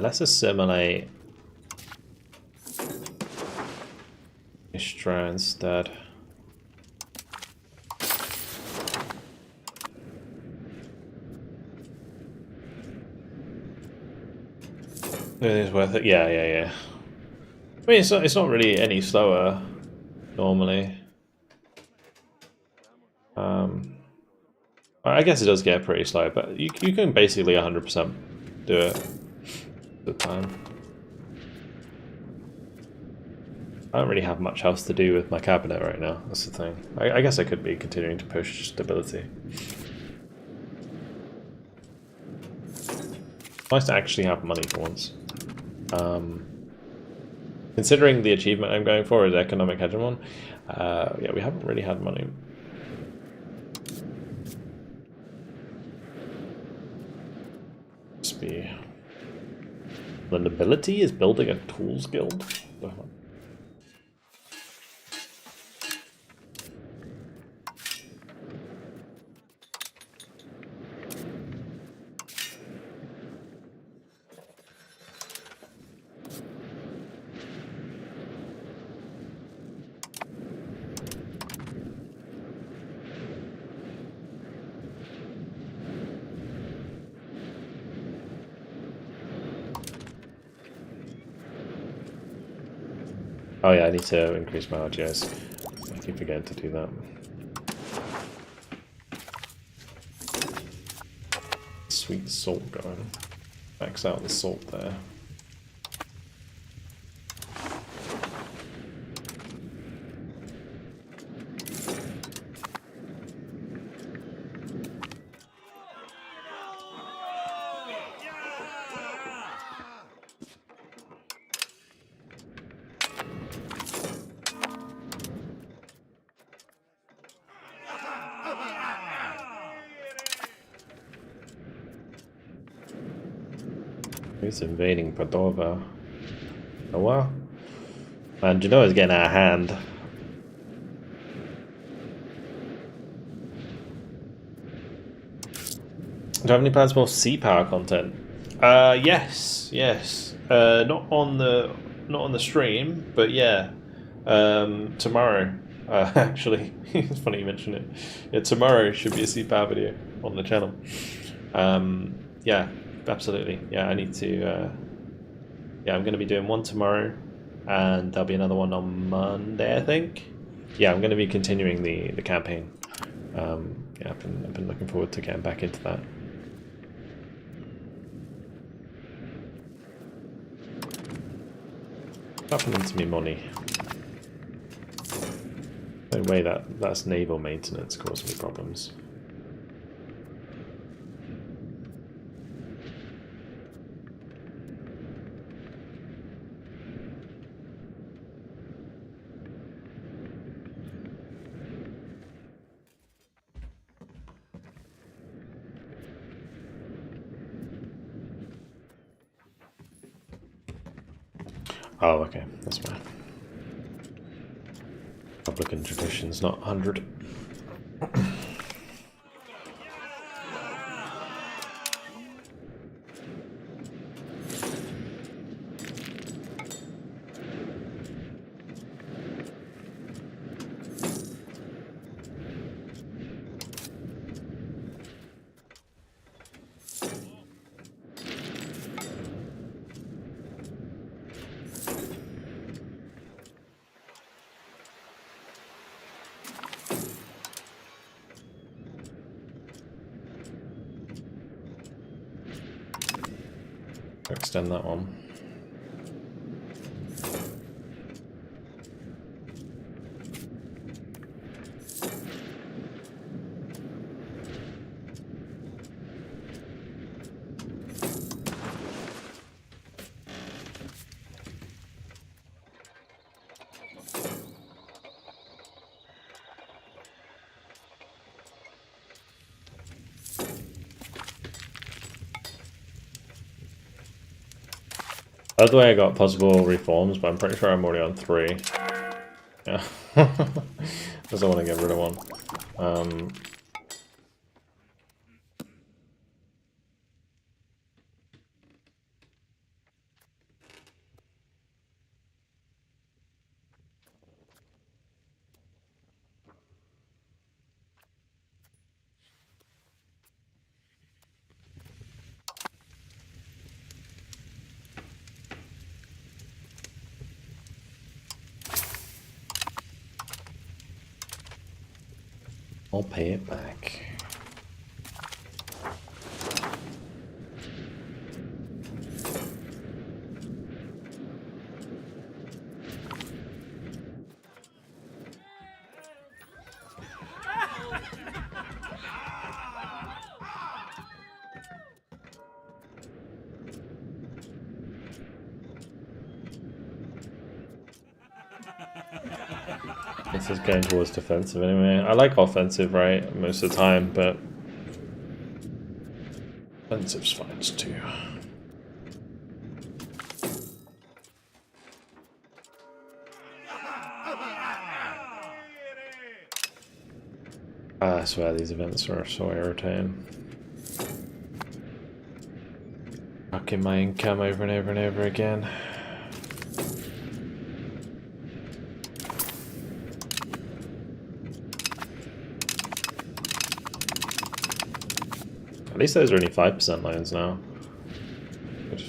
Let's assimilate Istra instead. It is worth it. Yeah. I mean, it's not really any slower normally. I guess it does get pretty slow, but you can basically 100% do it at the time. I don't really have much else to do with my cabinet right now. That's the thing. I guess I could be continuing to push stability. Nice to actually have money for once. Considering the achievement I'm going for is economic hegemon, yeah, we haven't really had money. Must be. The nobility is building a tools guild. Oh yeah, I need to increase my RGS. I keep forgetting to do that. Sweet salt going. Max out the salt there. Who's invading Padova? Oh well. And Genoa's getting out of hand. Do you have any plans for sea power content? Yes. Not on the stream, but yeah. Tomorrow. Actually, it's funny you mention it. Yeah, tomorrow should be a sea power video on the channel. Yeah. Absolutely. Yeah, I need to. Yeah, I'm going to be doing one tomorrow, and there'll be another one on Monday, I think. Yeah, I'm going to be continuing the campaign. Yeah, I've been looking forward to getting back into that. What's happening to me money? No way that's naval maintenance causing me problems. Oh, okay, that's fine. Republican traditions, not 100. Extend that one. By the way, I got possible reforms, but I'm pretty sure I'm already on 3. Yeah. Because I want to get rid of one. I'll pay it back. This is going towards defensive anyway. I like offensive, right, most of the time, but defensive's fine too. I swear these events are so irritating. Fucking my income over and over and over again. At least those are only 5% loans now. Good.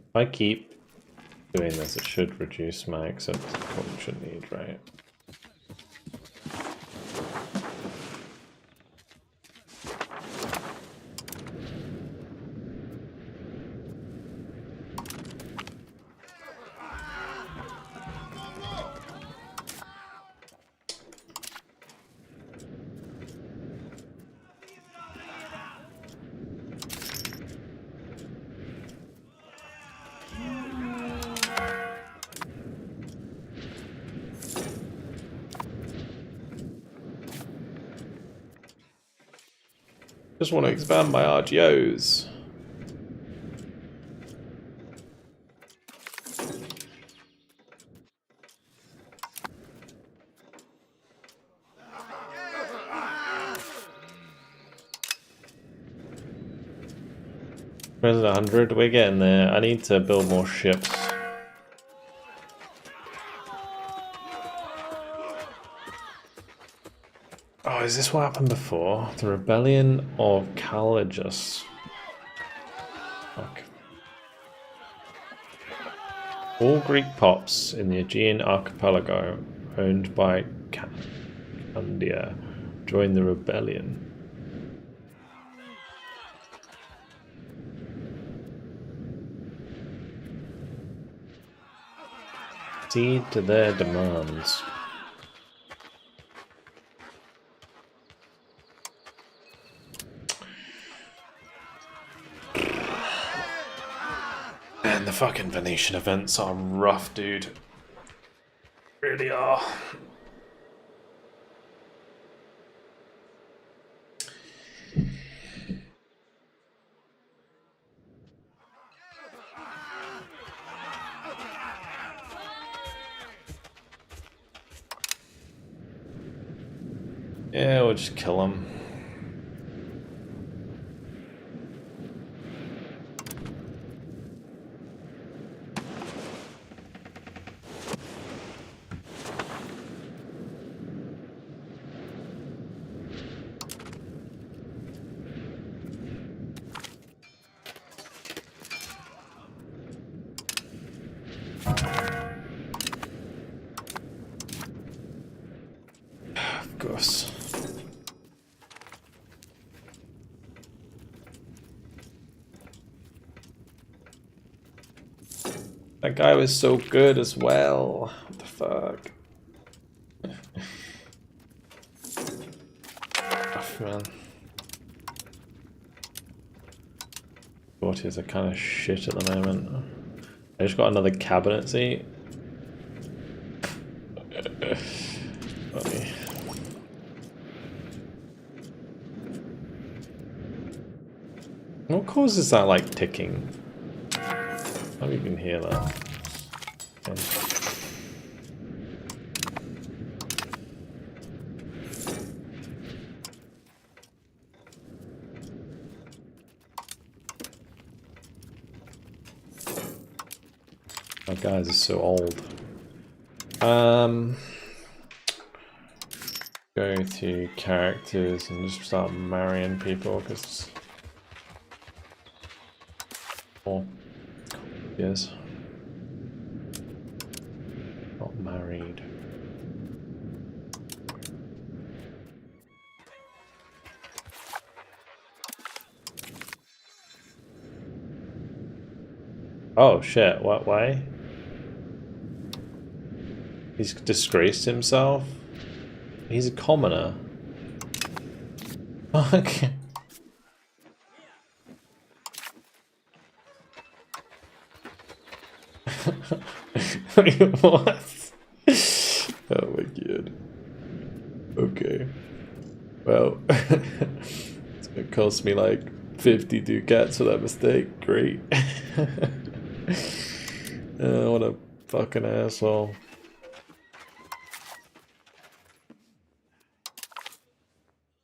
If I keep doing this, it should reduce my acceptance function need, right? Just want to expand my RGOs. Where's 100? We're getting there. I need to build more ships. Oh, is this what happened before? The Rebellion of Caligus. Fuck. All Greek pops in the Aegean archipelago owned by Candia joined the rebellion. Cede to their demands. fucking Venetian events are rough, dude. Really are. Yeah, we'll just kill him. Of course. That guy was so good as well. What the fuck? Oh, man. Forties are kind of shit at the moment. I just got another cabinet seat. Funny. What causes that, like, ticking? I don't even hear that. Okay. My guys are so old. Go to characters and just start marrying people because. Oh, yes. Not married. Oh shit, what way? He's disgraced himself? He's a commoner. Okay. What? Oh my god. Okay. Well, it's gonna cost me like 50 ducats for that mistake. Great. What a fucking asshole.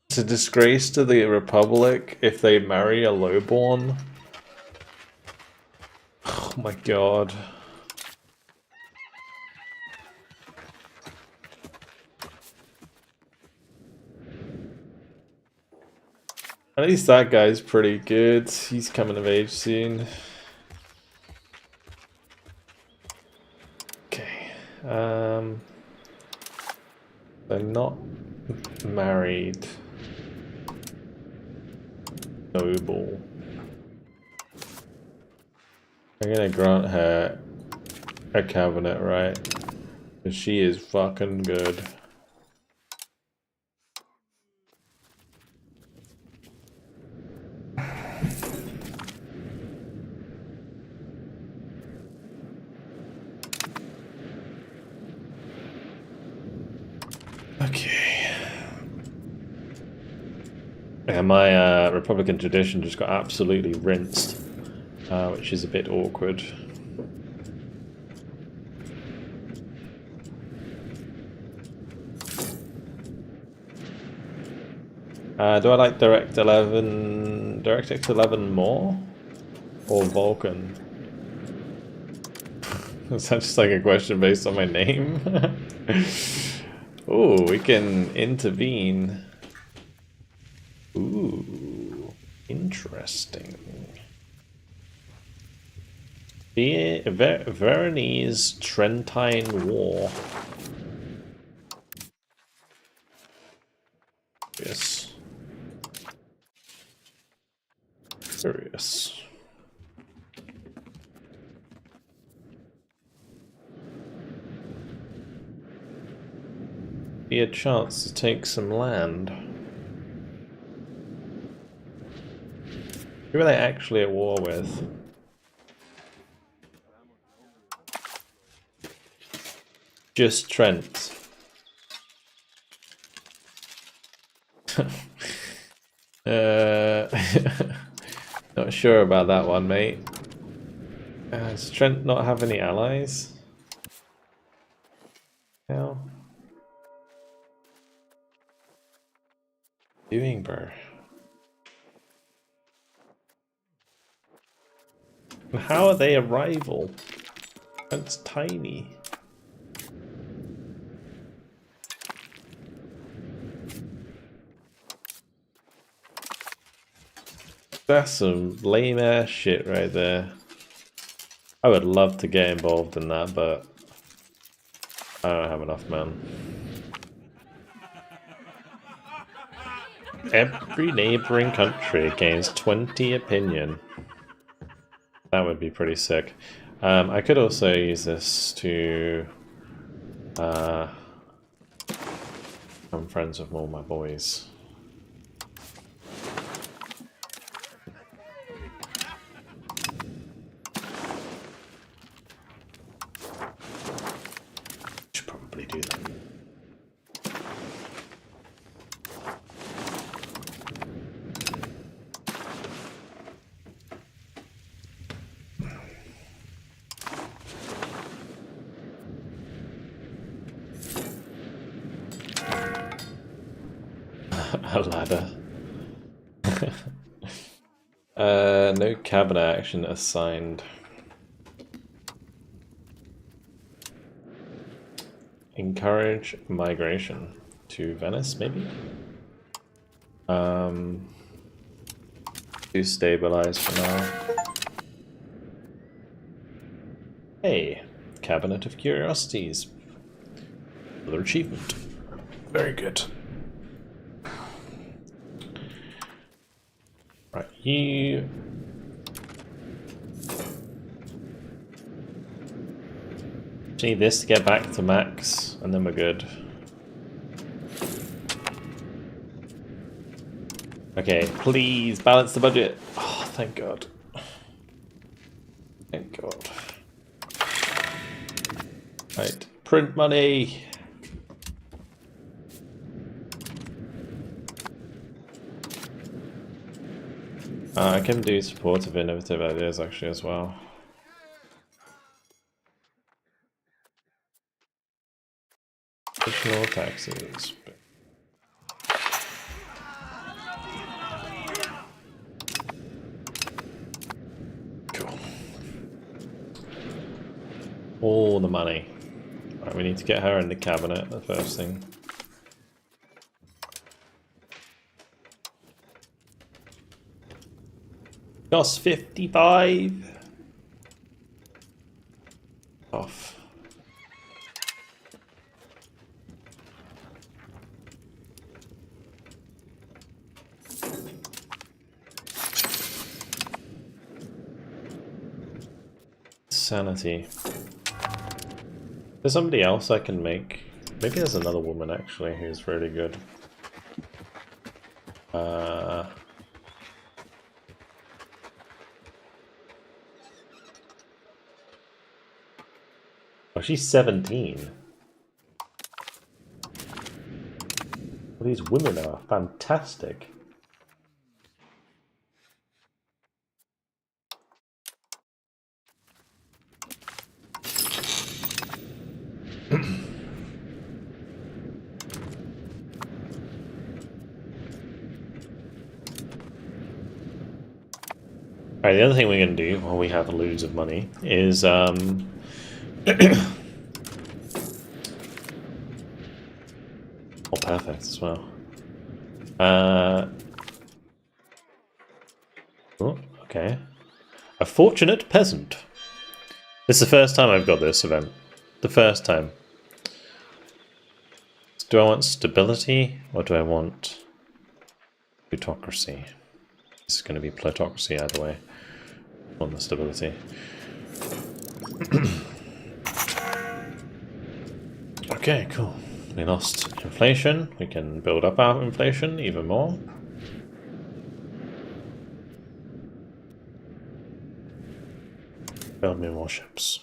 It's a disgrace to the Republic if they marry a lowborn. Oh my god. At least that guy's pretty good. He's coming of age soon. Okay. They're not married. Noble. I'm gonna grant her a cabinet, right? Because she is fucking good. Okay. And my Republican tradition just got absolutely rinsed, which is a bit awkward. Do I like DirectX 11 more? Or Vulkan? Is that just like a question based on my name? Ooh, we can intervene. Ooh, interesting. Veronese Trentine War. Yes. Curious. Be a chance to take some land. Who are they actually at war with? Just Trent. Not sure about that one, mate. Does Trent not have any allies? Hell. Doing, bro. And how are they a rival? Trent's tiny. That's some lame ass shit right there. I would love to get involved in that, but I don't have enough, man. Every neighboring country gains 20 opinion. That would be pretty sick. I could also use this to become friends with all my boys. Should probably do that. A ladder. No cabinet action assigned. Encourage migration to Venice, maybe? Do stabilize for now. Hey, Cabinet of Curiosities. Another achievement. Very good. Right, you... need this to get back to max, and then we're good. Okay, please balance the budget. Oh, thank God. Thank God. Right, print money. I can do supportive innovative ideas actually as well. Additional taxes. Cool. All the money. Right, we need to get her in the cabinet, the first thing. Cost 55. Off. Sanity. There's somebody else I can make. Maybe there's another woman actually who's really good. Oh, she's 17. Well, these women are fantastic. Alright, the other thing we're going to do while we have loads of money is oh, perfect as well. Oh, okay. A fortunate peasant. This is the first time I've got this event. The first time. Do I want stability or do I want plutocracy? This is going to be plutocracy either way. On the stability. Okay, cool. We lost inflation. We can build up our inflation even more. Build me more ships.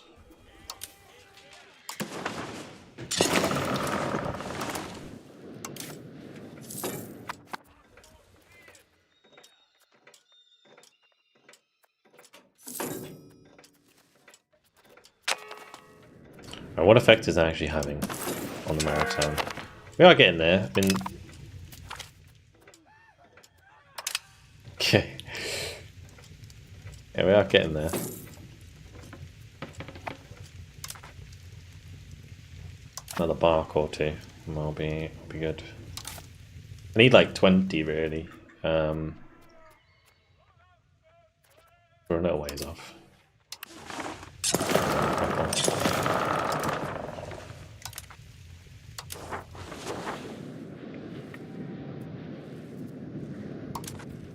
What effect is that actually having on the maritime? We are getting there. Okay. Yeah, we are getting there. Another bark or two, and I'll be good. I need like 20 really. We're a little ways off.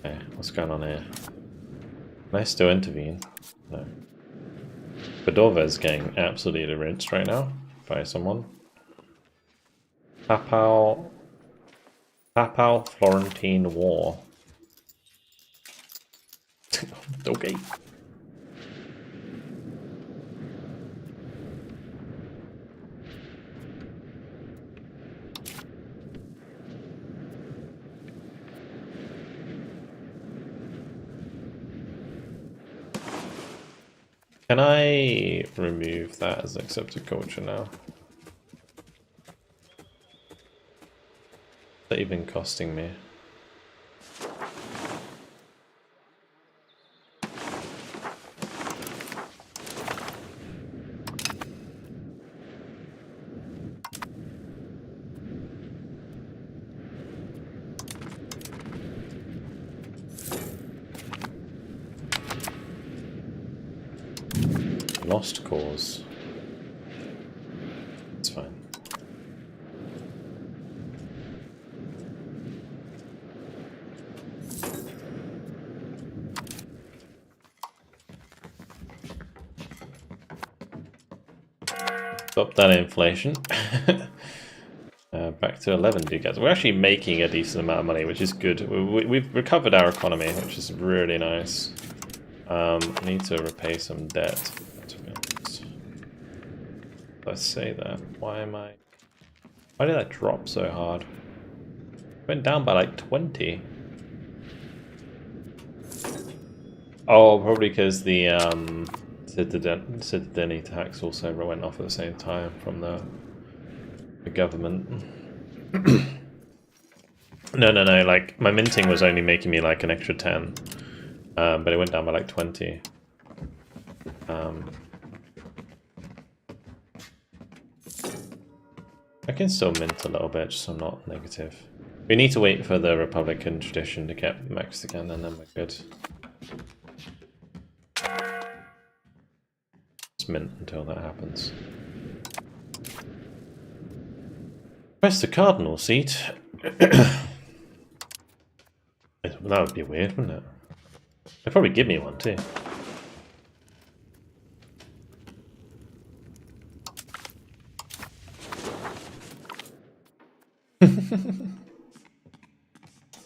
Okay, what's going on here? Can I still intervene? No. Cordova's getting absolutely rinsed right now by someone. Papal Florentine War. Okay. Can I remove that as accepted culture now? What's that even costing me? Lost cause. It's fine. Stop that inflation. Back to 11 ducats. We're actually making a decent amount of money, which is good. We've recovered our economy, which is really nice. I need to repay some debt, to be honest. Let's say that. Why did that drop so hard? Went down by like 20. Oh, probably because the citadini tax also went off at the same time from the government. No, like my minting was only making me like an extra 10, but it went down by like 20. I can still mint a little bit, just so I'm not negative. We need to wait for the Republican tradition to get maxed again, and then we're good. Just mint until that happens. Press the cardinal seat. That would be weird, wouldn't it? They'd probably give me one too.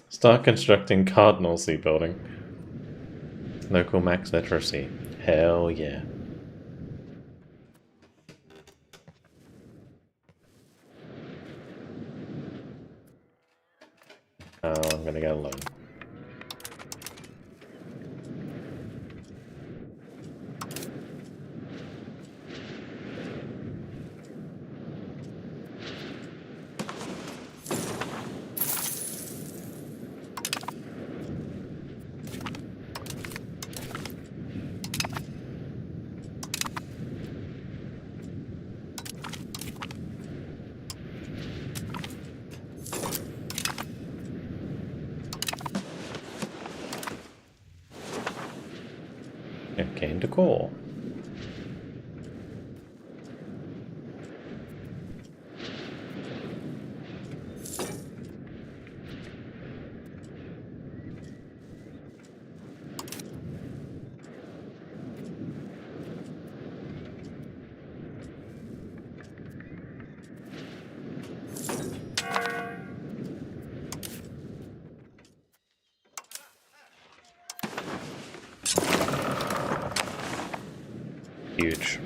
Start constructing cardinal seat building. Local max literacy. Hell yeah. Oh, I'm gonna get a loan. It came to call. Huge.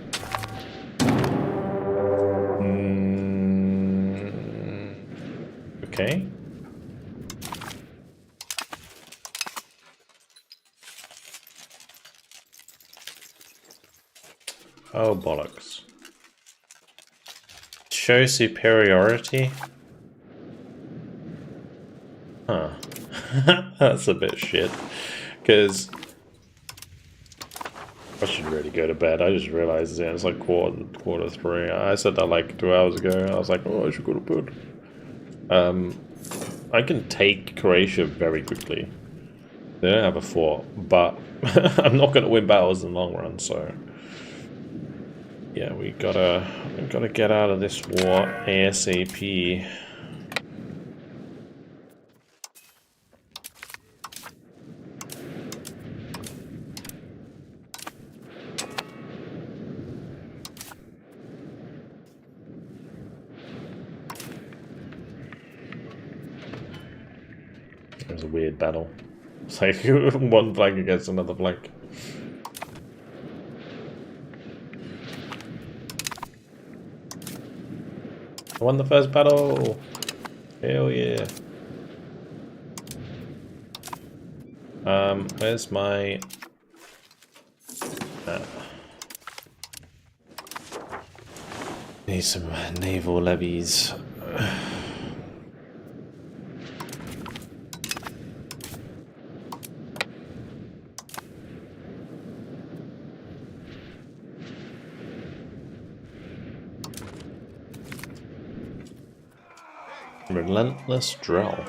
Okay. Oh, bollocks. Show superiority? Huh. That's a bit shit. Because I should really go to bed. I just realized it's like quarter 3. I said that like 2 hours ago. I was like, oh, I should go to bed. I can take Croatia very quickly. They don't have a fort, but I'm not going to win battles in the long run, so yeah, we gotta get out of this war ASAP. It was a weird battle. It's like one flank against another flank. I won the first battle! Hell yeah. Where's my... Need some naval levies. Relentless drill.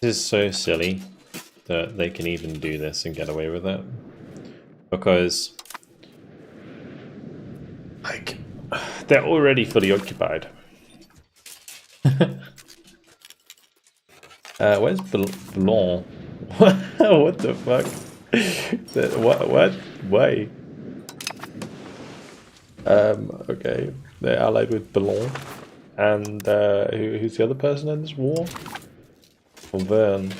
This is so silly that they can even do this and get away with it. Because, like, they're already fully occupied. Where's Blanc? What the fuck? What? Why? Okay. They're allied with Blanc. And who's the other person in this war? Vern.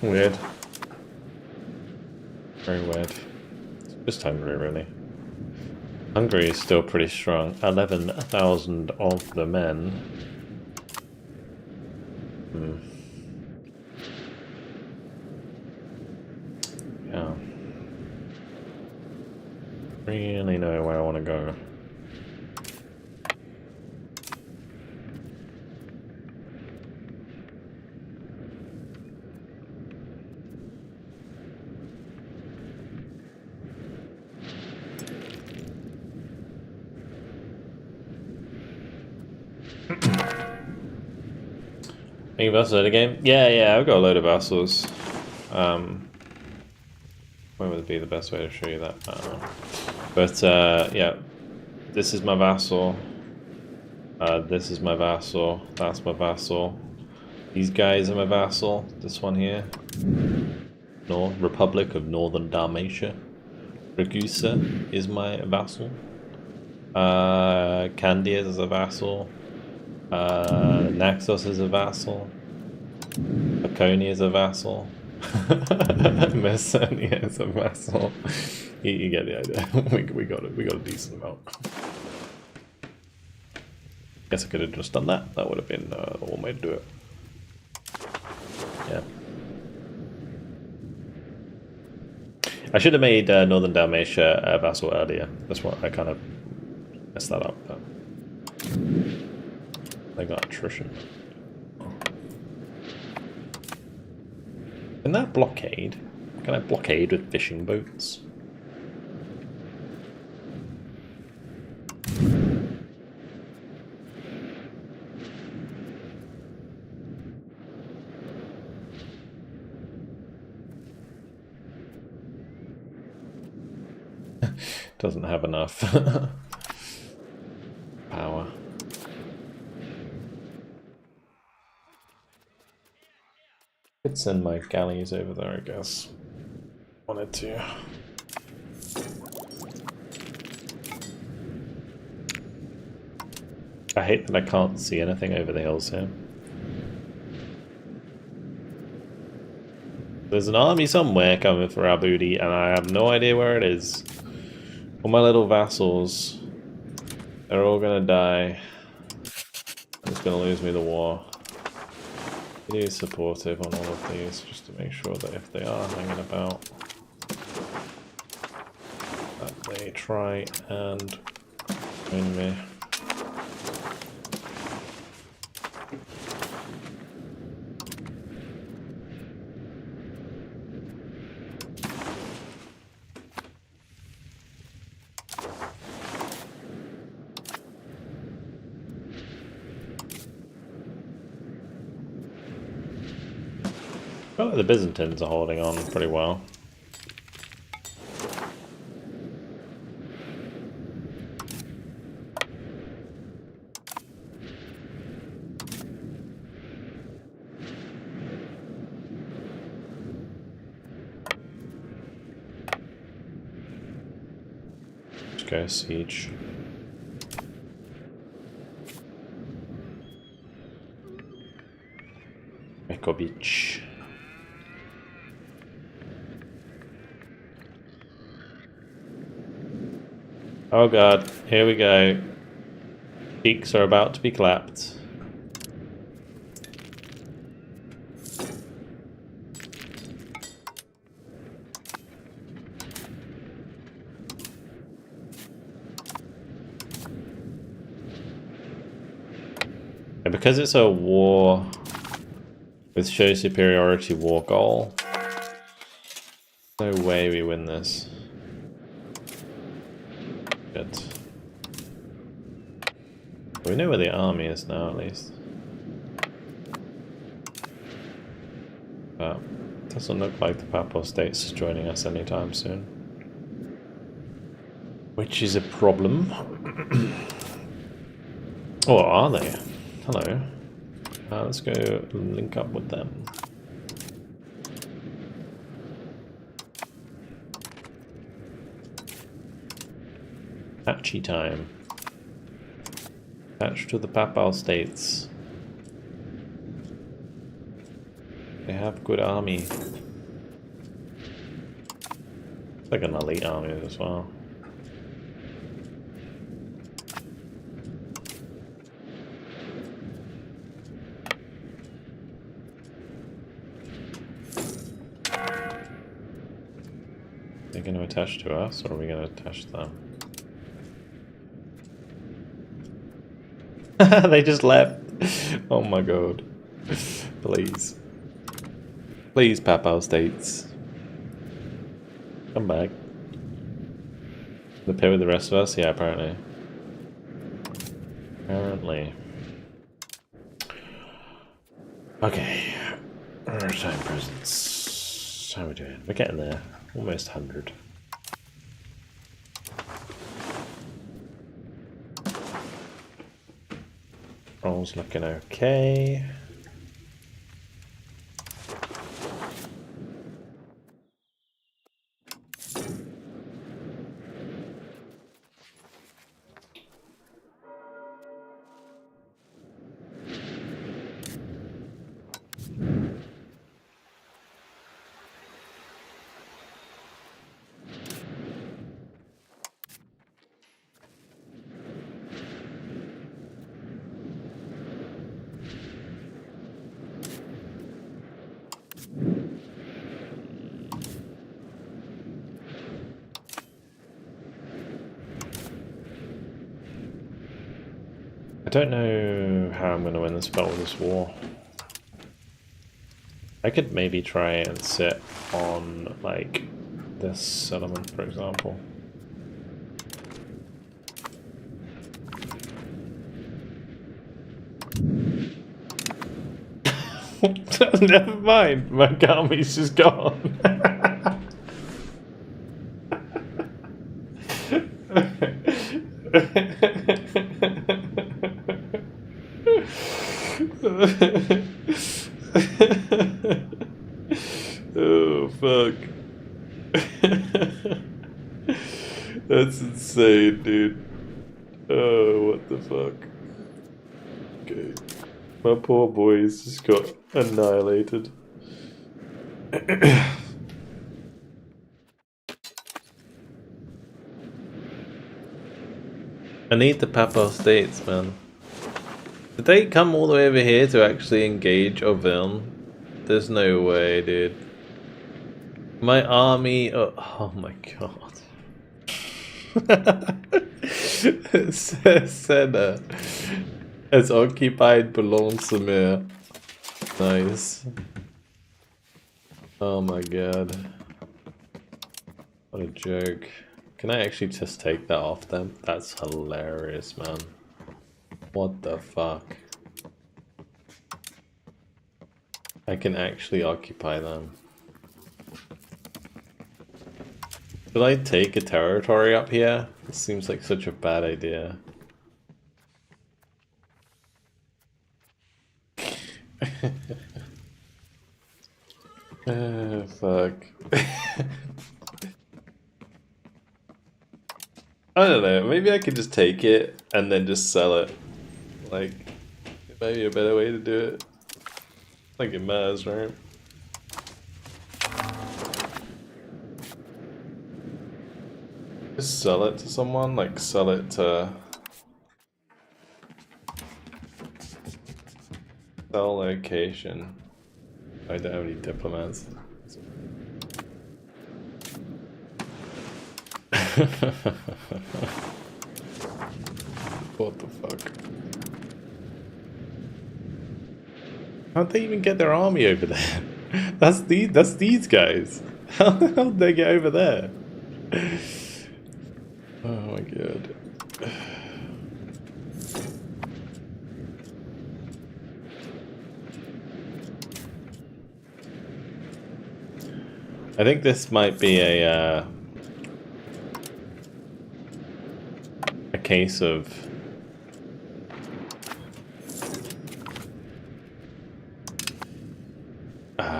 Weird. Very weird. It's just Hungary, really. Hungary is still pretty strong. 11,000 of the men. Yeah. Really know where I want to go. Any vassals in the game? Yeah, I've got a load of vassals. Where would be the best way to show you that? I don't know. But yeah, this is my vassal. This is my vassal. That's my vassal. These guys are my vassal. This one here. Republic of Northern Dalmatia. Ragusa is my vassal. Candia is a vassal. Naxos is a vassal. Laconia is a vassal. Messenia is a vassal. You get the idea. we got a decent amount. Guess I could have just done that. That would have been one way to do it. Yeah. I should have made Northern Dalmatia a vassal earlier. That's what I kind of messed that up. But I got attrition. Can that blockade? Can I blockade with fishing boats? Doesn't have enough power. Could send my galleys over there, I guess. Wanted to. I hate that I can't see anything over the hills here. There's an army somewhere coming for our booty, and I have no idea where it is. All my little vassals, they're all gonna die. It's gonna lose me the war. Be supportive on all of these, just to make sure that if they are hanging about, that they try and win me. Well, the Byzantines are holding on pretty well. Let's go siege. Beach. Oh god, here we go. Cheeks are about to be clapped. And because it's a war with show superiority war goal, no way we win this. Good. We know where the army is now, at least. But it doesn't look like the Papal States is joining us anytime soon. Which is a problem. Or are they? Hello. Let's go link up with them. Patchy time. Patch to the Papal States. They have good army. It's like an elite army as well. They're going to attach to us, or are we going to attach them? They just left. Oh my god. Please. Please, Papal States. Come back. The pair with the rest of us? Yeah, apparently. Apparently. Okay. Time presents. How are we doing? We're getting there. Almost 100. Roll's looking okay. I don't know how I'm going to win this battle, this war. I could maybe try and sit on, like, this settlement, for example. Never mind, my army's just gone. Oh fuck. That's insane, dude. Oh, what the fuck. Okay. My poor boys just got annihilated. I need the Papal States, man. Did they come all the way over here to actually engage Auvergne? There's no way, dude. My army... Oh my god. Senna has occupied Boulogne-sur-Mer. Nice. Oh my god. What a joke. Can I actually just take that off them? That's hilarious, man. What the fuck? I can actually occupy them. Should I take a territory up here? This seems like such a bad idea. Fuck. I don't know, maybe I could just take it and then just sell it. Like, it might be a better way to do it. I think it matters, right? Just sell it to someone, like sell it to... Sell location. I don't have any diplomats. What the fuck? How'd they even get their army over there? That's these guys. How'd they get over there? Oh my god. I think this might be a case of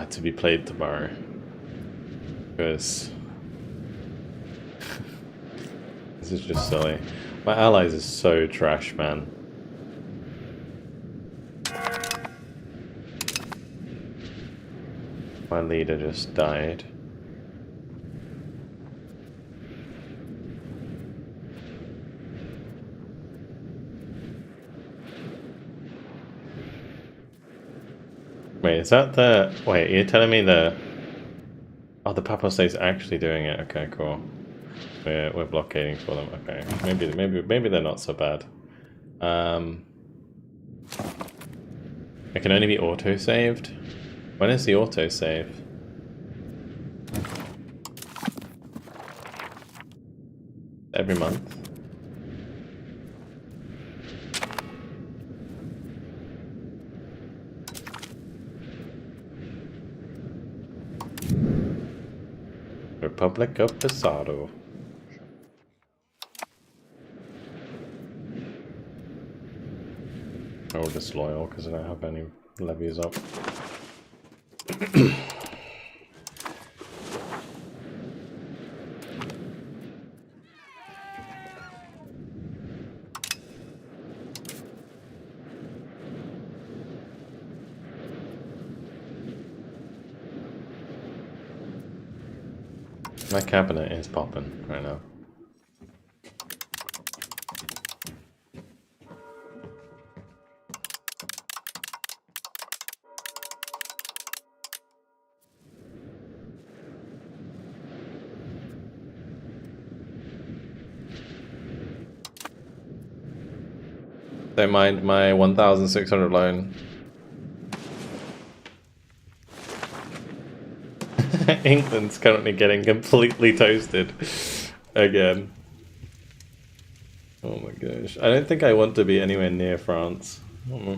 to be played tomorrow, because this is just silly. My allies are so trash, man. My leader just died. Wait, is that the... Wait, you're telling me the... Oh, the Papal State's actually doing it. Okay, cool. We're blockading for them. Okay, maybe they're not so bad. It can only be auto-saved? When is the auto-save? Every month? Republic of Pesaro. Oh, disloyal because I don't have any levies up. My cabinet is popping right now. Don't mind my 1,600 loan. England's currently getting completely toasted again. Oh my gosh. I don't think I want to be anywhere near France. Your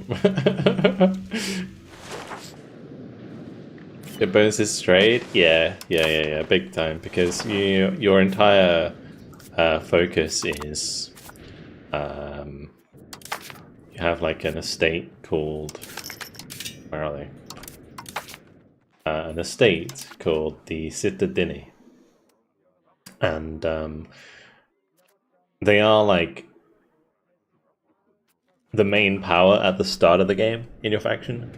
bonus is straight? Yeah, big time. Because your entire focus is have like an estate called, where are they? An estate called the Cittadini, and they are like the main power at the start of the game in your faction.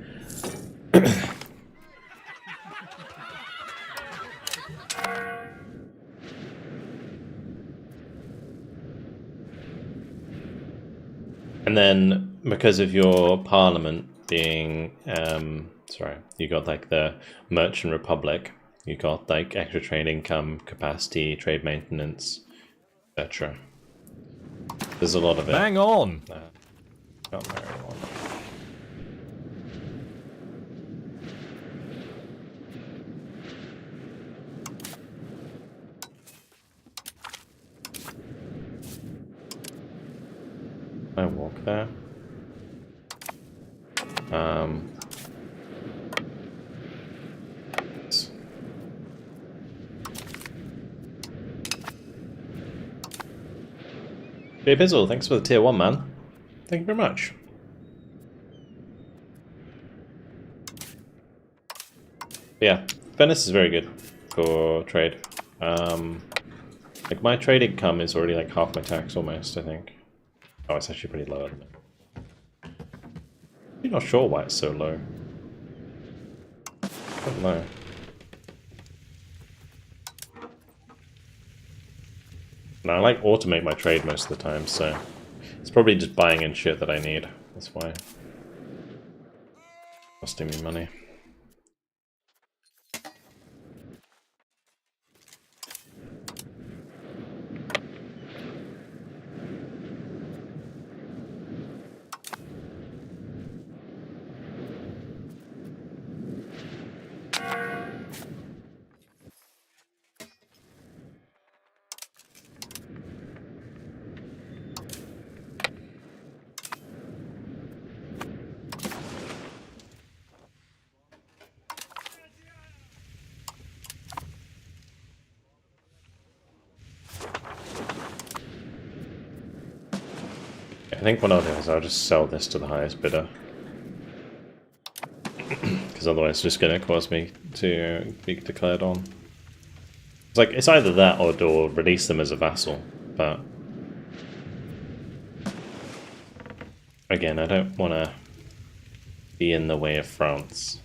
And then because of your parliament being sorry, you got like the Merchant Republic, you got like extra trade income, capacity, trade maintenance, etc. There's a lot of it. Bang on! Not very well. I walk there. Jay Pizzle, thanks for the tier 1, man. Thank you very much. Yeah, Venice is very good for trade. Like my trade income is already like half my tax almost, I think. Oh, it's actually pretty low, isn't it? I'm not sure why it's so low. I don't know. No, I like automate my trade most of the time, so it's probably just buying in shit that I need. That's why. Costing me money. I think what I'll do is I'll just sell this to the highest bidder. Because otherwise it's just going to cause me to be declared on. It's like, it's either that or release them as a vassal, but... Again, I don't want to be in the way of France.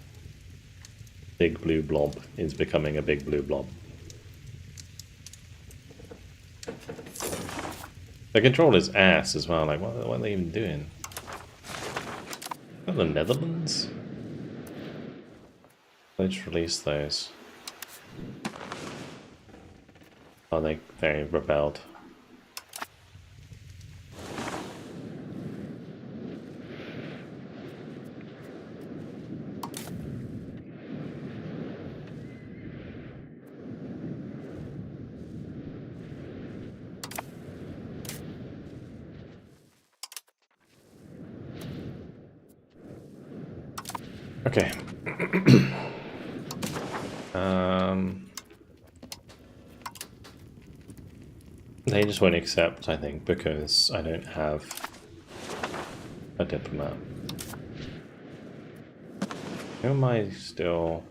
Big blue blob is becoming a big blue blob. The control is ass as well, like what are they even doing? Not the Netherlands? Let's release those. Oh, they rebelled. Okay. They just won't accept, I think, because I don't have a diplomat. Who am I still?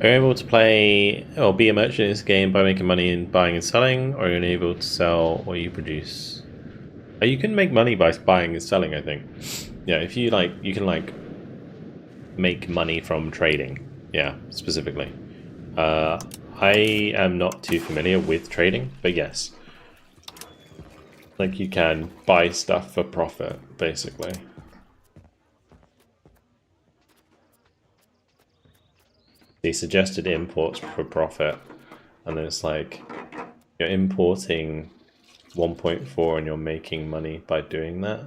Are you able to play or be a merchant in this game by making money in buying and selling, or are you able to sell what you produce? You can make money by buying and selling, I think. Yeah, if you like, you can like make money from trading. Yeah, specifically. I am not too familiar with trading, but yes. Like you can buy stuff for profit, basically. He suggested imports for profit, and then it's like you're importing 1.4 and you're making money by doing that.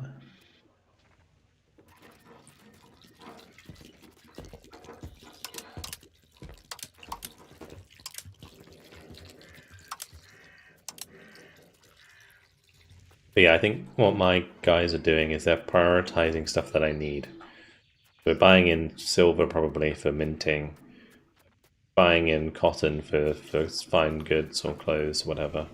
But yeah, I think what my guys are doing is they're prioritizing stuff that I need. We're buying in silver probably for minting, buying in cotton for fine goods or clothes, whatever.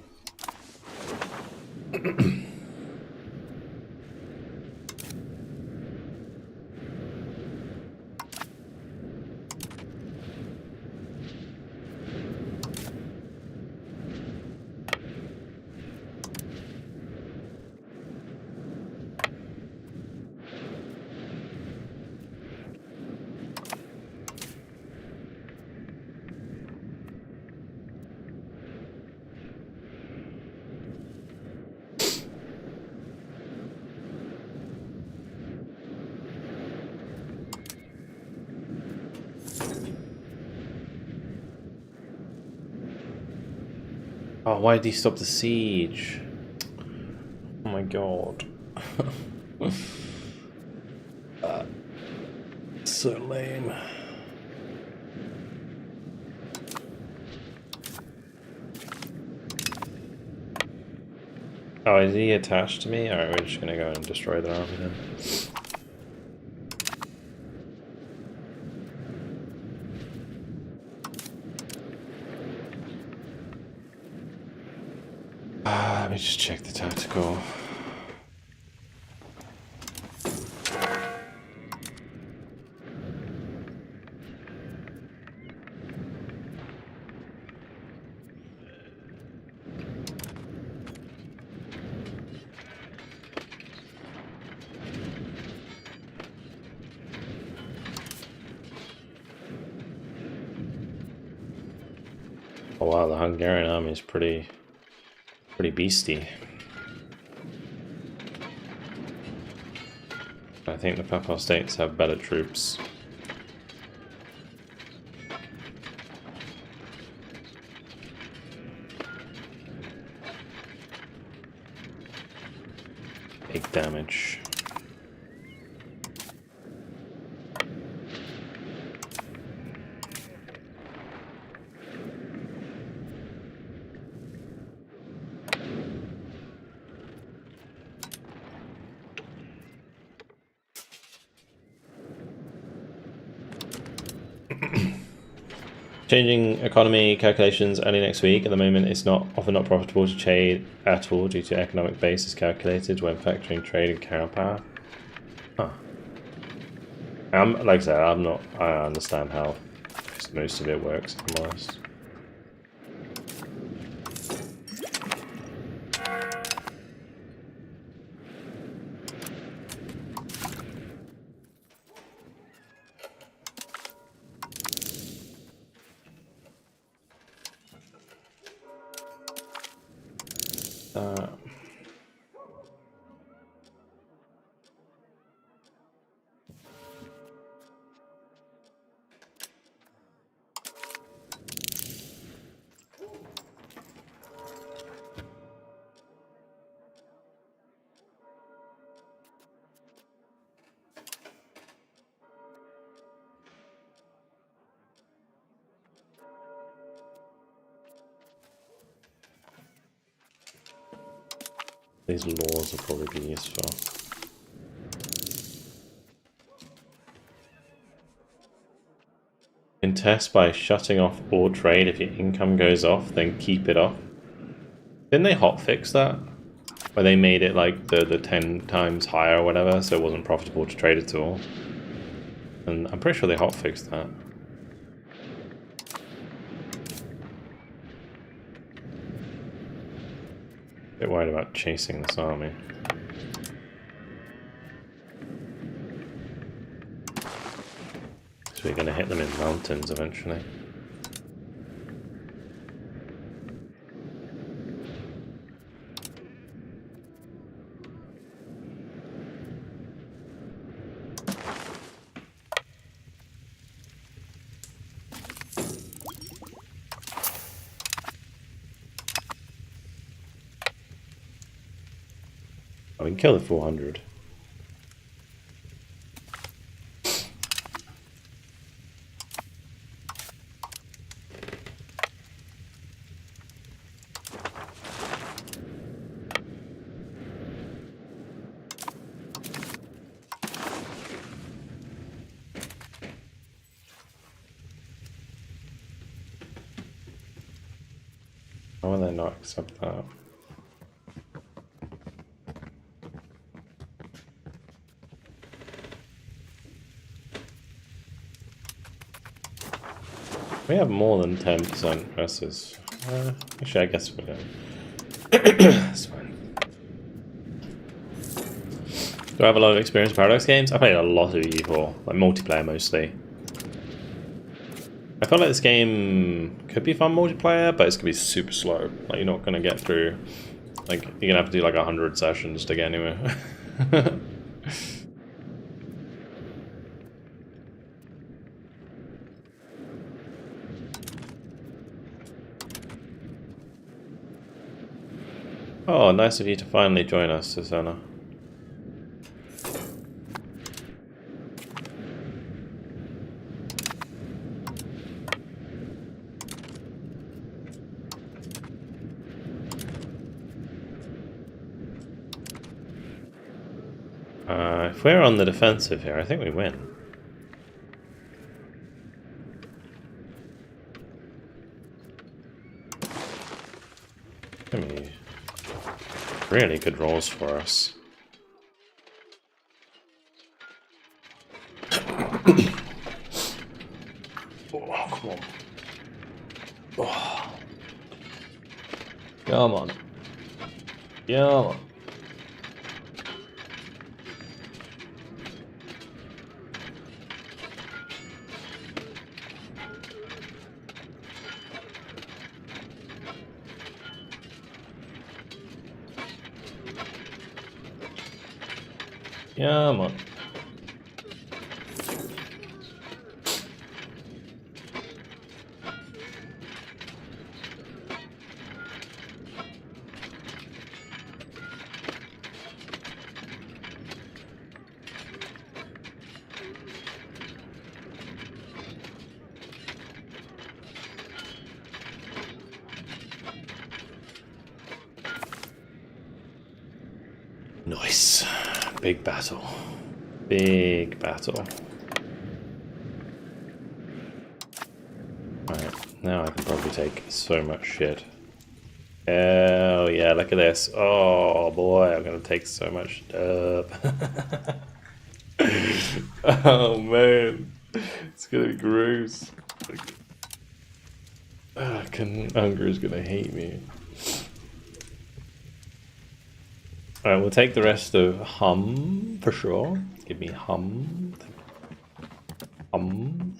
Oh, why did he stop the siege? Oh my god. So lame. Oh, is he attached to me? Alright, we're just gonna go and destroy the army then. Let me just check the tactical. Oh wow, the Hungarian army is pretty beastie. I think the Papal States have better troops. Big damage. Changing economy calculations early next week. At the moment, it's often not profitable to trade at all due to economic basis calculated when factoring trade and carry power. Huh. Like I said, I understand how most of it works, if I'm honest. These laws will probably be useful. You can test by shutting off all trade. If your income goes off, then keep it off. Didn't they hotfix that? Where they made it like the 10 times higher or whatever, so it wasn't profitable to trade at all. And I'm pretty sure they hotfixed that. Bit worried about chasing this army. So we're going to hit them in mountains eventually. we can kill the 400. Why would they not accept that? We have more than 10% versus. Actually, I guess we don't. That's fine. Do I have a lot of experience in Paradox games? I played a lot of EU4, like multiplayer mostly. I feel like this game could be fun multiplayer, but it's gonna be super slow. Like you're not gonna get through. Like you're gonna have to do like 100 sessions to get anywhere. Oh, nice of you to finally join us, Susanna. If we're on the defensive here, I think we win. Gonna be really good rolls for us. Oh, come on. Oh. Come on. Come on. Come on. Nice. Big battle. Big battle. Alright, now I can probably take so much shit. Oh yeah, look at this. Oh boy, I'm gonna take so much stuff. Oh man, it's gonna be gross. Hunger is gonna hate me. Alright, we'll take the rest of hum for sure. Give me hum. Hum.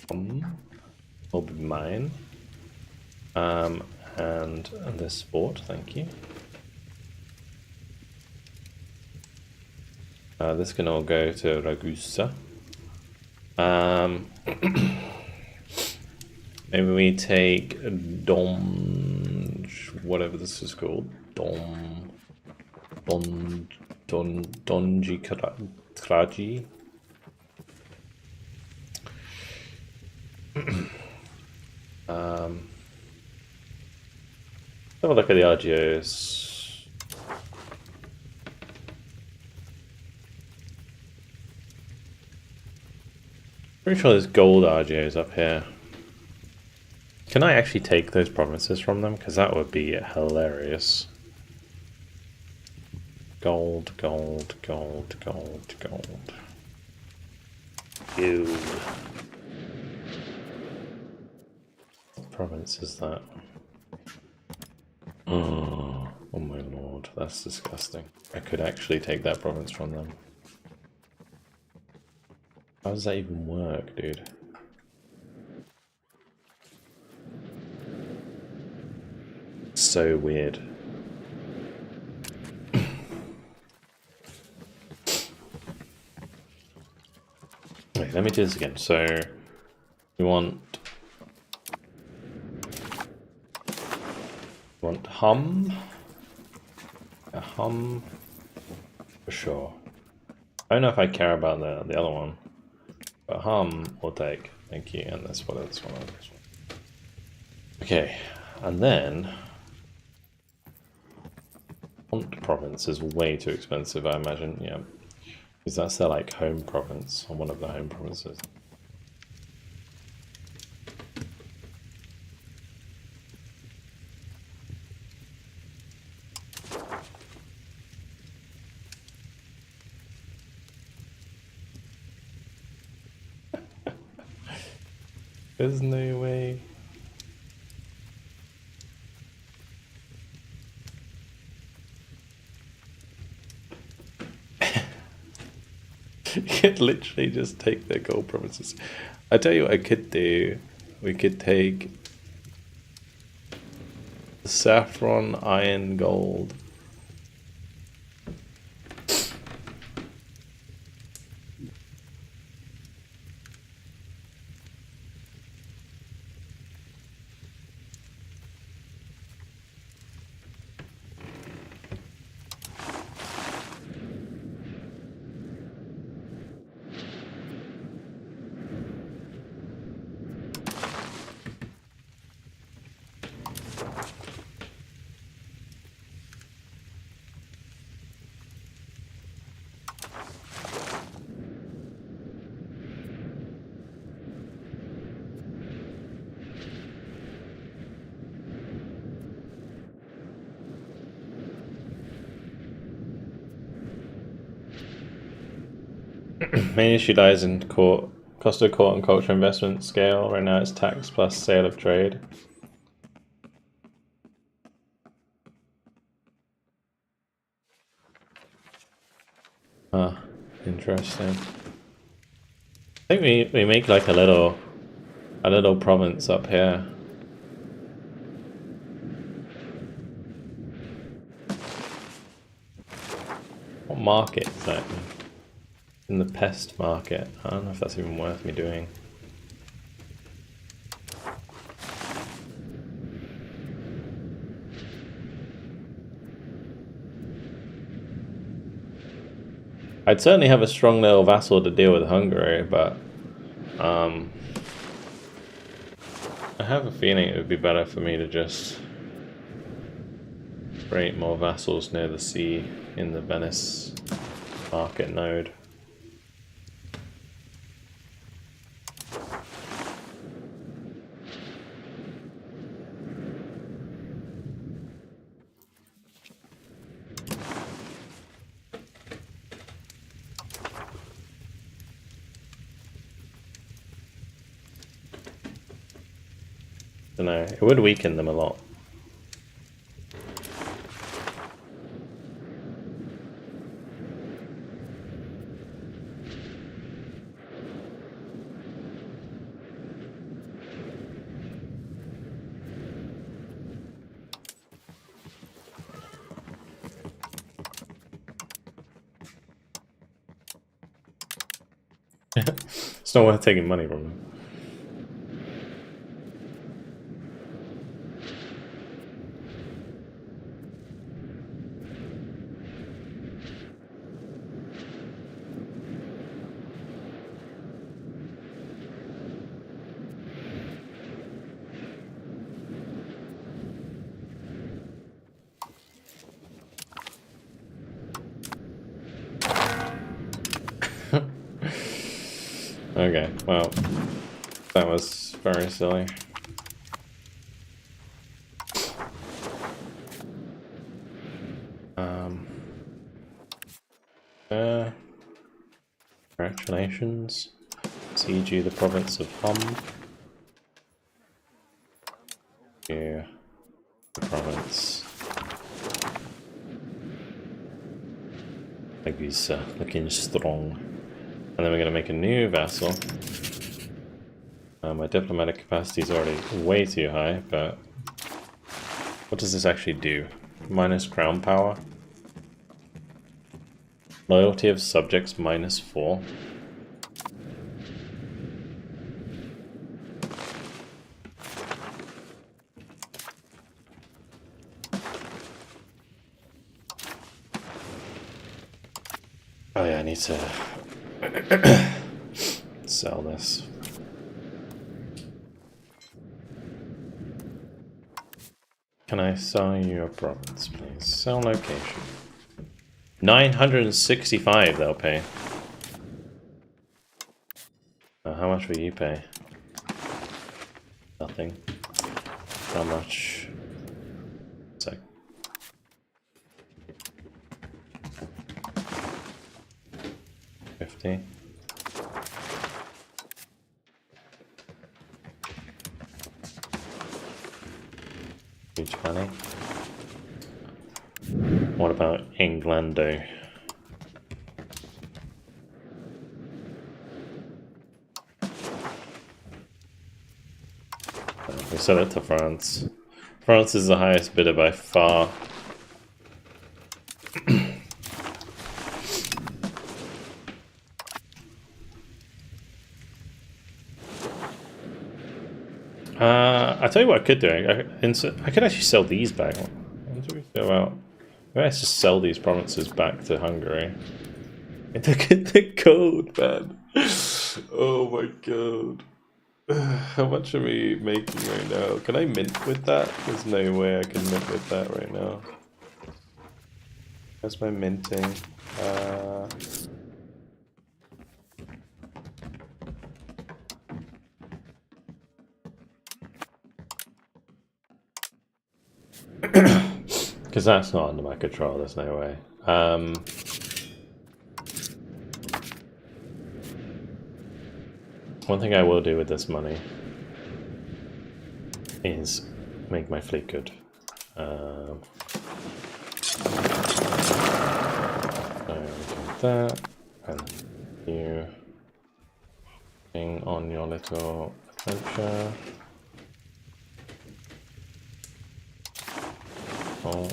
Hum. Will be mine. And this sport, thank you. This can all go to Ragusa. Maybe we take Dom, whatever this is called. Donji Kraji. Have a look at the RGOs. Pretty sure there's gold RGOs up here. Can I actually take those provinces from them? Because that would be hilarious. Gold, gold, gold, gold, gold. Ew. What province is that? Oh my lord, that's disgusting. I could actually take that province from them. How does that even work, dude? So weird. Wait, let me do this again. So, we want hum, a hum, for sure. I don't know if I care about the other one, but we'll take. Thank you, and this one, this one, this one. Okay, and then Font province is way too expensive, I imagine. Yeah, because that's their like home province, or one of the home provinces. There's no way. You could literally just take their gold provinces. I tell you what I could do. We could take saffron, iron, gold. Main issue lies in cost of court and culture investment scale. Right now it's tax plus sale of trade. Ah, interesting. I think we make like a little province up here. What market is that? In the pest market. I don't know if that's even worth me doing. I'd certainly have a strong little vassal to deal with Hungary, but I have a feeling it would be better for me to just create more vassals near the sea in the Venice market node. I don't know, it would weaken them a lot. It's not worth taking money from them. Okay, well, that was very silly. Congratulations. Siege you the province of Hum. Yeah, the province. Like he's looking strong. And then we're going to make a new vassal. My diplomatic capacity is already way too high, but what does this actually do? Minus crown power. Loyalty of subjects -4. need to sell this. Can I sell you a province, please? Sell location. 965 they'll pay. How much will you pay? Nothing. How much? Sec. $50. Huge money. What about Englando? We sell it to France. France is the highest bidder by far. I tell you what I could do. I could actually sell these back. What do we go out? Let's just sell these provinces back to Hungary. Look at the gold, man. Oh my god. How much are we making right now? Can I mint with that? There's no way I can mint with that right now. Where's my minting? Because that's not under my control, there's no way. One thing I will do with this money is make my fleet good. So that, and you being on your little adventure. Oh.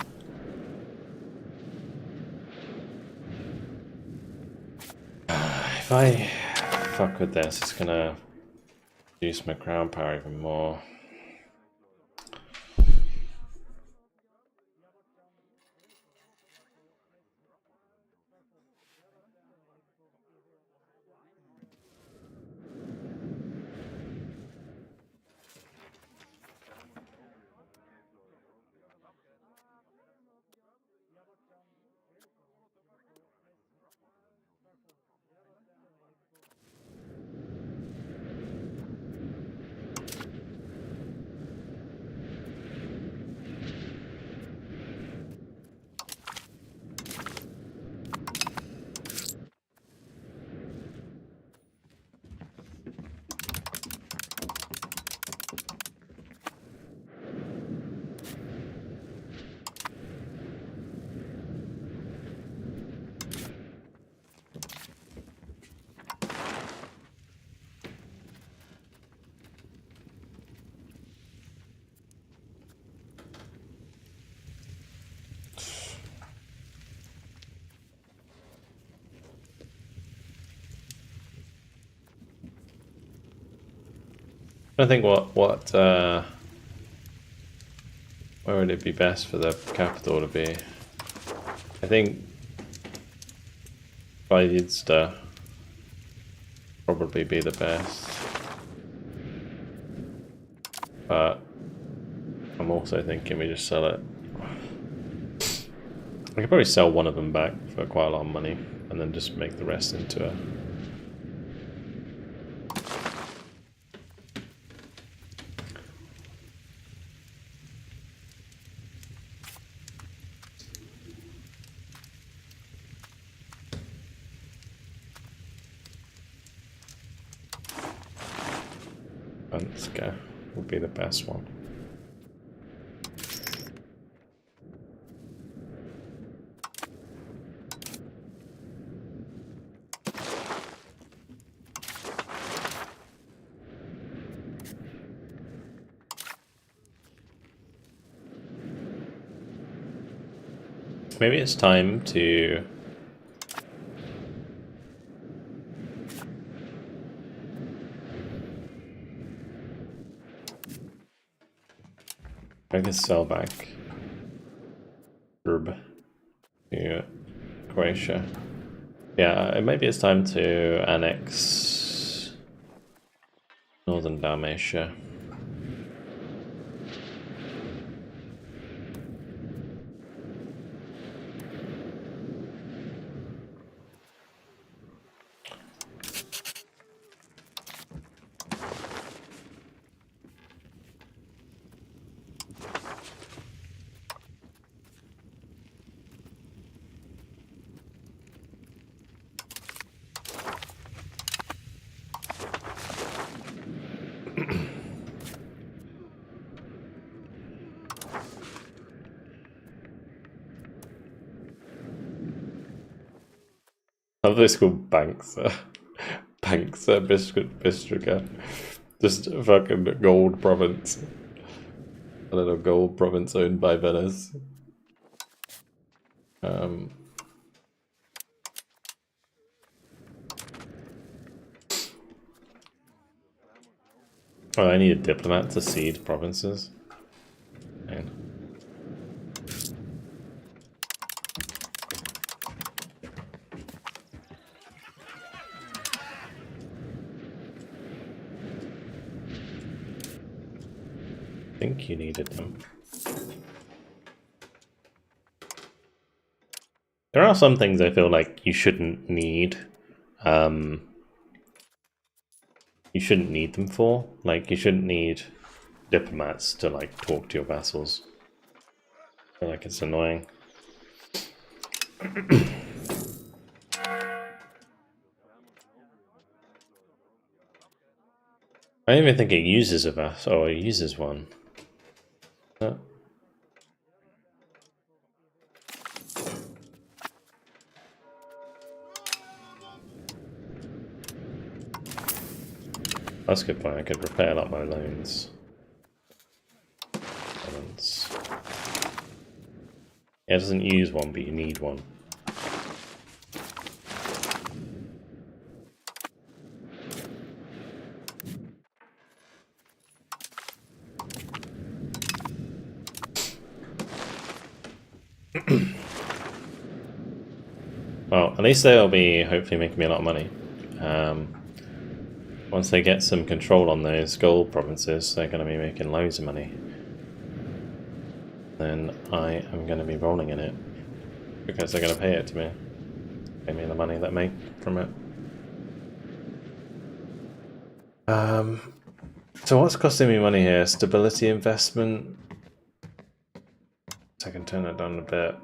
If I fuck with this, it's gonna reduce my crown power even more. I think where would it be best for the capital to be? I think Kiilstofte probably be the best, but I'm also thinking we just sell it. I could probably sell one of them back for quite a lot of money and then just make the rest into a Venska would be the best one. Maybe it's time to I can sell back herb to Croatia. Yeah, maybe it's time to annex Northern Dalmatia. I love this called Banks. Banks Bistrica. Just a fucking gold province. A little gold province owned by Venice. Oh, I need a diplomat to cede provinces. Man. I think you needed them. There are some things I feel like you shouldn't need. You shouldn't need them for. Like, you shouldn't need diplomats to, like, talk to your vassals. I feel like it's annoying. I don't even think it uses a vassal. Oh, it uses one. That's a good point. I could repay a lot my loans. Yeah, it doesn't use one, but you need one. Well, at least they'll be hopefully making me a lot of money. Once they get some control on those gold provinces, they're going to be making loads of money. Then I am going to be rolling in it. Because they're going to pay it to me. Pay me the money that I make from it. So what's costing me money here? Stability investment. So I can turn that down a bit.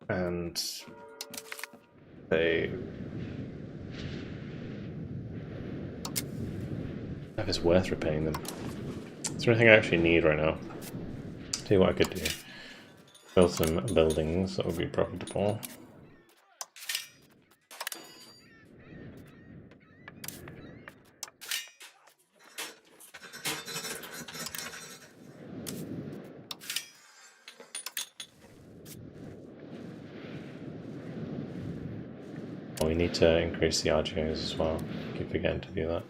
And if it's worth repaying them. Is there anything I actually need right now? Tell you what I could do. Build some buildings that would be profitable. Oh, we need to increase the RGOs as well. Keep forgetting to do that.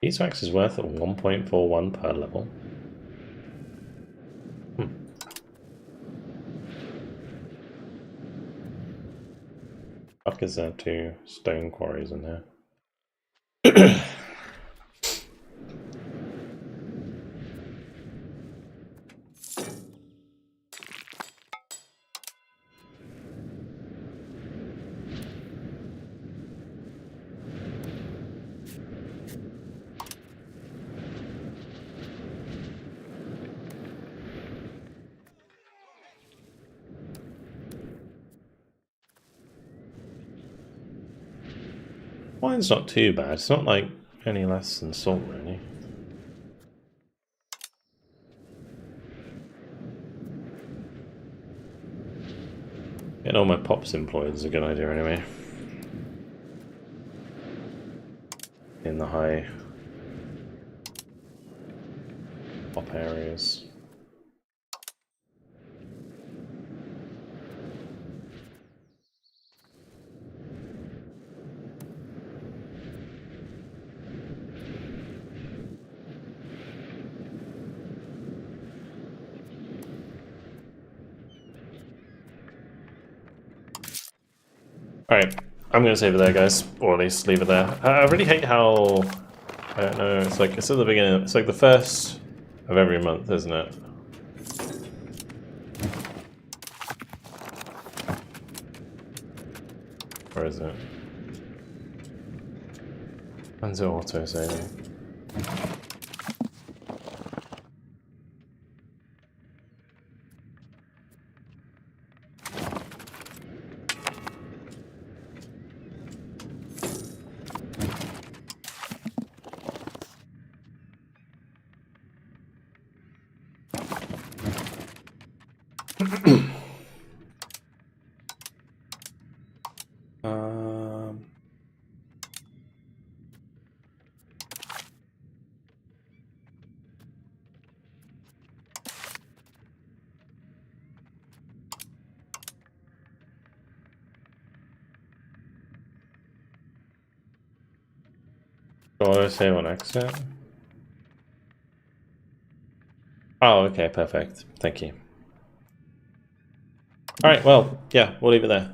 Beeswax is worth at 1.41 per level. Fuck, is there 2 stone quarries in there? Wine's not too bad. It's not like any less than salt, really. Getting all my pops employed is a good idea anyway. In the high pop areas. Alright, I'm gonna save it there, guys, or at least leave it there. I really hate how, I don't know, it's like, it's at the beginning, it's like the first of every month, isn't it? Or is it? When's it auto-saving? Auto save on exit. Oh, okay, perfect. Thank you. Alright, well, yeah, we'll leave it there.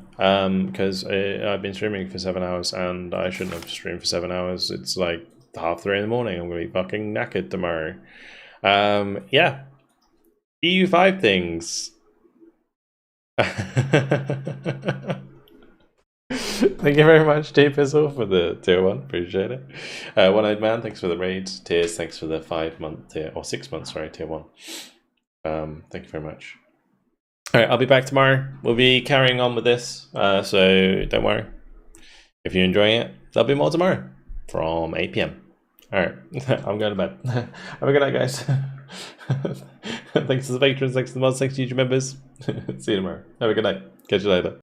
Because I've been streaming for 7 hours and I shouldn't have streamed for 7 hours. It's like 3:30 in the morning. I'm gonna be fucking knackered tomorrow. Yeah. EU5 things. Thank you very much, J Pizzle, for the tier 1. Appreciate it. One-Eyed Man, thanks for the raid. Tears, thanks for the 5-month tier, or 6 months, sorry, tier 1. Thank you very much. Alright, I'll be back tomorrow. We'll be carrying on with this, so don't worry. If you're enjoying it, there'll be more tomorrow from 8 PM. Alright, I'm going to bed. Have a good night, guys. Thanks to the patrons, thanks to the mods, thanks to YouTube members. See you tomorrow. Have a good night. Catch you later.